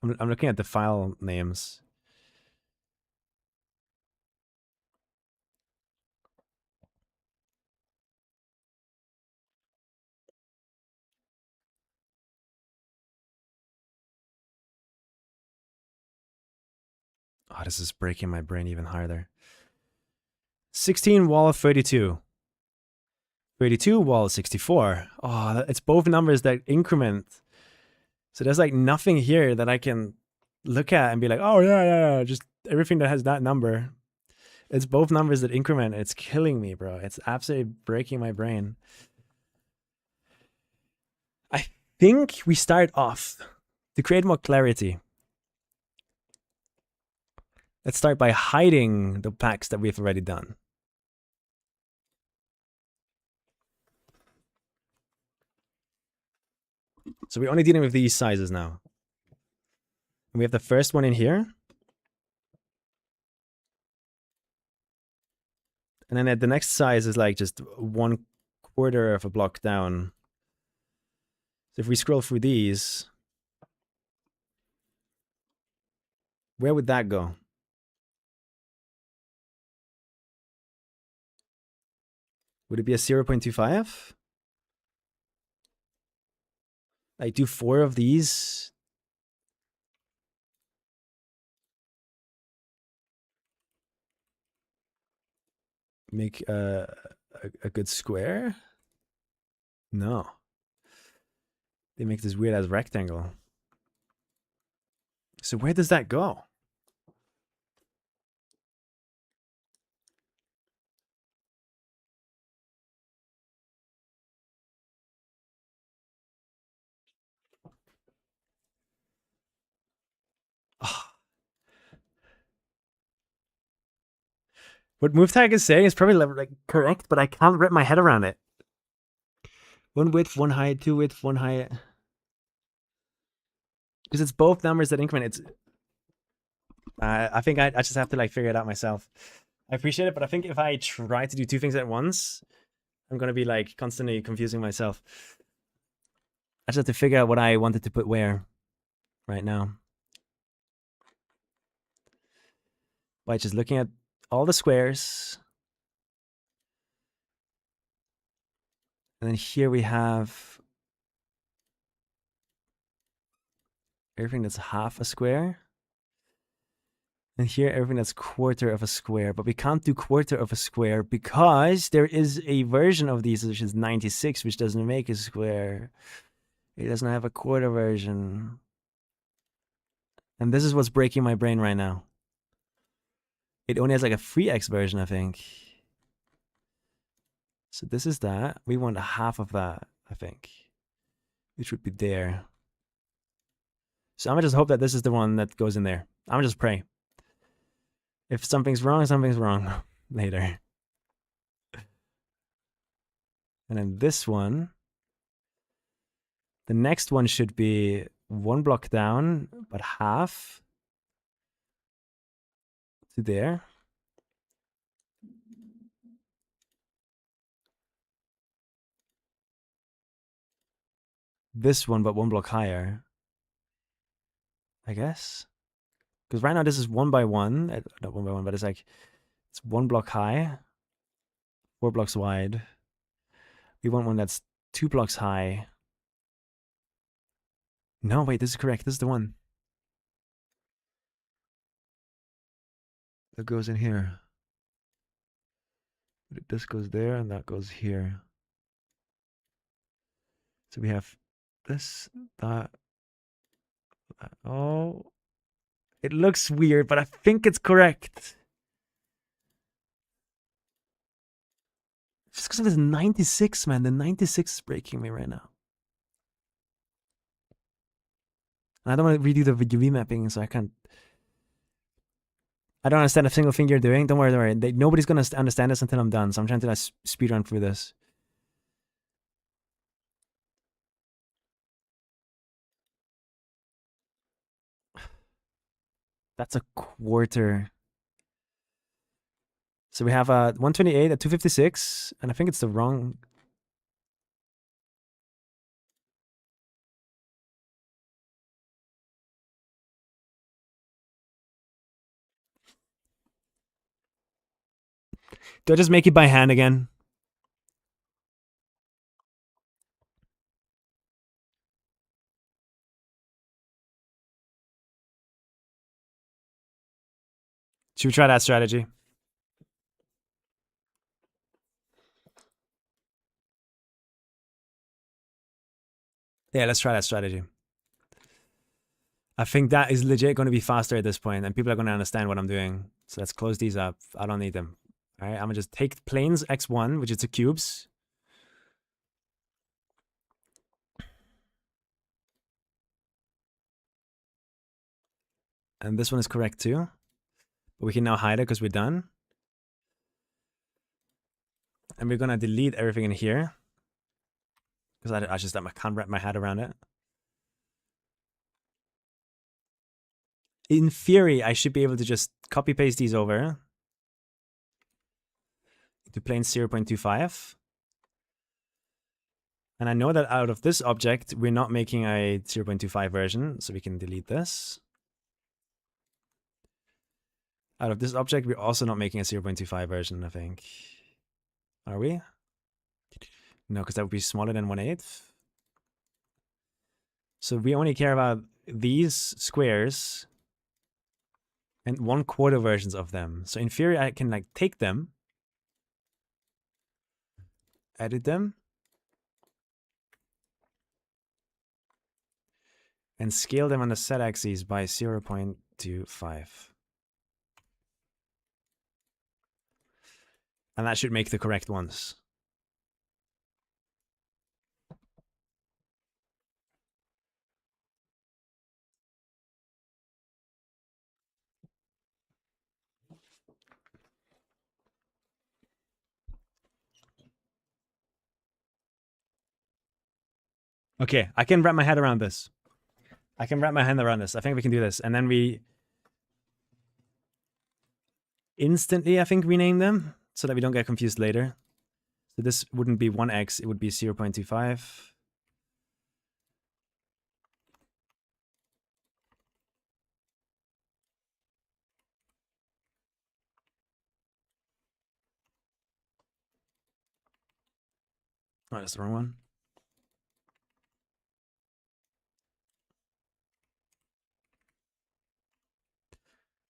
I'm looking at the file names. Oh, this is breaking my brain even harder. 16 wall of 32. 32 wall of 64. Oh, it's both numbers that increment. So there's like nothing here that I can look at and be like, oh yeah, just everything that has that number. It's both numbers that increment. It's killing me, bro. It's absolutely breaking my brain. I think we start off to create more clarity. Let's start by hiding the packs that we've already done. So we're only dealing with these sizes now. And we have the first one in here. And then at the next size is like just 1/4 of a block down. So if we scroll through these, where would that go? Would it be a 0.25? Like do 4 of these. Make a good square? No. They make this weird ass rectangle. So where does that go? Oh. What MoveTag is saying is probably like correct, but I can't wrap my head around it. 1 width, 1 height, 2 width, 1 height. Because it's both numbers that increment. It's I think I just have to like figure it out myself. I appreciate it, but I think if I try to do 2 things at once, I'm gonna be like constantly confusing myself. I just have to figure out what I wanted to put where right now. By just looking at all the squares. And then here we have everything that's half a square. And here everything that's 1/4 of a square. But we can't do 1/4 of a square because there is a version of these which is 96, which doesn't make a square. It doesn't have a 1/4 version. And this is what's breaking my brain right now. It only has like a 3x version, I think. So this is that. We want a half of that, I think. Which would be there. So I'm gonna just hope that this is the one that goes in there. I'm gonna just pray. If something's wrong, something's wrong later. And then this one. The next one should be 1 block down, but half to there. This one, but 1 block higher, I guess. Because right now this is 1 by 1, not 1 by 1, but it's like it's 1 block high. 4 blocks wide. We want one that's 2 blocks high. No, wait, this is correct. This is the one. That goes in here. This goes there and that goes here. So we have this, that. Oh, it looks weird, but I think it's correct. Just because of this 96, man. The 96 is breaking me right now. And I don't want to redo the UV mapping, so I can't. I don't understand a single thing you're doing. Don't worry, don't worry. Nobody's going to understand this until I'm done. So I'm trying to like, speed run through this. That's a quarter. So we have a 128 at 256, and I think it's the wrong. Do I just make it by hand again? Should we try that strategy? Yeah, let's try that strategy. I think that is legit going to be faster at this point, and people are going to understand what I'm doing. So let's close these up. I don't need them. All right, I'm going to just take planes x1, which is the cubes. And this one is correct too. But we can now hide it because we're done. And we're going to delete everything in here. Because I can't wrap my head around it. In theory, I should be able to just copy paste these over to plane 0.25. And I know that out of this object, we're not making a 0.25 version, so we can delete this. Out of this object, we're also not making a 0.25 version, I think. Are we? No, because that would be smaller than 1/8. So we only care about these squares and 1/4 versions of them. So in theory, I can like take them, edit them, and scale them on the Z axis by 0.25. And that should make the correct ones. Okay, I can wrap my head around this. I can wrap my hand around this. I think we can do this. And then we instantly, I think, rename them so that we don't get confused later. So this wouldn't be 1x, it would be 0.25. Oh, that's the wrong one.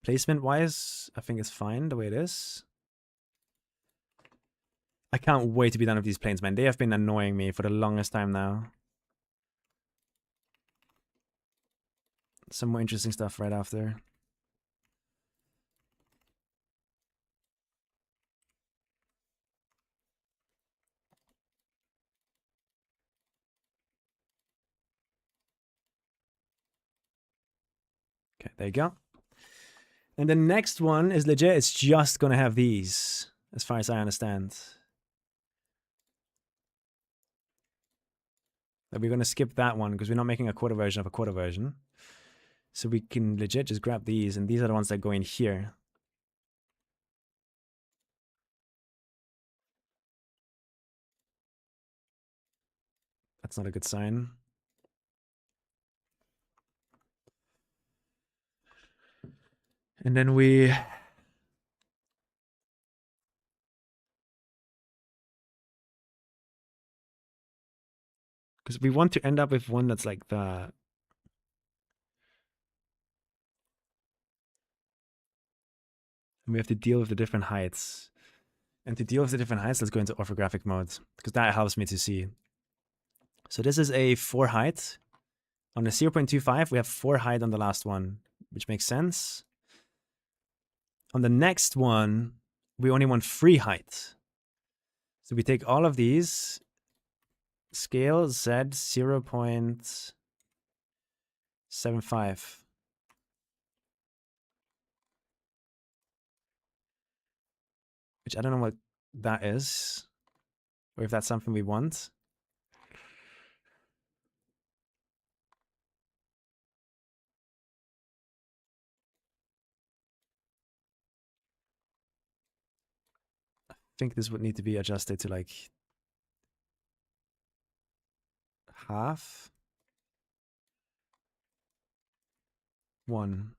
Placement wise, I think it's fine the way it is. I can't wait to be done with these planes, man. They have been annoying me for the longest time now. Some more interesting stuff right after. Okay, there you go. And the next one is legit. It's just going to have these, as far as I understand. But we're going to skip that one because we're not making a quarter version of a quarter version. So we can legit just grab these, and these are the ones that go in here. That's not a good sign. And then we Because we want to end up with one that's like that. And we have to deal with the different heights. And to deal with the different heights, let's go into orthographic mode, because that helps me to see. So this is a 4 height. On the 0.25, we have 4 height on the last one, which makes sense. On the next one, we only want 3 height. So we take all of these, scale Z 0.75. Which I don't know what that is, or if that's something we want. I think this would need to be adjusted to like half. 1.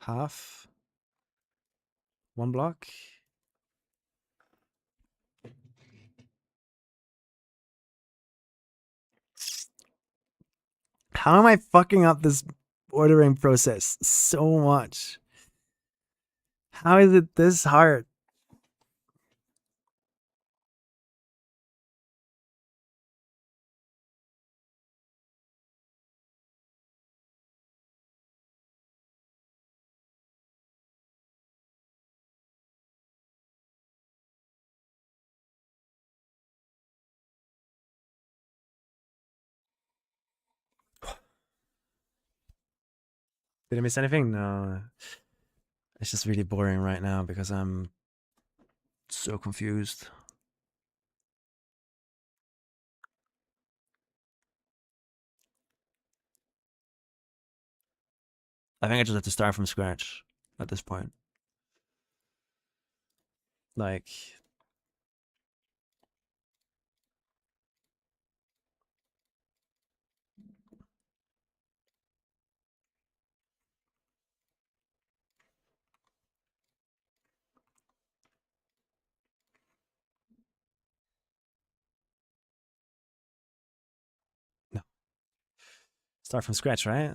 Half. 1 block. How am I fucking up this ordering process so much? How is it this hard? Did I miss anything? No. It's just really boring right now because I'm so confused. I think I just have to start from scratch at this point. Like, no. Start from scratch, right?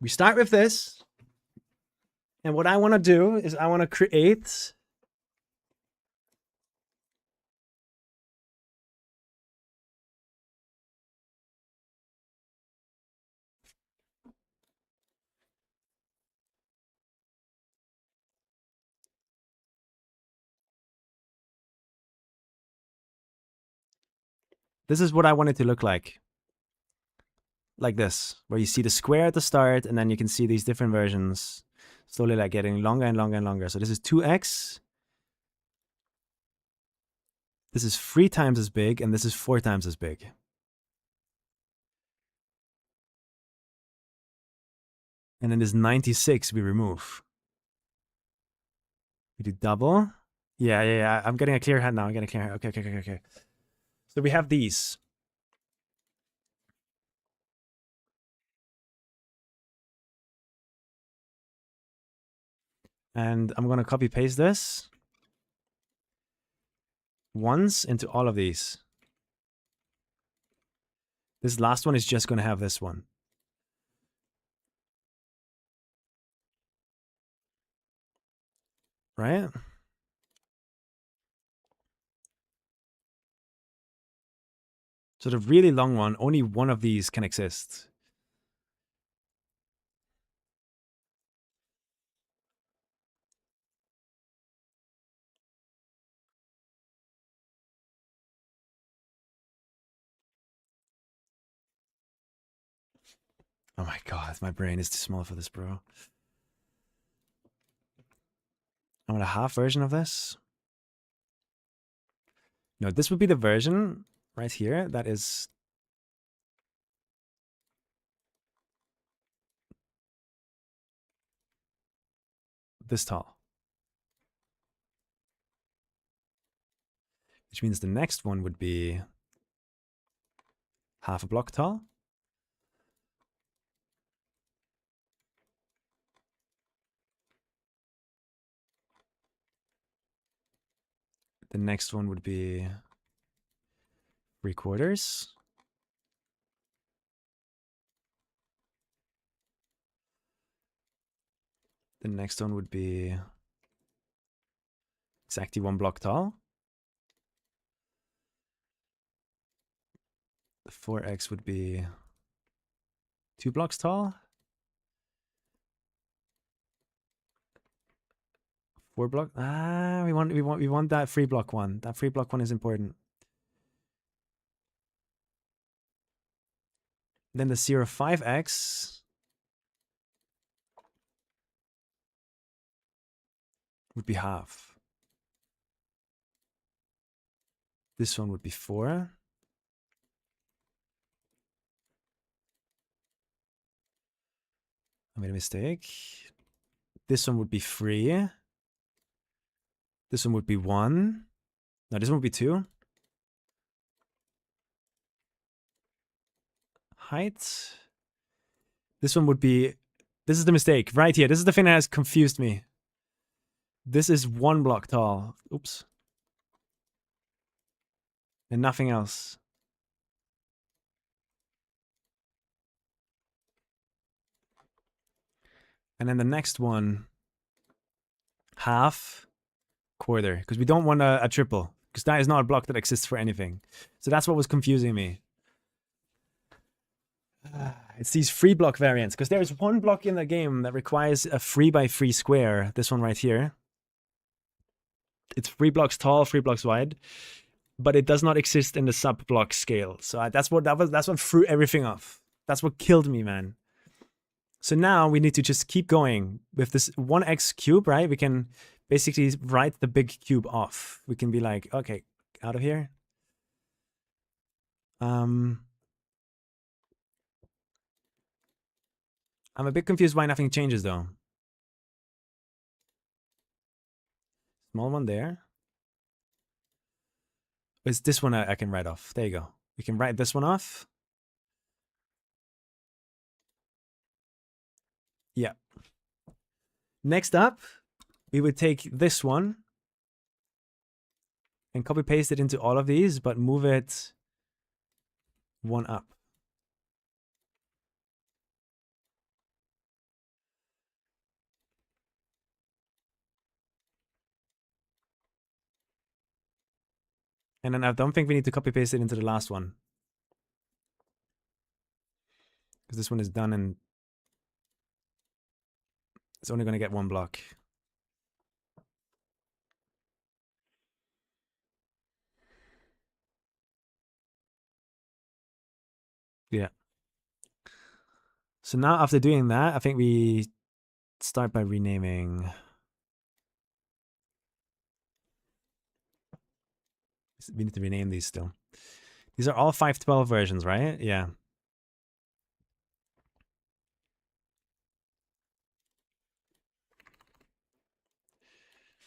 We start with this. And what I want to do is I want to create this is what I want it to look like. Like this, where you see the square at the start, and then you can see these different versions slowly like getting longer and longer and longer. So this is 2x. This is 3 times as big, and this is 4 times as big. And then this 96 we remove. We do double. Yeah. I'm getting a clear head now. I'm getting a clear head. Okay. So we have these. And I'm going to copy paste this once into all of these. This last one is just going to have this one. Right? So the really long one, only one of these can exist. Oh my god, my brain is too small for this, bro. I want a half version of this. No, this would be the version right here that is this tall. Which means the next one would be half a block tall. The next one would be 3/4. The next one would be exactly 1 block tall. The 4x would be 2 blocks tall. 4 block. Ah, we want that free block one. That free block one is important. Then the 0.5x would be half. This one would be 4. I made a mistake. This one would be 3. This one would be 1. No, this one would be 2. Height. This one would be... This is the mistake. Right here. This is the thing that has confused me. This is 1 block tall. Oops. And nothing else. And then the next one, half, quarter, because we don't want a triple, because that is not a block that exists for anything. So that's what was confusing me. It's these 3 block variants, because there is 1 block in the game that requires a 3x3 square. This one right here. It's 3 blocks tall, 3 blocks wide, but it does not exist in the sub block scale. So that's what threw everything off. That's what killed me, man. So now we need to just keep going with this 1x cube, right? We can basically write the big cube off. We can be like, okay, out of here. I'm a bit confused why nothing changes though. Small one there. It's this one I can write off. There you go. We can write this one off. Yeah. Next up, we would take this one and copy paste it into all of these, but move it 1 up. And then I don't think we need to copy paste it into the last one, because this one is done and it's only going to get 1 block. Yeah. So now after doing that, I think we start by renaming. We need to rename these still. These are all 512 versions, right? Yeah.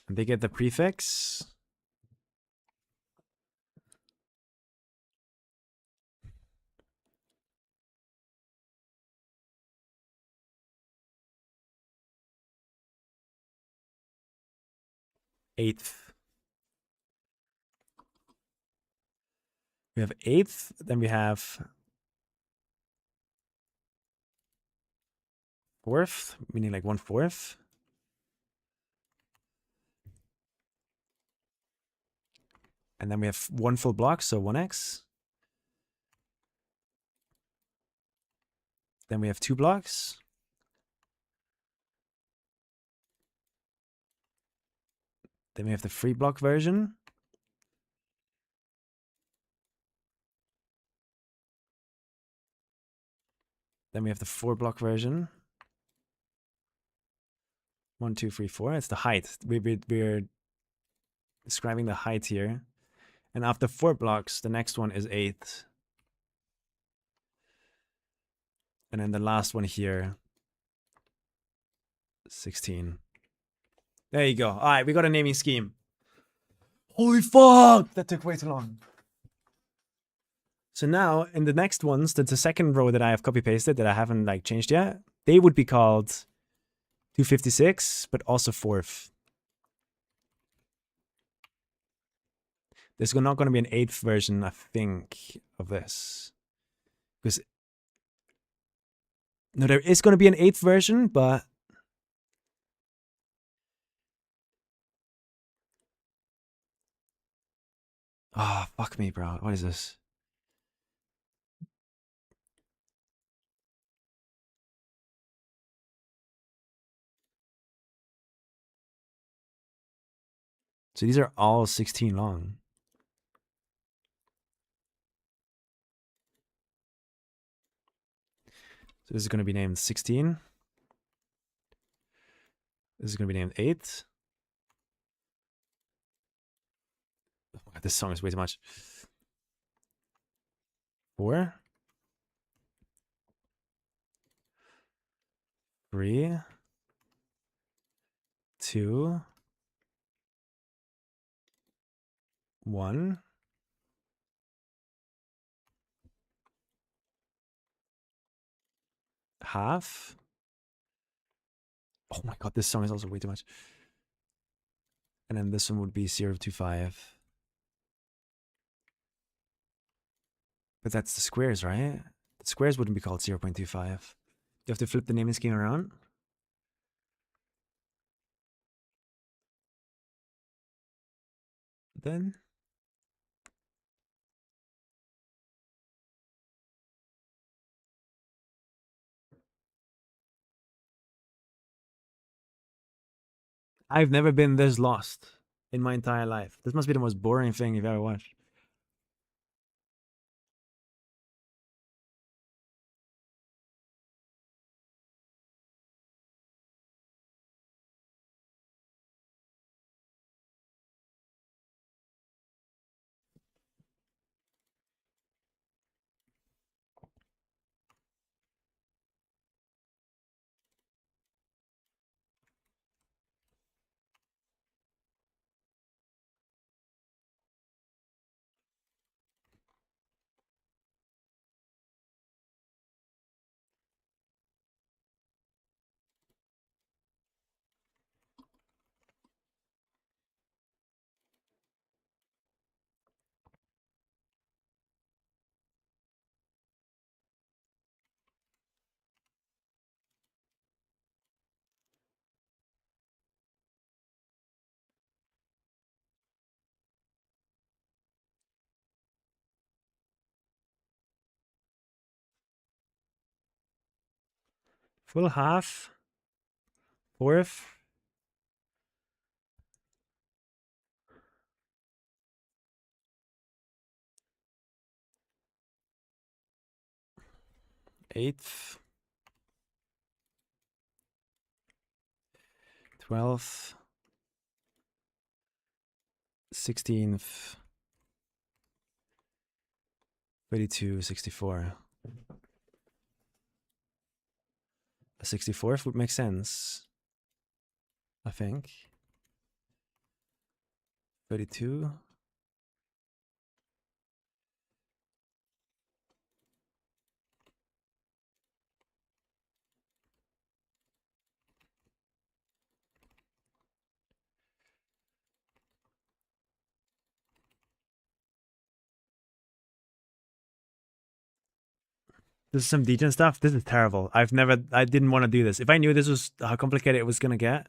And they get the prefix. Eighth. We have 8th, then we have 4th, meaning like 1/4. And then we have 1 full block, so 1x. Then we have 2 blocks. Then we have the 3 block version. Then we have the 4 block version. 1, 2, 3, 4. It's the height. We're describing the height here. And after 4 blocks, the next one is 8. And then the last one here, 16. There you go. All right, we got a naming scheme. Holy fuck! That took way too long. So now, in the next ones, that's the second row that I have copy-pasted that I haven't like changed yet. They would be called 256, but also 4th. There's not going to be an 8th version, I think, of this. Because no, there is going to be an 8th version, but oh, fuck me, bro. What is this? So these are all 16 long. So this is going to be named 16. This is going to be named 8. Oh my God, this song is way too much. 4. 3. 2. 1. Half. Oh my God, this song is also way too much. And then this one would be 025. But that's the squares, right? The squares wouldn't be called 0.25. You have to flip the naming scheme around. Then I've never been this lost in my entire life. This must be the most boring thing you've ever watched. Full half. Fourth. Eighth. 12th. 16th. 32, 64. A 64th would make sense, I think. 32. This is some degen stuff. This is terrible. I didn't want to do this. If I knew this was how complicated it was going to get,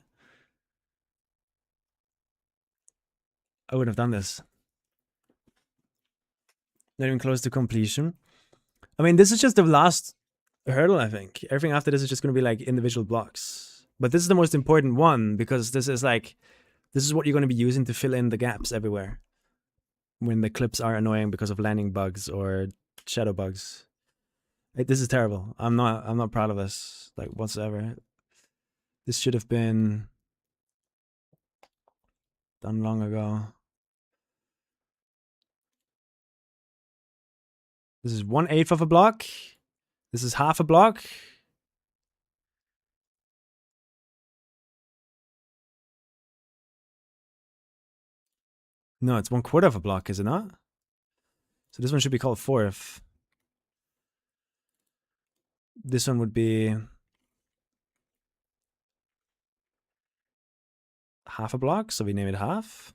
I wouldn't have done this. Not even close to completion. I mean, this is just the last hurdle, I think. Everything after this is just going to be like individual blocks. But this is the most important one because this is what you're going to be using to fill in the gaps everywhere. When the clips are annoying because of landing bugs or shadow bugs. This is terrible. I'm not proud of this, like, whatsoever. This should have been done long ago. This is 1/8 of a block. This is half a block. No, it's 1/4 of a block, is it not? So this one should be called fourth. This one would be half a block, so we name it half.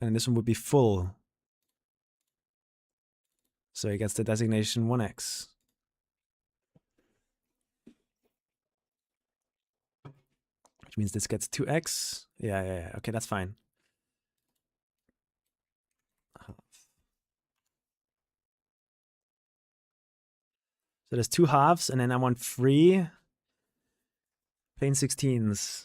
And this one would be full. So he gets the designation 1x. Which means this gets 2x. Yeah. Okay, that's fine. So there's 2 halves, and then I want 3 plain 16s.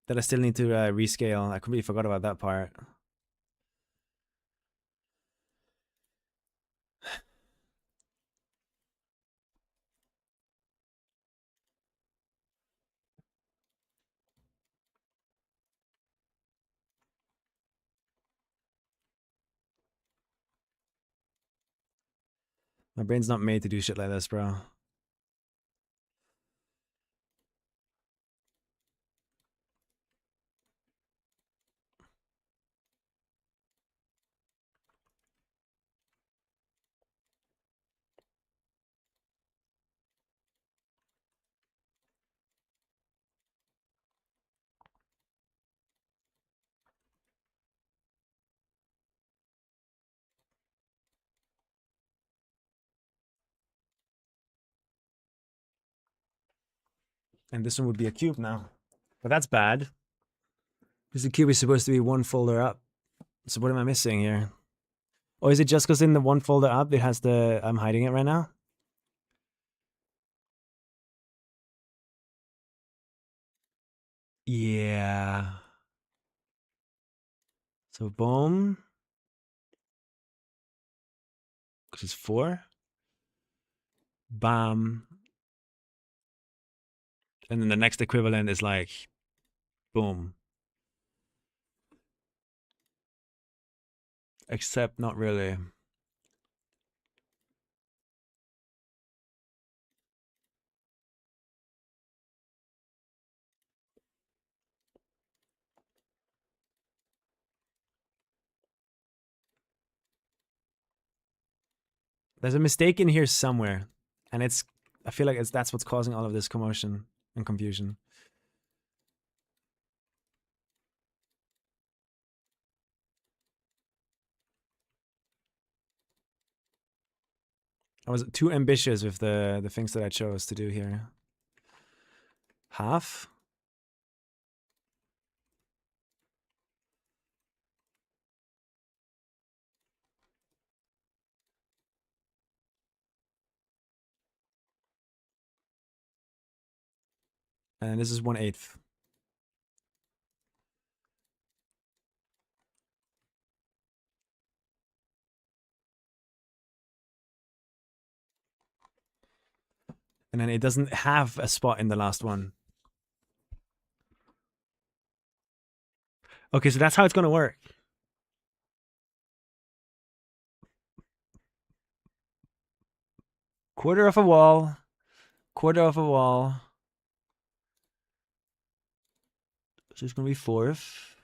That I still need to rescale. I completely forgot about that part. My brain's not made to do shit like this, bro. And this one would be a cube now. But that's bad. Because the cube is supposed to be 1 folder up. So what am I missing here? Or is it just because in the 1 folder up it has the... I'm hiding it right now? Yeah. So boom. Because it's 4. Bam. And then the next equivalent is like... Boom. Except not really. There's a mistake in here somewhere. And it's... I feel like that's what's causing all of this commotion and confusion. I was too ambitious with the things that I chose to do here. Half. And this is 1/8. And then it doesn't have a spot in the last one. Okay, so that's how it's going to work. Quarter of a wall. Quarter of a wall. So it's going to be 4th.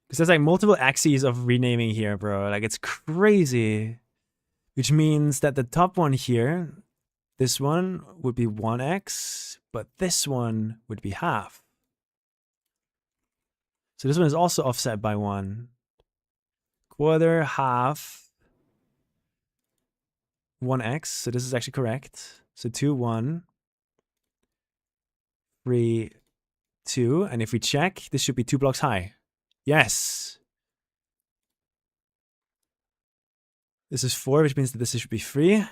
Because there's like multiple axes of renaming here, bro. Like it's crazy. Which means that the top one here, this one would be 1x, but this one would be half. So this one is also offset by 1. Quarter, half, 1x. So this is actually correct. So 2, 1, 3, 2. And if we check, this should be 2 blocks high. Yes. This is 4, which means that this should be 3.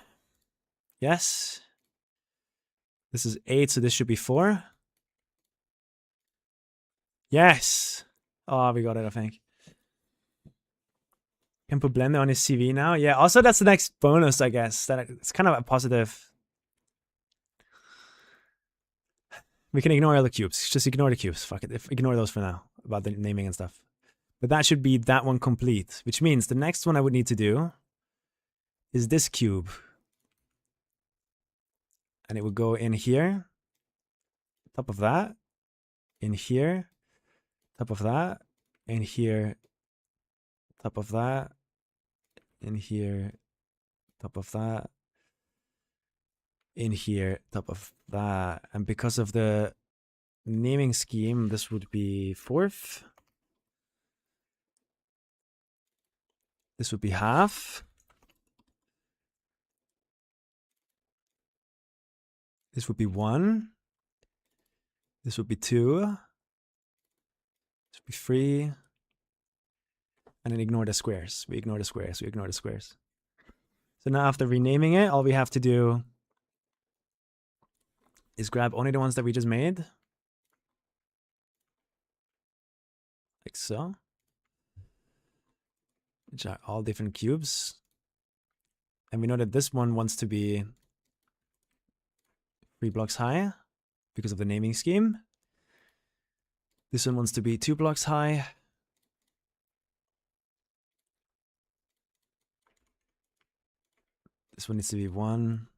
Yes. This is 8, so this should be 4. Yes. Oh, we got it, I think. Can put Blender on his CV now. Yeah, also that's the next bonus, I guess. That it's kind of a positive. We can ignore all the cubes. Just ignore the cubes. Fuck it. Ignore those for now, about the naming and stuff. But that should be that one complete, which means the next one I would need to do is this cube. And it would go in here, top of that, in here, top of that, in here, top of that, in here, top of that, in here, top of that. And because of the naming scheme, this would be fourth. This would be half. This would be 1. This would be 2. This would be 3. And then ignore the squares. We ignore the squares. We ignore the squares. So now after renaming it, all we have to do is grab only the ones that we just made. Like so. Which are all different cubes. And we know that this one wants to be 3 blocks high because of the naming scheme. This one wants to be 2 blocks high. This one needs to be 1.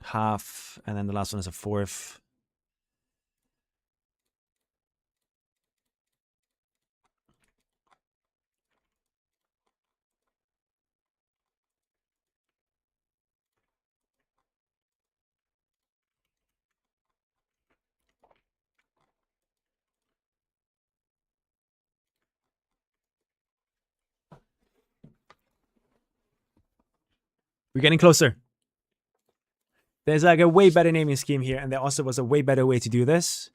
Half, and then the last one is a fourth. We're getting closer. There's like a way better naming scheme here, and there also was a way better way to do this,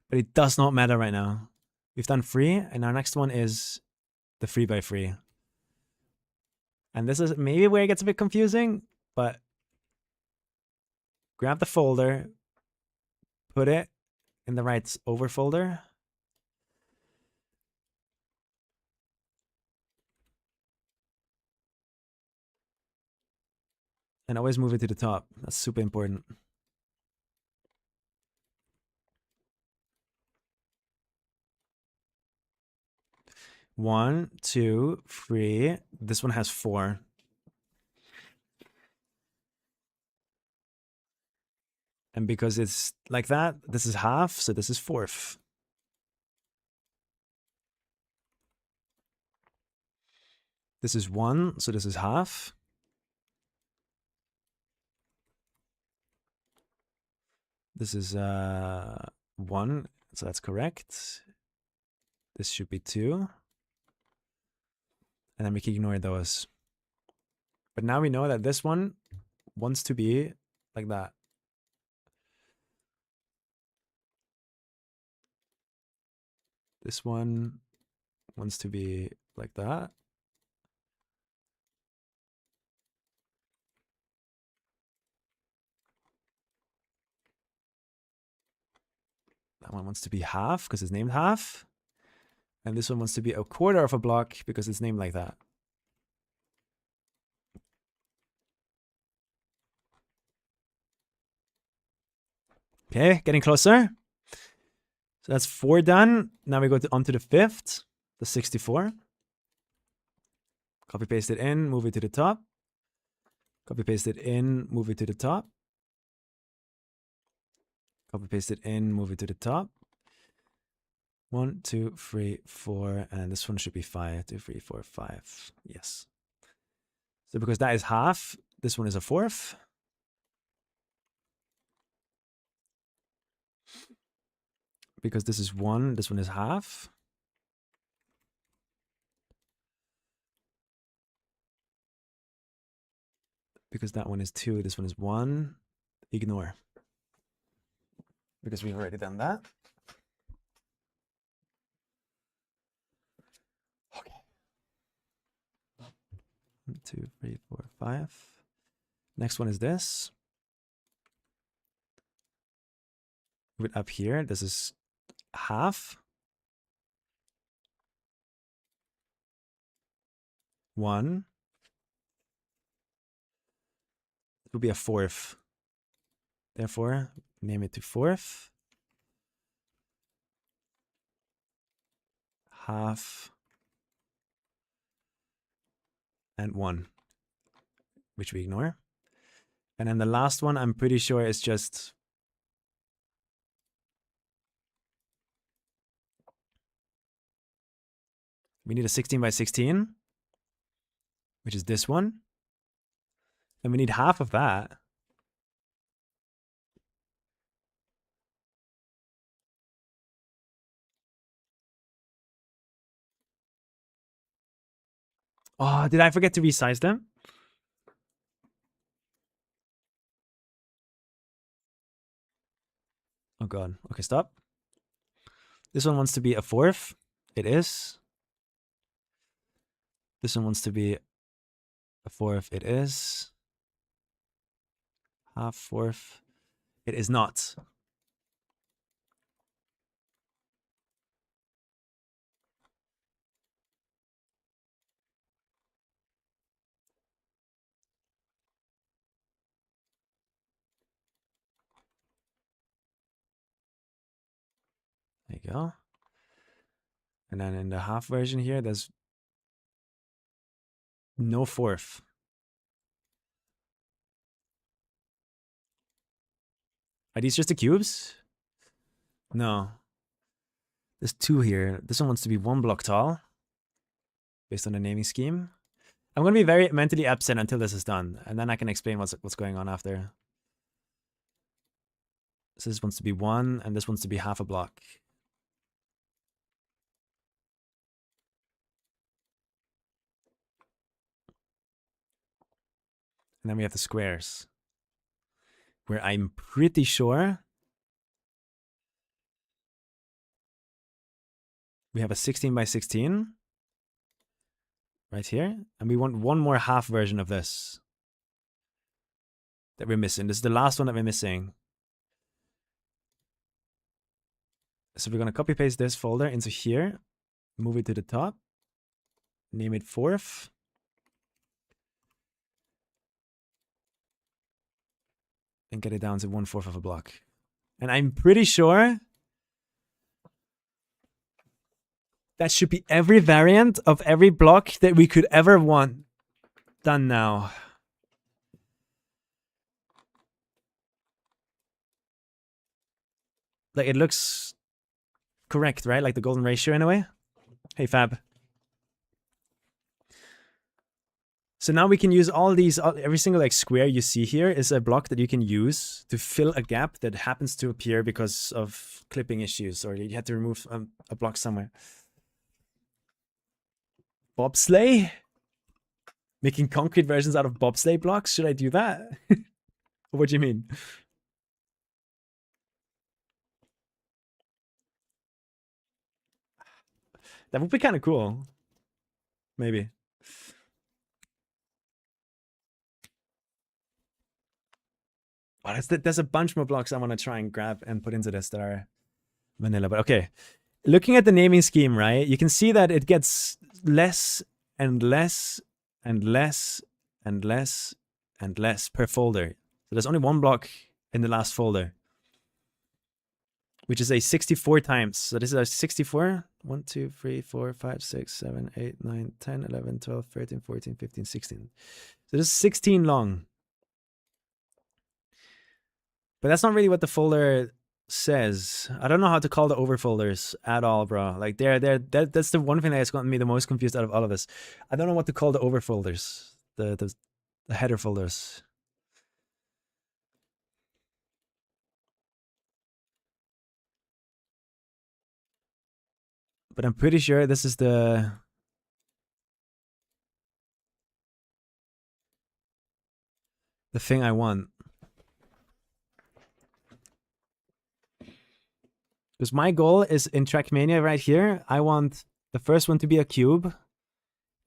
but it does not matter right now. We've done 3, and our next one is the 3x3. And this is maybe where it gets a bit confusing, but grab the folder, put it in the right over folder. And always move it to the top. That's super important. One, 2, 3. This one has 4. And because it's like that, this is half, so this is fourth. This is 1, so this is half. This is 1, so that's correct. This should be 2. And then we can ignore those. But now we know that this one wants to be like that. This one wants to be like that. That one wants to be half because it's named half. And this one wants to be a quarter of a block because it's named like that. Okay, getting closer. So that's 4 done. Now we go on to the 5th, the 64. Copy paste it in, move it to the top. Copy paste it in, move it to the top. Copy paste it in, move it to the top. 1, 2, 3, 4, and this one should be 5. 2, 3, 4, 5. Yes. So because that is half, this one is a fourth. Because this is 1, this one is half. Because that one is 2, this one is 1. Ignore. Because we've already done that. Okay. 1, 2, 3, 4, 5. Next one is this. Move it up here. This is half. 1. It will be a fourth. Therefore, name it to fourth. Half. And 1. Which we ignore. And then the last one, I'm pretty sure is just We need a 16 by 16, which is this one. And we need half of that. Oh, did I forget to resize them? Oh god. Okay, stop. This one wants to be a fourth. It is. This one wants to be a fourth. It is. Half fourth. It is not. There you go. And then in the half version here, there's no fourth. Are these just the cubes? No. There's two here. This one wants to be 1 block tall, based on the naming scheme. I'm going to be very mentally absent until this is done, and then I can explain what's going on after. So this wants to be 1, and this wants to be half a block. And then we have the squares, where I'm pretty sure we have a 16 by 16 right here, and we want one more half version of this that we're missing. This is the last one that we're missing. So we're going to copy paste this folder into here, move it to the top, name it fourth. And get it down to 1/4 of a block. And I'm pretty sure that should be every variant of every block that we could ever want done now. Like, it looks correct, right? Like the golden ratio in a way. Hey, Fab. So now we can use all these, every single like square you see here is a block that you can use to fill a gap that happens to appear because of clipping issues, or you had to remove a block somewhere. Bobsleigh? Making concrete versions out of bobsleigh blocks? Should I do that? What do you mean? That would be kind of cool. Maybe. Oh, there's a bunch more blocks I want to try and grab and put into this that are vanilla. But okay, looking at the naming scheme, right, you can see that it gets less and less and less and less and less per folder. So there's only 1 block in the last folder, which is a 64 times. So this is a 64. 1, 2, 3, 4, 5, 6, 7, 8, 9, 10, 11, 12, 13, 14, 15, 16. So this is 16 long. But that's not really what the folder says. I don't know how to call the overfolders at all, bro. Like that's the one thing that's gotten me the most confused out of all of this. I don't know what to call the overfolders, the header folders. But I'm pretty sure this is the thing I want. Because my goal is in Trackmania right here, I want the first one to be a cube.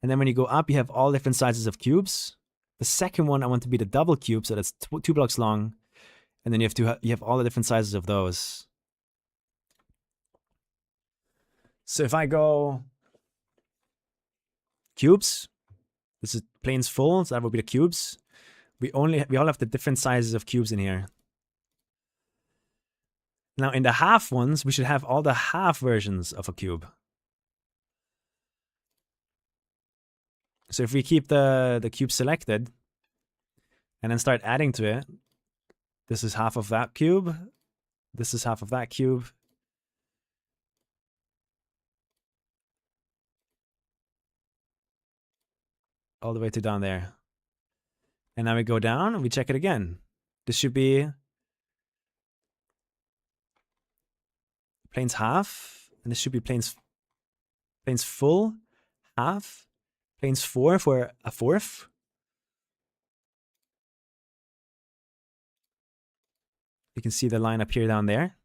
And then when you go up, you have all different sizes of cubes. The second one, I want to be the double cube, so that's 2 blocks long. And then you have all the different sizes of those. So if I go cubes, this is planes full, so that would be the cubes. We all have the different sizes of cubes in here. Now in the half ones, we should have all the half versions of a cube. So if we keep the cube selected and then start adding to it, this is half of that cube. This is half of that cube. all the way to down there. And now we go down and we check it again. This should be planes half, and this should be planes full, half, planes 4 for a fourth. You can see the line up here down there.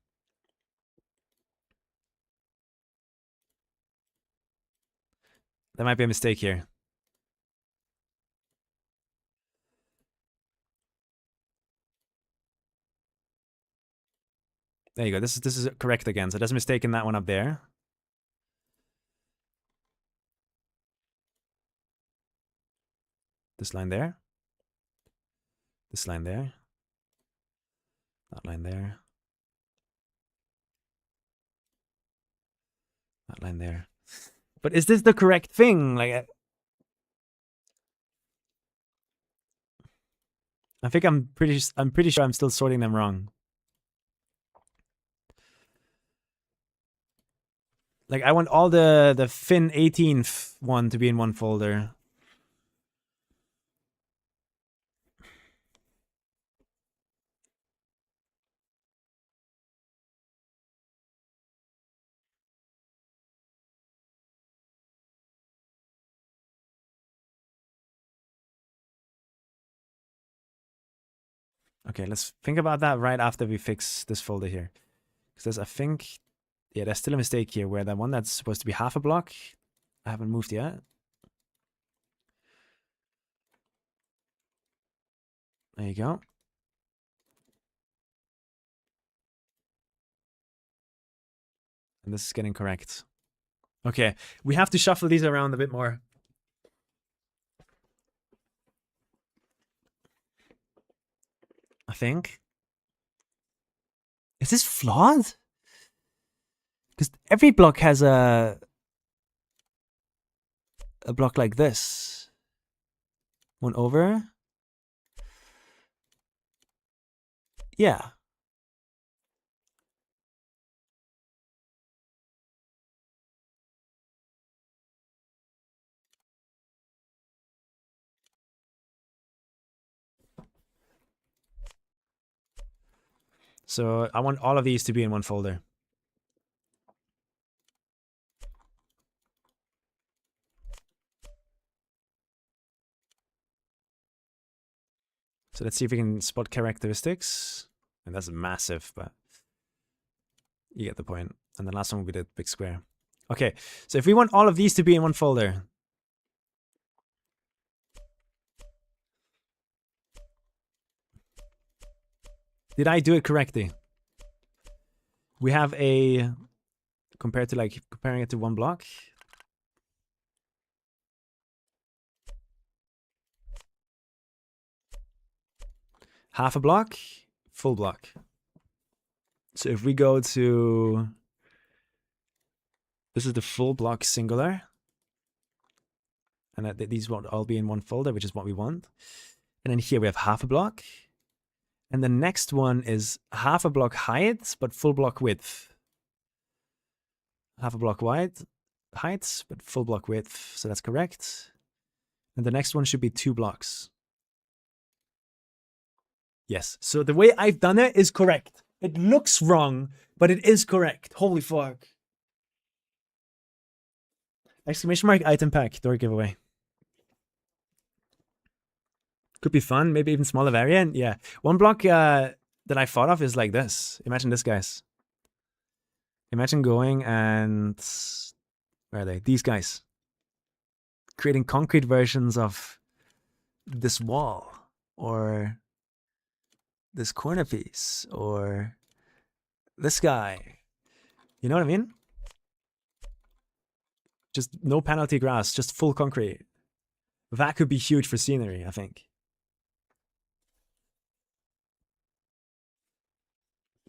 There might be a mistake here. There you go. This is correct again. So there's a mistake in that one up there. This line there. This line there. That line there. That line there. But is this the correct thing? Like, I think I'm pretty sure I'm still sorting them wrong. Like, I want all the fin 18th one to be in one folder. Okay, let's think about that right after we fix this folder here. Because I think, yeah, there's still a mistake here where the one that's supposed to be half a block, I haven't moved yet. There you go. And this is getting correct. Okay, we have to shuffle these around a bit more. I think. Is this flawed? Because every block has a block like this. One over. Yeah. So I want all of these to be in one folder. So let's see if we can spot characteristics. And that's massive, but you get the point. And the last one will be the big square. Okay, so if we want all of these to be in one folder, did I do it correctly? We have a, compared to like, comparing it to one block. Half a block, full block. So if we go to, this is the full block singular. And that these won't all be in one folder, which is what we want. And then here we have half a block. And the next one is half a block height, but full block width. Half a block wide height, but full block width. So that's correct. And the next one should be 2 blocks. Yes. So the way I've done it is correct. It looks wrong, but it is correct. Holy fuck. Exclamation mark item pack door giveaway. Could be fun, maybe even smaller variant. Yeah. One block that I thought of is like this. Imagine this, guys. Imagine going and, where are they? These guys. Creating concrete versions of this wall or this corner piece or this guy. You know what I mean? Just no penalty grass, just full concrete. That could be huge for scenery, I think.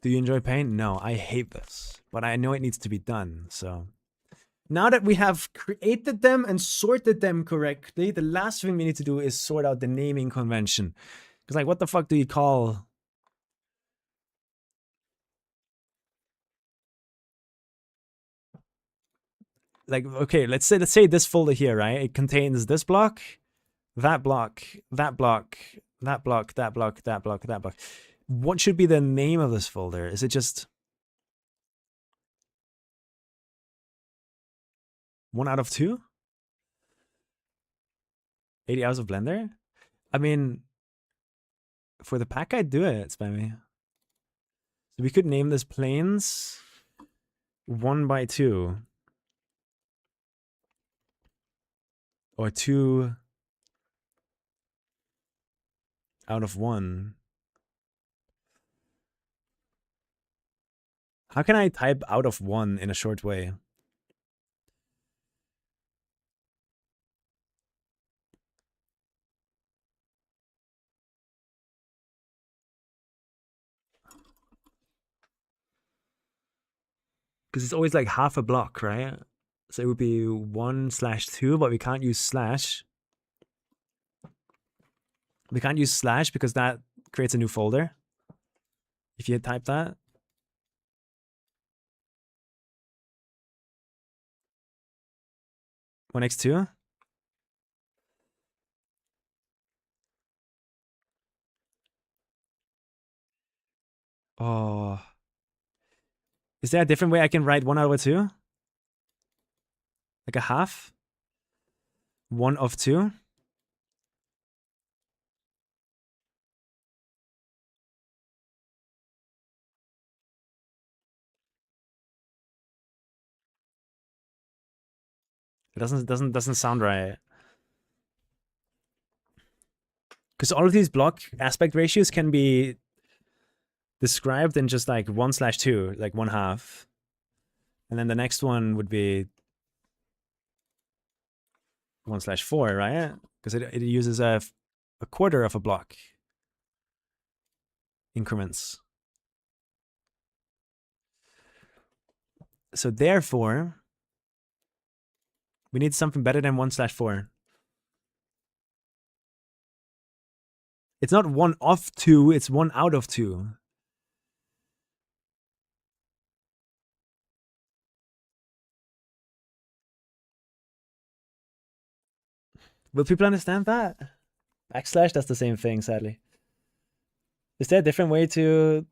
Do you enjoy paint? No, I hate this, but I know it needs to be done. So now that we have created them and sorted them correctly, the last thing we need to do is sort out the naming convention. Because like, what the fuck do you call? Like, okay, let's say this folder here, right? It contains this block, that block, that block, that block, that block, that block, that block. What should be the name of this folder? Is it just 1 out of 2? 80 hours of Blender? I mean, for the pack, I'd do it, Spammy. So we could name this planes 1 by 2. Or 2 out of 1. How can I type out of 1 in a short way? Because it's always like half a block, right? So it would be 1/2, but we can't use slash. We can't use slash because that creates a new folder. If you type that. One x2. Oh. Is there a different way I can write 1 over 2? Like a half? 1 of 2? It doesn't sound right. Because all of these block aspect ratios can be described in just like 1/2, like 1/2. And then the next one would be 1/4, right? Because it uses a quarter of a block increments. So therefore, we need something better than 1/4. It's not 1 of 2, it's 1 out of 2. Will people understand that? Backslash, that's the same thing, sadly. Is there a different way to...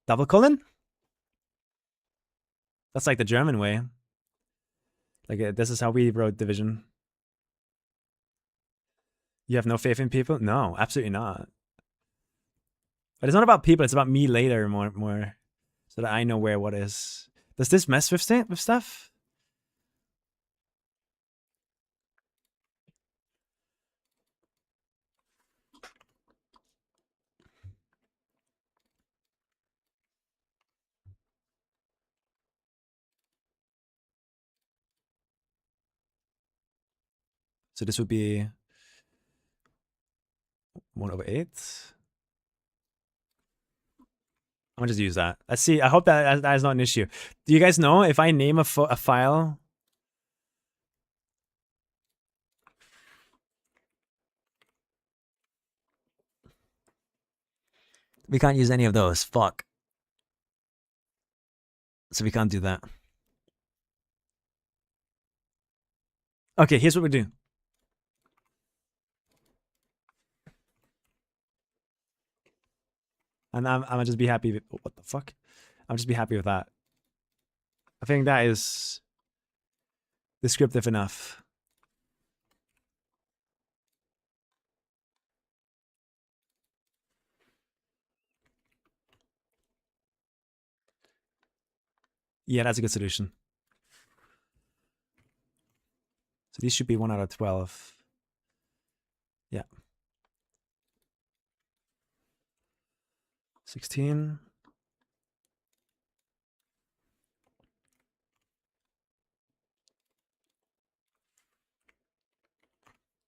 Double colon? That's like the German way. Like, this is how we wrote division. You have no faith in people? No, absolutely not. But it's not about people, it's about me later more. So that I know where what is. Does this mess with stuff? So this would be 1/8. I'm gonna just use that. Let's see. I hope that is not an issue. Do you guys know if I name a file? We can't use any of those. Fuck. So we can't do that. Okay, here's what we do. And I'm gonna just be happy with, what the fuck? I'm just be happy with that. I think that is descriptive enough. Yeah, that's a good solution. So these should be 1 out of 12. Yeah. 16.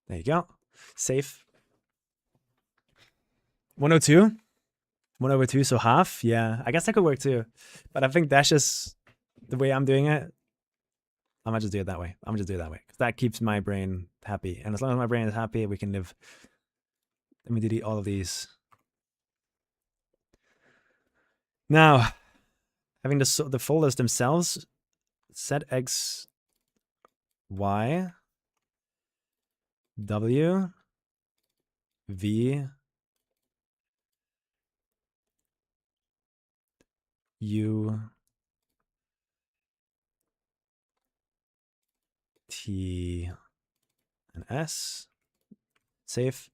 There you go. Safe. 102. 1/2, so half. Yeah, I guess that could work too. But I think that's just the way I'm doing it. I'm gonna just do it that way. I'm gonna just do it that way. Because that keeps my brain happy. And as long as my brain is happy, we can live. Let me delete all of these. Now, having the folders themselves set x, y, w, v, u, t, and s. Save.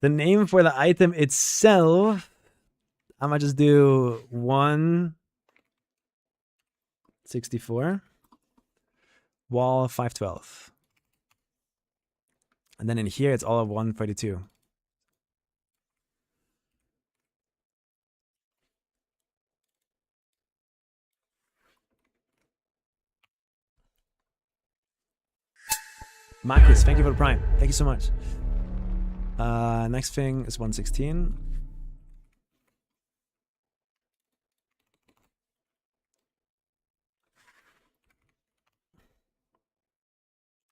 The name for the item itself, I'm gonna just do 164 wall 512. And then in here, it's all of 132. Marcus, thank you for the prime. Thank you so much. Next thing is 116.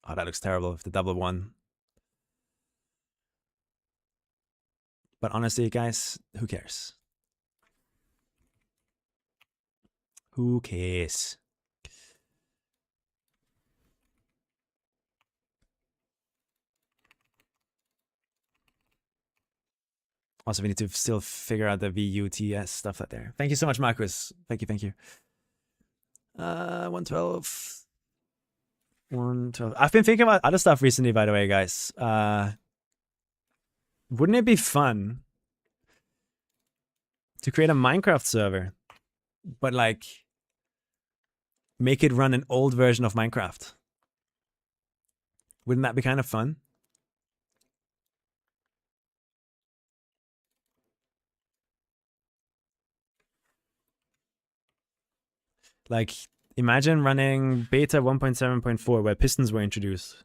Oh, that looks terrible with the double one. But honestly, guys, who cares? Who cares? Also, we need to still figure out the VUTS stuff out there. Thank you so much, Marcus. Thank you, thank you. 112. 112. I've been thinking about other stuff recently, by the way, guys. Wouldn't it be fun to create a Minecraft server, but like make it run an old version of Minecraft? Wouldn't that be kind of fun? Like, imagine running beta 1.7.4 where pistons were introduced.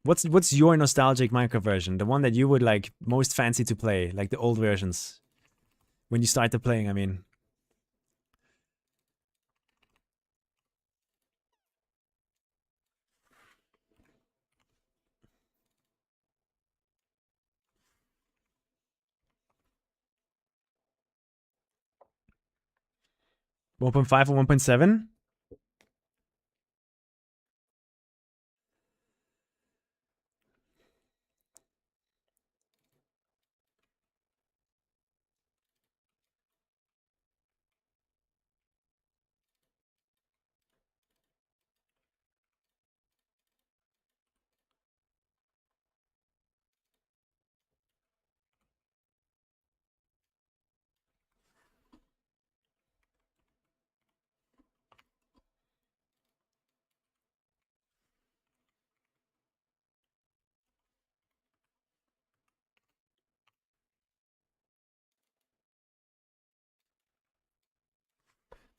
What's your nostalgic Minecraft version? The one that you would like most fancy to play, like the old versions. When you started playing, I mean. One 1.5 or 1.7?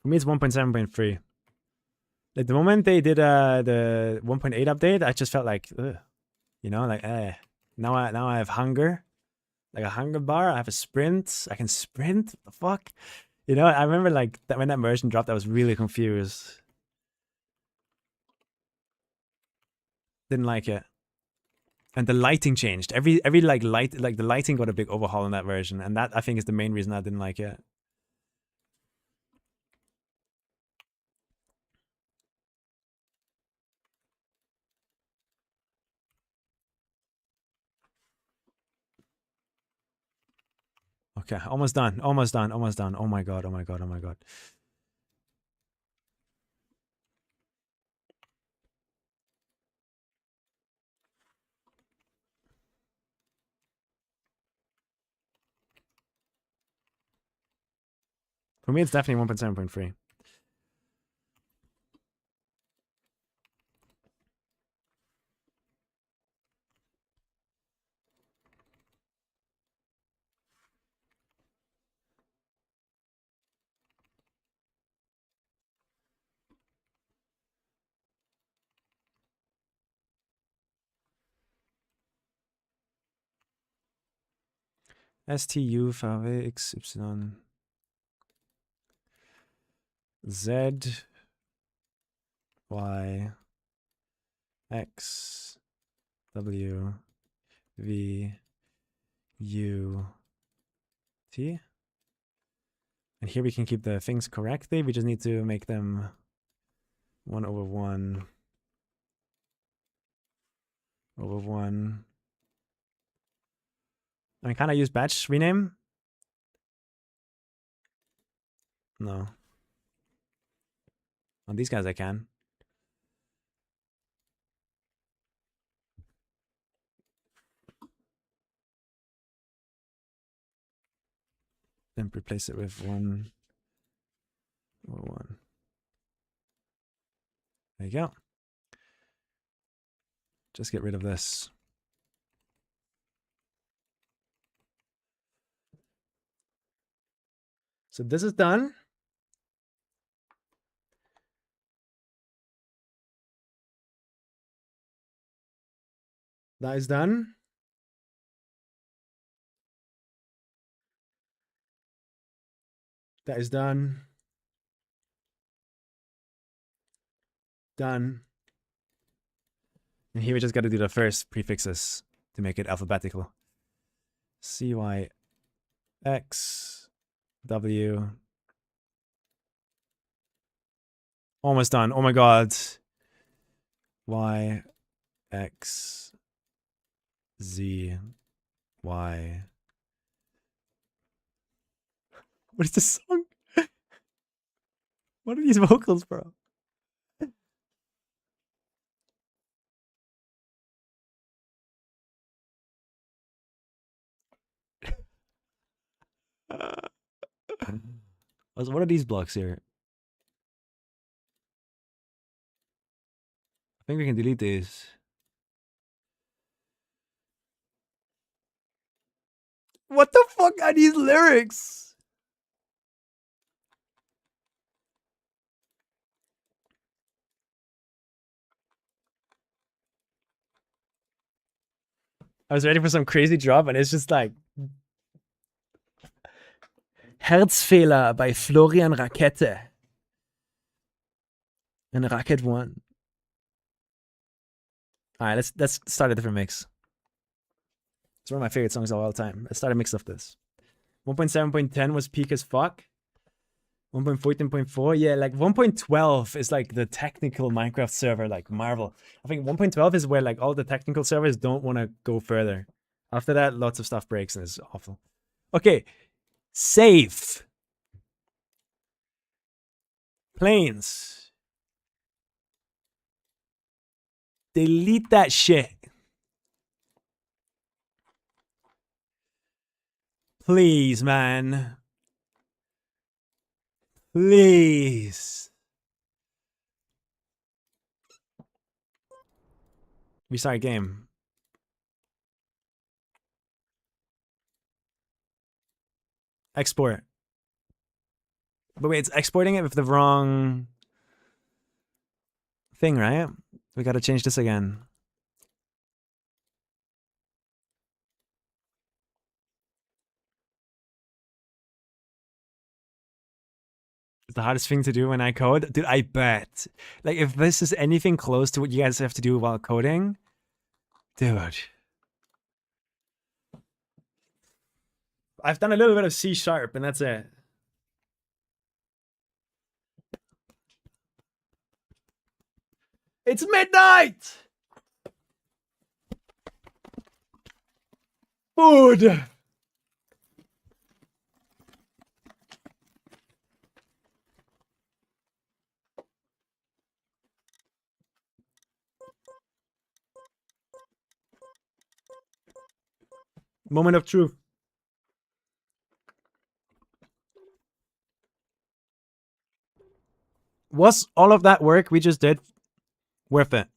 For me, it's 1.7.3. Like the moment they did the 1.8 update, I just felt like, ugh. You know, like now I have hunger, like a hunger bar. I have a sprint. I can sprint. What the fuck? You know, I remember like that when that version dropped, I was really confused. Didn't like it. And the lighting changed. Every like the lighting got a big overhaul in that version, and that I think is the main reason I didn't like it. Okay, almost done. Almost done. Almost done. Oh my god. Oh my god. Oh my god. For me, it's definitely 1.7.3. STU VW XY Z Y X W V U T. And here we can keep the things correctly. We just need to make them 1 over 1 over 1. I mean, can I use batch rename? No. On these guys I can. Then replace it with 1 over 1. There you go. Just get rid of this. So this is done. That is done. That is done. Done. And here we just got to do the first prefixes to make it alphabetical. CY X W. Almost done. Oh my god. Y X Z Y. What is this song? What are these vocals, bro? What are these blocks here? I think we can delete these. What the fuck are these lyrics? I was ready for some crazy drop and it's just like Herzfehler bei Florian Rakete. And Racket 1. Alright, let's start a different mix. It's one of my favorite songs of all time. Let's start a mix of this. 1.7.10 was peak as fuck. 1.14.4, yeah, like 1.12 is like the technical Minecraft server, like Marvel. I think 1.12 is where like all the technical servers don't want to go further. After that, lots of stuff breaks and it's awful. Okay, save. Planes. Delete that shit. Please, man. Please. Restart game. Export. But wait, it's exporting it with the wrong thing, right? We gotta change this again. It's the hardest thing to do when I code. Dude, I bet. Like, if this is anything close to what you guys have to do while coding, dude. I've done a little bit of C# and that's it. It's midnight! Food! Moment of truth. Was all of that work we just did worth it?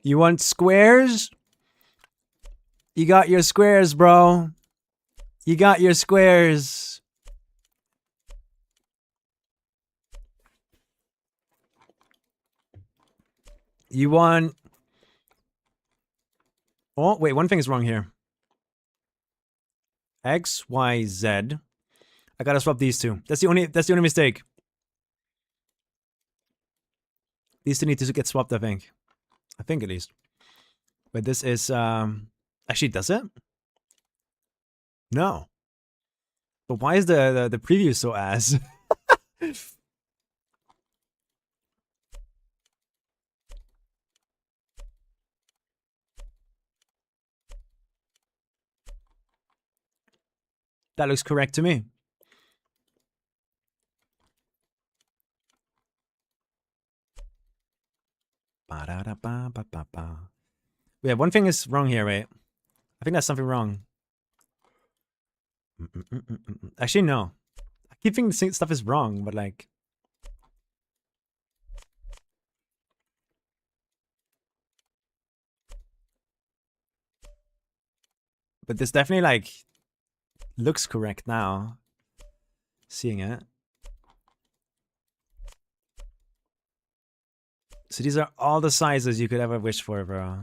You want squares? You got your squares, bro. You got your squares. You want... Oh, wait, one thing is wrong here. X, Y, Z. I gotta swap these two. That's the only mistake. These two need to get swapped, I think. I think at least. But this is actually, does it? No. But why is the preview so ass? That looks correct to me. Yeah, one thing is wrong here, wait. I think that's something wrong. Actually, no. I keep thinking the stuff is wrong, but like... But this definitely, like, looks correct now. Seeing it. So these are all the sizes you could ever wish for, bro.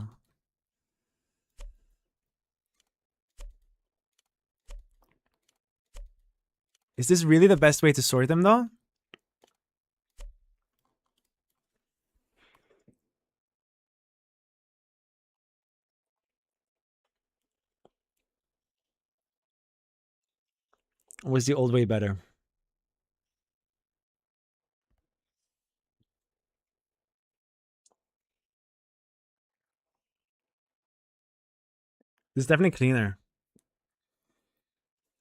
Is this really the best way to sort them, though? Or was the old way better? This is definitely cleaner.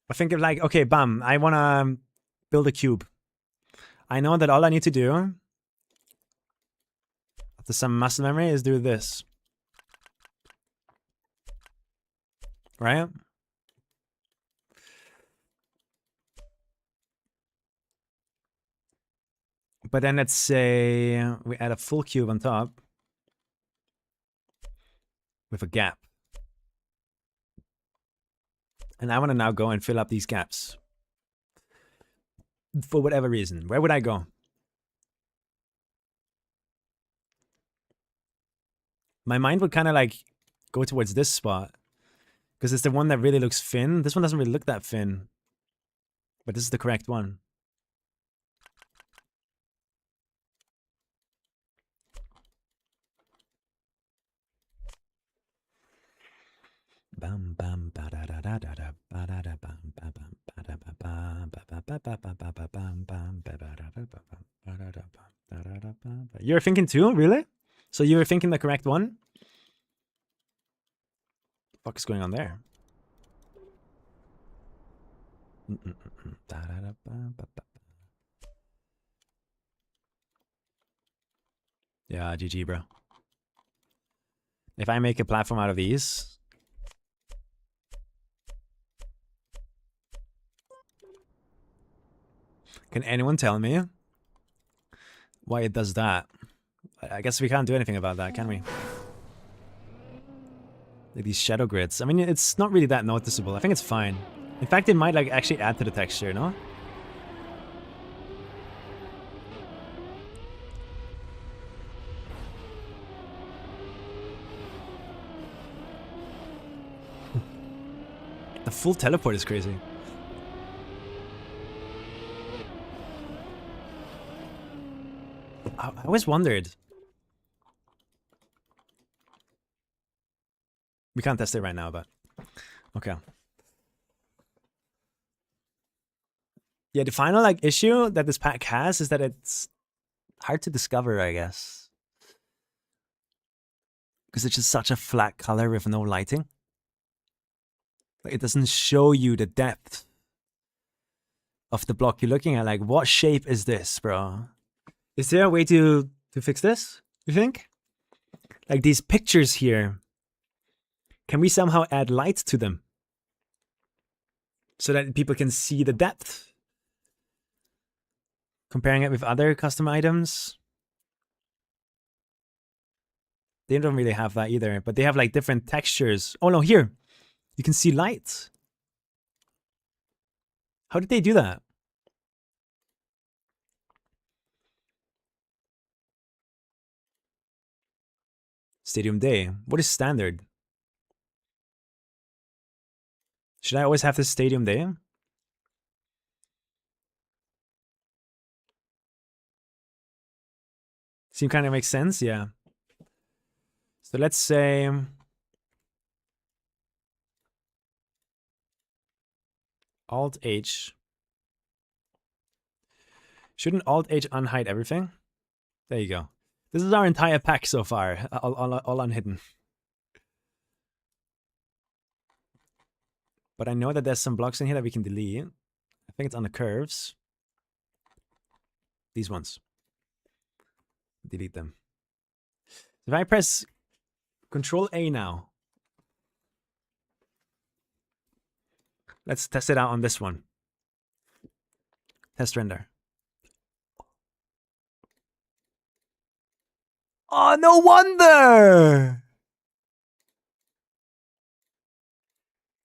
I think of like, okay, bam, I want to build a cube. I know that all I need to do, after some muscle memory, is do this. Right? But then let's say we add a full cube on top with a gap. And I want to now go and fill up these gaps. For whatever reason. Where would I go? My mind would kind of like go towards this spot. Because it's the one that really looks thin. This one doesn't really look that thin. But this is the correct one. Bam bam ba da da da da da ba da da bam ba bam ba da ba bam ba ba ba ba ba ba ba bam bam ba ba da ba ba ba da da bam da da da bam. You're thinking too, really? So you were thinking the correct one? What the fuck is going on there? Yeah, GG, bro. If I make a platform out of these. Can anyone tell me why it does that? I guess we can't do anything about that, can we? Like these shadow grids. I mean, it's not really that noticeable. I think it's fine. In fact, it might like actually add to the texture, no? The full teleport is crazy. I always wondered. We can't test it right now, but okay. Yeah, the final like issue that this pack has is that it's hard to discover, I guess. Because it's just such a flat color with no lighting. Like it doesn't show you the depth of the block you're looking at. Like, what shape is this, bro? Is there a way to fix this, you think? Like these pictures here, can we somehow add light to them? So that people can see the depth? Comparing it with other custom items? They don't really have that either, but they have like different textures. Oh no, here! You can see light. How did they do that? Stadium Day. What is standard? Should I always have this stadium day? Seem kind of makes sense, yeah. So let's say Alt H. Shouldn't Alt H unhide everything? There you go. This is our entire pack so far, all unhidden. But I know that there's some blocks in here that we can delete. I think it's on the curves. These ones. Delete them. If I press Control A now, let's test it out on this one. Test render. Oh, no wonder!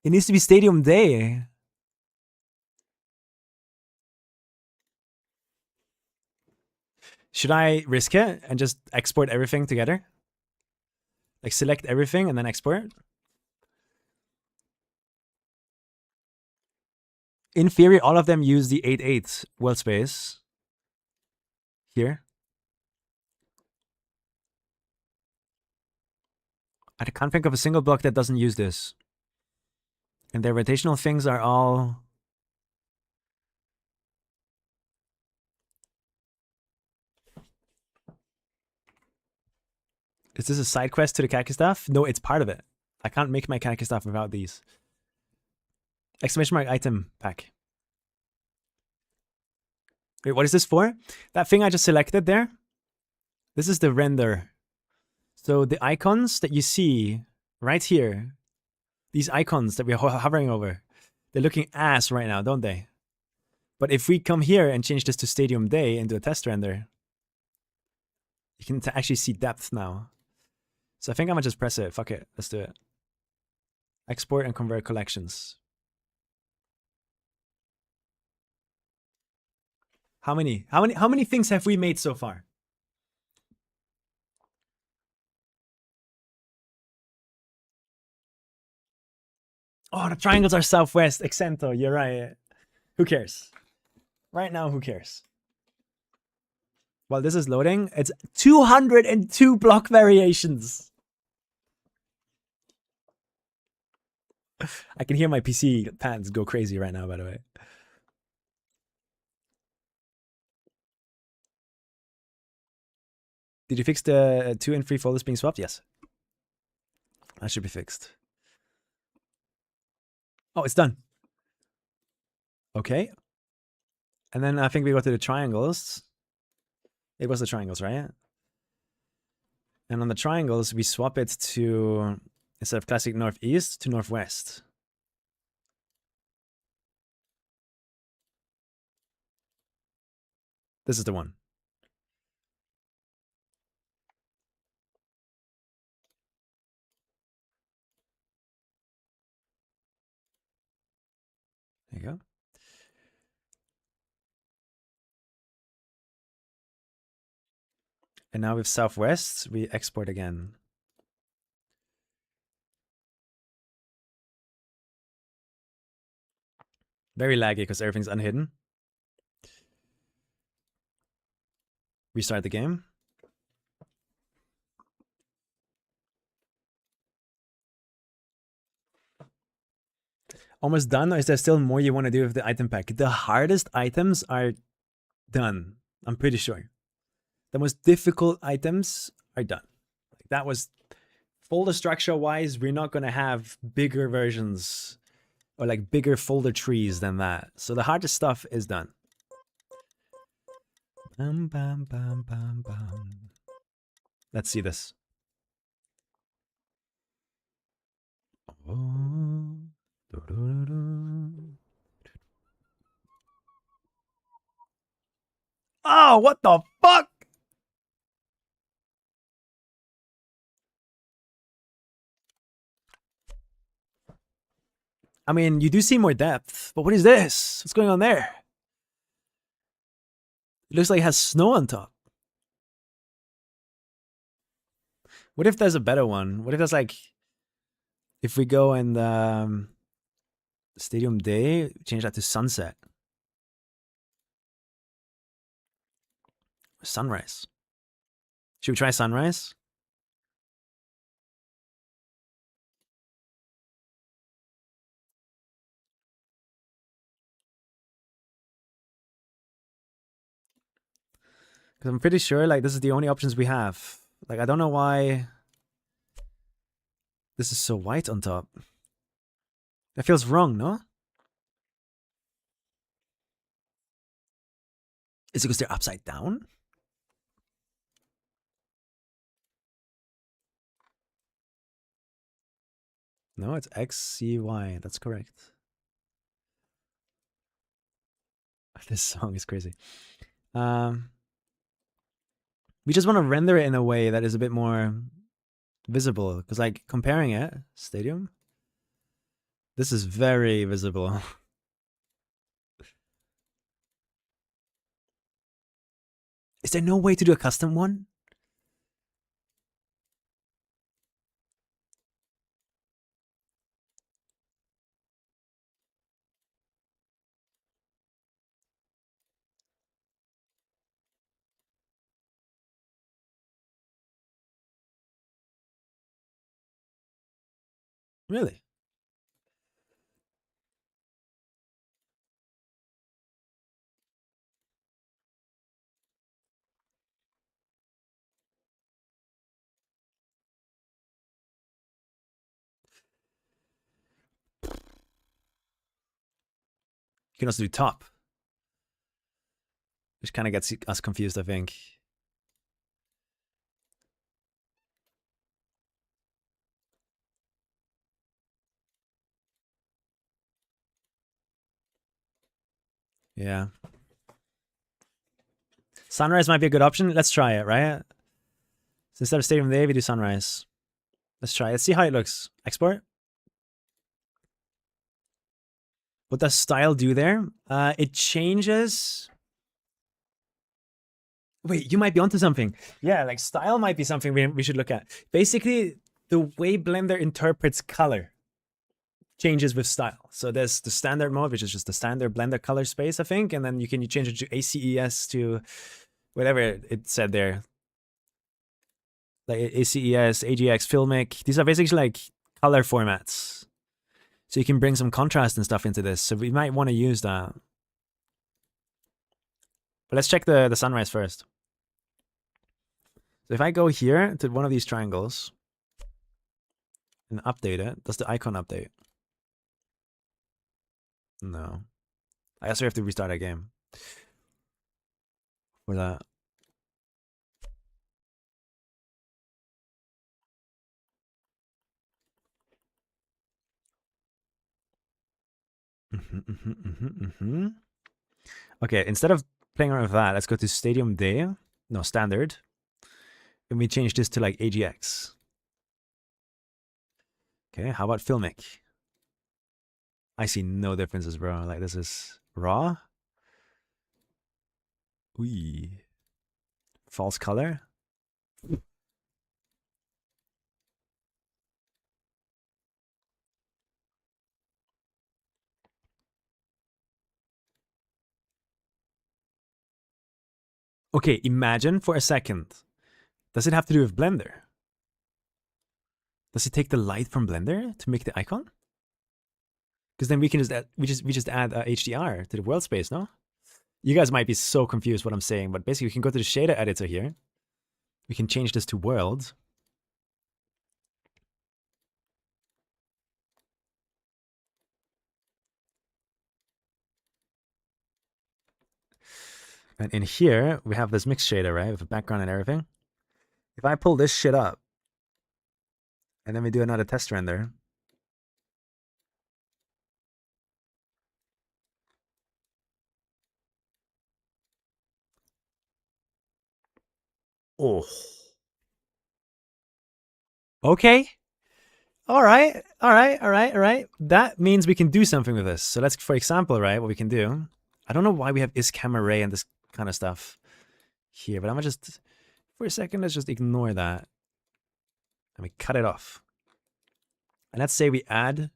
It needs to be Stadium Day. Should I risk it and just export everything together? Like select everything and then export? In theory, all of them use the 8.8 world space. Here. I can't think of a single block that doesn't use this. And their rotational things are all... Is this a side quest to the KACKY stuff? No, it's part of it. I can't make my KACKY stuff without these. Exclamation mark item pack. Wait, what is this for? That thing I just selected there? This is the render. So the icons that you see right here, these icons that we're hovering over, they're looking ass right now, don't they? But if we come here and change this to Stadium Day and do a test render, you can actually see depth now. So I think I'm gonna just press it. Fuck it, let's do it. Export and convert collections. How many things have we made so far? Oh, the triangles are southwest. Exento, you're right. Who cares? Right now, who cares? While this is loading, it's 202 block variations. I can hear my PC pants go crazy right now, by the way. Did you fix the 2 and 3 folders being swapped? Yes. That should be fixed. Oh, it's done. Okay. And then I think we go to the triangles. It was the triangles, right? And on the triangles, we swap it to, instead of classic northeast, to northwest. This is the one. There you go. And now with southwest, we export again. Very laggy because everything's unhidden. Restart the game. Almost done, or is there still more you want to do with the item pack? The hardest items are done, I'm pretty sure. The most difficult items are done. Like that was folder structure wise, we're not going to have bigger versions or like bigger folder trees than that. So the hardest stuff is done. Bam, bam, bam, bam, bam. Let's see this. Oh. Oh, what the fuck? I mean, you do see more depth, but what is this? What's going on there? It looks like it has snow on top. What if there's a better one? What if there's like, if we go and Stadium day, change that to sunset. Sunrise. Should we try sunrise? Because I'm pretty sure like this is the only options we have. Like I don't know why this is so white on top. That feels wrong, no? Is it because they're upside down? No, it's XCY. That's correct. This song is crazy. We just want to render it in a way that is a bit more visible. Because like comparing it, Stadium, this is very visible. Is there no way to do a custom one? Really? You can also do top. Which kind of gets us confused, I think. Yeah. Sunrise might be a good option. Let's try it, right? So instead of Stadium Day, we do sunrise. Let's try it. Let's see how it looks. Export. What does style do there? It changes. Wait, you might be onto something. Yeah, like style might be something we should look at. Basically, the way Blender interprets color changes with style. So there's the standard mode, which is just the standard Blender color space, I think. And then you change it to ACES to whatever it said there. Like ACES, AGX, Filmic. These are basically like color formats. So you can bring some contrast and stuff into this. So we might want to use that. But let's check the sunrise first. So if I go here to one of these triangles and update it, does the icon update? No. I guess we have to restart a game for that. Okay, instead of playing around with that, let's go to Stadium Day. No, standard. And we change this to like AGX. Okay, how about Filmic? I see no differences, bro. Like this is raw. Ooh. False color. Okay, imagine for a second. Does it have to do with Blender? Does it take the light from Blender to make the icon? Because then we can just add, we just add HDR to the world space, no? You guys might be so confused what I'm saying, but basically we can go to the shader editor here. We can change this to world. And in here, we have this mix shader, right? With a background and everything. If I pull this shit up, and then we do another test render. Oh. Okay. All right. That means we can do something with this. So let's, for example, right, what we can do. I don't know why we have is camera ray and this kind of stuff here, but I'm gonna just, for a second, let's just ignore that. And we cut it off. And let's say we add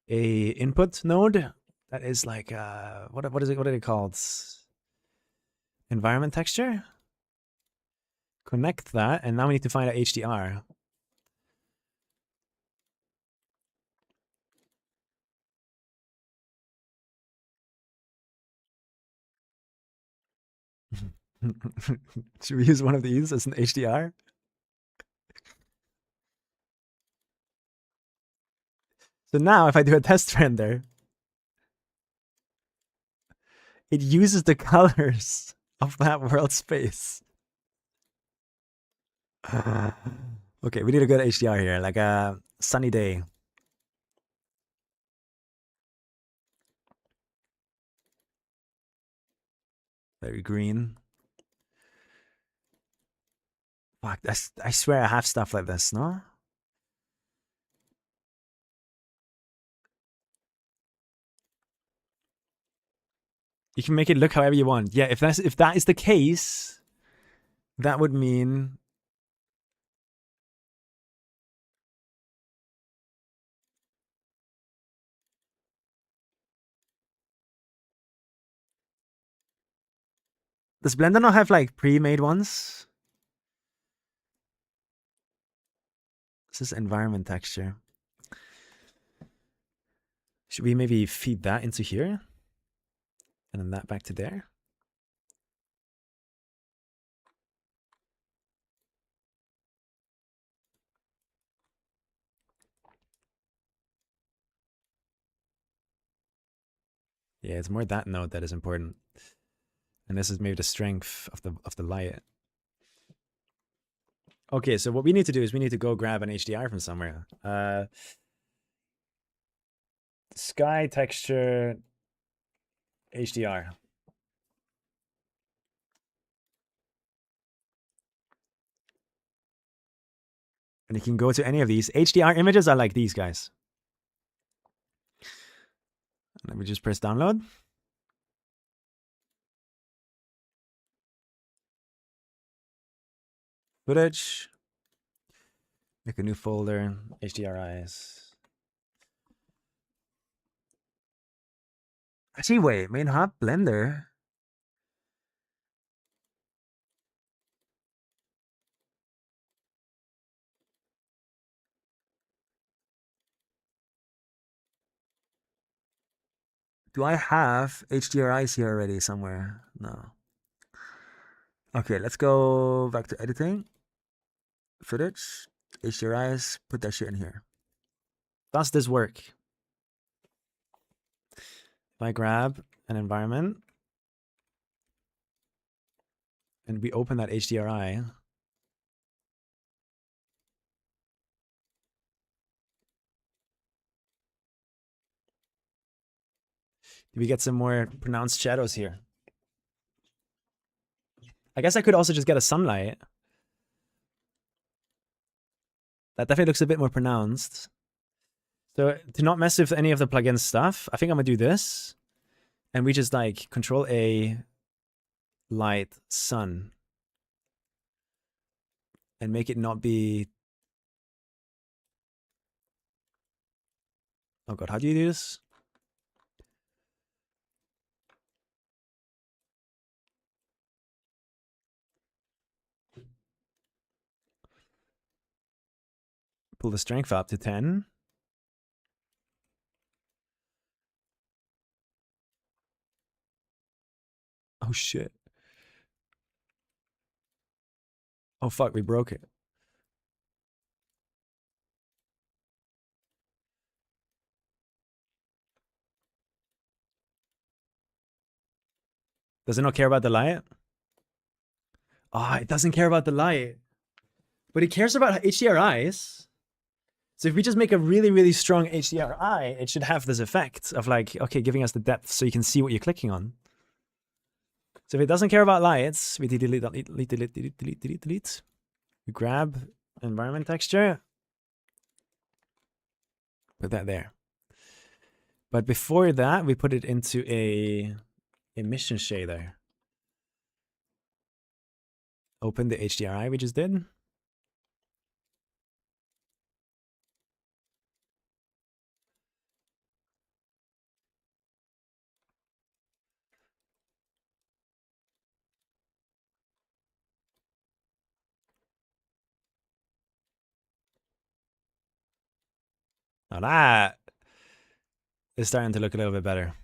a input node that is like what is it? What are they called? Environment texture. Connect that, and now we need to find a HDR. Should we use one of these as an HDR? So now if I do a test render, it uses the colors of that world space. Okay, we need a good HDR here, like a sunny day. Very green. Fuck, I swear I have stuff like this, no? You can make it look however you want. Yeah, if that is the case, that would mean does Blender not have like pre-made ones? This is environment texture. Should we maybe feed that into here? And then that back to there? Yeah, it's more that node that is important. And this is maybe the strength of the light. Okay, so what we need to do is we need to go grab an HDR from somewhere. Sky texture HDR. And you can go to any of these. HDR images are like these guys. Let me just press download. Footage. Make a new folder. HDRIs. Actually, wait. Main hub, Blender. Do I have HDRIs here already somewhere? No. Okay, let's go back to editing. Footage. HDRIs. Put that shit in here. Does this work? If I grab an environment and we open that HDRI, we get some more pronounced shadows here. I guess I could also just get a sunlight. That definitely looks a bit more pronounced. So to not mess with any of the plugin stuff, I think I'm gonna do this. And we just like Control A, light, sun. And make it not be... Oh god, how do you do this? Pull the strength up to 10. Oh shit. Oh fuck, we broke it. Does it not care about the light? Ah, it doesn't care about the light. But it cares about HDRIs. So if we just make a really, really strong HDRI, it should have this effect of like, okay, giving us the depth so you can see what you're clicking on. So if it doesn't care about lights, we delete. We grab environment texture. Put that there. But before that, we put it into a emission shader. Open the HDRI we just did. Now that is starting to look a little bit better.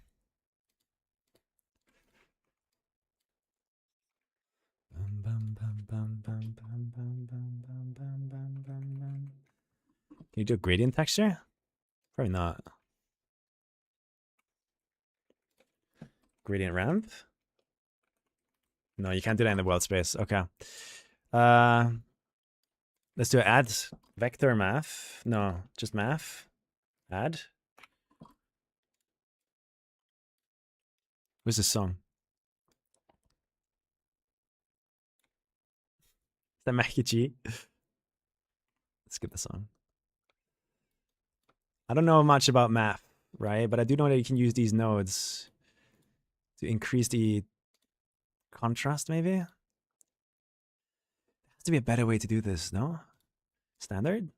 Can you do a gradient texture? Probably not. Gradient ramp? No, you can't do that in the world space. Okay. Let's do add vector math. No, just math. Add. Where's the song? Is that Mackie G? Let's skip the song. I don't know much about math, right? But I do know that you can use these nodes to increase the contrast, maybe? There has to be a better way to do this, no? Standard?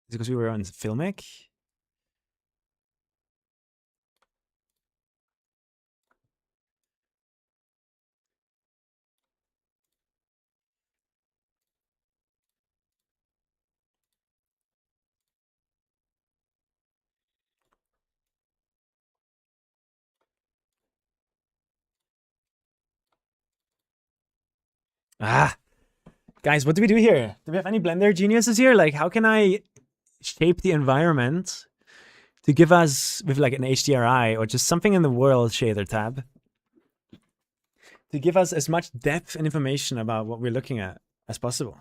Is it because we were on Filmic? Ah! Guys, what do we do here? Do we have any Blender geniuses here? Like, how can I shape the environment to give us, with like an HDRI or just something in the world shader tab, to give us as much depth and information about what we're looking at as possible?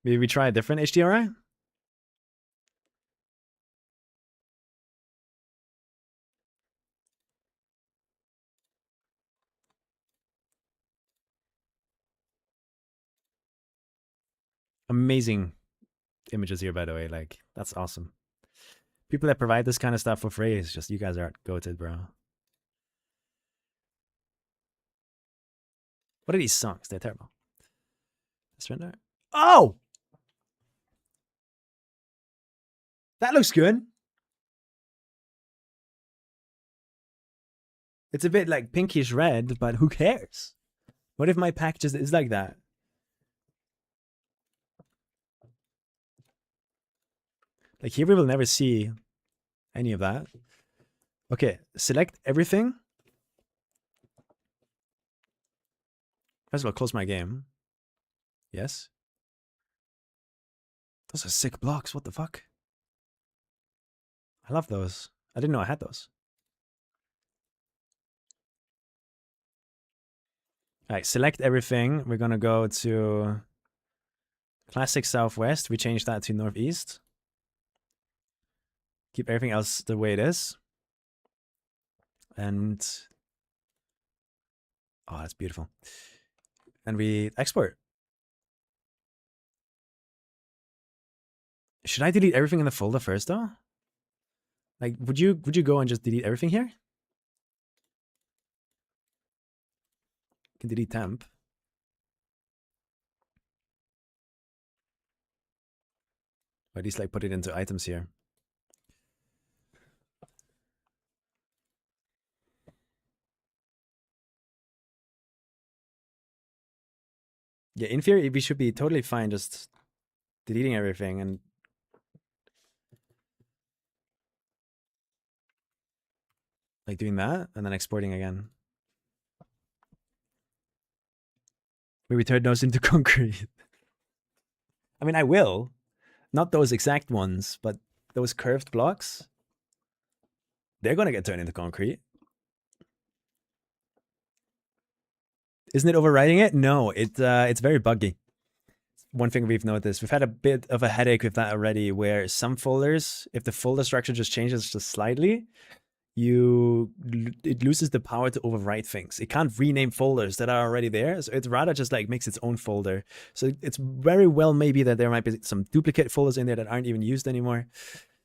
Maybe we try a different HDRI? Amazing images here, by the way. Like, that's awesome. People that provide this kind of stuff for free is just, you guys are goated, bro. What are these songs? They're terrible. Let's render. Oh! That looks good. It's a bit like pinkish red, but who cares? What if my pack just is like that? Like here we will never see any of that. Okay, select everything. First of all, close my game. Yes. Those are sick blocks. What the fuck? I love those. I didn't know I had those. All right, select everything. We're going to go to classic southwest. We change that to northeast. Keep everything else the way it is. And oh, that's beautiful. And we export. Should I delete everything in the folder first though? Like, would you go and just delete everything here? You can delete temp. Or at least like put it into items here. Yeah, in theory, we should be totally fine just deleting everything and like doing that and then exporting again. We turn those into concrete. I mean, I will. Not those exact ones, but those curved blocks. They're going to get turned into concrete. Isn't it overwriting it? No, it's very buggy. One thing we've noticed, we've had a bit of a headache with that already, where some folders, if the folder structure just changes just slightly, it loses the power to overwrite things. It can't rename folders that are already there, so it rather just like makes its own folder. So it's very well maybe that there might be some duplicate folders in there that aren't even used anymore.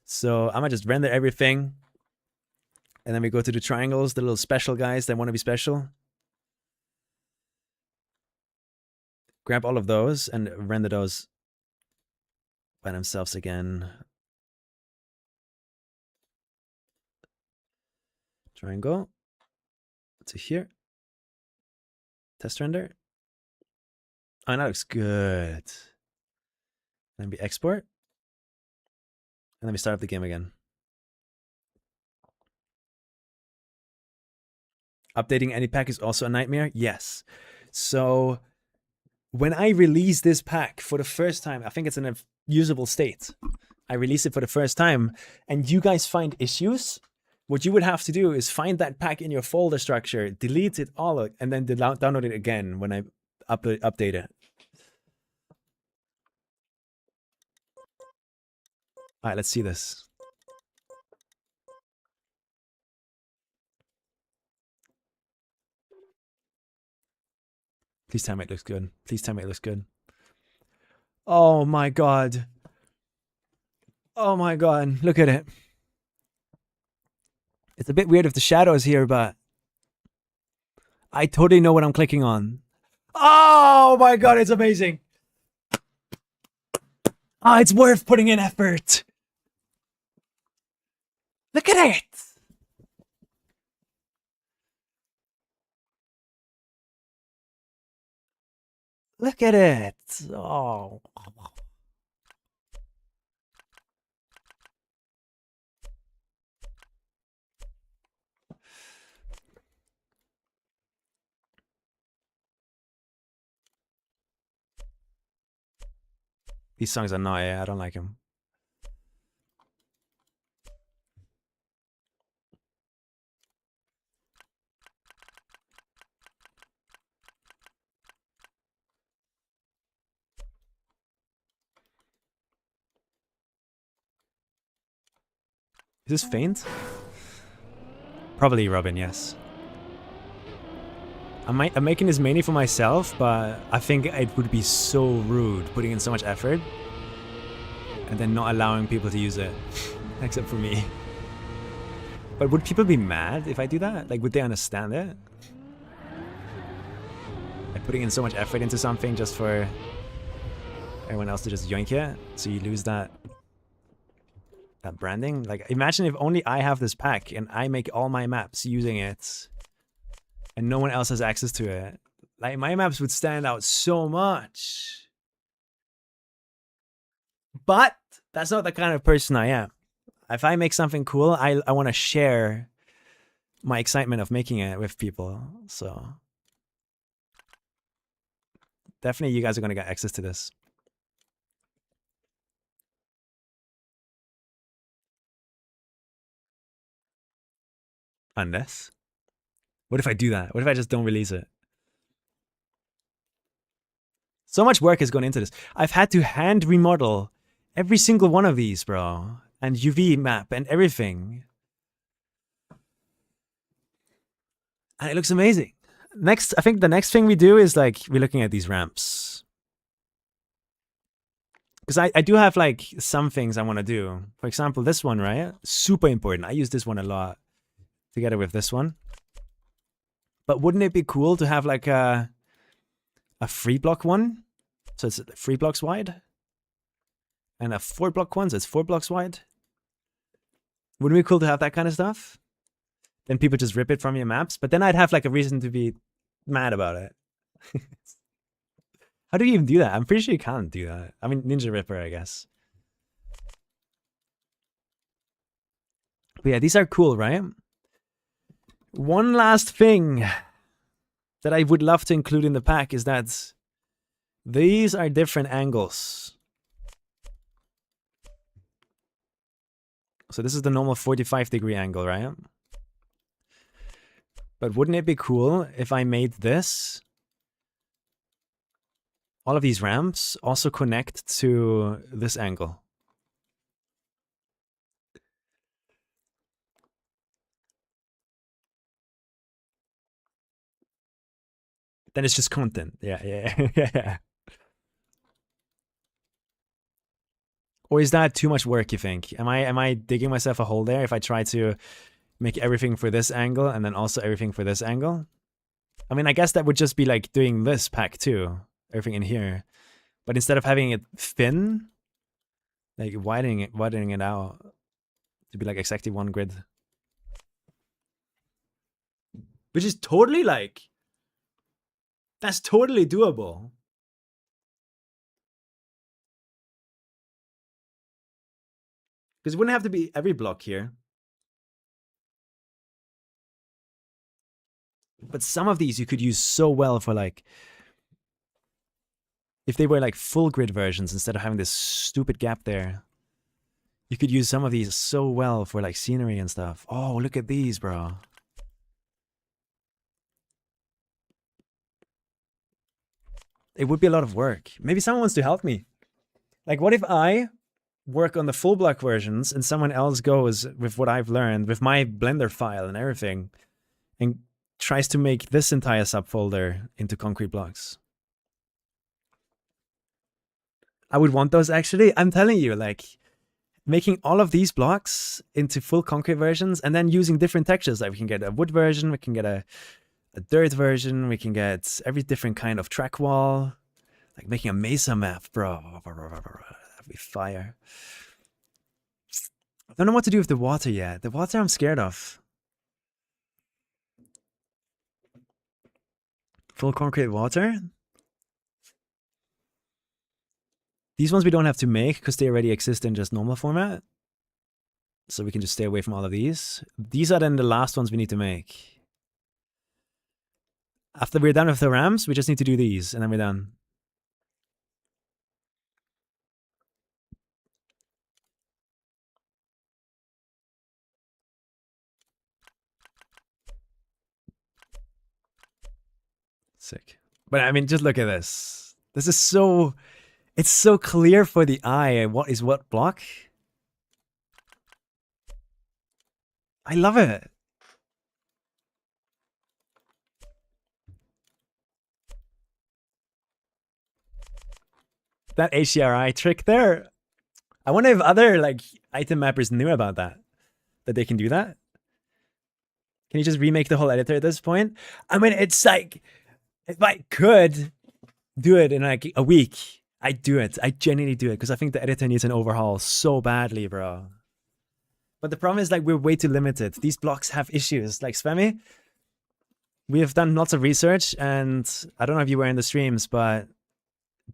So I'm gonna just render everything, and then we go to the triangles, the little special guys that want to be special. Grab all of those and render those by themselves again. Triangle to here. Test render. Oh, that looks good. Then we export. And then we start up the game again. Updating any pack is also a nightmare? Yes. So when I release this pack for the first time, I think it's in a usable state. I release it for the first time and you guys find issues. What you would have to do is find that pack in your folder structure, delete it all, and then download it again when I update it. All right, let's see this. Please tell me it looks good. Please tell me it looks good. Oh my god. Oh my god, look at it. It's a bit weird with the shadows here, but I totally know what I'm clicking on. Oh my god, it's amazing. Ah, it's worth putting in effort. Look at it. Look at it. Oh. These songs are not, I don't like them. Is this faint? Probably Robin, yes. I'm making this mainly for myself, but I think it would be so rude putting in so much effort and then not allowing people to use it, except for me. But would people be mad if I do that? Like, would they understand it? Like putting in so much effort into something just for everyone else to just yoink it, so you lose that branding. Like, imagine if only I have this pack and I make all my maps using it and no one else has access to it. Like, my maps would stand out so much. But that's not the kind of person I am. If I make something cool, I want to share my excitement of making it with people. So definitely you guys are going to get access to this. Unless, what if I do that? What if I just don't release it? So much work has gone into this. I've had to hand remodel every single one of these, bro. And UV map and everything. And it looks amazing. Next, I think the next thing we do is like, we're looking at these ramps. Because I do have like some things I want to do. For example, this one, right? Super important. I use this one a lot together with this one. But wouldn't it be cool to have like a 3-block one? So it's 3 blocks wide. And a 4-block one, so it's 4 blocks wide. Wouldn't it be cool to have that kind of stuff? Then people just rip it from your maps. But then I'd have like a reason to be mad about it. How do you even do that? I'm pretty sure you can't do that. I mean, Ninja Ripper, I guess. But yeah, these are cool, right? One last thing that I would love to include in the pack is that these are different angles. So this is the normal 45-degree angle, right? But wouldn't it be cool if I made this, all of these ramps also connect to this angle? Then it's just content. Yeah. Or is that too much work, you think? Am I digging myself a hole there if I try to make everything for this angle and then also everything for this angle? I mean, I guess that would just be like doing this pack too. Everything in here. But instead of having it thin, like widening it out to be like exactly one grid. which is totally like, that's totally doable. Because it wouldn't have to be every block here. But some of these you could use so well for like, if they were like full grid versions instead of having this stupid gap there. You could use some of these so well for like scenery and stuff. Oh, look at these, bro. It would be a lot of work. Maybe someone wants to help me. Like, what if I work on the full block versions and someone else goes with what I've learned with my Blender file and everything and tries to make this entire subfolder into concrete blocks? I would want those actually. I'm telling you, like, making all of these blocks into full concrete versions and then using different textures. Like we can get a wood version, we can get a dirt version, we can get every different kind of track wall. Like making a mesa map, bro. That'd be fire. I don't know what to do with the water yet. The water I'm scared of. Full concrete water? These ones we don't have to make because they already exist in just normal format. So we can just stay away from all of these. These are then the last ones we need to make. After we're done with the ramps, we just need to do these and then we're done. Sick. But I mean, just look at this. This is so... It's so clear for the eye what is what block. I love it. That HDRI trick there. I wonder if other like item mappers knew about that. That they can do that. Can you just remake the whole editor at this point? I mean, it's like, if I could do it in like a week, I'd do it. I genuinely do it because I think the editor needs an overhaul so badly, bro. But the problem is like we're way too limited. These blocks have issues. Like Spammy, we have done lots of research and I don't know if you were in the streams, but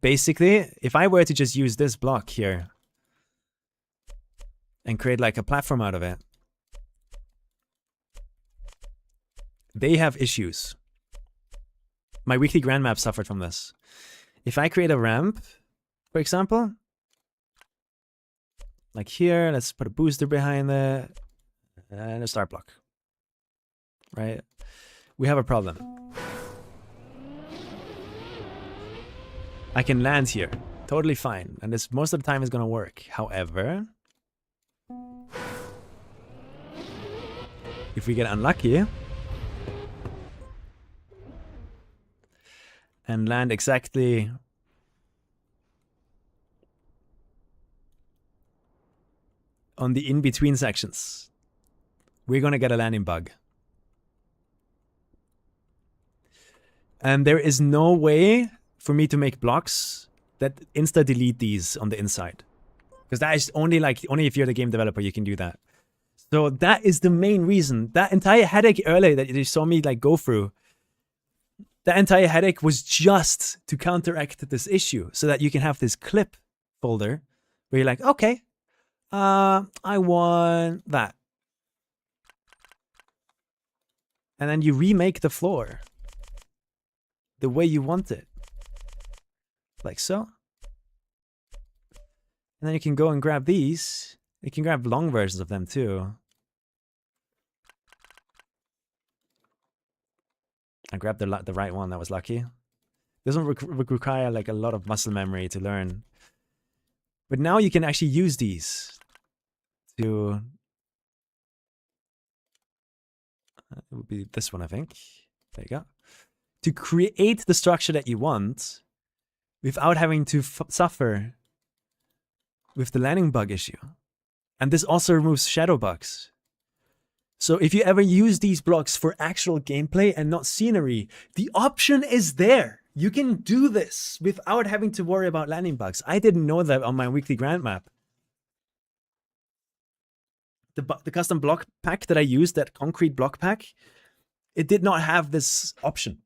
basically, if I were to just use this block here and create like a platform out of it, they have issues. My weekly grand map suffered from this. If I create a ramp, for example, like here, let's put a booster behind it and a start block, right? We have a problem. I can land here, totally fine, and this most of the time is gonna work. However, if we get unlucky and land exactly on the in-between sections, we're gonna get a landing bug. And there is no way for me to make blocks that insta-delete these on the inside. Because that is only if you're the game developer, you can do that. So that is the main reason. That entire headache earlier that you saw me like go through, that entire headache was just to counteract this issue so that you can have this clip folder where you're like, okay, I want that. And then you remake the floor the way you want it. Like so. And then you can go and grab these. You can grab long versions of them too. I grabbed the right one, that was lucky. This one require like a lot of muscle memory to learn. But now you can actually use these to... it would be this one, I think. There you go. To create the structure that you want without having to suffer with the landing bug issue. And this also removes shadow bugs. So if you ever use these blocks for actual gameplay and not scenery, the option is there. You can do this without having to worry about landing bugs. I didn't know that on my weekly grand map. The custom block pack that I used, that concrete block pack, It did not have this option.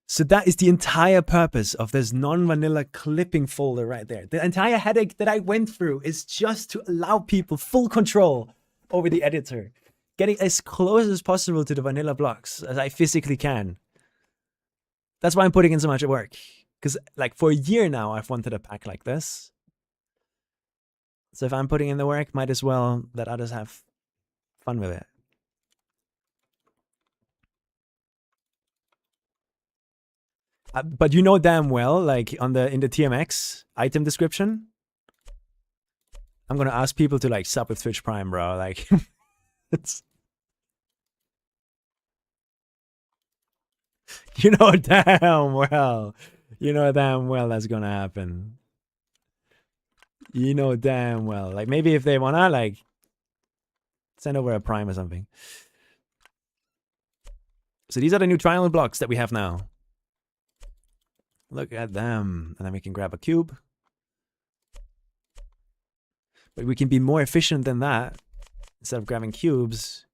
So that is the entire purpose of this non-vanilla clipping folder right there. The entire headache that I went through is just to allow people full control over the editor, getting as close as possible to the vanilla blocks as I physically can. That's why I'm putting in so much work. Because like for a year now, I've wanted a pack like this. So if I'm putting in the work, might as well let others have fun with it. But you know damn well, like in the TMX item description, I'm gonna ask people to like sub with Twitch Prime, bro. Like, it's you know damn well that's gonna happen. You know damn well. Like maybe if they wanna like send over a Prime or something. So these are the new triangle blocks that we have now. Look at them. And then we can grab a cube. But we can be more efficient than that. Instead of grabbing cubes,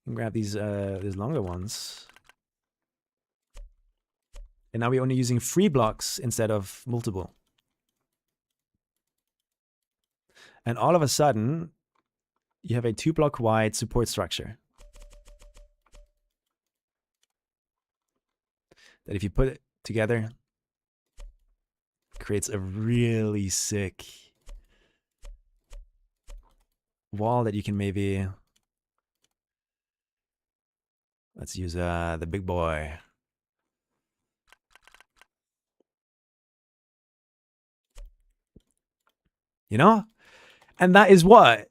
we can grab these longer ones. And now we're only using 3 blocks instead of multiple. And all of a sudden, you have a 2-block wide support structure. That if you put it together, creates a really sick wall that you can maybe, let's use the big boy. You know? And that is what?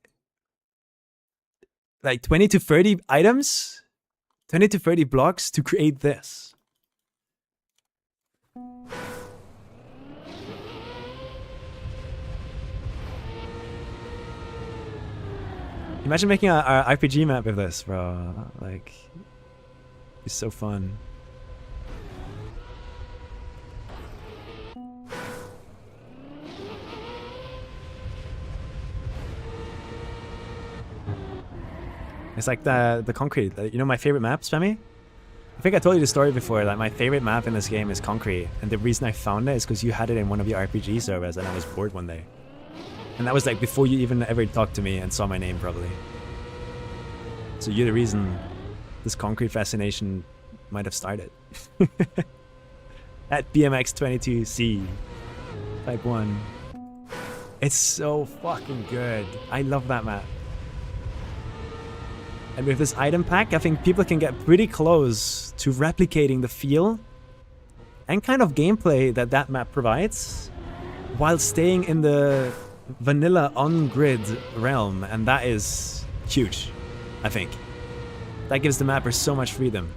Like 20 to 30 items? 20 to 30 blocks to create this. Imagine making a RPG map with this, bro. Like, it's so fun. It's like the concrete. You know my favorite map, Sammy? I think I told you the story before. Like my favorite map in this game is concrete, and the reason I found it is because you had it in one of your RPG servers, and I was bored one day. And that was like before you even ever talked to me and saw my name, probably. So you're the reason this concrete fascination might have started. At BMX22C Type 1. It's so fucking good. I love that map. And with this item pack, I think people can get pretty close to replicating the feel and kind of gameplay that that map provides while staying in the vanilla on-grid realm, and that is huge, I think. That gives the mapper so much freedom.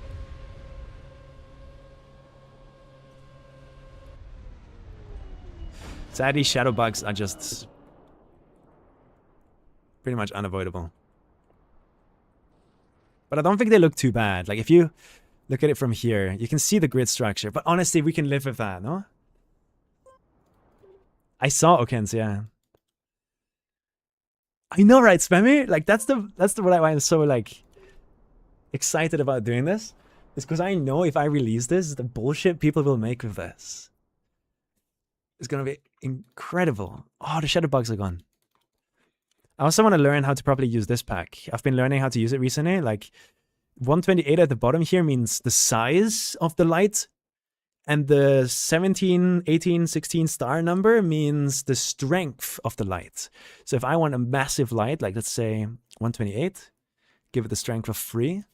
Sadly, shadow bugs are just pretty much unavoidable. But I don't think they look too bad. Like if you look at it from here, you can see the grid structure. But honestly, we can live with that, no? I saw Okens, yeah. I know, right, Spammy? Like that's the why I'm so like excited about doing this. Is because I know if I release this, the bullshit people will make with this is gonna be incredible. Oh, the shadow bugs are gone. I also want to learn how to properly use this pack. I've been learning how to use it recently. Like 128 at the bottom here means the size of the light. And the 17, 18, 16 star number means the strength of the light. So if I want a massive light, like let's say 128, give it the strength of 3.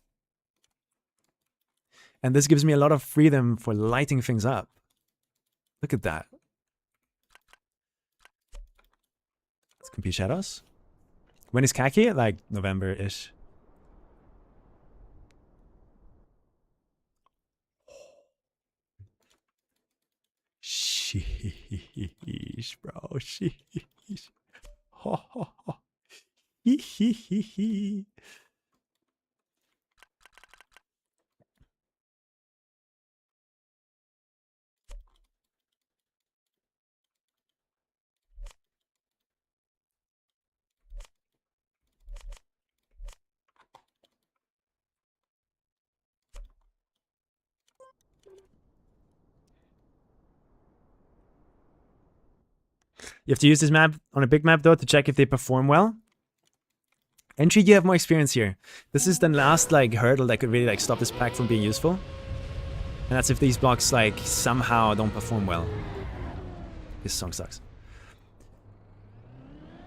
And this gives me a lot of freedom for lighting things up. Look at that. Let's compute shadows. When is Kaki? Like November-ish. Sheesh, bro. Sheesh. Ho, ho, ho. Hee, hee, hee, hee. You have to use this map on a big map though to check if they perform well. Entry, you have more experience here. This is the last like hurdle that could really like stop this pack from being useful. And that's if these blocks like somehow don't perform well. This song sucks.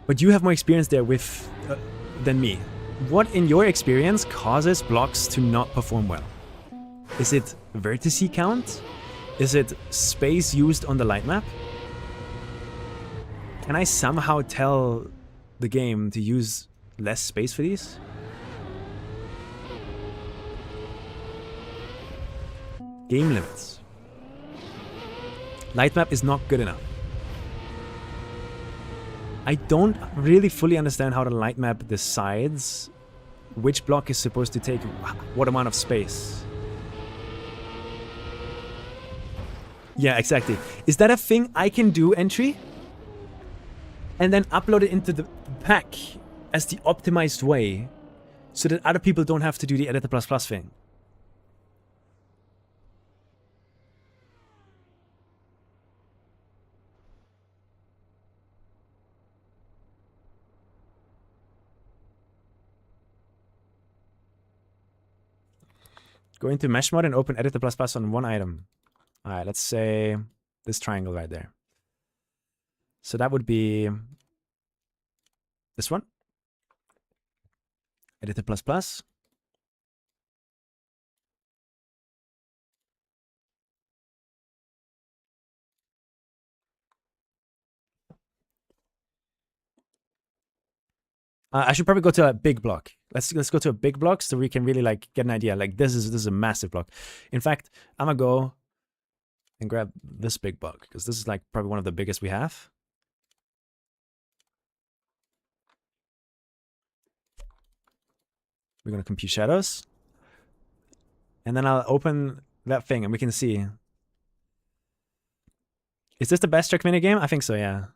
But you have more experience there with than me. What in your experience causes blocks to not perform well? Is it vertice count? Is it space used on the light map? Can I somehow tell the game to use less space for these? Game limits. Light map is not good enough. I don't really fully understand how the light map decides which block is supposed to take what amount of space. Yeah, exactly. Is that a thing I can do, Entry? And then upload it into the pack as the optimized way so that other people don't have to do the editor++ thing? Go into mesh mode and open editor++ on one item. All right, let's say this triangle right there. So that would be this one. Editor++. I should probably go to a big block. Let's go to a big block so we can really like get an idea. Like this is a massive block. In fact, I'm gonna go and grab this big block because this is like probably one of the biggest we have. We're gonna compute shadows, and then I'll open that thing and we can see. Is this the best trick minigame? I think so. Yeah.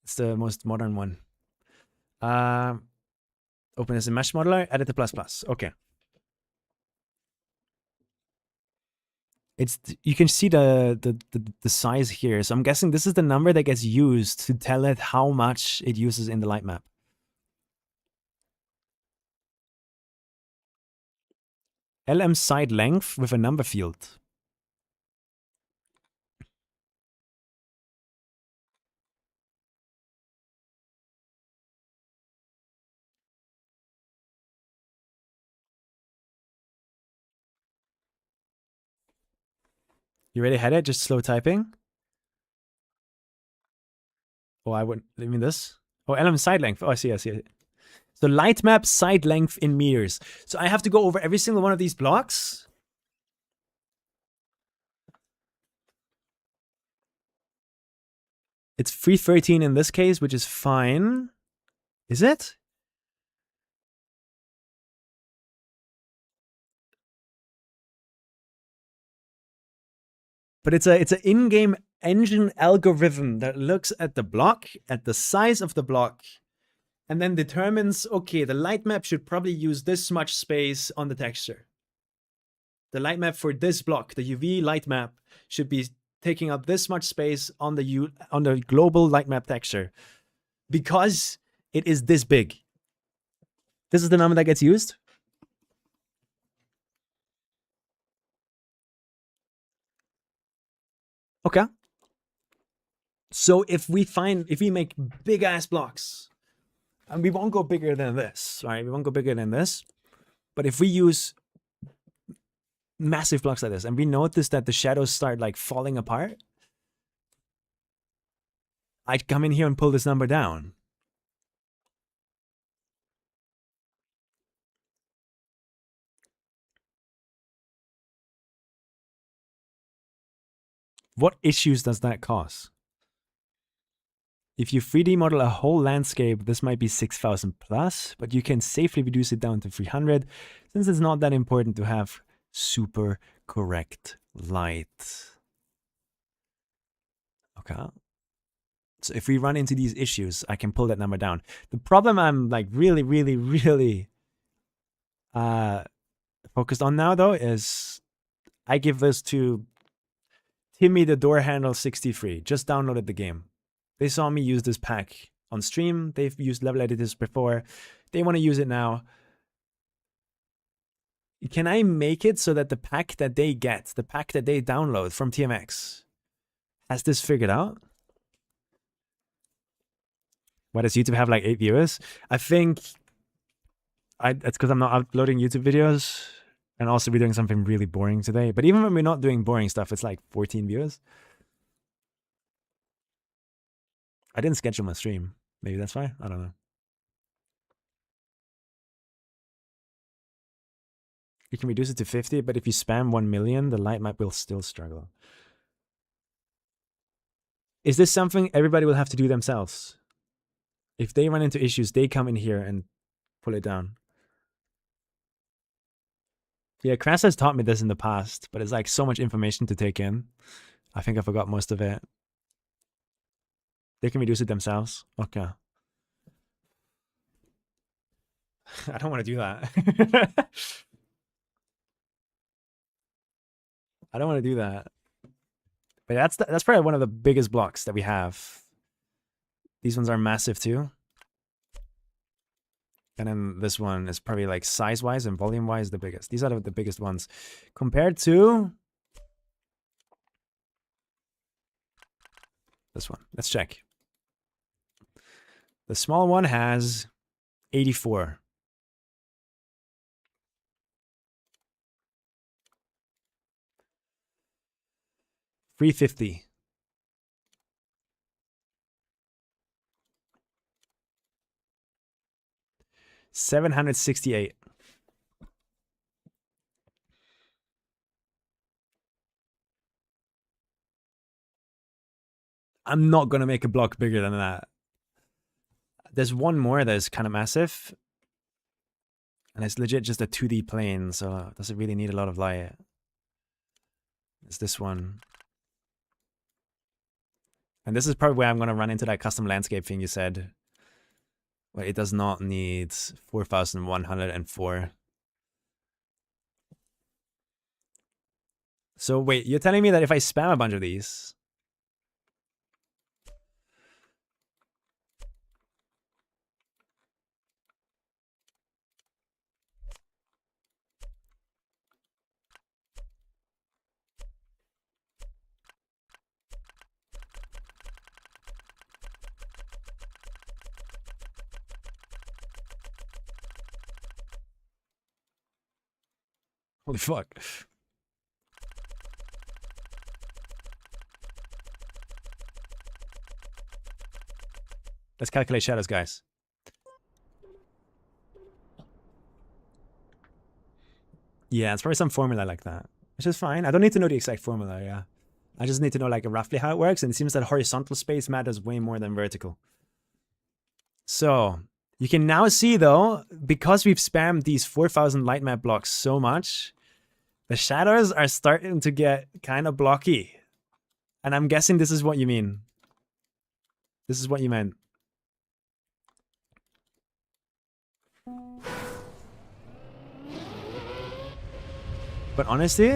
It's the most modern one. Open as a mesh modeler, editor++. Okay. It's you can see the size here. So I'm guessing this is the number that gets used to tell it how much it uses in the light map. LM side length with a number field. You already had it? Just slow typing? Oh, I wouldn't. I mean this? Oh, LM side length. Oh, I see. So light map side length in meters. So I have to go over every single one of these blocks. It's 313 in this case, which is fine. Is it? But it's an in-game engine algorithm that looks at the block, at the size of the block, and then determines, okay, the light map should probably use this much space on the texture. The light map for this block, the UV light map, should be taking up this much space on the global light map texture because it is this big. This is the number that gets used. Okay. So if we make big ass blocks, and we won't go bigger than this, right? We won't go bigger than this. But if we use massive blocks like this, and we notice that the shadows start like falling apart, I'd come in here and pull this number down. What issues does that cause? If you 3D model a whole landscape, this might be 6,000 plus, but you can safely reduce it down to 300 since it's not that important to have super correct light. Okay. So if we run into these issues, I can pull that number down. The problem I'm like really focused on now though is I give this to Timmy the Door Handle 63 just downloaded the game. They saw me use this pack on stream. They've used level editors before. They want to use it now. Can I make it so that the pack that they get, the pack that they download from TMX, has this figured out? Why does YouTube have like 8 viewers? I think it's because I'm not uploading YouTube videos, and also we're doing something really boring today. But even when we're not doing boring stuff, it's like 14 viewers. I didn't schedule my stream. Maybe that's why. I don't know. You can reduce it to 50, but if you spam 1 million, the light map will still struggle. Is this something everybody will have to do themselves? If they run into issues, they come in here and pull it down. Yeah, Kras has taught me this in the past, but it's like so much information to take in. I think I forgot most of it. They can reduce it themselves. Okay. I don't want to do that. I don't want to do that. But that's probably one of the biggest blocks that we have. These ones are massive too. And then this one is probably like size-wise and volume-wise the biggest. These are the biggest ones. Compared to this one. Let's check. The small one has 84. $350. $768. I'm not gonna make a block bigger than that. There's one more that is kind of massive, and it's legit just a 2D plane, so it doesn't really need a lot of light. It's this one. And this is probably where I'm going to run into that custom landscape thing you said. But it does not need 4,104. So wait, you're telling me that if I spam a bunch of these... Holy fuck. Let's calculate shadows, guys. Yeah, it's probably some formula like that, which is fine. I don't need to know the exact formula, yeah. I just need to know like roughly how it works, and it seems that horizontal space matters way more than vertical. So, you can now see though, because we've spammed these 4,000 light map blocks so much, the shadows are starting to get kind of blocky. And I'm guessing this is what you mean. This is what you meant. But honestly,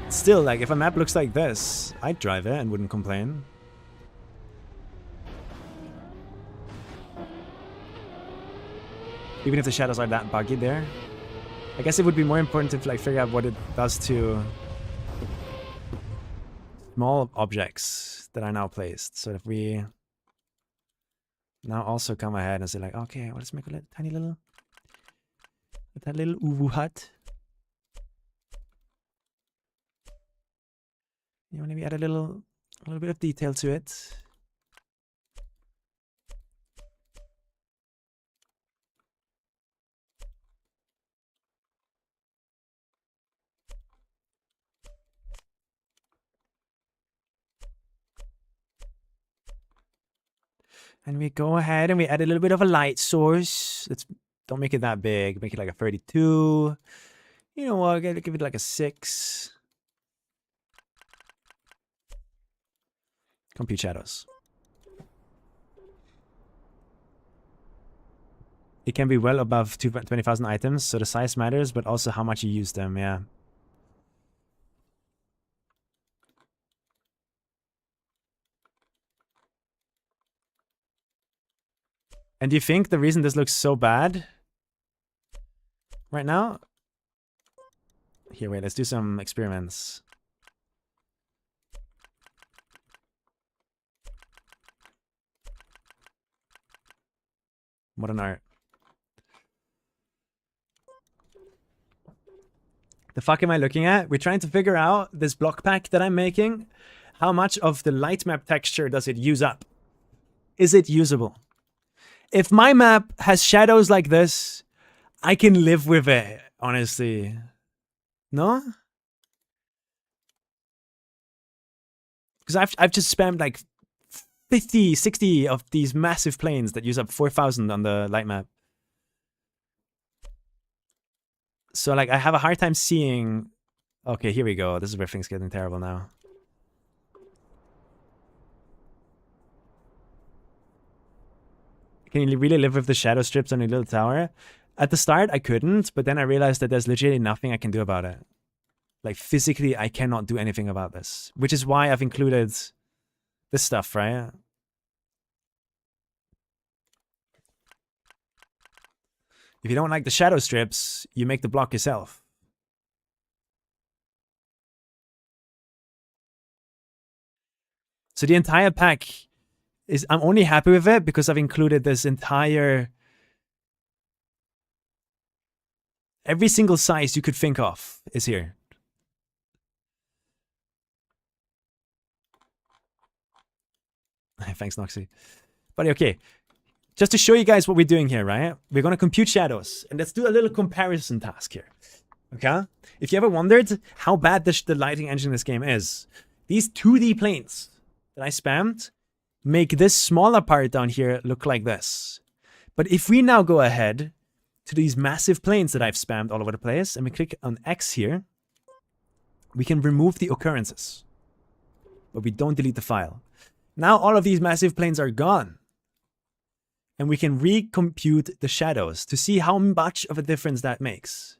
still, like, if a map looks like this, I'd drive it and wouldn't complain. Even if the shadows are that buggy there. I guess it would be more important to like figure out what it does to small objects that are now placed. So if we now also come ahead and say like, okay, well, let's make a tiny little UWU hut. You know, maybe add a little bit of detail to it. And we go ahead and we add a little bit of a light source. Don't make it that big. Make it like a 32. You know what? Give it like a 6. Compute shadows. It can be well above 20,000 items, so the size matters, but also how much you use them, yeah. And do you think the reason this looks so bad right now? Here, wait, let's do some experiments. Modern art. The fuck am I looking at? We're trying to figure out this block pack that I'm making. How much of the light map texture does it use up? Is it usable? If my map has shadows like this, I can live with it, honestly. No? Because I've just spammed like 50, 60 of these massive planes that use up 4,000 on the light map. So like I have a hard time seeing... Okay, here we go. This is where things getting terrible now. Can you really live with the shadow strips on a little tower? At the start, I couldn't, but then I realized that there's literally nothing I can do about it. Like, physically, I cannot do anything about this. Which is why I've included this stuff, right? If you don't like the shadow strips, you make the block yourself. So the entire pack is... I'm only happy with it because I've included this entire... Every single size you could think of is here. Thanks, Noxy. But okay, just to show you guys what we're doing here, right? We're going to compute shadows. And let's do a little comparison task here. Okay? If you ever wondered how bad the lighting engine in this game is, these 2D planes that I spammed make this smaller part down here look like this. But if we now go ahead to these massive planes that I've spammed all over the place, and we click on X here, we can remove the occurrences. But we don't delete the file. Now all of these massive planes are gone. And we can recompute the shadows to see how much of a difference that makes.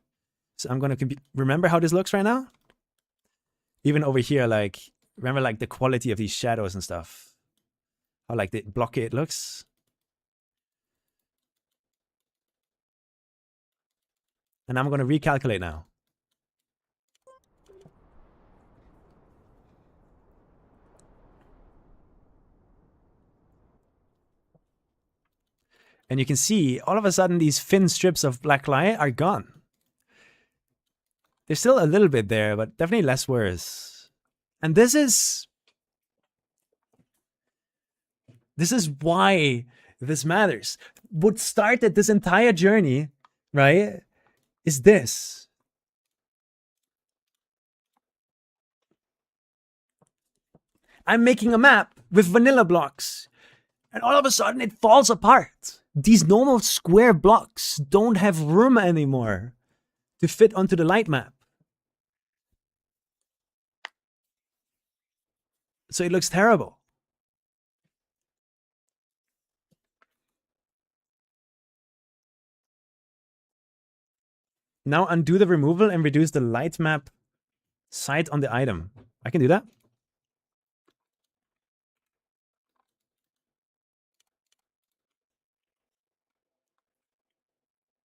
So I'm going to remember how this looks right now? Even over here, like, remember like the quality of these shadows and stuff. How like the blocky it looks. And I'm going to recalculate now. And you can see, all of a sudden, these thin strips of black light are gone. There's still a little bit there, but definitely less worse. And this is why this matters. What started this entire journey, right, is this. I'm making a map with vanilla blocks. And all of a sudden, it falls apart. These normal square blocks don't have room anymore to fit onto the light map. So it looks terrible. Now undo the removal and reduce the light map site on the item. I can do that.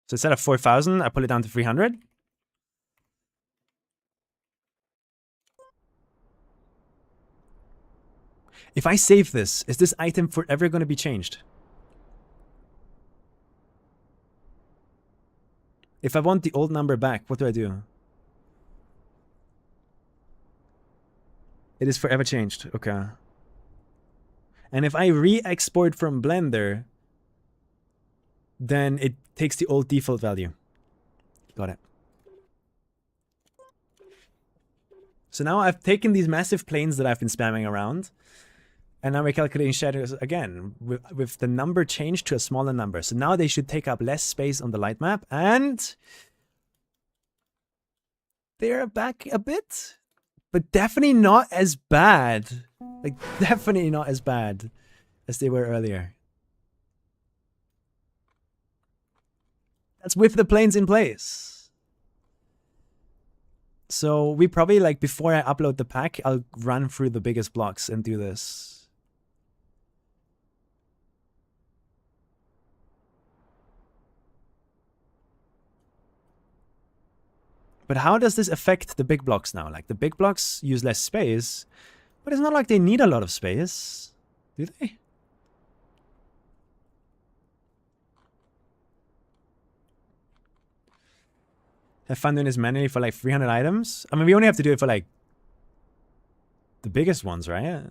So instead of 4,000, I pull it down to 300. If I save this, is this item forever going to be changed? If I want the old number back, what do I do? It is forever changed. Okay. And if I re-export from Blender, then it takes the old default value. Got it. So now I've taken these massive planes that I've been spamming around, and now we're calculating shadows again with the number changed to a smaller number. So now they should take up less space on the light map, and they're back a bit, but definitely not as bad. Like, definitely not as bad as they were earlier. That's with the planes in place. So we probably, like, before I upload the pack, I'll run through the biggest blocks and do this. But how does this affect the big blocks now? Like, the big blocks use less space, but it's not like they need a lot of space, do they? Have fun doing this manually for like 300 items? I mean, we only have to do it for like the biggest ones, right?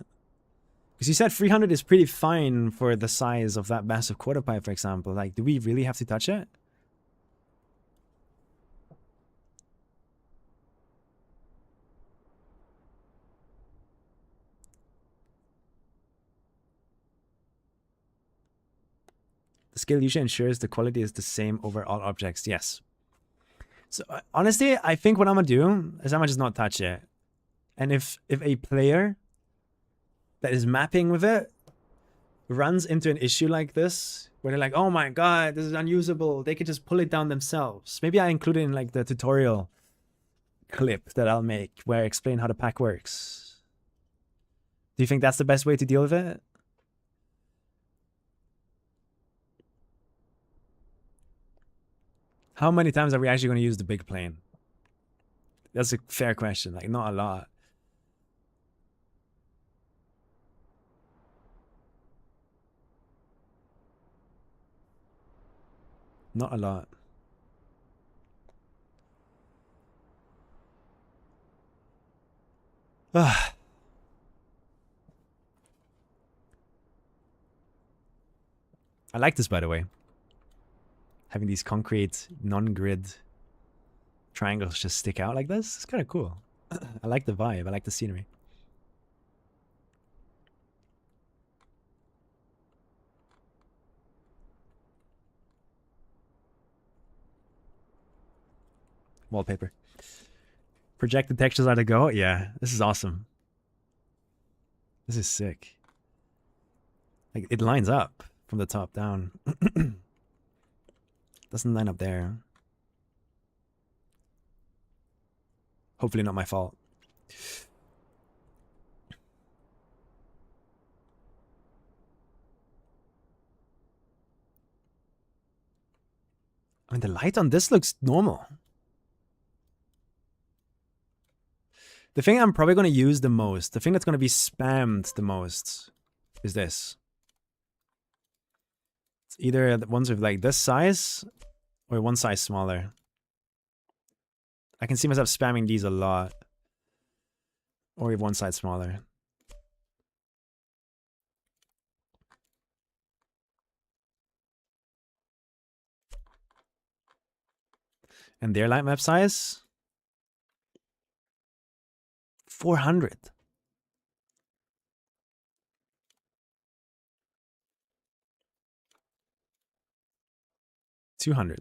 Because you said 300 is pretty fine for the size of that massive quarter pipe, for example. Like, do we really have to touch it? The scale usually ensures the quality is the same over all objects. Yes. So honestly, I think what I'm gonna do is I'm gonna just not touch it. And if a player that is mapping with it runs into an issue like this, where they're like, oh my god, this is unusable, they could just pull it down themselves. Maybe I include it in like the tutorial clip that I'll make where I explain how the pack works. Do you think that's the best way to deal with it? How many times are we actually going to use the big plane? That's a fair question. Like, not a lot. Not a lot. I like this, by the way. Having these concrete, non-grid triangles just stick out like this. It's kind of cool. I like the vibe. I like the scenery. Wallpaper. Projected textures are to go. Yeah, this is awesome. This is sick. Like, it lines up from the top down. Doesn't line up there. Hopefully not my fault. I mean, the light on this looks normal. The thing I'm probably going to use the most, the thing that's going to be spammed the most, is this. It's either the ones with like this size or one size smaller. I can see myself spamming these a lot. Or with one size smaller. And their light map size? 400. $200.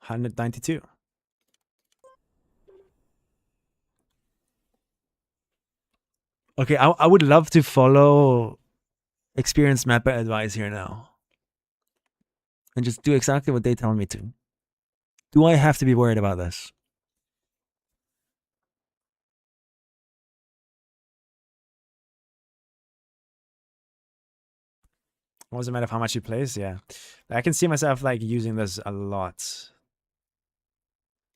192. Okay, I would love to follow experienced mapper advice here now. And just do exactly what they tell me to. Do I have to be worried about this? What does it matter of how much you place? Yeah. I can see myself like using this a lot.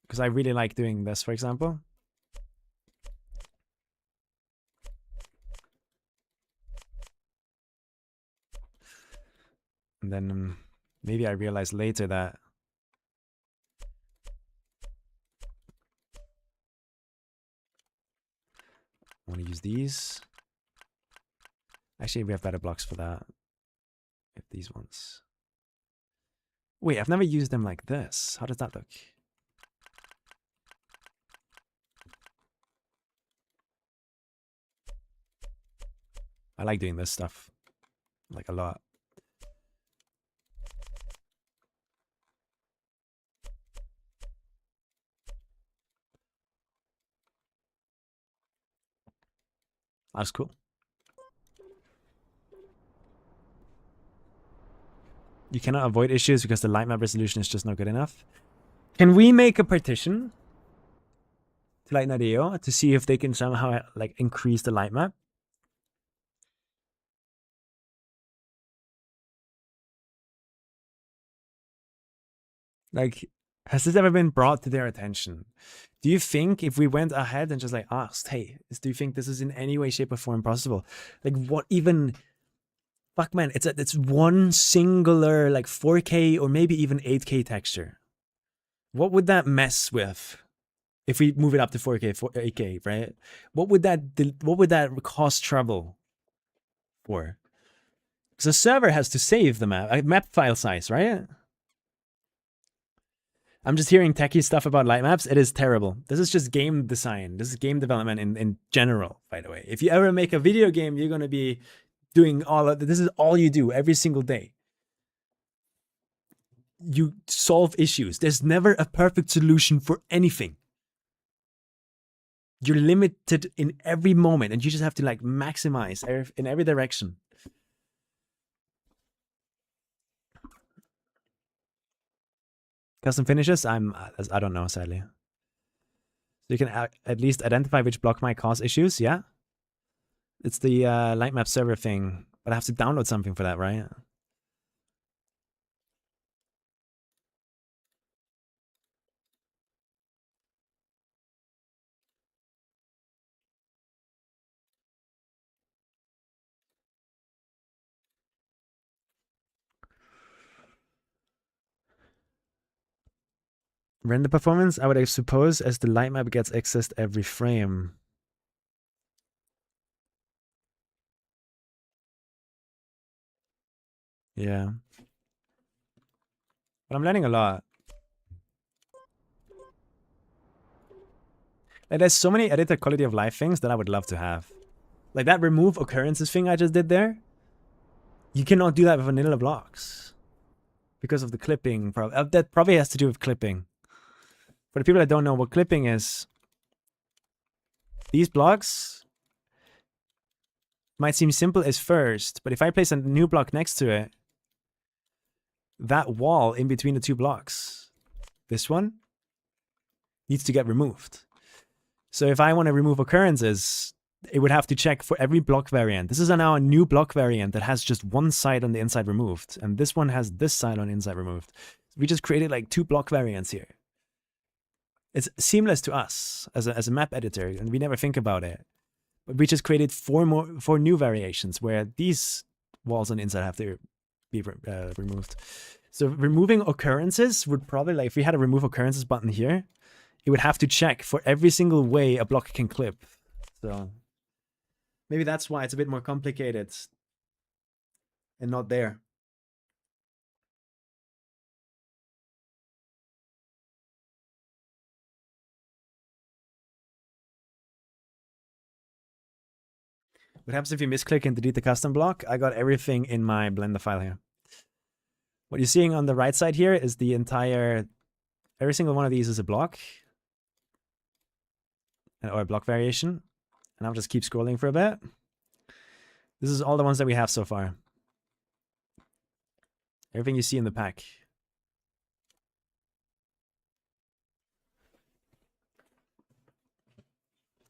Because I really like doing this, for example. And then maybe I realize later that I want to use these. Actually, we have better blocks for that. We have these ones. Wait, I've never used them like this. How does that look? I like doing this stuff. Like a lot. That's cool. You cannot avoid issues because the light map resolution is just not good enough. Can we make a partition to Light.io to see if they can somehow like increase the light map? Like, has this ever been brought to their attention? Do you think if we went ahead and just like asked, hey, do you think this is in any way, shape, or form possible? Like, what even? Fuck, man, it's one singular like 4K or maybe even 8K texture. What would that mess with if we move it up to 4K, 8K, right? What would that cost trouble for? Because the server has to save the map file size, right? I'm just hearing techie stuff about light maps. It is terrible. This is just game design. This is game development in general, by the way. If you ever make a video game, you're going to be doing all of this. Is all you do every single day. You solve issues. There's never a perfect solution for anything. You're limited in every moment, and you just have to like maximize in every direction. Custom finishes? I don't know, sadly. So you can at least identify which block might cause issues. Yeah, it's the light map server thing, but I have to download something for that, right? Render performance, I would suppose, as the light map gets accessed every frame. Yeah. But I'm learning a lot. Like, there's so many editor quality of life things that I would love to have. Like that remove occurrences thing I just did there. You cannot do that with vanilla blocks. Because of the clipping. That probably has to do with clipping. For the people that don't know what clipping is, these blocks might seem simple as first, but if I place a new block next to it, that wall in between the two blocks, this one, needs to get removed. So if I want to remove occurrences, it would have to check for every block variant. This is now a new block variant that has just one side on the inside removed, and this one has this side on the inside removed. We just created like 2 block variants here. It's seamless to us as a map editor, and we never think about it. But we just created 4 new variations where these walls on the inside have to be removed. So removing occurrences would probably, like, if we had a remove occurrences button here, it would have to check for every single way a block can clip. So maybe that's why it's a bit more complicated and not there. What happens if you misclick and delete the custom block? I got everything in my Blender file here. What you're seeing on the right side here is the entire, every single one of these is a block. Or a block variation. And I'll just keep scrolling for a bit. This is all the ones that we have so far. Everything you see in the pack.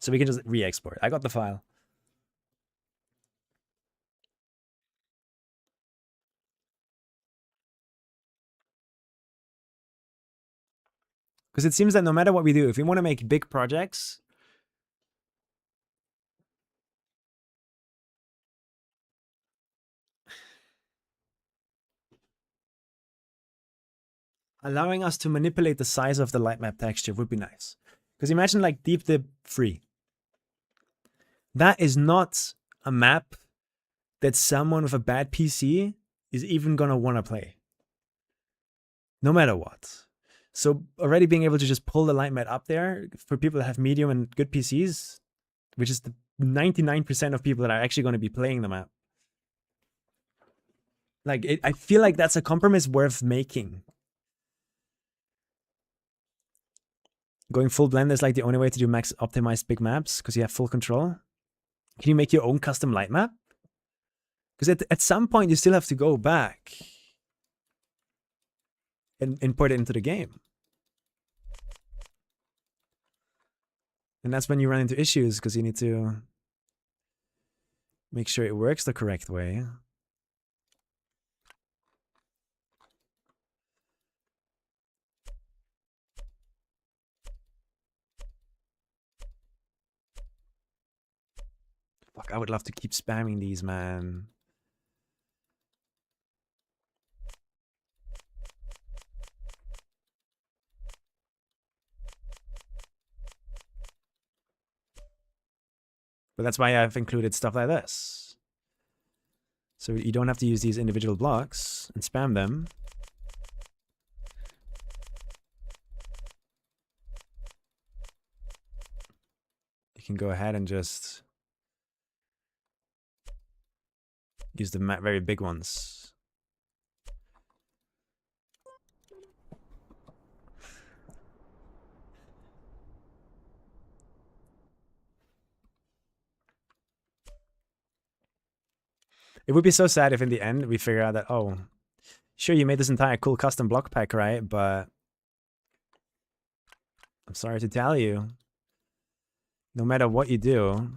So we can just re-export. I got the file. Because it seems that no matter what we do, if we want to make big projects, allowing us to manipulate the size of the light map texture would be nice. Because imagine like Deep Dip 3. That is not a map that someone with a bad PC is even going to want to play. No matter what. So already being able to just pull the light map up there for people that have medium and good PCs, which is the 99% of people that are actually going to be playing the map. Like, I feel like that's a compromise worth making. Going full blend is like the only way to do max optimized big maps because you have full control. Can you make your own custom light map? Because at some point you still have to go back and import it into the game. And that's when you run into issues because you need to make sure it works the correct way. Fuck, I would love to keep spamming these, man. But that's why I've included stuff like this. So you don't have to use these individual blocks and spam them. You can go ahead and just use the very big ones. It would be so sad if in the end we figure out that, oh, sure, you made this entire cool custom block pack, right? But I'm sorry to tell you, no matter what you do,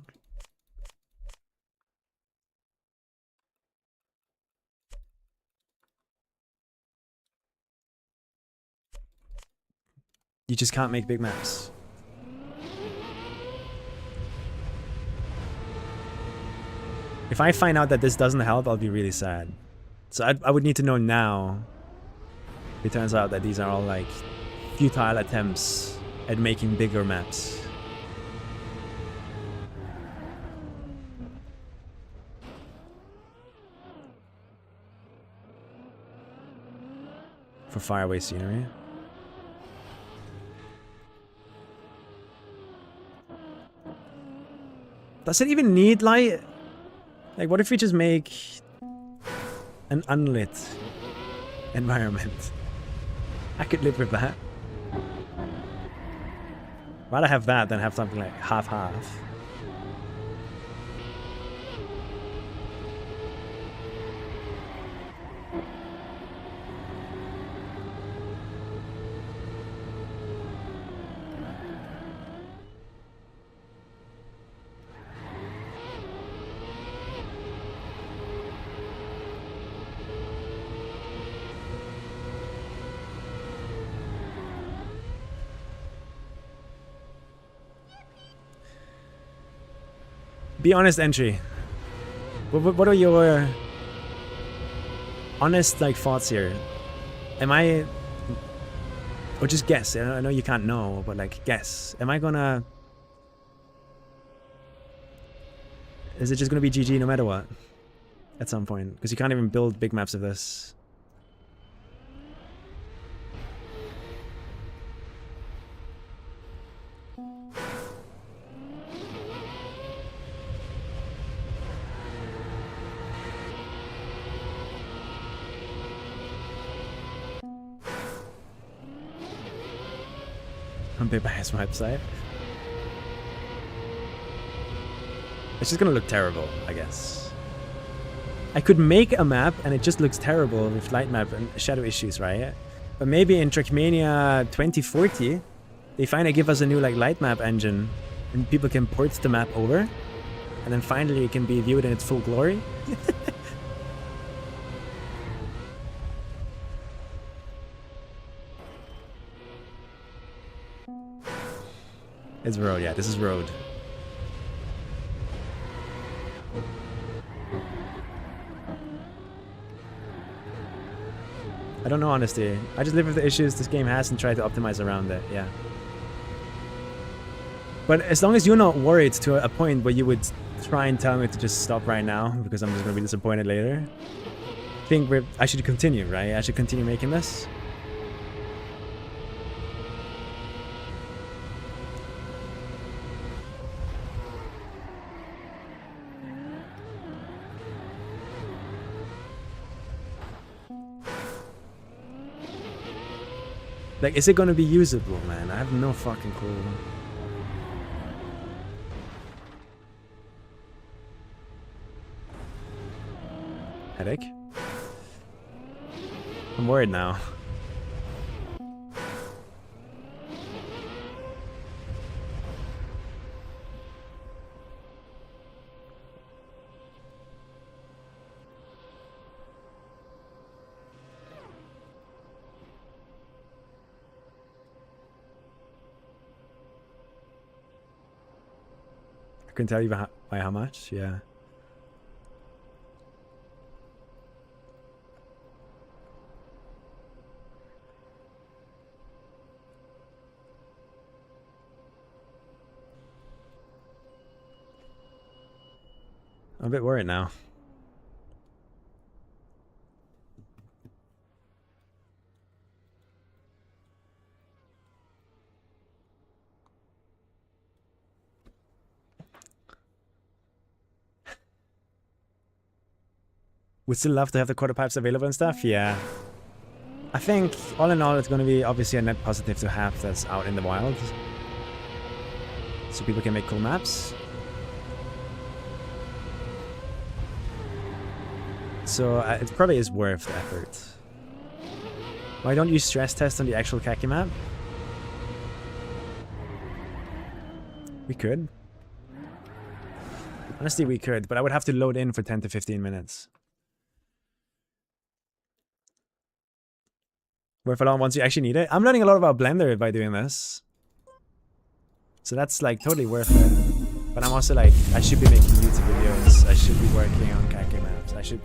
you just can't make big maps. If I find out that this doesn't help, I'll be really sad. So I would need to know now. It turns out that these are all like futile attempts at making bigger maps. For faraway scenery. Does it even need light? Like, what if we just make an unlit environment? I could live with that. Rather have that than have something like half-half. Be honest, Entry. What are your honest like thoughts here? Am I, or just guess? I know you can't know, but like guess. Am I gonna? Is it just gonna be GG no matter what? At some point, because you can't even build big maps of this. On Bigba's website. It's just gonna look terrible, I guess. I could make a map and it just looks terrible with light map and shadow issues, right? But maybe in Trackmania 2040, they finally give us a new like light map engine and people can port the map over and then finally it can be viewed in its full glory. It's road, yeah, this is road. I don't know, honestly. I just live with the issues this game has and try to optimize around it, yeah. But as long as you're not worried to a point where you would try and tell me to just stop right now because I'm just gonna be disappointed later, I think I should continue, right? I should continue making this. Like, is it gonna be usable, man? I have no fucking clue. Headache? I'm worried now. I couldn't tell you By how much? Yeah. I'm a bit worried now. Would still love to have the quarter pipes available and stuff. Yeah. I think all in all, it's going to be obviously a net positive to have that's out in the wild, so people can make cool maps. So it probably is worth the effort. Why don't you stress test on the actual KACKY map? We could. Honestly, we could, but I would have to load in for 10 to 15 minutes. Worth a lot once you actually need it. I'm learning a lot about Blender by doing this. So that's like totally worth it. But I'm also like, I should be making YouTube videos. I should be working on KACKY maps. I should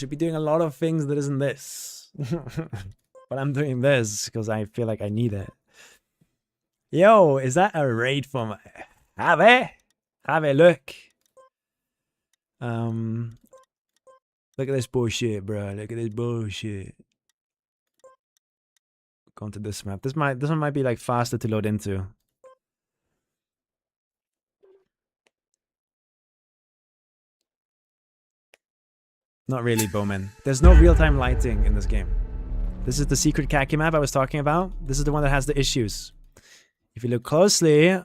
be doing a lot of things that isn't this. But I'm doing this because I feel like I need it. Yo, is that a raid for my Have? Have a look. Look at this bullshit, bro. Look at this bullshit. Go into this map. This one might be like faster to load into. Not really, Bowman. There's no real-time lighting in this game. This is the secret KACKY map I was talking about. This is the one that has the issues. If you look closely, you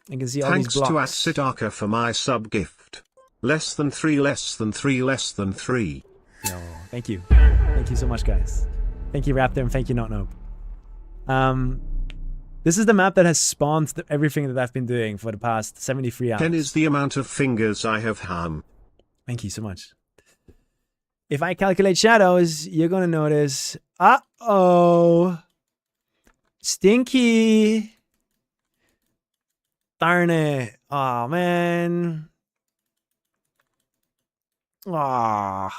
can see all these blocks. Thanks to Asidaka for my sub gift. Less than 3, less than 3, less than 3. No, thank you. Thank you so much, guys. Thank you, Raptor, and thank you, Not Nope. This is the map that has spawned everything that I've been doing for the past 73 hours. 10 is the amount of fingers I have ham. Thank you so much. If I calculate shadows, you're gonna notice, uh-oh, stinky. Darn it. Oh, man. Oh,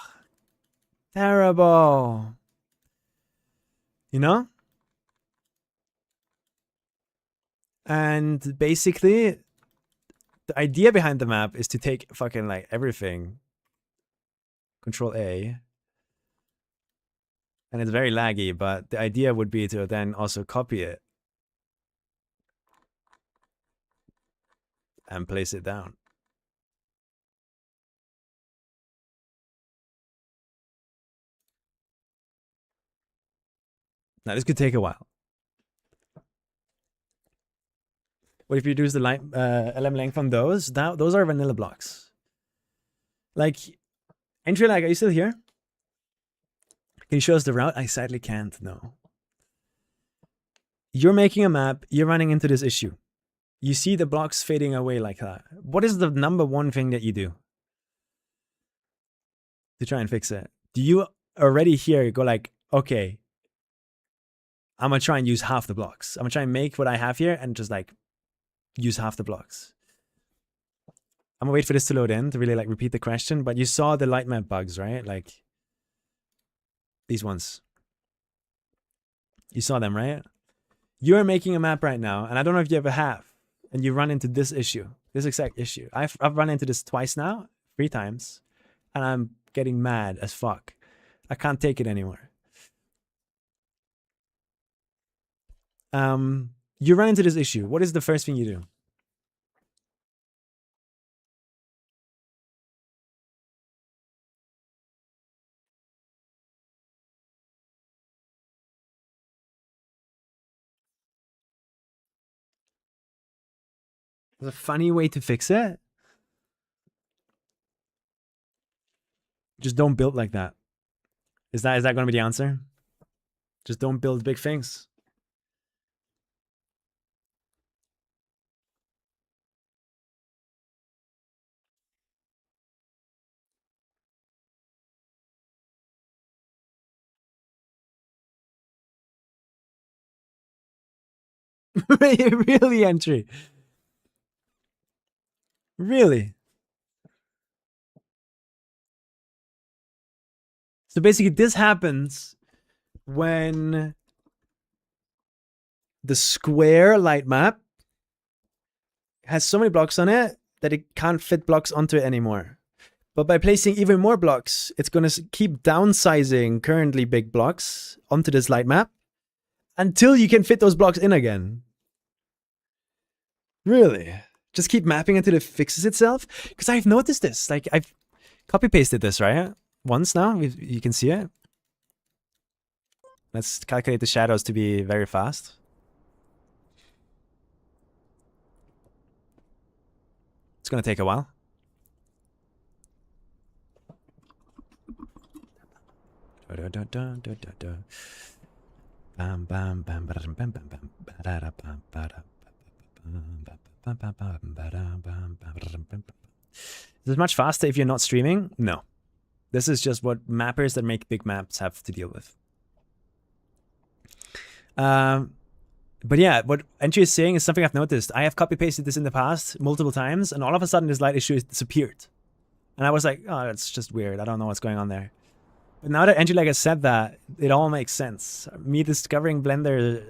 terrible. You know? And basically, the idea behind the map is to take fucking like everything. Control A. And it's very laggy, but the idea would be to then also copy it. And place it down. Now this could take a while. What if you reduce the LM length on those? Those are vanilla blocks. Like, entry lag, are you still here? Can you show us the route? I sadly can't, no. You're making a map, you're running into this issue. You see the blocks fading away like that. What is the number one thing that you do to try and fix it? Do you already here go like, okay, I'm gonna try and use half the blocks. I'm gonna try and make what I have here and just like use half the blocks. I'm gonna wait for this to load in to really like repeat the question, but you saw the light map bugs, right? Like these ones. You saw them, right? You're making a map right now, and I don't know if you ever have, and you run into this issue, this exact issue. I've run into this twice now, 3 times, and I'm getting mad as fuck. I can't take it anymore. You run into this issue. What is the first thing you do? There's a funny way to fix it. Just don't build like that. Is that going to be the answer? Just don't build big things. Really, entry. Really? So basically this happens when the square light map has so many blocks on it that it can't fit blocks onto it anymore. But by placing even more blocks, it's going to keep downsizing currently big blocks onto this light map until you can fit those blocks in again. Really? Just keep mapping until it fixes itself? Because I've noticed this. Like, I've copy-pasted this, right? Once now. You can see it. Let's calculate the shadows to be very fast. It's going to take a while. Is this much faster if you're not streaming? No. This is just what mappers that make big maps have to deal with. But yeah, what Entry is saying is something I've noticed. I have copy-pasted this in the past multiple times, and all of a sudden this light issue has disappeared. And I was like, oh, that's just weird. I don't know what's going on there. But now that Entry has said that, it all makes sense. Me discovering Blender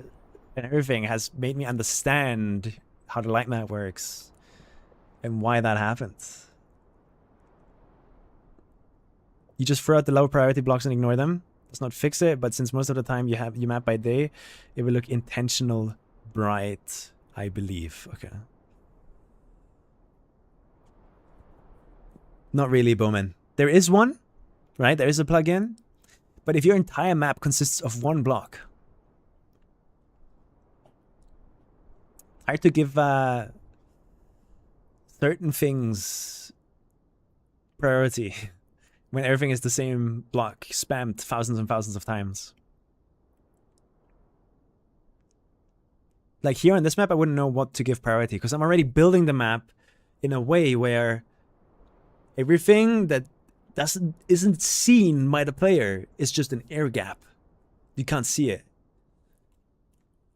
and everything has made me understand how the light map works and why that happens. You just throw out the low priority blocks and ignore them. Does not fix it, but since most of the time you map by day, it will look intentional bright, I believe. Okay. Not really, Bowman. There is one, right? There is a plugin. But if your entire map consists of one block, hard to give certain things priority when everything is the same block, spammed thousands and thousands of times. Like here on this map, I wouldn't know what to give priority because I'm already building the map in a way where everything that isn't seen by the player is just an air gap. You can't see it.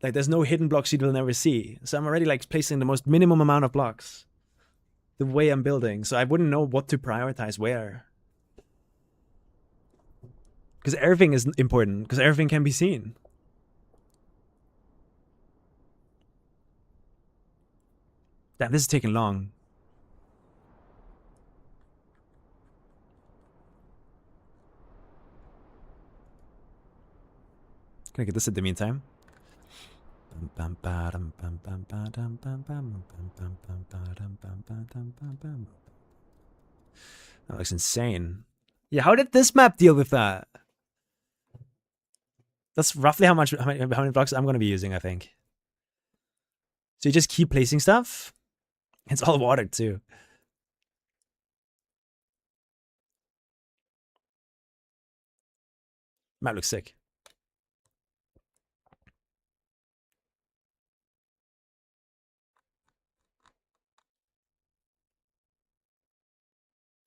Like there's no hidden blocks you will never see. So I'm already like placing the most minimum amount of blocks the way I'm building. So I wouldn't know what to prioritize where. Because everything is important, because everything can be seen. Damn, this is taking long. Can I get this at the meantime? That looks insane. Yeah, how did this map deal with that? That's roughly how many blocks I'm going to be using, I think. So you just keep placing stuff. It's all watered too. Map looks sick.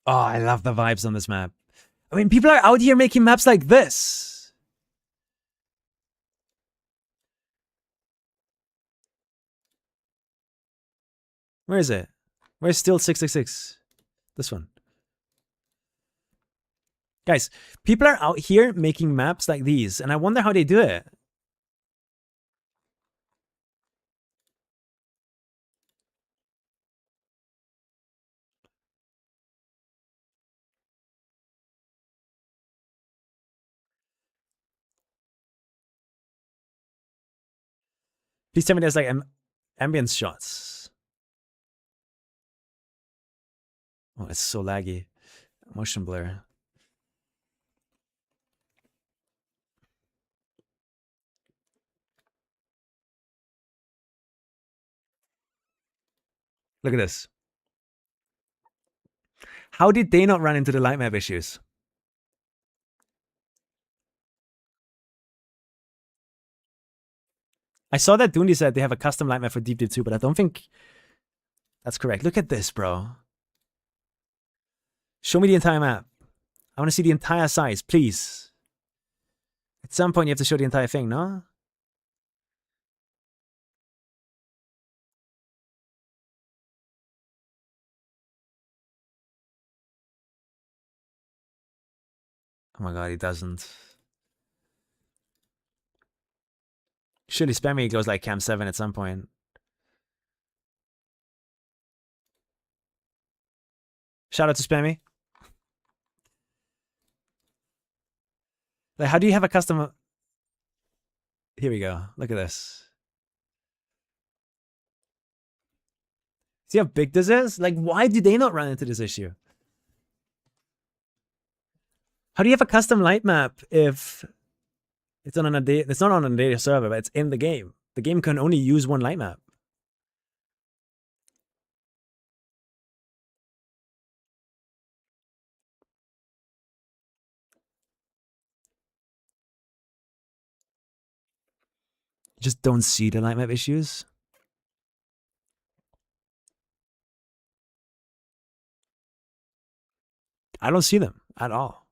Oh, I love the vibes on this map. I mean, people are out here making maps like this. Where is it? Where's still 666? This one. Guys, people are out here making maps like these, and I wonder how they do it. Please tell me there's like ambience shots. Oh, it's so laggy. Motion blur. Look at this. How did they not run into the light map issues? I saw that Doonie said they have a custom light map for Deep Deep 2, but I don't think that's correct. Look at this, bro. Show me the entire map. I want to see the entire size, please. At some point, you have to show the entire thing, no? Oh my god, he doesn't. Surely Spammy goes like Cam 7 at some point. Shout out to Spammy. Like, how do you have a custom... Here we go. Look at this. See how big this is? Like, why do they not run into this issue? How do you have a custom light map if it's on it's not on a data server, but it's in the game? The game can only use one light map. You just don't see the light map issues. I don't see them at all.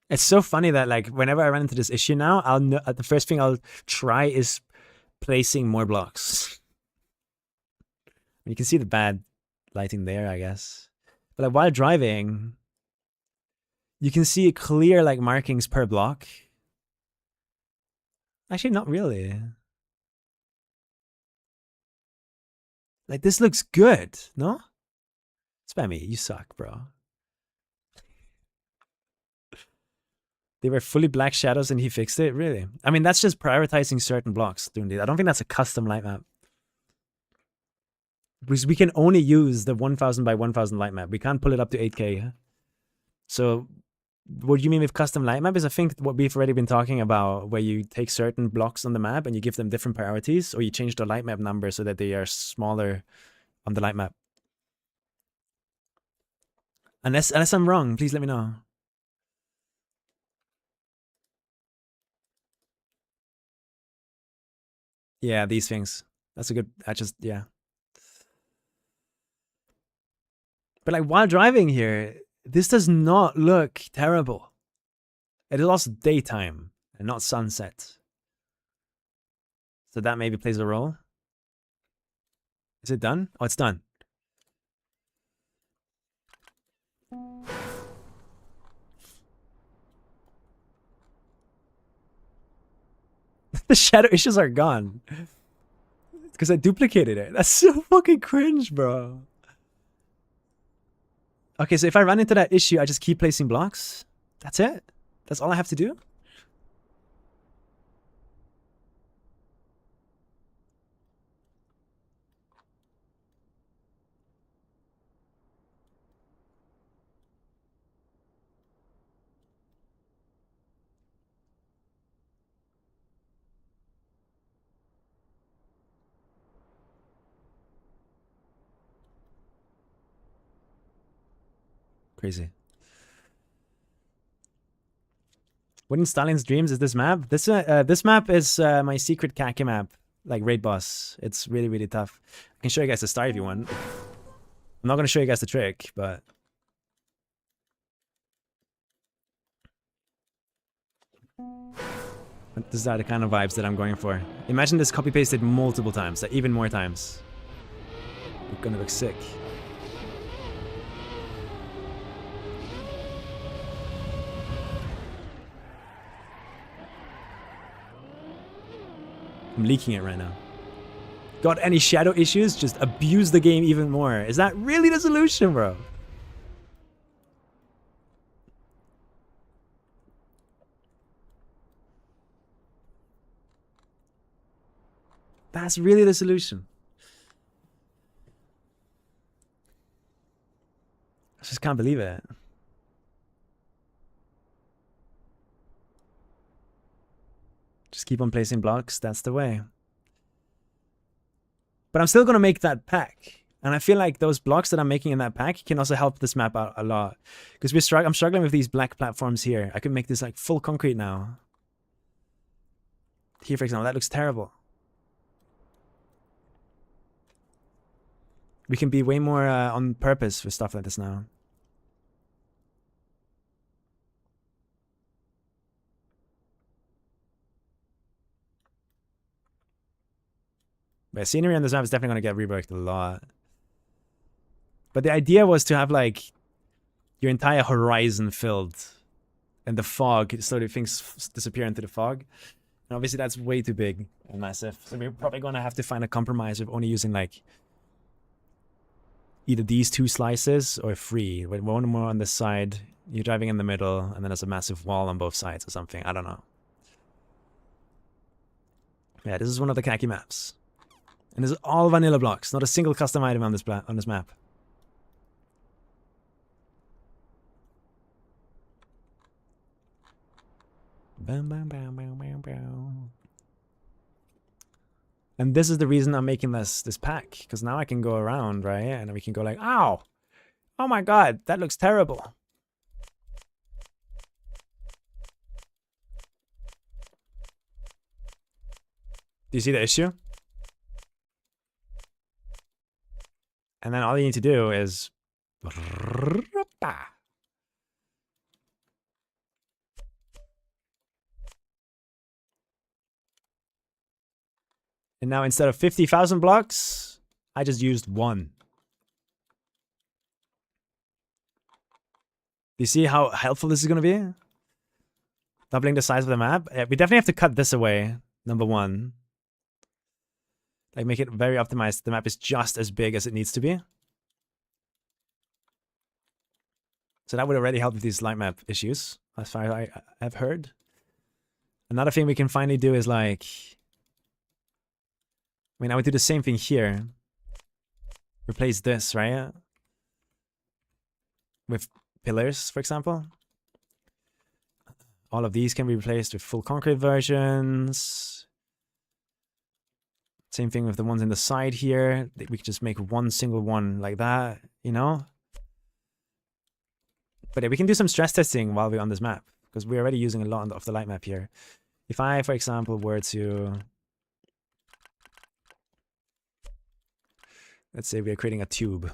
It's so funny that like whenever I run into this issue now, I'll know, the first thing I'll try is placing more blocks. You can see the bad lighting there, I guess. But like while driving, you can see clear like markings per block. Actually, not really. Like this looks good, no? Spammy, you suck, bro. They were fully black shadows and he fixed it? Really? I mean, that's just prioritizing certain blocks doing this. I don't think that's a custom light map. Because we can only use the 1000 by 1000 light map. We can't pull it up to 8K. So what you mean with custom light map is I think what we've already been talking about, where you take certain blocks on the map and you give them different priorities, or you change the light map number so that they are smaller on the light map. Unless I'm wrong, please let me know. Yeah, these things. That's a good, yeah. But like while driving here, this does not look terrible. It is also daytime and not sunset. So that maybe plays a role. Is it done? Oh, it's done. The shadow issues are gone. Because I duplicated it. That's so fucking cringe, bro. Okay, so if I run into that issue, I just keep placing blocks. That's it? That's all I have to do? Crazy. What in Stalin's dreams is this map? This map is my secret KACKY map, like raid boss. It's really, really tough. I can show you guys the start if you want. I'm not going to show you guys the trick, but... these are the kind of vibes that I'm going for. Imagine this copy-pasted multiple times, like even more times. It's gonna look sick. I'm leaking it right now. Got any shadow issues? Just abuse the game even more. Is that really the solution, bro? That's really the solution. I just can't believe it. Just keep on placing blocks. That's the way. But I'm still going to make that pack. And I feel like those blocks that I'm making in that pack can also help this map out a lot. Because I'm struggling with these black platforms here. I could make this like full concrete now. Here, for example, that looks terrible. We can be way more on purpose with stuff like this now. But scenery on this map is definitely going to get reworked a lot. But the idea was to have like your entire horizon filled and the fog, so that things disappear into the fog. And obviously that's way too big and massive. So we're probably going to have to find a compromise of only using like either these 2 slices or 3. With one more on this side, you're driving in the middle, and then there's a massive wall on both sides or something. I don't know. Yeah, this is one of the khaki maps. And this is all vanilla blocks, not a single custom item on this map. Bam, bam, bam, bam, bam, bam. And this is the reason I'm making this pack, because now I can go around, right? And we can go like, ow! Oh my god, that looks terrible. Do you see the issue? And then all you need to do is... And now instead of 50,000 blocks, I just used 1. Do you see how helpful this is going to be? Doubling the size of the map. We definitely have to cut this away, number 1. Like, make it very optimized. The map is just as big as it needs to be. So that would already help with these light map issues, as far as I've heard. Another thing we can finally do is like... I mean, I would do the same thing here. Replace this, right? With pillars, for example. All of these can be replaced with full concrete versions. Same thing with the ones in the side here. We could just make one single one like that, you know? But yeah, we can do some stress testing while we're on this map, because we're already using a lot of the light map here. If I, for example, were to... Let's say we're creating a tube.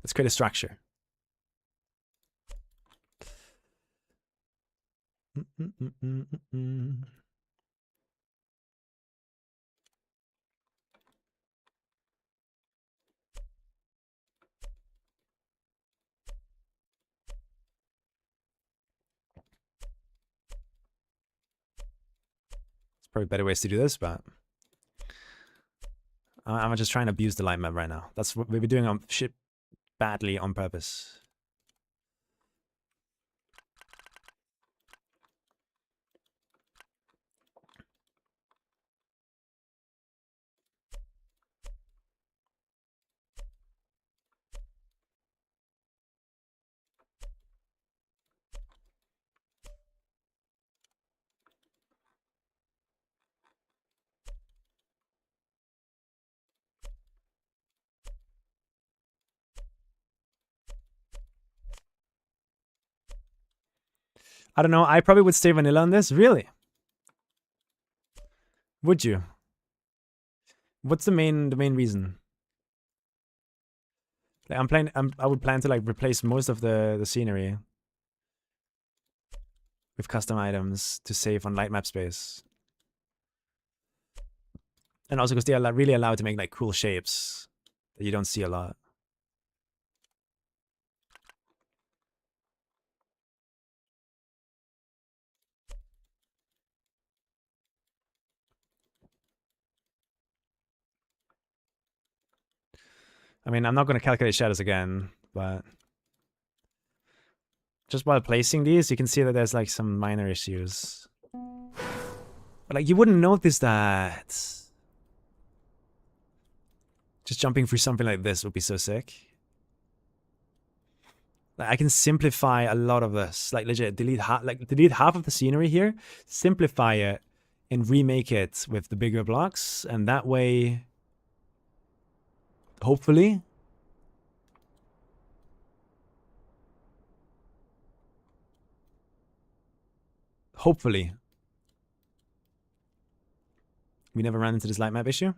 Let's create a structure. Probably better ways to do this, but I'm just trying to abuse the light map right now. That's what we've been doing shit badly on purpose. I don't know. I probably would stay vanilla on this. Really? Would you? What's the main reason? Like I would plan to like replace most of the scenery with custom items to save on light map space. And also because they are really allowed to make like cool shapes that you don't see a lot. I mean, I'm not going to calculate shadows again, but just while placing these, you can see that there's like some minor issues. But like, you wouldn't notice that. Just jumping through something like this would be so sick. Like, I can simplify a lot of this. Like legit, delete half of the scenery here, simplify it, and remake it with the bigger blocks, and that way, hopefully, we never ran into this light map issue.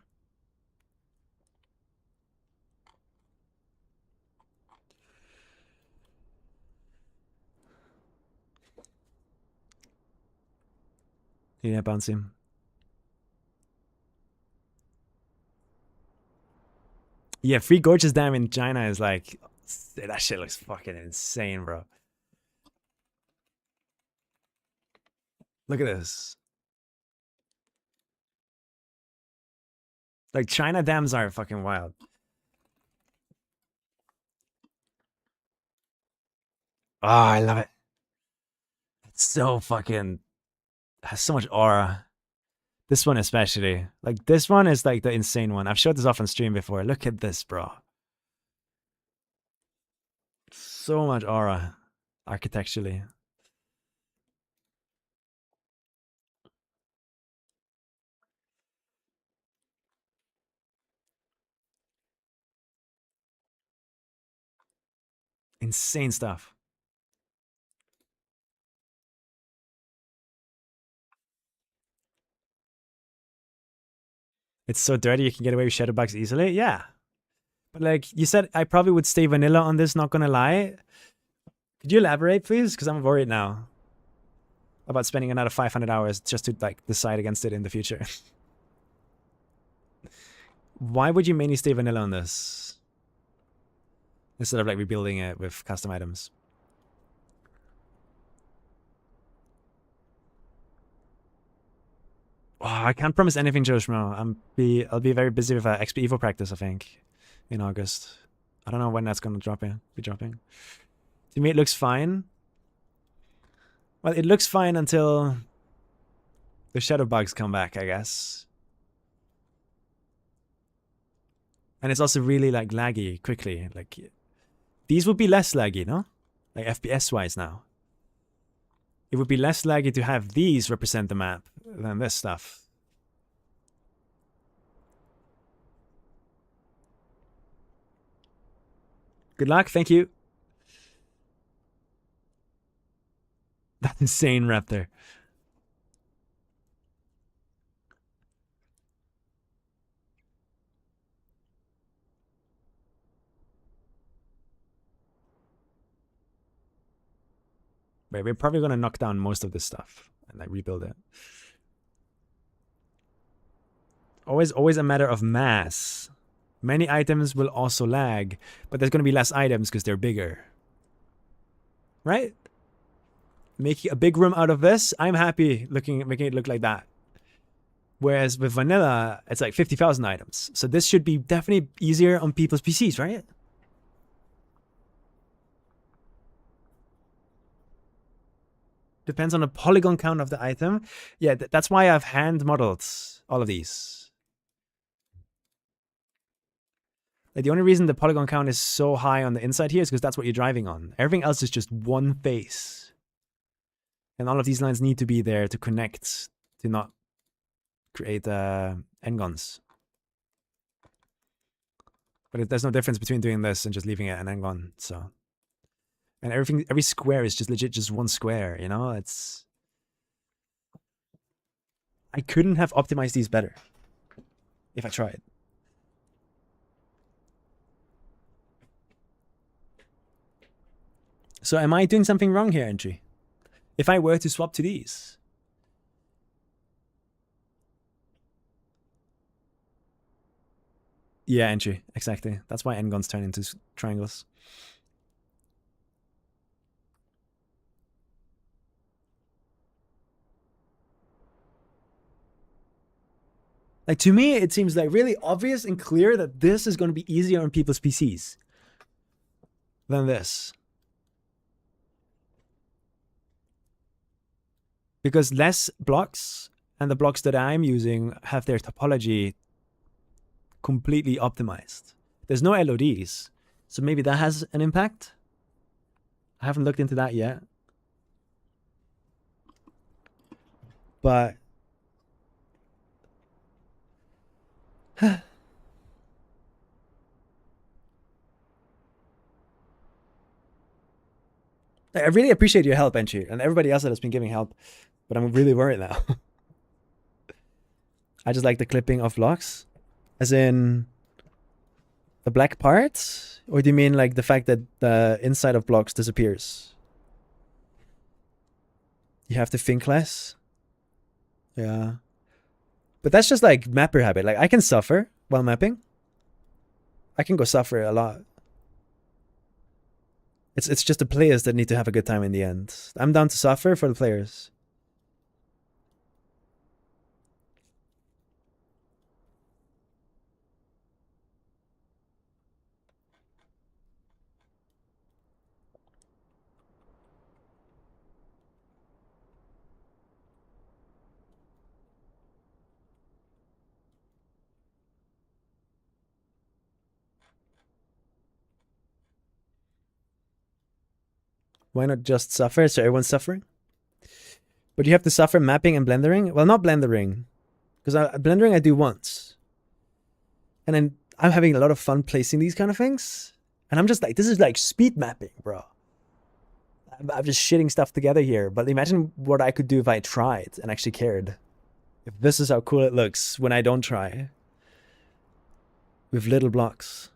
Yeah, bouncy. Yeah, Free Gorgeous Dam in China is like, that shit looks fucking insane, bro. Look at this. Like, China dams are fucking wild. Oh, I love it. It's so fucking, has so much aura. This one especially. Like, this one is like the insane one. I've showed this off on stream before. Look at this, bro. So much aura architecturally. Insane stuff. It's so dirty you can get away with shadow bugs easily. Yeah. But like you said, I probably would stay vanilla on this, not gonna lie. Could you elaborate, please? Because I'm worried now about spending another 500 hours just to like decide against it in the future. Why would you mainly stay vanilla on this instead of like rebuilding it with custom items? Oh, I can't promise anything, Joe Schmo. I'll be very busy with XP Evo practice, I think, in August. I don't know when that's gonna be dropping. To me, it looks fine. Well, it looks fine until the shadow bugs come back, I guess. And it's also really like laggy quickly. Like these would be less laggy, no? Like FPS wise now. It would be less laggy to have these represent the map than this stuff. Good luck, thank you. That insane raptor. Wait, we're probably gonna knock down most of this stuff and like rebuild it. Always a matter of mass. Many items will also lag, but there's gonna be less items because they're bigger. Right? Making a big room out of this, I'm happy making it look like that. Whereas with vanilla, it's like 50,000 items. So this should be definitely easier on people's PCs, right? Depends on the polygon count of the item. Yeah, that's why I've hand modeled all of these. Like the only reason the polygon count is so high on the inside here is because that's what you're driving on. Everything else is just one face. And all of these lines need to be there to connect, to not create n-gons. But there's no difference between doing this and just leaving it an n-gon, so. And every square is just legit just one square, you know? It's... I couldn't have optimized these better if I tried. So am I doing something wrong here, Entry? If I were to swap to these? Yeah, Entry, exactly. That's why n-gons turn into triangles. Like, to me, it seems like really obvious and clear that this is going to be easier on people's PCs than this. Because less blocks, and the blocks that I'm using have their topology completely optimized. There's no LODs, so maybe that has an impact. I haven't looked into that yet. But... I really appreciate your help, Entry, and everybody else that has been giving help, but I'm really worried now. I just like the clipping of blocks. As in the black part? Or do you mean like the fact that the inside of blocks disappears? You have to think less? Yeah. But that's just like mapper habit. Like I can suffer while mapping. I can go suffer a lot. It's just the players that need to have a good time in the end. I'm down to suffer for the players. Why not just suffer so everyone's suffering? But you have to suffer mapping and blendering? Well, not blendering. Because blendering I do once. And then I'm having a lot of fun placing these kind of things. And I'm just like, this is like speed mapping, bro. I'm just shitting stuff together here. But imagine what I could do if I tried and actually cared. If this is how cool it looks when I don't try. With little blocks.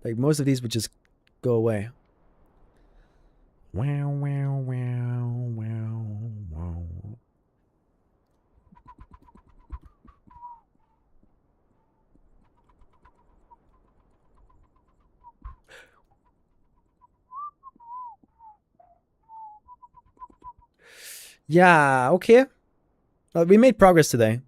Like most of these would just go away. Wow, wow, wow, wow, wow. Yeah, okay. We made progress today.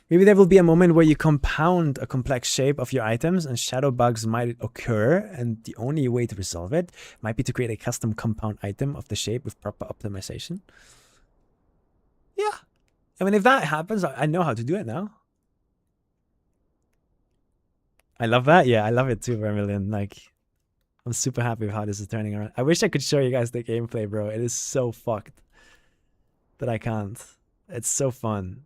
Maybe there will be a moment where you compound a complex shape of your items and shadow bugs might occur, and the only way to resolve it might be to create a custom compound item of the shape with proper optimization. Yeah. I mean, if that happens, I know how to do it now. I love that. Yeah, I love it too, Vermilion. Like, I'm super happy with how this is turning around. I wish I could show you guys the gameplay, bro. It is so fucked that I can't. It's so fun.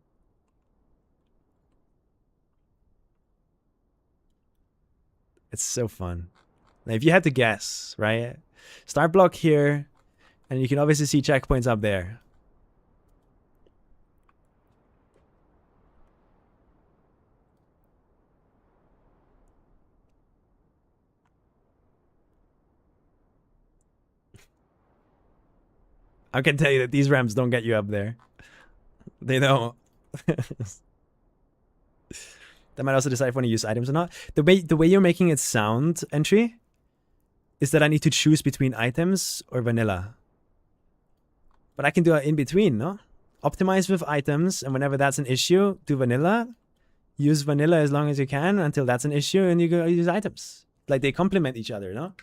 It's so fun. Now, if you had to guess, right? Start block here, and you can obviously see checkpoints up there. I can tell you that these ramps don't get you up there. They don't. That might also decide if I want to use items or not. The way you're making it sound, Entry, is that I need to choose between items or vanilla. But I can do it in between, no? Optimize with items, and whenever that's an issue, do vanilla. Use vanilla as long as you can until that's an issue, and you go use items. Like, they complement each other, no?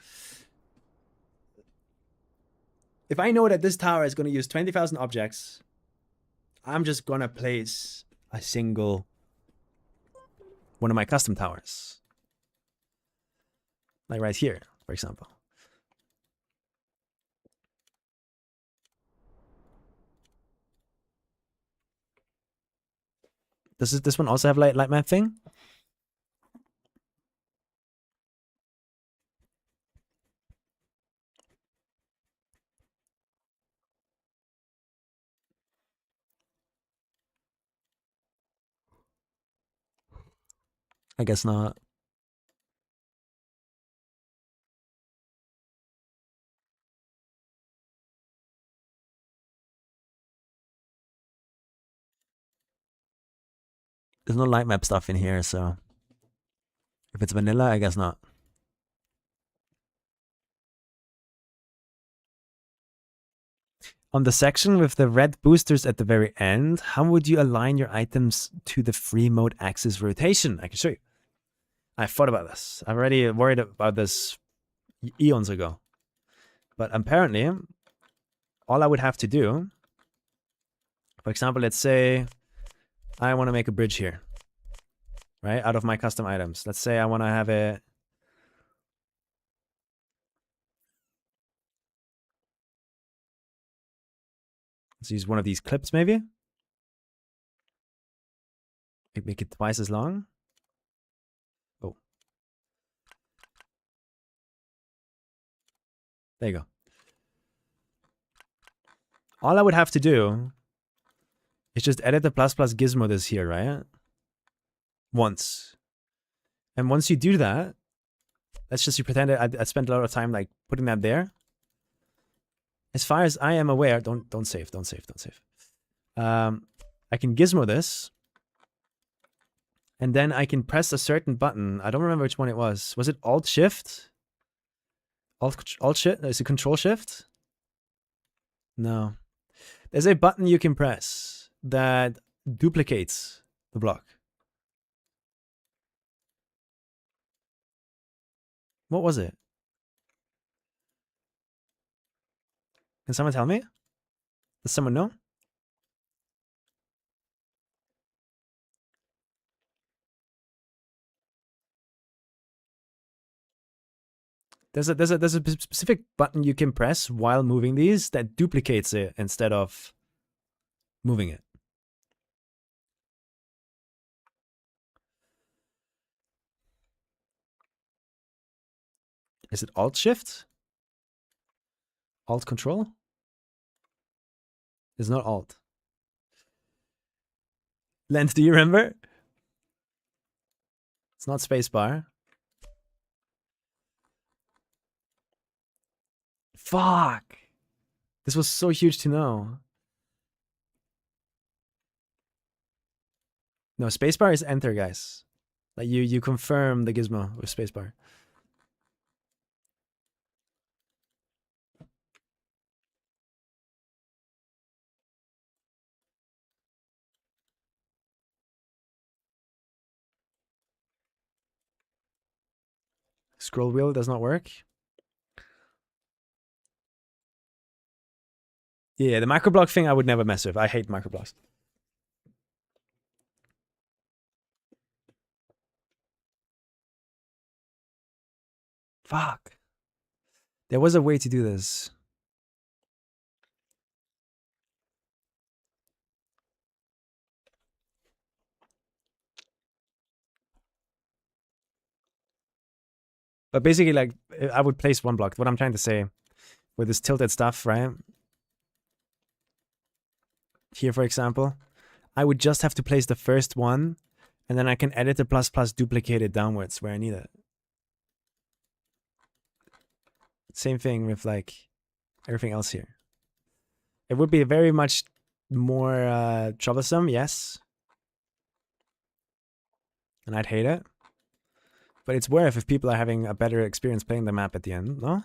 If I know that this tower is going to use 20,000 objects, I'm just going to place a single one of my custom towers. Like right here, for example. Does this one also have light map thing? I guess not. There's no light map stuff in here, so if it's vanilla, I guess not. On the section with the red boosters at the very end, how would you align your items to the free mode axis rotation? I can show you. I thought about this. I've already worried about this eons ago. But apparently, all I would have to do, for example, let's say I want to make a bridge here, right? Out of my custom items. Let's say I want to have it. Let's use one of these clips, maybe. Make it twice as long. Oh. There you go. All I would have to do is just edit the ++ gizmo this here, right? Once. And once you do that, let's just pretend that I spent a lot of time like putting that there. As far as I am aware, don't save. I can gizmo this, and then I can press a certain button. I don't remember which one it was. Was it Alt Shift? Alt Shift? Is it Control Shift? No. There's a button you can press that duplicates the block. What was it? Can someone tell me? Does someone know? There's a specific button you can press while moving these that duplicates it instead of moving it. Is it Alt Shift? Alt Control? It's not Alt. Lens, do you remember? It's not spacebar. Fuck! This was so huge to know. No, spacebar is enter, guys. Like you confirm the gizmo with spacebar. Scroll wheel does not work. Yeah, the microblock thing I would never mess with. I hate microblocks. Fuck. There was a way to do this. But basically, like, I would place one block. What I'm trying to say with this tilted stuff, right? Here, for example, I would just have to place the first one, and then I can edit the plus duplicate it downwards where I need it. Same thing with like everything else here. It would be very much more troublesome, yes. And I'd hate it. But it's worth if people are having a better experience playing the map at the end, no?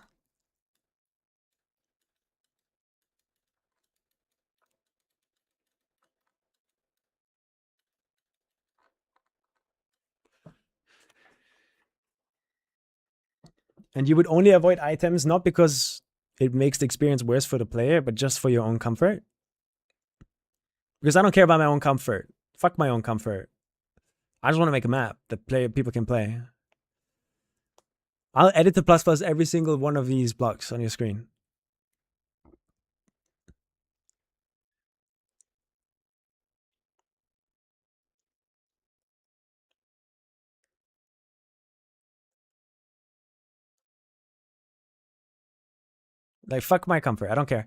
And you would only avoid items not because it makes the experience worse for the player, but just for your own comfort. Because I don't care about my own comfort. Fuck my own comfort. I just want to make a map that people can play. I'll edit the plus every single one of these blocks on your screen. Like, fuck my comfort. I don't care.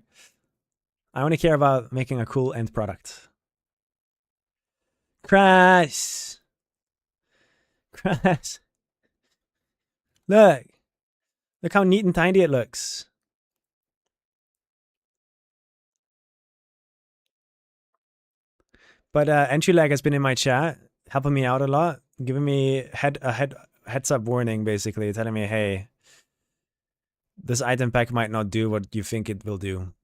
I only care about making a cool end product. Crash! Crash! Look! Look how neat and tiny it looks. But Entry Lag has been in my chat, helping me out a lot, giving me heads up warning, basically, telling me, hey, this item pack might not do what you think it will do.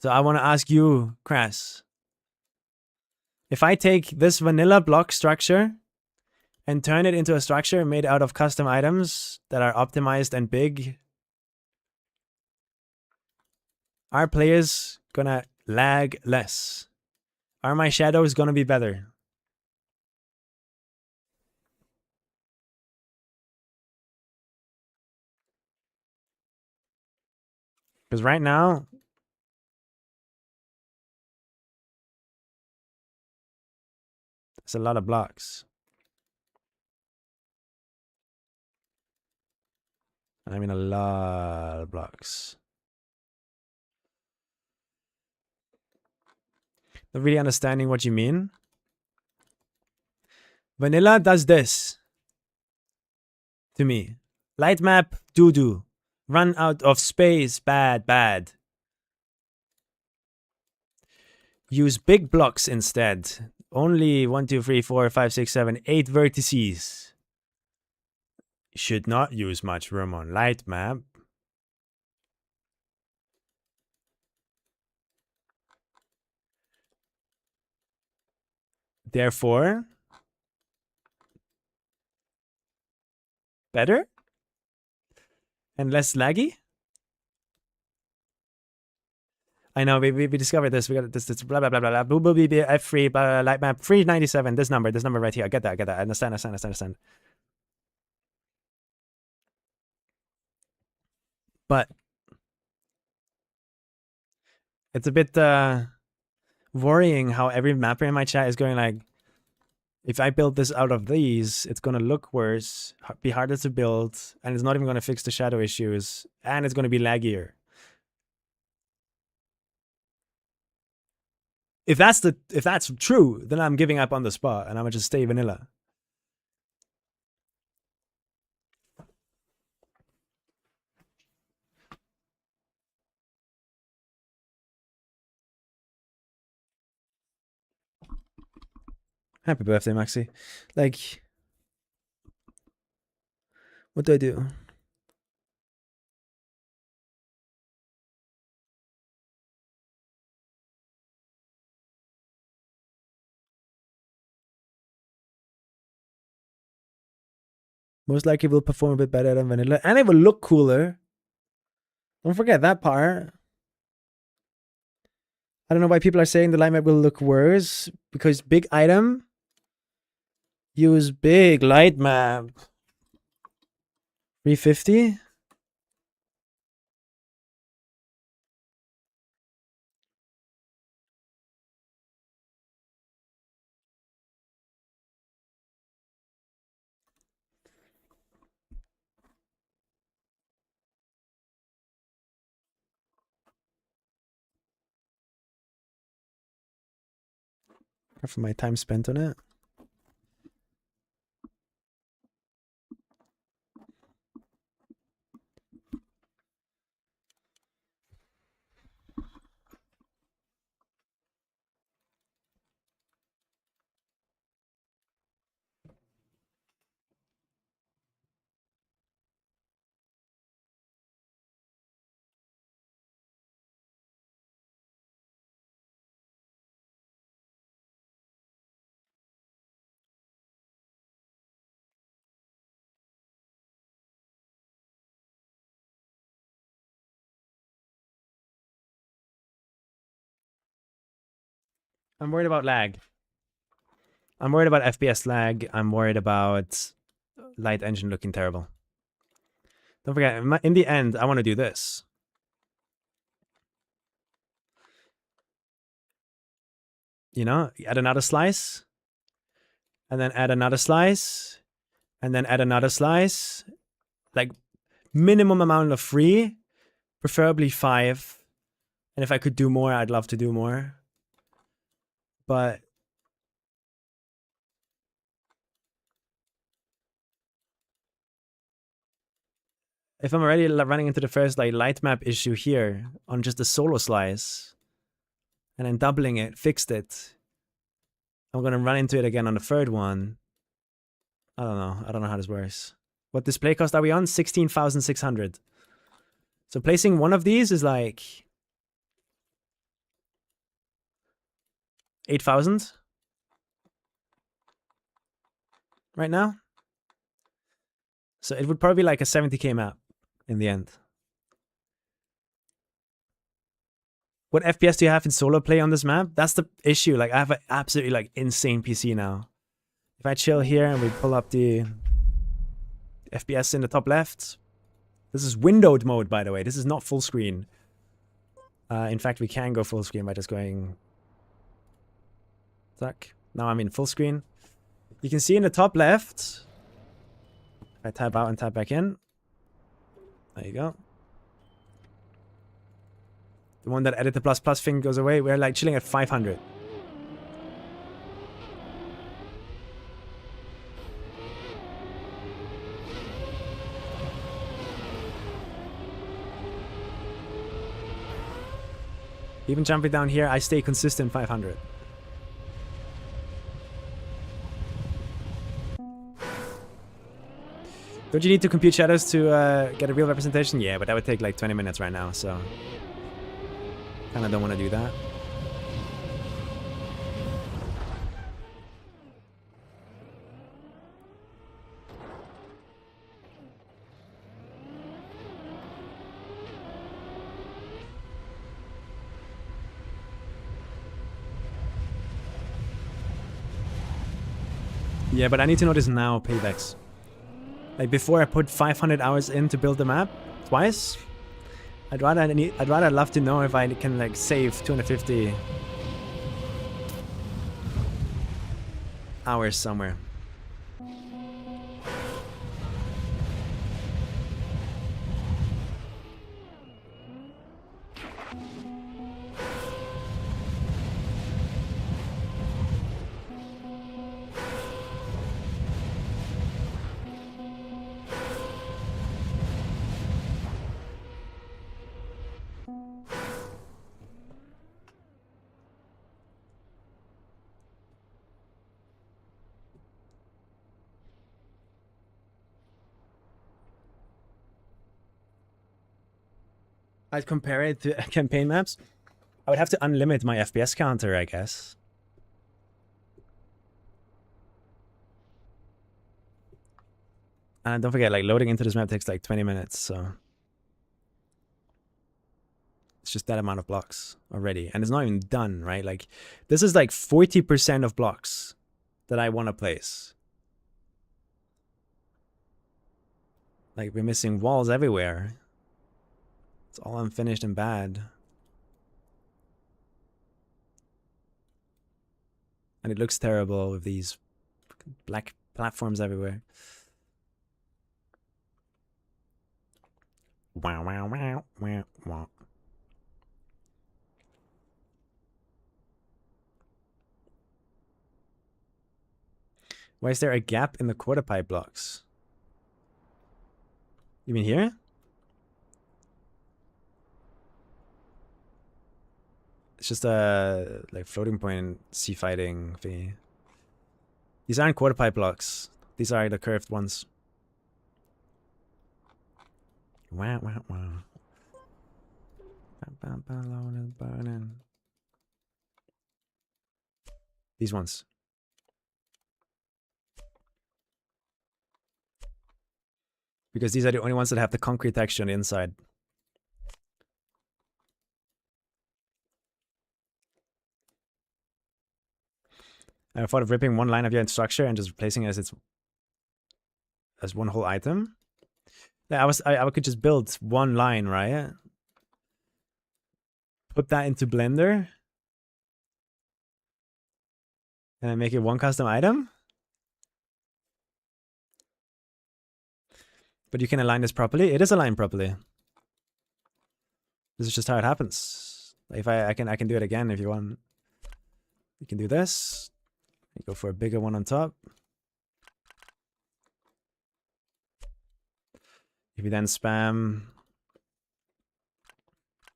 So I want to ask you, Crass, if I take this vanilla block structure and turn it into a structure made out of custom items that are optimized and big, are players gonna lag less? Are my shadows gonna be better? Because right now, it's a lot of blocks. And I mean a lot of blocks. Not really understanding what you mean. Vanilla does this. To me. Light map, doo-doo. Run out of space, bad, bad. Use big blocks instead. Only 1, 2, 3, 4, 5, 6, 7, 8 vertices. Should not use much room on light map. Therefore, better and less laggy. I know we discovered this. We got this blah blah blah blah blah. Boo boo F3 blah, light map 397. This number right here. I get that. I understand. But it's a bit worrying how every mapper in my chat is going like, if I build this out of these, it's gonna look worse, be harder to build, and it's not even gonna fix the shadow issues, and it's gonna be laggier. If that's true, then I'm giving up on the spot and I'm gonna just stay vanilla. Happy birthday, Maxi. Like, what do I do? Most likely will perform a bit better than vanilla, and it will look cooler. Don't forget that part. I don't know why people are saying the light map will look worse, because big item, use big light map. 350. For my time spent on it. I'm worried about lag. I'm worried about FPS lag. I'm worried about light engine looking terrible. Don't forget, in the end, I want to do this. You know, add another slice, and then add another slice, and then add another slice. Like, minimum amount of 3, preferably 5. And if I could do more, I'd love to do more. But if I'm already running into the first like light map issue here on just a solo slice, and then doubling it, fixed it, I'm gonna run into it again on the third one. I don't know how this works. What display cost are we on? 16,600. So placing one of these is like 8,000 right now. So it would probably be like a 70k map in the end. What FPS do you have in solo play on this map? That's the issue. Like, I have an absolutely like insane PC now. If I chill here and we pull up the FPS in the top left, this is windowed mode, by the way. This is not full screen. In fact, we can go full screen by just going. Tuck. Now I'm in full screen. You can see in the top left. I tab out and tab back in. There you go. The one that edit the plus plus thing goes away. We're like chilling at 500. Even jumping down here, I stay consistent 500. Don't you need to compute shadows to get a real representation? Yeah, but that would take like 20 minutes right now, so... Kinda don't want to do that. Yeah, but I need to know this now, paybacks. Like before I put 500 hours in to build the map twice, I'd rather love to know if I can like save 250 hours somewhere. I'd compare it to campaign maps. I would have to unlimit my FPS counter, I guess. And don't forget, like, loading into this map takes like 20 minutes, so... It's just that amount of blocks already. And it's not even done, right? Like, this is like 40% of blocks that I want to place. Like, we're missing walls everywhere. It's all unfinished and bad. And it looks terrible with these black platforms everywhere. Wow, wow, wow, wow, wow. Why is there a gap in the quarter pipe blocks? You mean here? It's just a like floating point sea fighting thingy. These aren't quarter pipe blocks. These are the curved ones. Wow, wow, wow. These ones. Because these are the only ones that have the concrete texture on the inside. I thought of ripping one line of your structure and just replacing it as one whole item. Yeah, I could just build one line, right? Put that into Blender. And then make it one custom item. But you can align this properly. It is aligned properly. This is just how it happens. If I can do it again if you want. You can do this. You go for a bigger one on top. If you then spam,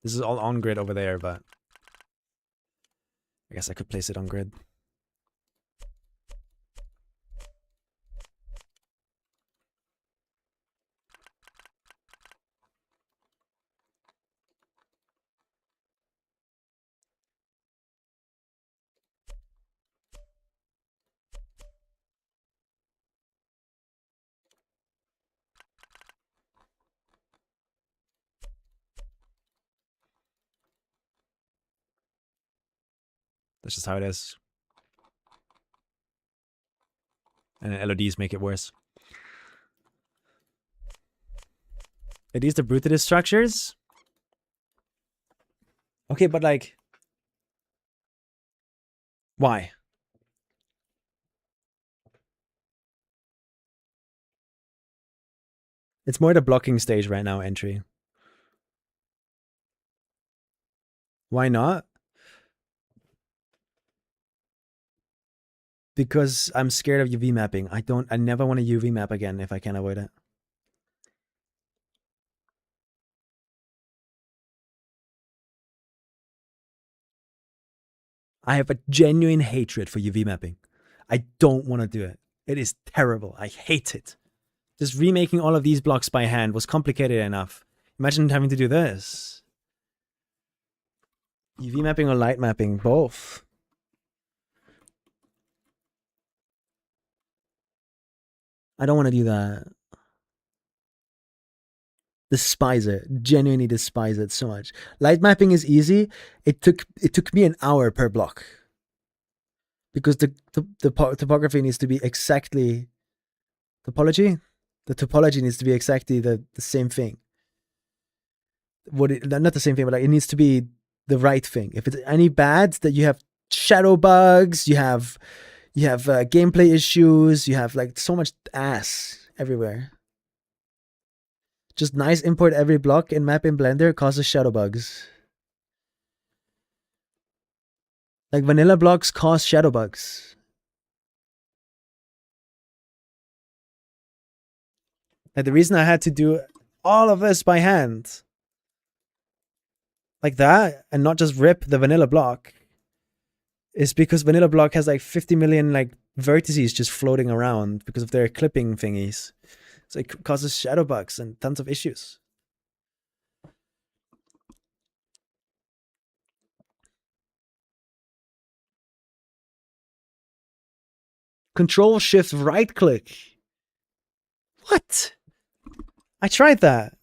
this is all on grid over there, but I guess I could place it on grid. That's just how it is. And LODs make it worse. Are these the Brutidus structures? Okay, but like... Why? It's more the blocking stage right now, entry. Why not? Because I'm scared of UV mapping. I never want to UV map again if I can avoid it. I have a genuine hatred for UV mapping. I don't want to do it. It is terrible. I hate it. Just remaking all of these blocks by hand was complicated enough. Imagine having to do this. UV mapping or light mapping, both. I don't want to do that. Despise it. Genuinely despise it so much. Light mapping is easy. It took me an hour per block. Because the topography needs to be exactly topology? The topology needs to be exactly the same thing. Not the same thing, but like it needs to be the right thing. If it's any bad, that you have shadow bugs, you have gameplay issues, you have like so much ass everywhere. Just nice import every block and map in Blender causes shadow bugs. Like vanilla blocks cause shadow bugs. Like the reason I had to do all of this by hand, like that, and not just rip the vanilla block, is because vanilla block has like 50 million like vertices just floating around because of their clipping thingies. So it causes shadow bugs and tons of issues. Control Shift right click. What? I tried that.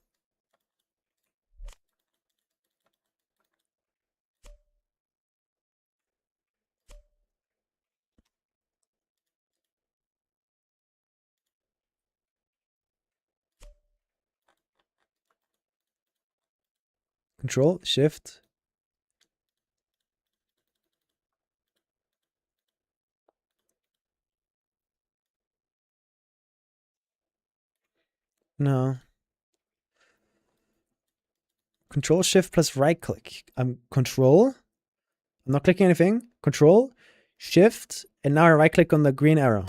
Control Shift. No. Control Shift plus right click. Control. I'm not clicking anything. Control, Shift, and now I right click on the green arrow.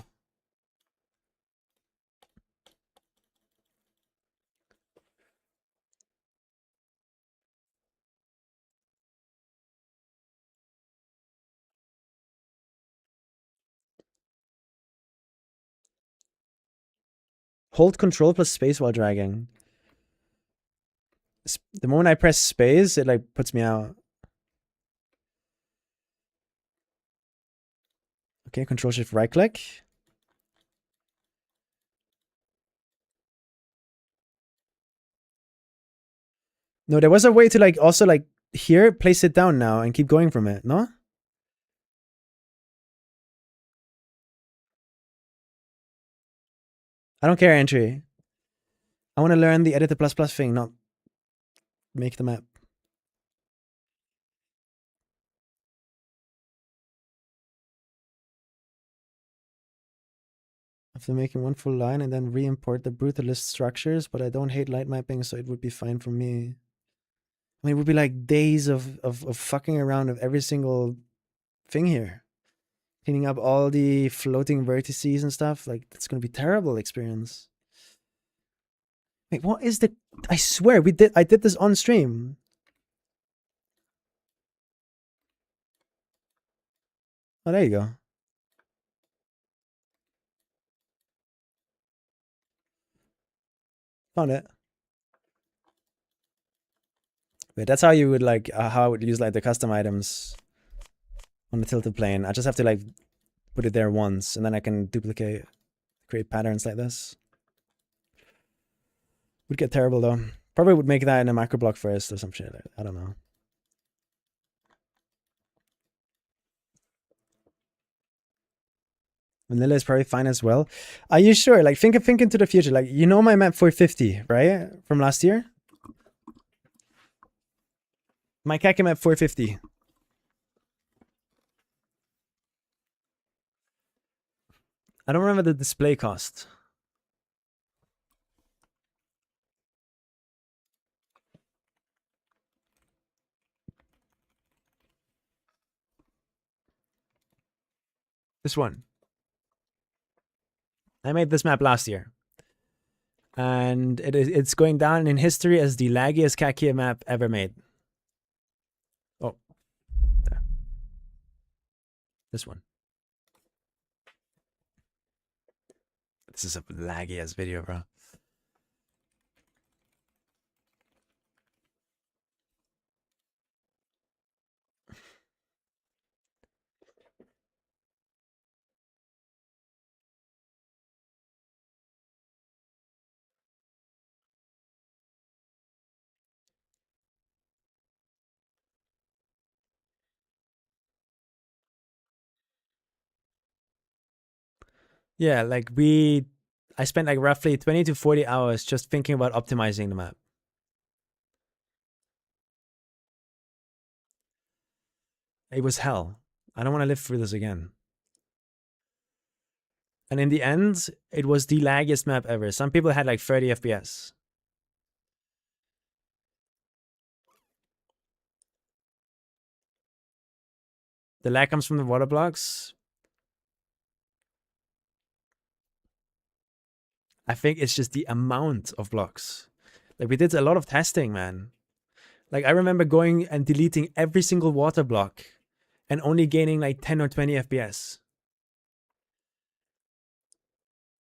Hold Control plus space while dragging. The moment I press space, it like puts me out. Okay, Control Shift right click. No, there was a way to like also like here, place it down now and keep going from it, no? I don't care, entry. I want to learn the edit the plus plus thing, not make the map. After making one full line and then re-import the brutalist structures, but I don't hate light mapping, so it would be fine for me. I mean, it would be like days of fucking around with every single thing here. Cleaning up all the floating vertices and stuff. Like, it's going to be a terrible experience. Wait, what is the... I swear, I did this on stream. Oh, there you go. Found it. Wait, that's how you would like, how I would use like the custom items on the tilted plane. I just have to like put it there once and then I can duplicate, create patterns like this. Would get terrible though. Probably would make that in a macro block first or some shit. I don't know. Vanilla is probably fine as well. Are you sure? Like think into the future. Like, you know my map 450, right? From last year? My KACKY map 450. I don't remember the display cost. This one. I made this map last year. And it's going down in history as the laggiest KACKY map ever made. Oh. There. This one. This is a laggy ass video, bro. Yeah, like I spent like roughly 20 to 40 hours just thinking about optimizing the map. It was hell. I don't want to live through this again. And in the end, it was the laggiest map ever. Some people had like 30 FPS. The lag comes from the water blocks. I think it's just the amount of blocks. Like we did a lot of testing, man. Like I remember going and deleting every single water block and only gaining like 10 or 20 FPS.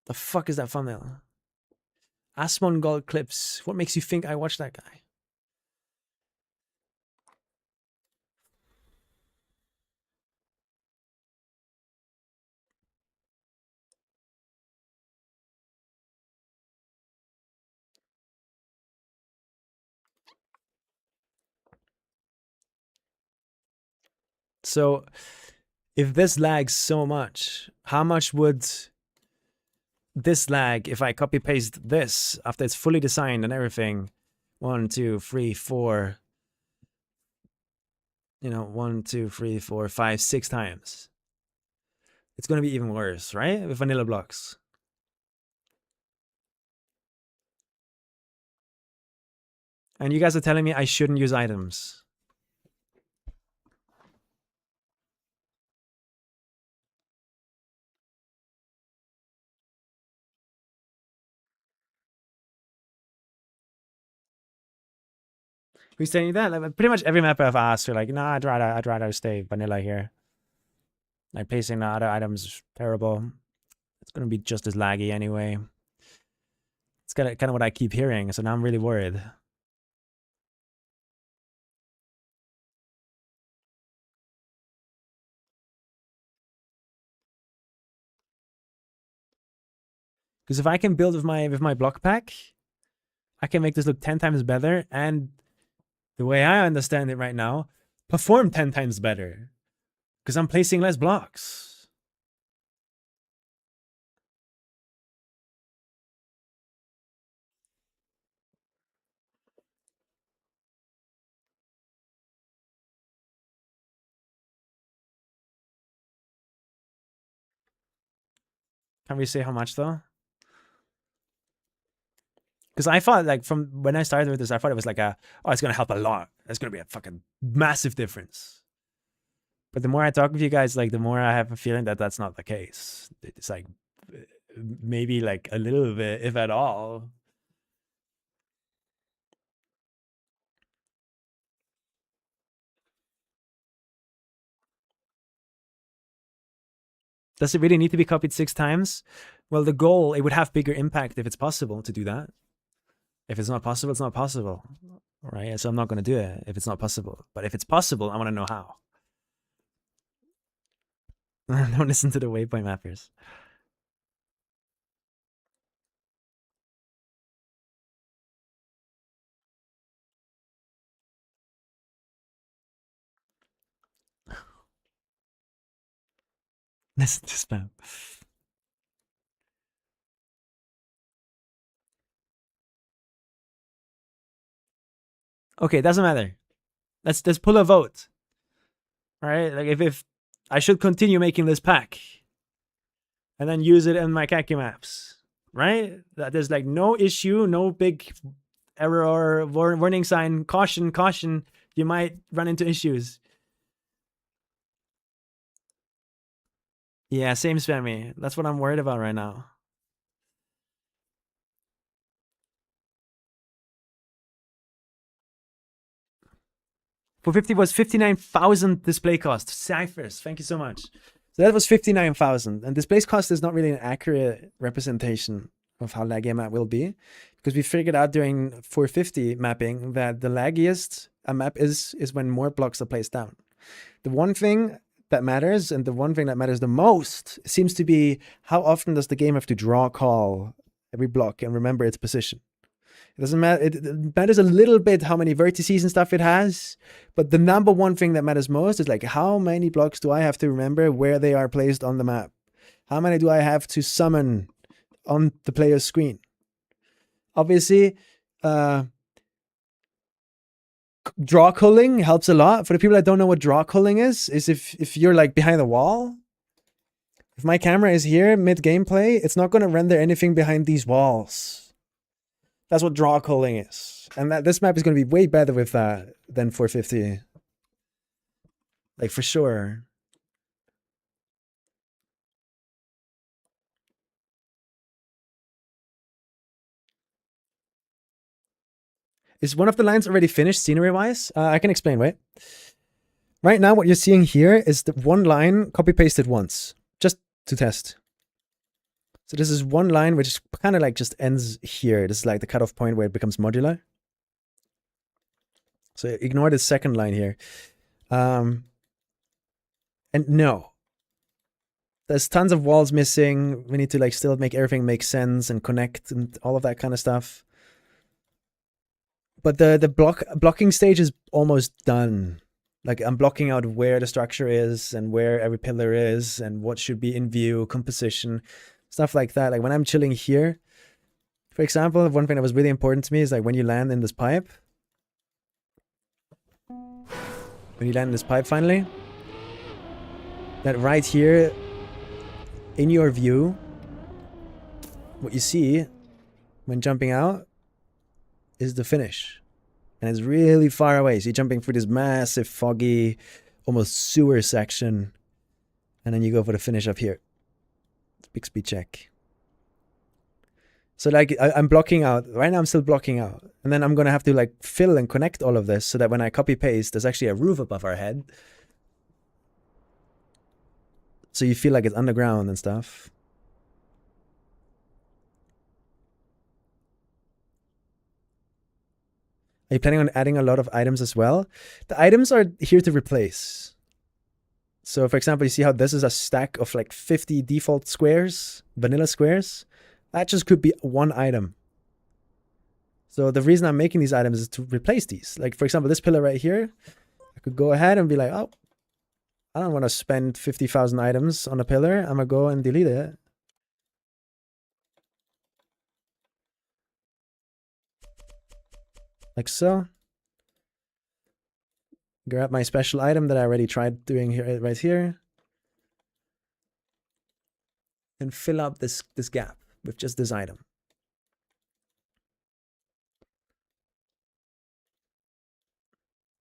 The fuck is that thumbnail? Asmon Gold Clips. What makes you think I watched that guy? So if this lags so much, how much would this lag if I copy paste this after it's fully designed and everything? 1, 2, 3, 4. You know, 1, 2, 3, 4, 5, 6 times. It's going to be even worse, right? With vanilla blocks. And you guys are telling me I shouldn't use items. Who's saying that? Like, pretty much every map I've asked are like, nah, I'd rather stay vanilla here. Like placing the other items is terrible. It's gonna be just as laggy anyway. It's kind of what I keep hearing, so now I'm really worried. Because if I can build with my block pack, I can make this look 10 times better, and the way I understand it right now, perform 10 times better. Because I'm placing less blocks. Can't we say how much though? Because I thought, like, from when I started with this, I thought it was like it's going to help a lot. It's going to be a fucking massive difference. But the more I talk with you guys, like, the more I have a feeling that that's not the case. It's like, maybe like a little bit, if at all. Does it really need to be copied 6 times? Well, the goal, it would have bigger impact if it's possible to do that. If it's not possible, it's not possible. Right? So I'm not going to do it if it's not possible. But if it's possible, I want to know how. Don't listen to the waypoint mappers. Listen to spam. Okay, doesn't matter. Let's pull a vote. All right, like if I should continue making this pack and then use it in my KACKY maps, right? That there's like no issue, no big error or warning sign, caution, caution. You might run into issues. Yeah, same spammy. That's what I'm worried about right now. For 50 was 59,000 display cost. Cyphers, thank you so much. So that was 59,000. And displace cost is not really an accurate representation of how laggy a map will be, because we figured out during 450 mapping that the laggiest a map is when more blocks are placed down. The one thing that matters, and the one thing that matters the most, seems to be how often does the game have to draw call every block and remember its position. It doesn't matter. It matters a little bit how many vertices and stuff it has, but the number one thing that matters most is like, how many blocks do I have to remember where they are placed on the map? How many do I have to summon on the player's screen? Obviously, draw culling helps a lot. For the people that don't know what draw culling is if you're like behind the wall, if my camera is here mid gameplay, it's not going to render anything behind these walls. That's what draw culling is. And this map is going to be way better with that than 450. Like, for sure. Is one of the lines already finished scenery-wise? I can explain, wait. Right now, what you're seeing here is the one line copy-pasted once, just to test. So this is one line which kind of like just ends here. This is like the cutoff point where it becomes modular. So ignore the second line here. And no. There's tons of walls missing. We need to like still make everything make sense and connect and all of that kind of stuff. But the blocking stage is almost done. Like, I'm blocking out where the structure is and where every pillar is and what should be in view, composition, stuff like that. Like when I'm chilling here, for example, one thing that was really important to me is like when you land in this pipe, finally, that right here in your view, what you see when jumping out is the finish. And it's really far away. So you're jumping through this massive, foggy, almost sewer section. And then you go for the finish up here. Big speed check. So like I'm blocking out. Right now I'm still blocking out. And then I'm going to have to like fill and connect all of this so that when I copy paste, there's actually a roof above our head. So you feel like it's underground and stuff. Are you planning on adding a lot of items as well? The items are here to replace. So for example, you see how this is a stack of like 50 default squares, vanilla squares? That just could be one item. So the reason I'm making these items is to replace these. Like for example, this pillar right here, I could go ahead and be like, oh, I don't want to spend 50,000 items on a pillar. I'm going to go and delete it. Like so. Grab my special item that I already tried doing here, right here. And fill up this gap with just this item.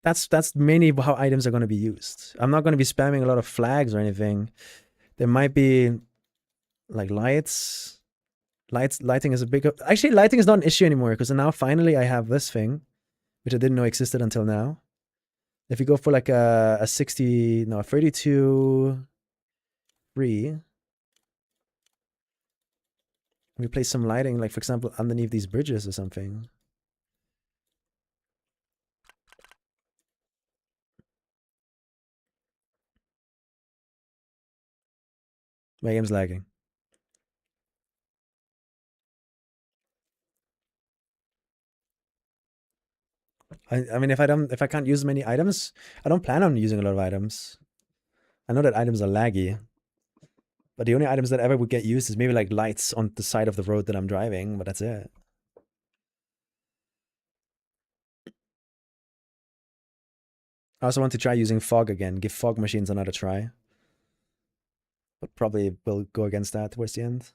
That's mainly how items are going to be used. I'm not going to be spamming a lot of flags or anything. There might be like lights. Lighting is a big... Actually, lighting is not an issue anymore because now finally I have this thing, which I didn't know existed until now. If you go for like a 32, 3, we place some lighting, like for example, underneath these bridges or something. My game's lagging. I mean, if I can't use many items, I don't plan on using a lot of items. I know that items are laggy, but the only items that ever would get used is maybe like lights on the side of the road that I'm driving, but that's it. I also want to try using fog again, give fog machines another try. But probably will go against that towards the end.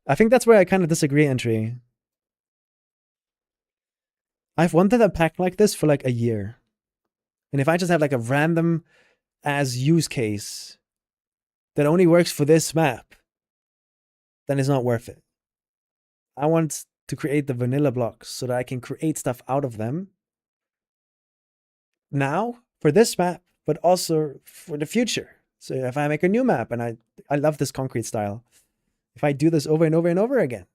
I think that's where I kind of disagree, Entry. I've wanted a pack like this for like a year. And if I just have like a random as use case that only works for this map, then it's not worth it. I want to create the vanilla blocks so that I can create stuff out of them now for this map, but also for the future. So if I make a new map, and I love this concrete style, if I do this over and over and over again,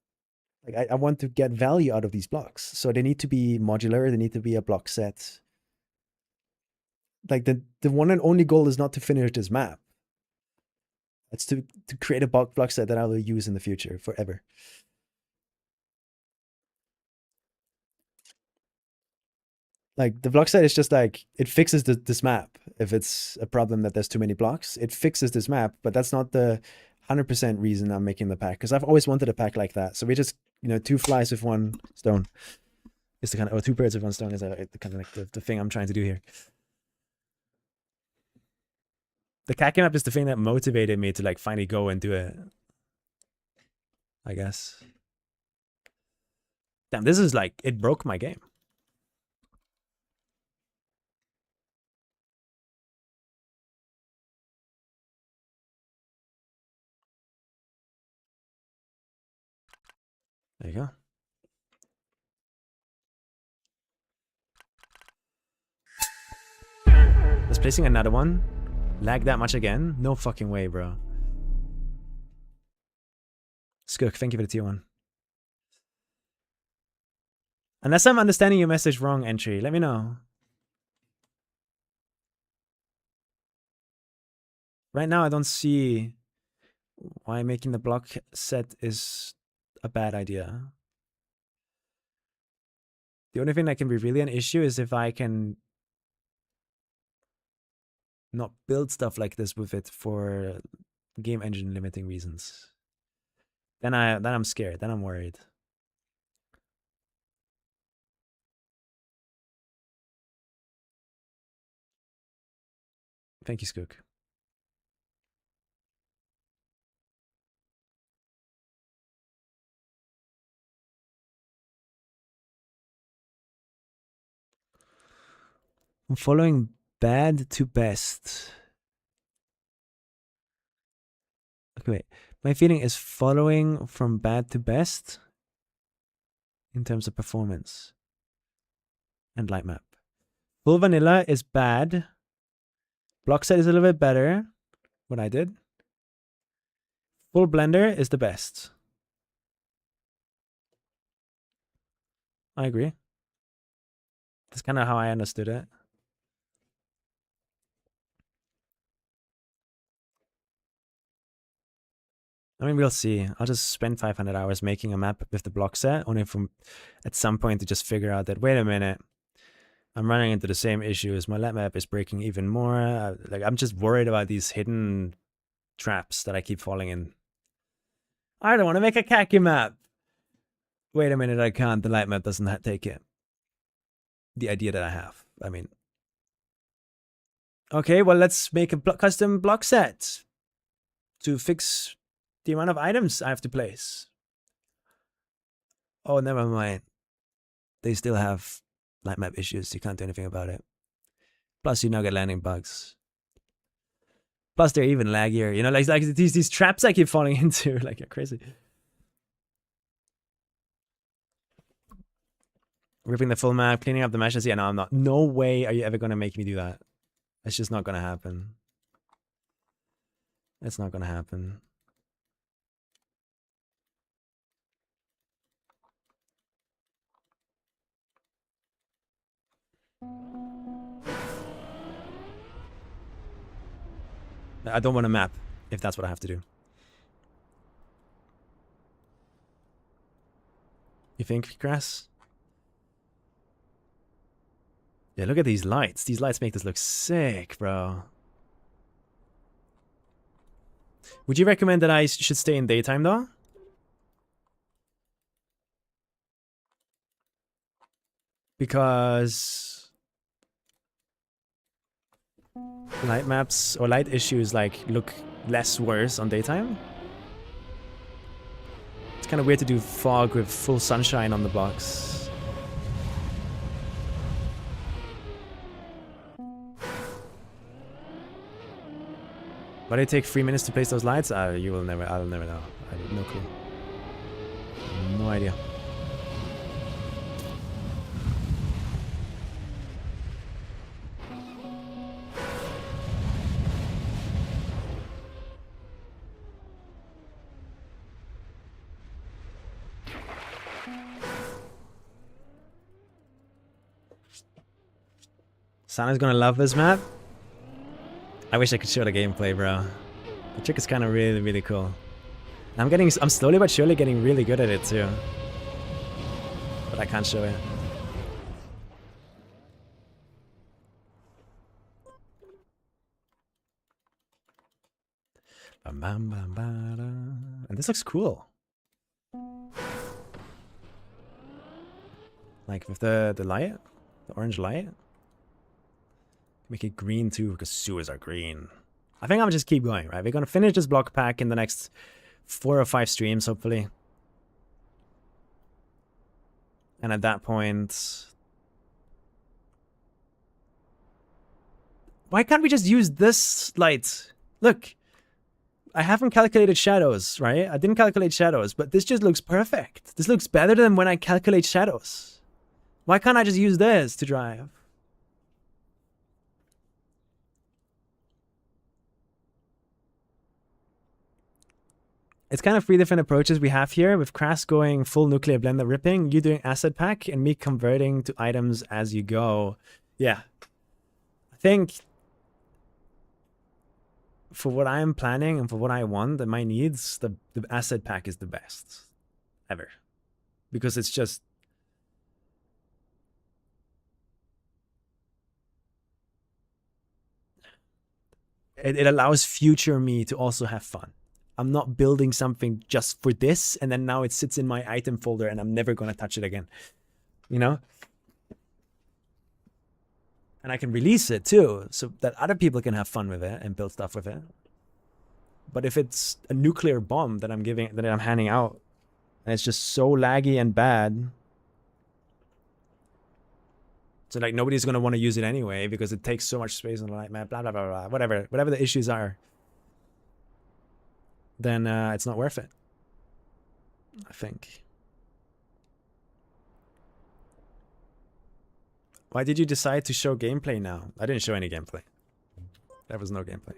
like I want to get value out of these blocks. So they need to be modular, they need to be a block set. Like the one and only goal is not to finish this map. It's to create a block set that I will use in the future forever. Like the block set is just like, it fixes this map. If it's a problem that there's too many blocks, it fixes this map, but that's not the 100% reason I'm making the pack, because I've always wanted a pack like that. So we just, you know, two flies with one stone is the kind of, or two birds with one stone is the kind of like the thing I'm trying to do here. The KACKY map is the thing that motivated me to like finally go and do it, I guess. Damn, this is like, it broke my game. There you go. Just placing another one. Lag that much again? No fucking way, bro. Skook, thank you for the tier 1. Unless I'm understanding your message wrong, Entry, let me know. Right now, I don't see why making the block set is a bad idea. The only thing that can be really an issue is if I can not build stuff like this with it for game engine limiting reasons. Then I'm scared. Then I'm worried. Thank you, Skook. I'm following bad to best. Okay, wait. My feeling is following from bad to best in terms of performance and light map. Full vanilla is bad. Block set is a little bit better. What I did. Full blender is the best. I agree. That's kind of how I understood it. I mean, we'll see. I'll just spend 500 hours making a map with the block set, only from at some point to just figure out that, wait a minute, I'm running into the same issues. My light map is breaking even more. Like, I'm just worried about these hidden traps that I keep falling in. I don't want to make a KACKY map. Wait a minute, I can't. The light map doesn't take it. The idea that I have. I mean, okay, well, let's make a custom block set to fix the amount of items I have to place. Oh, never mind. They still have light map issues. You can't do anything about it. Plus, you now get landing bugs. Plus, they're even laggier. You know, like these traps I keep falling into. Like, you're crazy. Ripping the full map, cleaning up the meshes. Yeah, no, I'm not. No way are you ever going to make me do that. It's just not going to happen. It's not going to happen. I don't want to map if that's what I have to do. You think, Grass? Yeah, look at these lights. These lights make this look sick, bro. Would you recommend that I should stay in daytime, though? Because light maps or light issues like look less worse on daytime. It's kind of weird to do fog with full sunshine on the blocks. Why did it take 3 minutes to place those lights? You will never. I'll never know. I have no clue. No No idea. Sana's gonna love this map. I wish I could show the gameplay, bro. The trick is kind of really, really cool. I'm slowly but surely getting really good at it too. But I can't show it. And this looks cool. Like with the light, the orange light. Make it green too, because sewers are green. I think I'm gonna just keep going, right? We're gonna finish this block pack in the next 4 or 5 streams, hopefully. And at that point... Why can't we just use this light? Look, I haven't calculated shadows, right? I didn't calculate shadows, but this just looks perfect. This looks better than when I calculate shadows. Why can't I just use this to drive? It's kind of 3 different approaches we have here, with Crass going full nuclear blender ripping, you doing asset pack, and me converting to items as you go. Yeah. I think for what I'm planning and for what I want and my needs, the asset pack is the best ever. Because it's just... It allows future me to also have fun. I'm not building something just for this, and then now it sits in my item folder and I'm never going to touch it again. You know? And I can release it too, so that other people can have fun with it and build stuff with it. But if it's a nuclear bomb that I'm handing out, and it's just so laggy and bad, so like nobody's going to want to use it anyway because it takes so much space on the light map, blah, blah, blah, blah, whatever the issues are, then it's not worth it, I think. Why did you decide to show gameplay now? I didn't show any gameplay. There was no gameplay.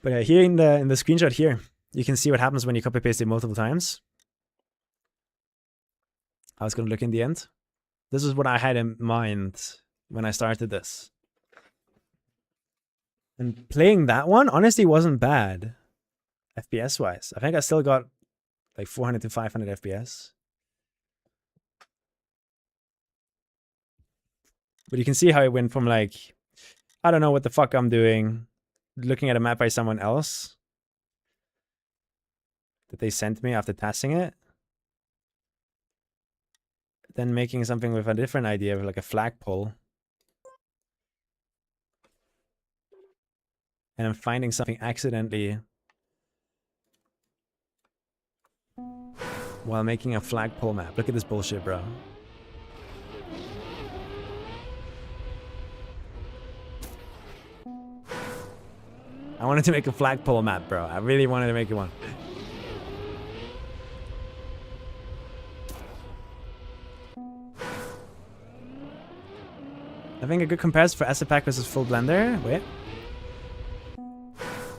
But here in the screenshot here, you can see what happens when you copy paste it multiple times. How it's going to look in the end. This is what I had in mind when I started this. And playing that one, honestly, wasn't bad. FPS wise. I think I still got like 400 to 500 FPS. But you can see how it went from like, I don't know what the fuck I'm doing, looking at a map by someone else that they sent me after testing it, then making something with a different idea, with like a flagpole. And I'm finding something accidentally while making a flagpole map. Look at this bullshit, bro. I wanted to make a flagpole map, bro. I really wanted to make one. I think a good comparison for asset pack versus full blender. Wait.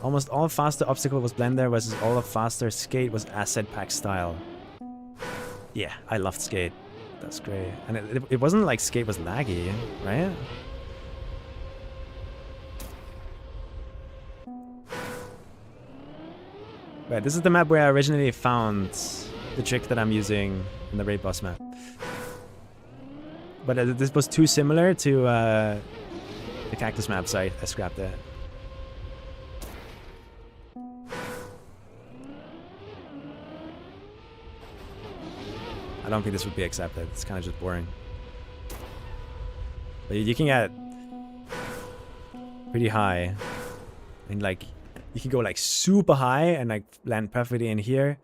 Almost all faster obstacle was blender versus all of faster skate was asset pack style. Yeah, I loved skate. That's great. And it wasn't like skate was laggy, right? Right, this is the map where I originally found the trick that I'm using in the raid boss map. But this was too similar to the cactus map, so I scrapped it. I don't think this would be accepted. It's kind of just boring. But you can get pretty high. And like, you can go like super high and like land perfectly in here.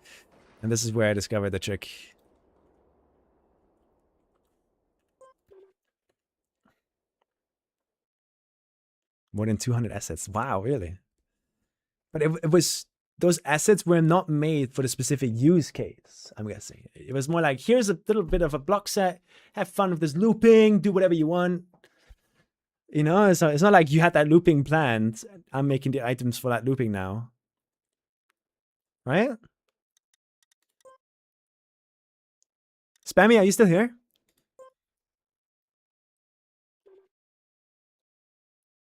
And this is where I discovered the trick. More than 200 assets. Wow, really? But it was those assets were not made for the specific use case, I'm guessing. It was more like, here's a little bit of a block set, have fun with this looping, do whatever you want. You know, it's not like you had that looping planned. I'm making the items for that looping now. Right? Spammy, are you still here?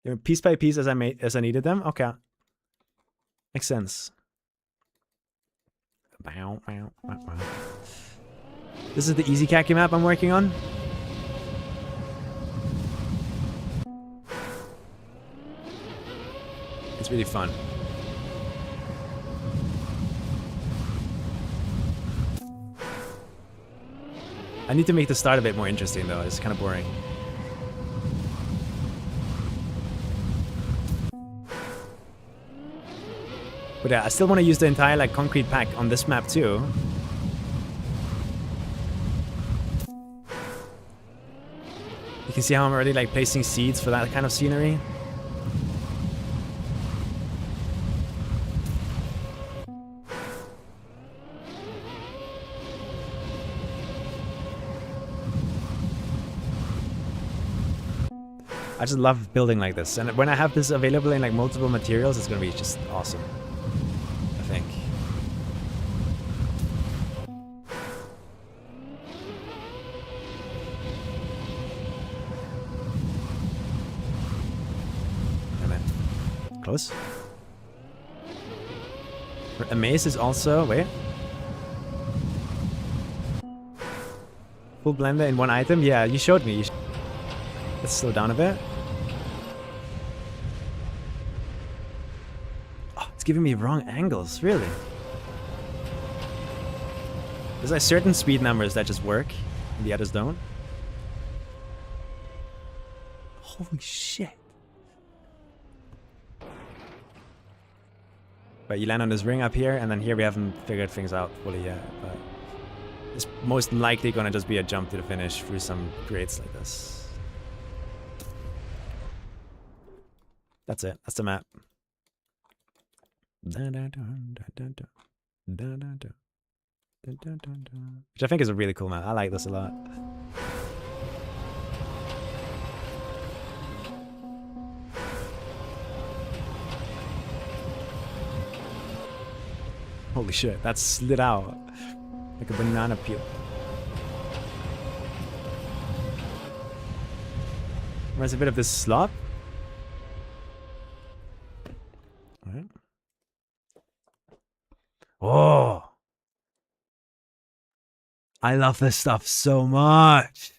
They're piece by piece as I needed them? Okay. Makes sense. This is the easy KACKY map I'm working on. It's really fun. I need to make the start a bit more interesting though. It's kind of boring. But yeah, I still want to use the entire like concrete pack on this map too. You can see how I'm already like placing seeds for that kind of scenery. I just love building like this, and when I have this available in like multiple materials, it's gonna be just awesome, I think. Damn it. Close. A maze is also, wait. Full blender in one item? Yeah, you showed me. Let's slow down a bit. Oh, it's giving me wrong angles, really. There's like certain speed numbers that just work, and the others don't. Holy shit. But you land on this ring up here, and then here we haven't figured things out fully yet, but it's most likely gonna just be a jump to the finish through some grades like this. That's it. That's the map. Which I think is a really cool map. I like this a lot. Holy shit, that slid out like a banana peel. There's a bit of this slop. Right. Oh, I love this stuff so much.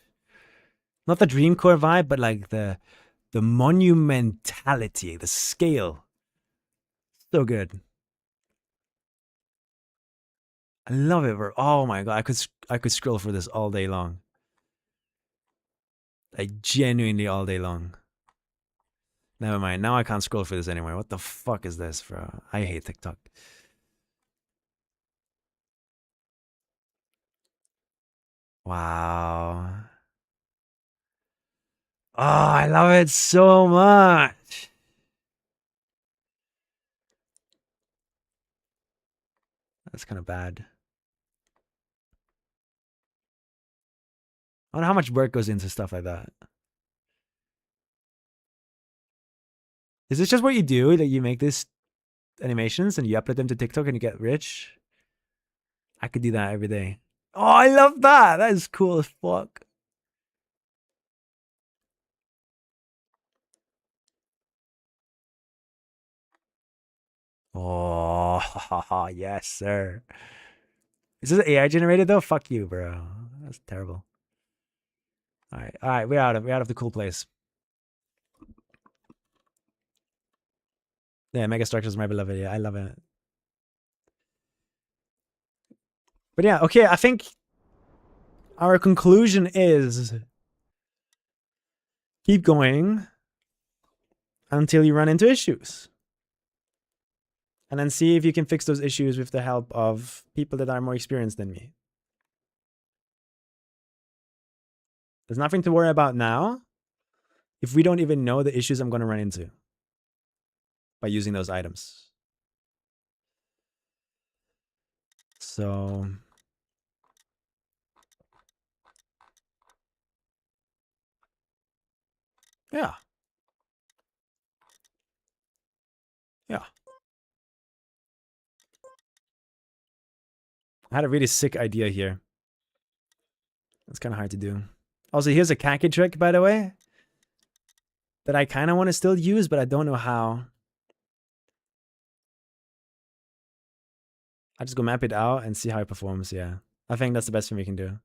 Not the dream core vibe, but like the monumentality, the scale. So good. I love it, bro. Oh my god, I could scroll for this all day long. Like genuinely all day long. Never mind. Now I can't scroll for this anymore. What the fuck is this, bro? I hate TikTok. Wow. Oh, I love it so much. That's kind of bad. I wonder how much work goes into stuff like that. Is this just what you do? That you make these animations and you upload them to TikTok and you get rich? I could do that every day. Oh, I love that. That is cool as fuck. Oh, yes, sir. Is this AI generated though? Fuck you, bro. That's terrible. All right, we're out of the cool place. Yeah, mega structures, my beloved. Yeah, I love it. But yeah, okay, I think our conclusion is keep going until you run into issues. And then see if you can fix those issues with the help of people that are more experienced than me. There's nothing to worry about now if we don't even know the issues I'm going to run into by using those items. So yeah. Yeah. I had a really sick idea here. It's kind of hard to do. Also, here's a khaki trick, by the way, that I kind of want to still use, but I don't know how. I just go map it out and see how it performs. Yeah, I think that's the best thing we can do.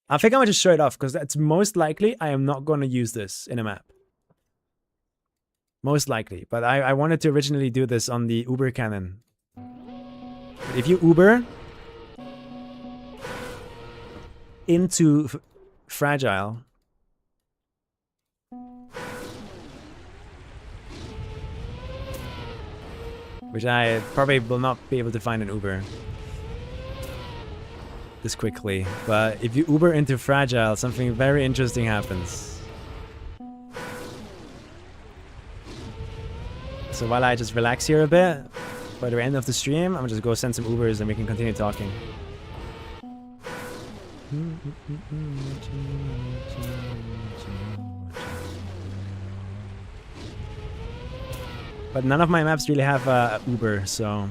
I think I'm gonna just show it off because that's most likely I am not going to use this in a map. Most likely, but I wanted to originally do this on the Uber cannon. If you Uber into fragile, which I probably will not be able to find an Uber this quickly, but if you Uber into fragile, something very interesting happens. So while I just relax here a bit, by the end of the stream, I'm gonna just go send some Ubers and we can continue talking. But none of my maps really have Uber, so...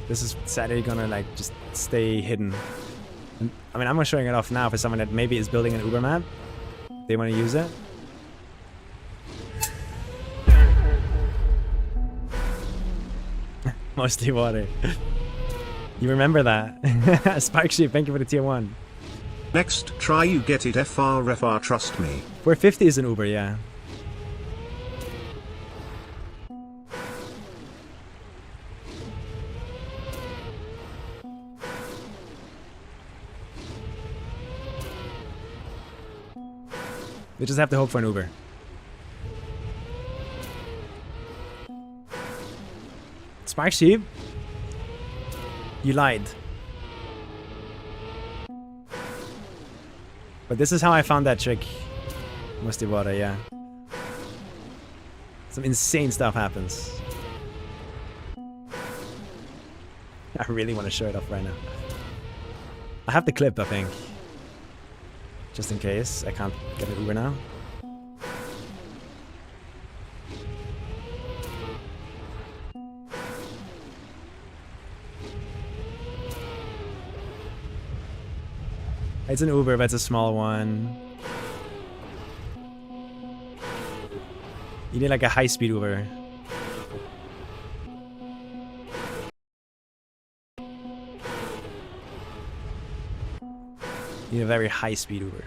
This is sadly gonna like just stay hidden. And, I mean, I'm showing it off now for someone that maybe is building an Uber map. They want to use it. Mostly water. You remember that? Spark Sheep, thank you for the tier 1. Next try you get it FR, trust me. 450 is an Uber, yeah. We just have to hope for an Uber. Spark Sheep, you lied. But this is how I found that trick. Musty water, yeah. Some insane stuff happens. I really want to show it off right now. I have the clip, I think. Just in case I can't get an Uber now. It's an Uber, but it's a small one. You need like a high-speed Uber. You need a very high-speed Uber.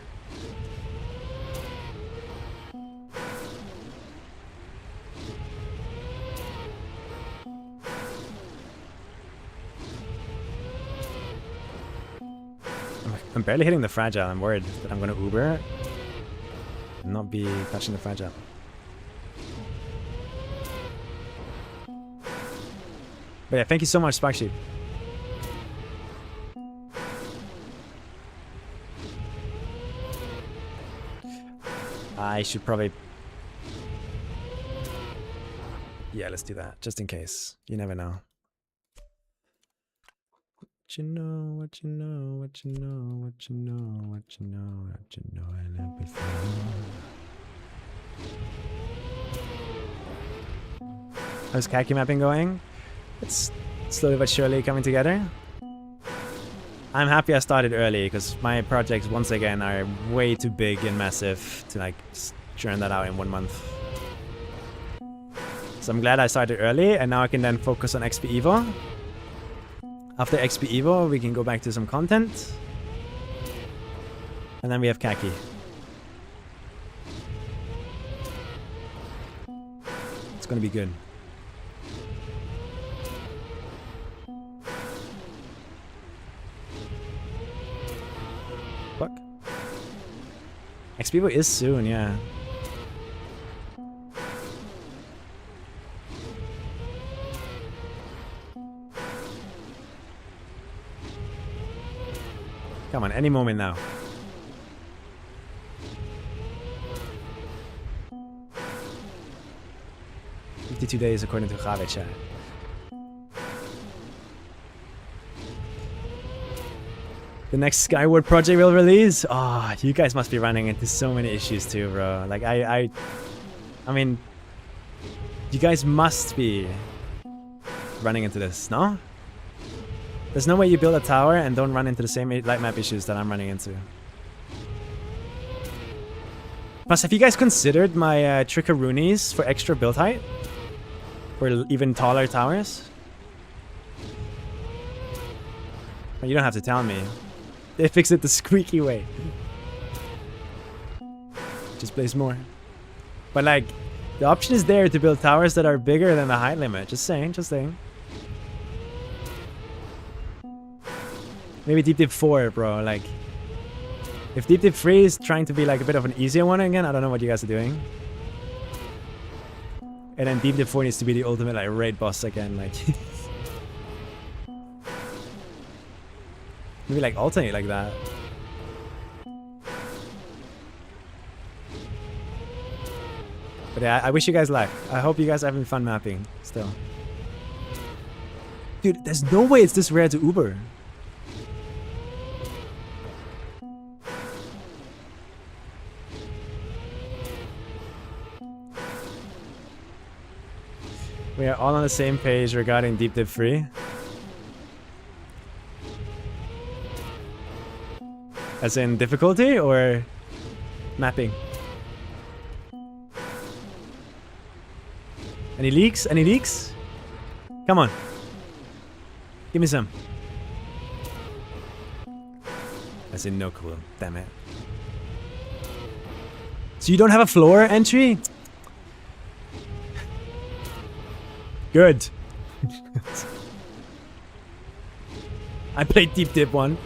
I'm barely hitting the fragile. I'm worried that I'm gonna Uber and not be touching the fragile. But yeah, thank you so much, Spark Sheep. I should probably... Yeah, let's do that, just in case. You never know. What you know, what you know, what you know, what you know, what you know, what you know, and everything. How's khaki mapping going? It's slowly but surely coming together. I'm happy I started early because my projects once again are way too big and massive to like churn that out in 1 month. So I'm glad I started early and now I can then focus on XP Evo. After XP Evo we can go back to some content. And then we have khaki. It's gonna be good. Fuck. XP Evo is soon, yeah. Come on, any moment now. 2 days according to Jave chat. The next Skyward project will release? Oh, you guys must be running into so many issues too, bro. Like, I mean, you guys must be running into this, no? There's no way you build a tower and don't run into the same light map issues that I'm running into. Plus, have you guys considered my trickeroonies for extra build height? For even taller towers? Well, you don't have to tell me. They fixed it the squeaky way. Just place more. But like, the option is there to build towers that are bigger than the height limit. Just saying, just saying. Maybe Deep Dip 4, bro. Like, if Deep Dip 3 is trying to be like a bit of an easier one again, I don't know what you guys are doing. And then Deep Dip 4 needs to be the ultimate like raid boss again. Like, maybe like alternate like that. But yeah, I wish you guys luck. I hope you guys are having fun mapping still. Dude, there's no way it's this rare to Uber. We are all on the same page regarding Deep Dip 3. As in difficulty or mapping? Any leaks? Any leaks? Come on. Give me some. As in no clue. Damn it. So you don't have a floor entry? Good. I played Deep Dip 1.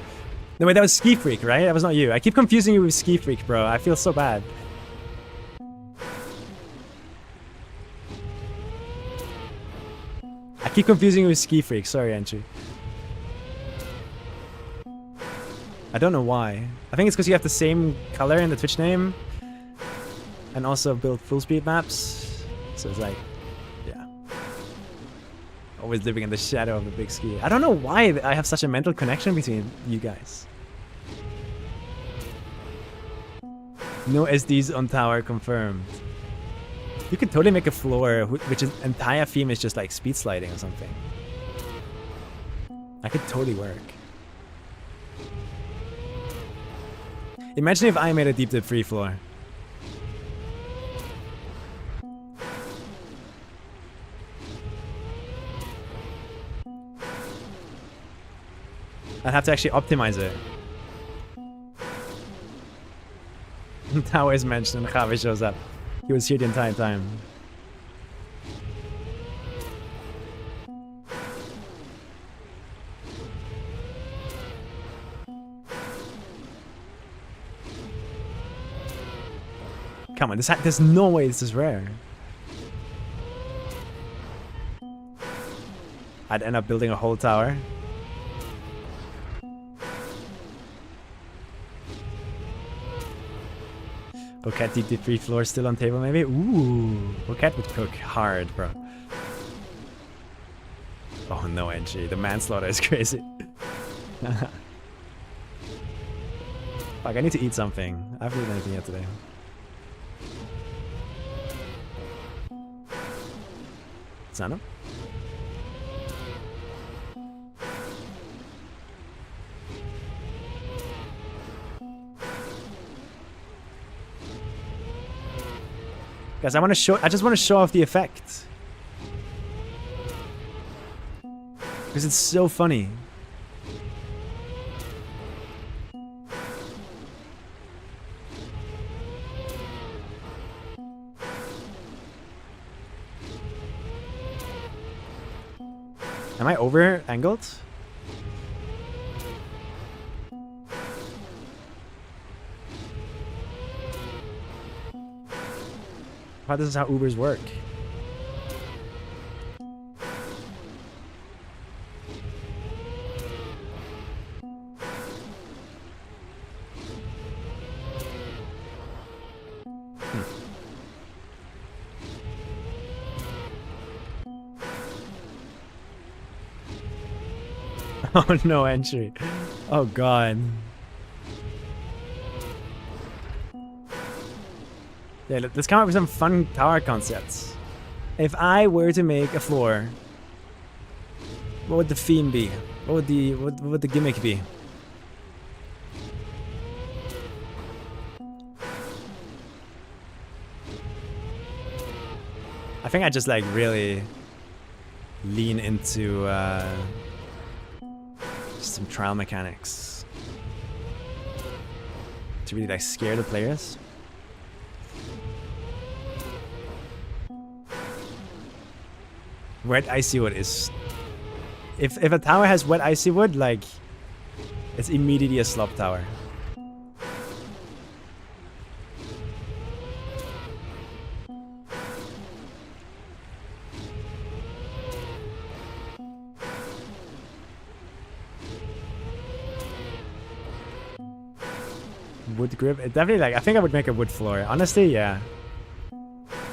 No, wait, that was Ski Freak, right? That was not you. I keep confusing you with Ski Freak, bro. I feel so bad. I keep confusing you with Ski Freak. Sorry, Entry. I don't know why. I think it's because you have the same color in the Twitch name. And also build full speed maps. So it's like, yeah. Always living in the shadow of the big ski. I don't know why I have such a mental connection between you guys. No SDs on tower confirmed. You could totally make a floor which is entire theme is just like speed sliding or something. That could totally work. Imagine if I made a Deep Dip 3 floor. I'd have to actually optimize it. Tower is mentioned and Javi shows up. He was here the entire time. Come on, there's no way this is rare. I'd end up building a whole tower. Bocat Deep Dip 3 floor still on table maybe? Ooh, Bocat would cook hard, bro. Oh no, NG, the manslaughter is crazy. Fuck, I need to eat something. I haven't eaten anything yet today. Sano? Guys, I just want to show off the effect. Because it's so funny. Am I over angled? How this is how Ubers work. Oh, no entry. Oh, God. Yeah, let's come up with some fun tower concepts. If I were to make a floor, what would the theme be? What would the gimmick be? I think I just like really lean into some trial mechanics to really like scare the players. Wet icy wood is, if a tower has wet icy wood, like it's immediately a slop tower. Wood grip, it definitely like, I think I would make a wood floor. Honestly, yeah.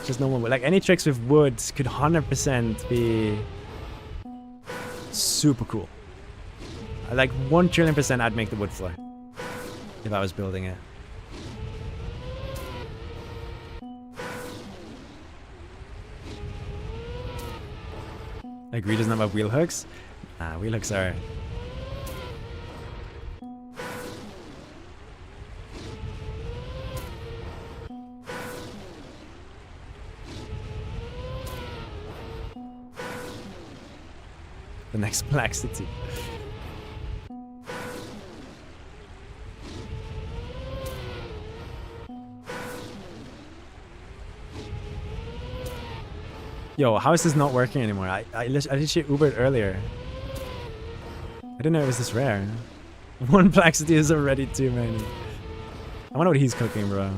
Just no one would. Like any tricks with wood could 100% be super cool. Like 1,000,000,000% I'd make the wood floor if I was building it. Agree doesn't have wheel hooks? Nah, wheel hooks are... the next Black City. Yo, how is this not working anymore? I literally Ubered earlier. I didn't know it was this rare. One Black City is already too many. I wonder what he's cooking, bro.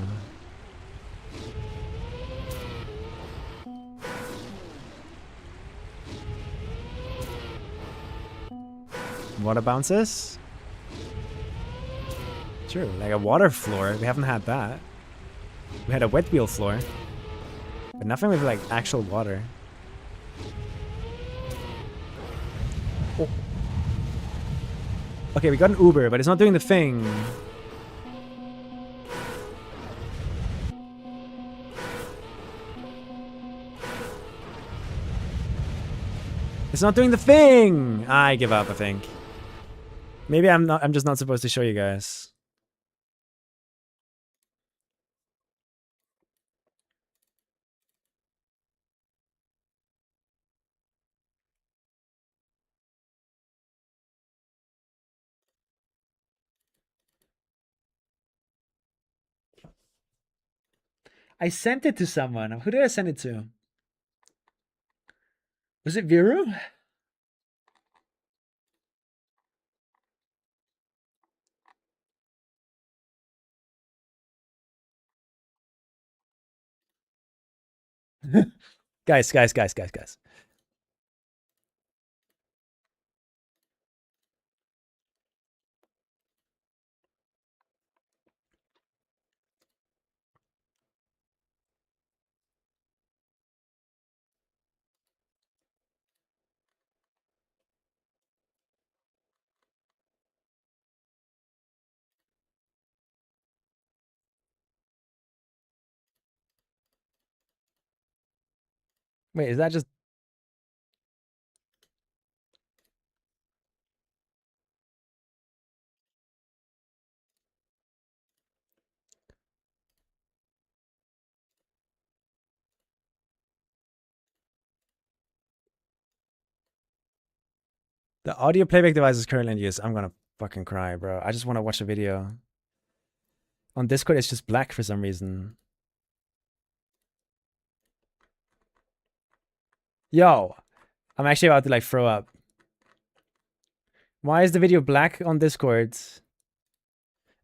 Water bounces? Sure, like a water floor. We haven't had that. We had a wet wheel floor. But nothing with like actual water. Oh. Okay, we got an Uber, but it's not doing the thing. It's not doing the thing! I give up, I think. Maybe I'm just not supposed to show you guys. I sent it to someone. Who did I send it to? Was it Viru? Guys. Wait, is that just... The audio playback device is currently in use. I'm gonna fucking cry, bro. I just want to watch a video. On Discord, it's just black for some reason. Yo, I'm actually about to like throw up. Why is the video black on Discord?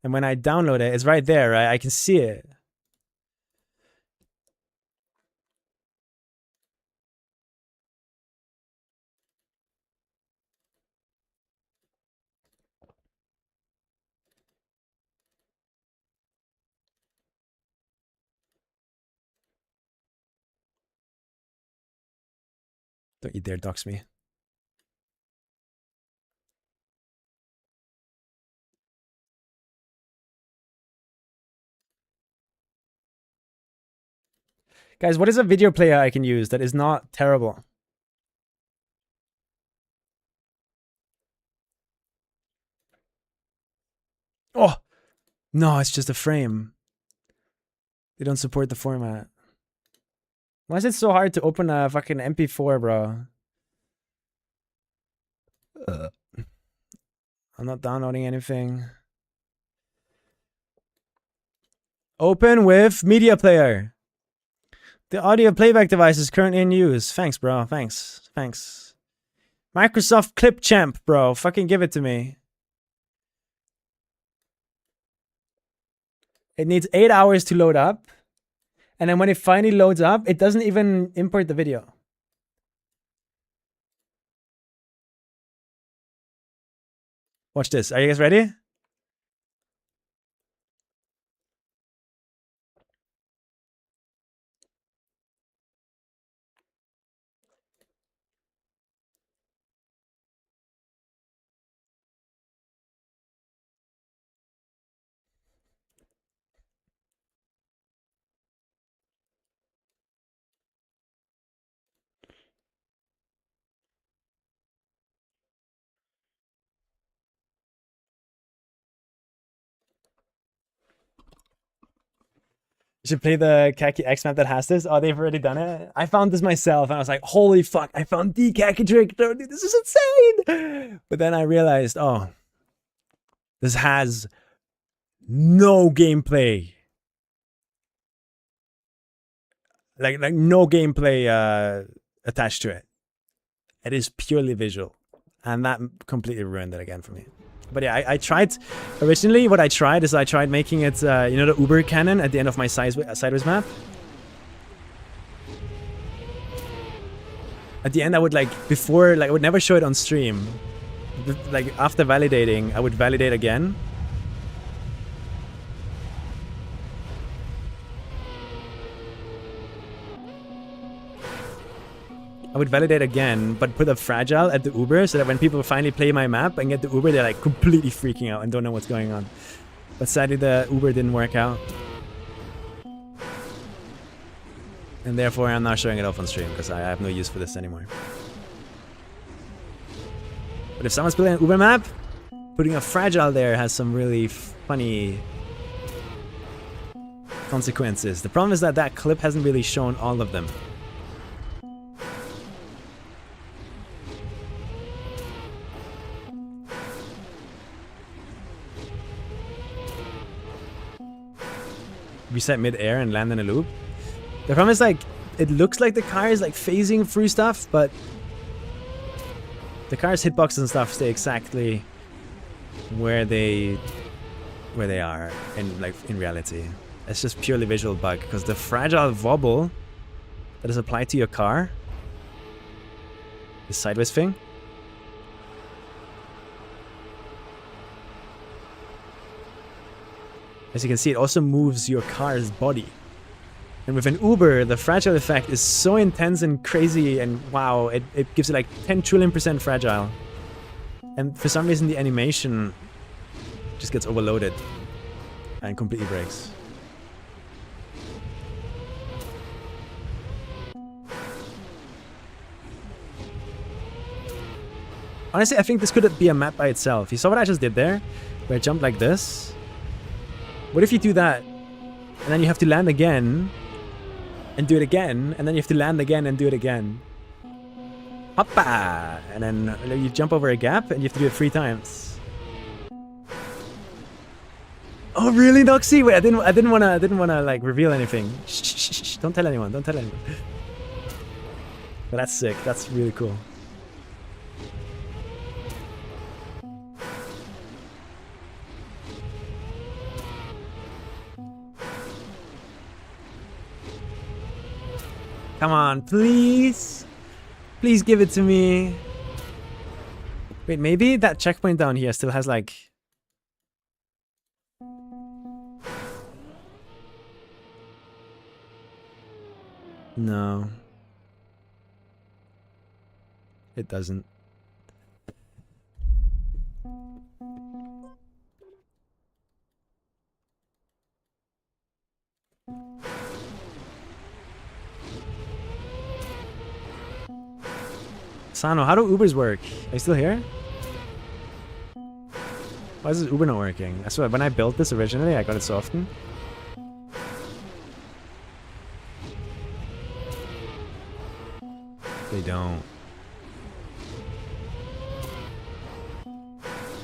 And when I download it, it's right there, right? I can see it. Don't you dare dox me. Guys, what is a video player I can use that is not terrible? Oh! No, it's just a frame. They don't support the format. Why is it so hard to open a fucking MP4, bro? I'm not downloading anything. Open with media player. The audio playback device is currently in use. Thanks, bro. Thanks. Thanks. Microsoft Clipchamp, bro. Fucking give it to me. It needs 8 hours to load up. And then when it finally loads up, it doesn't even import the video. Watch this. Are you guys ready? You should play the KACKY X map that has this. Oh, they've already done it. I found this myself and I was like, holy fuck, I found the KACKY trick. Dude, this is insane. But then I realized, oh, this has no gameplay. Like no gameplay attached to it. It is purely visual. And that completely ruined it again for me. But yeah, I tried, originally what I tried is I tried making it, you know, the Uber cannon at the end of my sideways map. At the end I would like, before, like I would never show it on stream. Like after validating, I would validate again. I would validate again, but put a fragile at the Uber so that when people finally play my map and get the Uber, they're like completely freaking out and don't know what's going on. But sadly, the Uber didn't work out. And therefore, I'm not showing it off on stream because I have no use for this anymore. But if someone's playing an Uber map, putting a fragile there has some really funny consequences. The problem is that that clip hasn't really shown all of them. Reset mid-air and land in a loop. The problem is like, it looks like the car is like phasing through stuff, but the car's hitboxes and stuff stay exactly where they are in reality. It's just purely visual bug because the fragile wobble that is applied to your car, this sideways thing, as you can see, it also moves your car's body. And with an Uber, the fragile effect is so intense and crazy and wow, it gives it like 10 trillion% fragile. And for some reason the animation just gets overloaded and completely breaks. Honestly, I think this could be a map by itself. You saw what I just did there? Where I jumped like this? What if you do that, and then you have to land again, and do it again, and then you have to land again and do it again? Hoppa! And then you jump over a gap, and you have to do it 3 times. Oh really, Noxy? Wait, I didn't wanna like reveal anything. Shh, shh, shh, don't tell anyone, don't tell anyone. But that's sick, that's really cool. Come on, please. Please give it to me. Wait, maybe that checkpoint down here still has like... No. It doesn't. Sano, how do Ubers work? Are you still here? Why is this Uber not working? I swear, when I built this originally, I got it so often. They don't.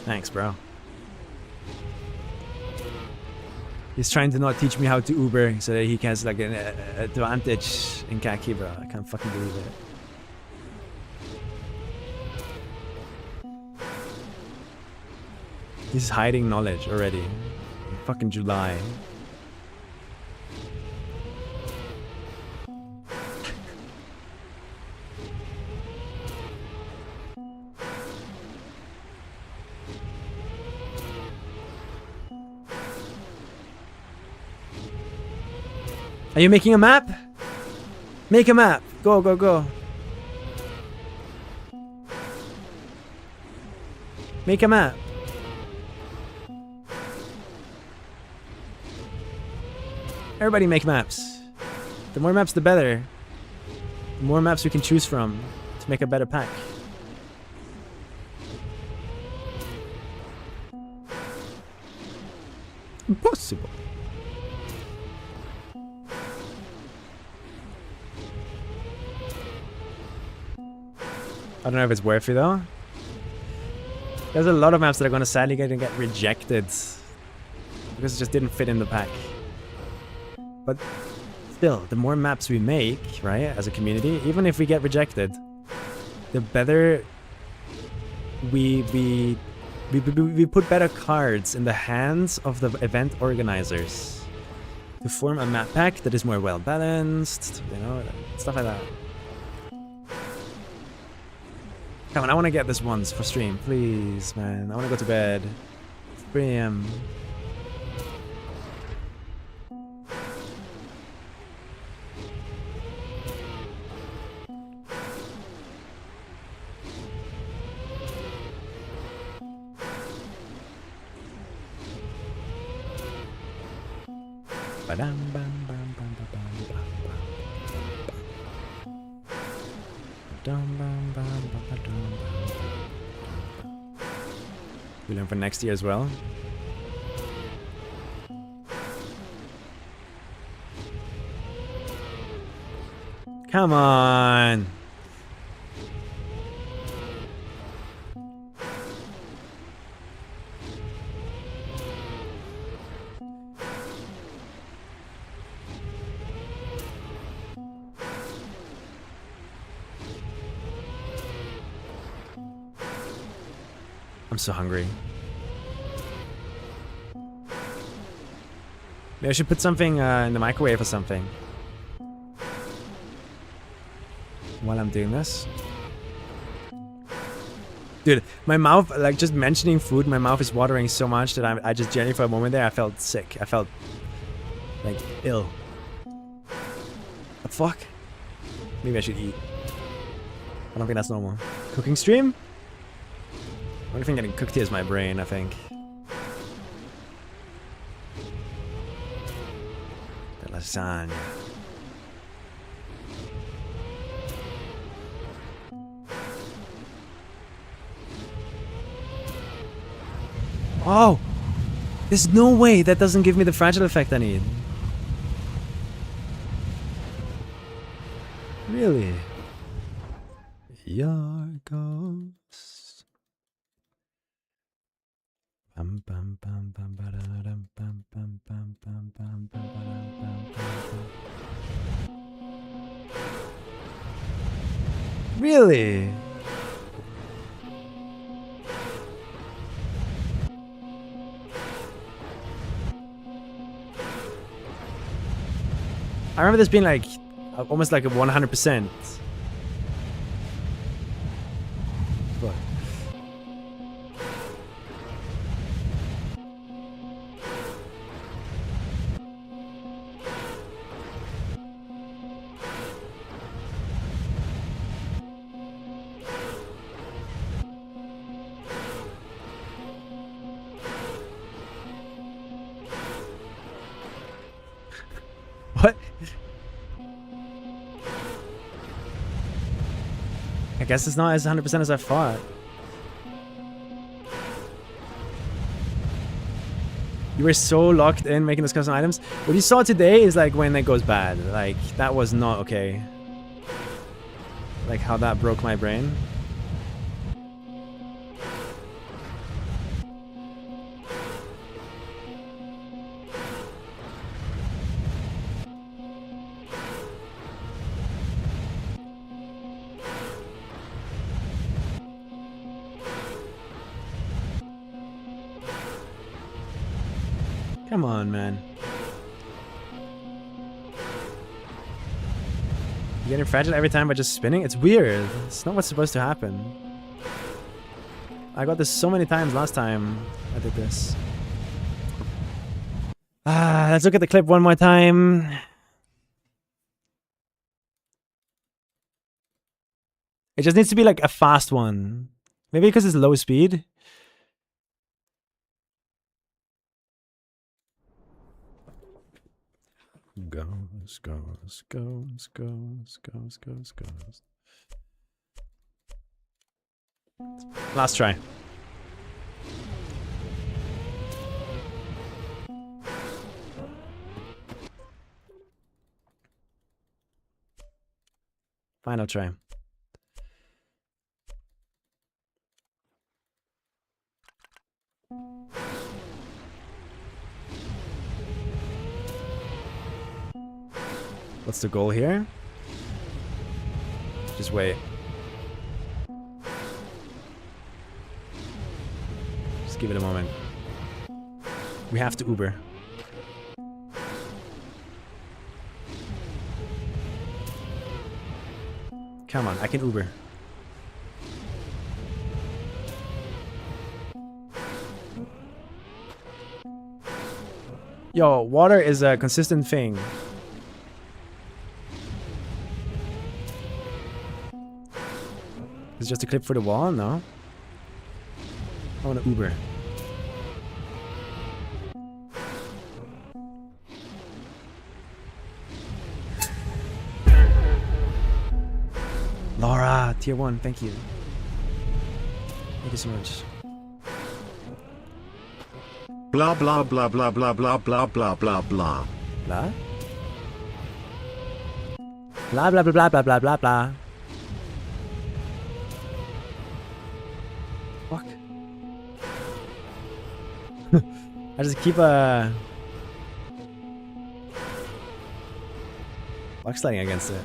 Thanks, bro. He's trying to not teach me how to Uber so that he has like an advantage in KACKY, bro. I can't fucking believe it. He's hiding knowledge already. Fucking July. Are you making a map? Make a map. Go, go, go. Make a map. Everybody make maps. The more maps, the better. The more maps we can choose from to make a better pack. Impossible. I don't know if it's worth it though. There's a lot of maps that are gonna sadly get rejected because it just didn't fit in the pack. But still, the more maps we make, right, as a community, even if we get rejected, the better we put better cards in the hands of the event organizers to form a map pack that is more well balanced, you know, stuff like that. Come on, I want to get this once for stream, please, man. I want to go to bed. It's 3 AM. We learn for next year as well. Come on. I'm so hungry. Maybe I should put something in the microwave or something while I'm doing this. Dude, my mouth, like just mentioning food, my mouth is watering so much that I just genuinely for a moment there, I felt sick. I felt like ill. The fuck? Maybe I should eat. I don't think that's normal. Cooking stream? Only thing getting cooked here is my brain, I think. The lasagna. Oh! There's no way that doesn't give me the fragile effect I need. Really? Your ghost. Bum, bum, bum, bum, ba-da-dum, bum, bum, bum, bum, bum, bum, ba-dum, bum, bum, bum. Really? I remember this being like almost like a 100%. What? What? guess it's not as 100% as I thought. You were so locked in making those custom items. What you saw today is like when it goes bad. Like, that was not okay. Like how that broke my brain. Come on, man. You getting fragile every time by just spinning? It's weird. It's not what's supposed to happen. I got this so many times last time I did this. Let's look at the clip one more time. It just needs to be like a fast one. Maybe because it's low speed. Goes, goes, goes, goes, goes, goes, goes. Last try. Final try. What's the goal here? Just wait. Just give it a moment. We have to Uber. Come on, I can Uber. Yo, water is a consistent thing. It's just a clip for the wall? No. I want to Uber. Laura, tier 1, thank you. Thank you so much. Blah blah blah blah blah blah blah blah blah blah. Blah? Blah blah blah blah blah blah blah blah. Fuck. I just keep sliding against it.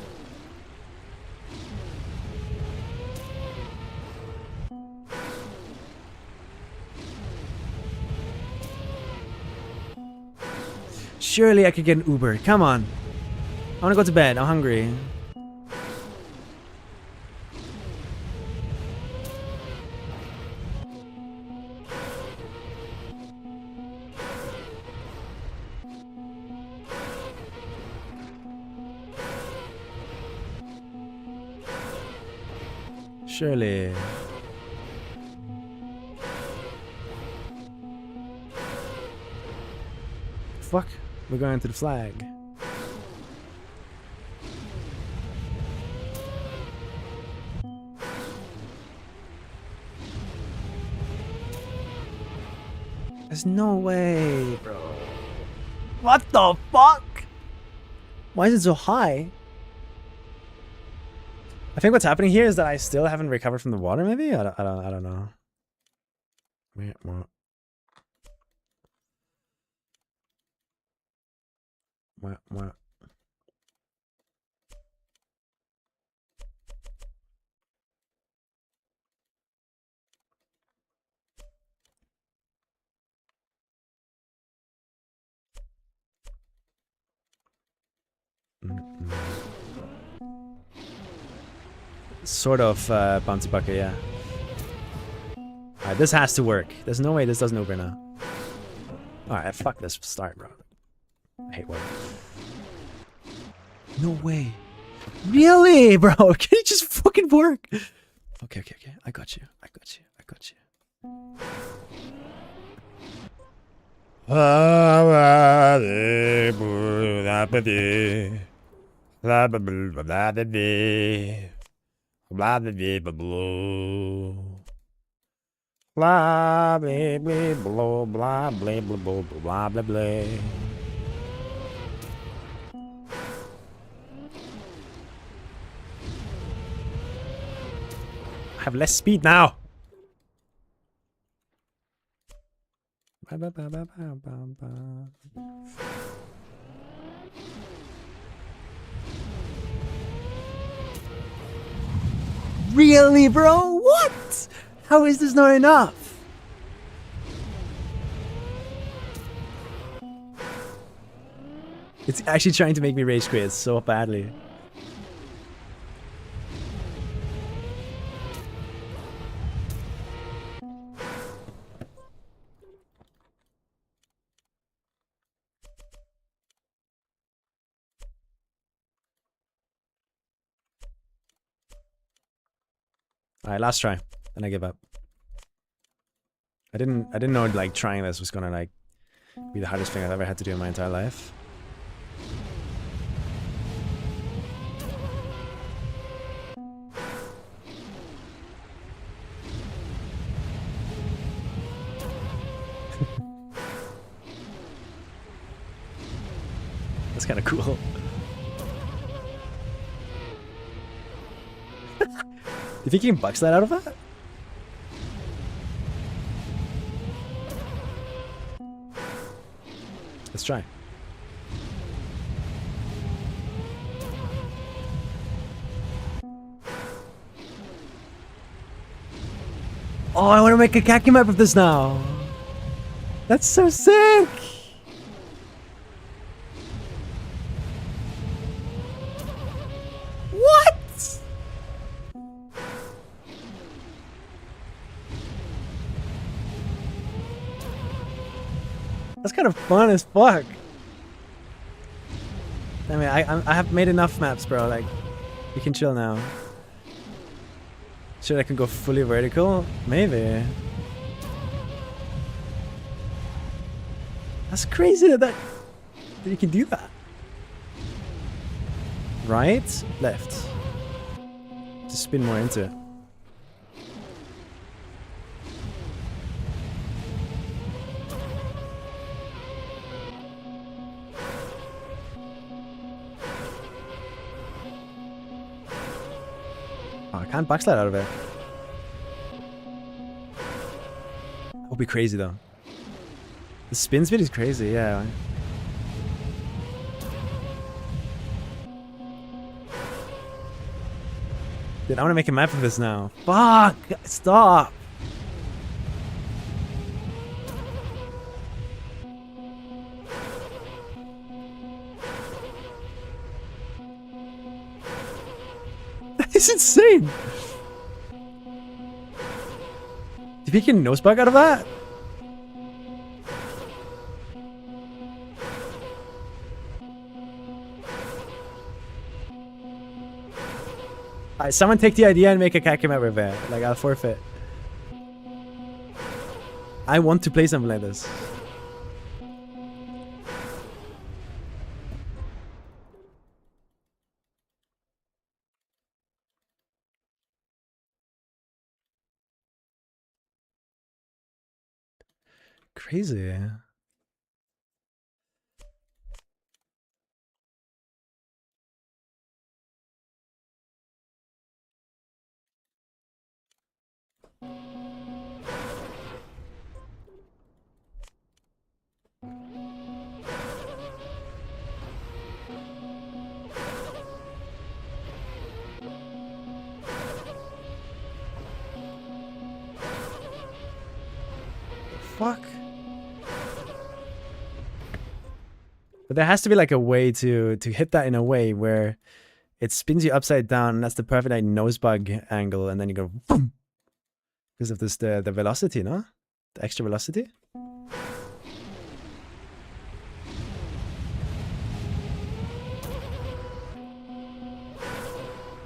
Surely I could get an Uber. Come on. I want to go to bed. I'm hungry. Surely. Fuck. We're going to the flag. There's no way, bro. What the fuck? Why is it so high? I think what's happening here is that I still haven't recovered from the water, maybe? I don't know. Wait, what? What? Sort of bouncy bucket, yeah. Alright, this has to work. There's no way this doesn't open now. Alright, fuck this start, bro. I hate water. No way. Really, bro? Can it just fucking work? Okay. I got you. Blah blah blah blah blah. Blah blah blah blah blah blah blah blah blah blah. I have less speed now. Really, bro? What? How is this not enough? It's actually trying to make me rage quit so badly. Alright, last try. Then I give up. I didn't know like trying this was gonna like be the hardest thing I've ever had to do in my entire life. That's kind of cool. You think you can buck slide out of that? Let's try. Oh, I want to make a KACKY map of this now. That's so sick. What? That's kind of fun as fuck. I mean, I have made enough maps, bro. Like, you can chill now. Sure, I can go fully vertical? Maybe. That's crazy that you can do that. Right, left. Just spin more into it. Oh, I can't backslide out of it. That would be crazy though. The spin speed is crazy, yeah. Dude, I want to make a map of this now. Fuck! Stop! That is insane! Did he get a nose bug out of that? Alright, someone take the idea and make a KACKY map with it. Like, I'll forfeit. I want to play something like this. Crazy. Fuck. But there has to be like a way to hit that in a way where it spins you upside down, and that's the perfect like nose bug angle, and then you go boom because of this the velocity, no? The extra velocity.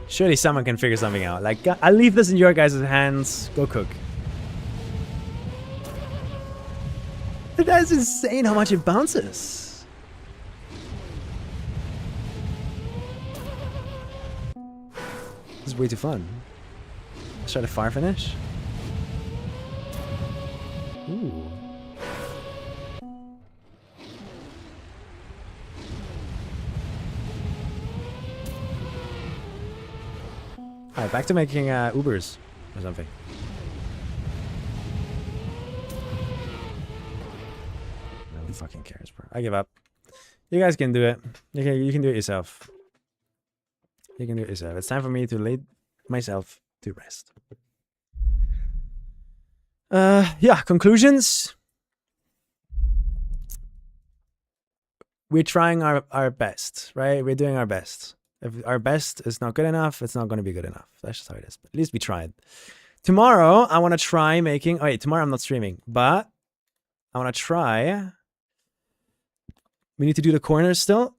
Surely someone can figure something out. Like, I'll leave this in your guys' hands. Go cook. That is insane how much it bounces. This is way too fun. Let's try to fire finish. Ooh. Alright, back to making Ubers or something. No one fucking cares, bro. I give up. You guys can do it. You can do it yourself. You can do it yourself. It's time for me to lay myself to rest. Yeah, conclusions. We're trying our best, right? We're doing our best. If our best is not good enough, it's not going to be good enough. That's just how it is. But at least we tried. Tomorrow, I want to try making... Oh, wait, tomorrow I'm not streaming. But I want to try... We need to do the corners still.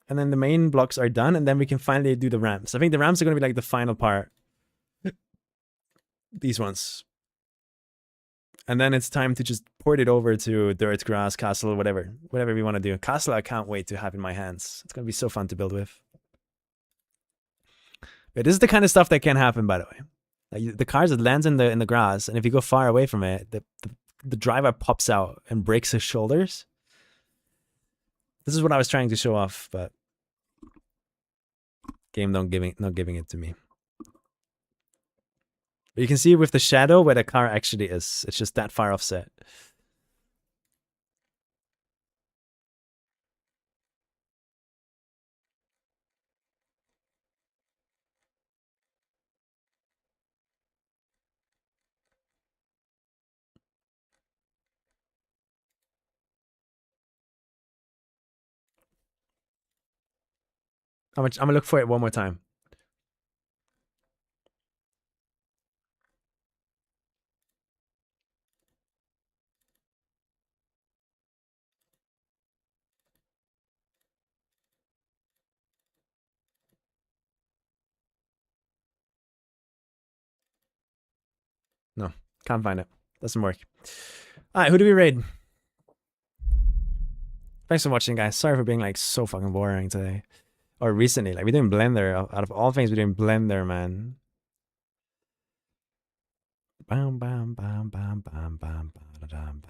And then the main blocks are done. And then we can finally do the ramps. I think the ramps are going to be like the final part. These ones. And then it's time to just port it over to dirt, grass, castle, whatever. Whatever we want to do. Castle, I can't wait to have in my hands. It's going to be so fun to build with. But this is the kind of stuff that can happen, by the way. Like the cars that lands in the grass, and if you go far away from it, the driver pops out and breaks his shoulders. This is what I was trying to show off, but game not giving it to me. But you can see with the shadow where the car actually is. It's just that far offset. I'm gonna look for it one more time. No, can't find it. Doesn't work. All right, who do we raid? Thanks for watching, guys. Sorry for being like so fucking boring today. Or recently, like we're doing Blender. Out of all things, we're doing Blender, man. Bam, bam, bam, bam, bam, bam, bam, bam.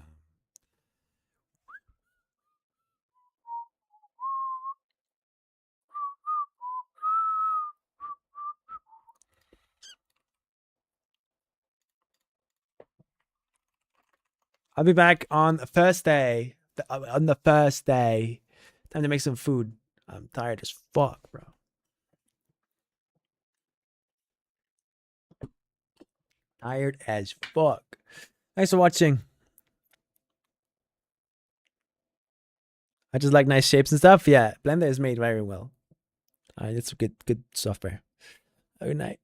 I'll be back on Thursday. On the first day. Time to make some food. I'm tired as fuck, bro. Tired as fuck. Thanks for watching. I just like nice shapes and stuff. Yeah, Blender is made very well. It's a good software. Good night.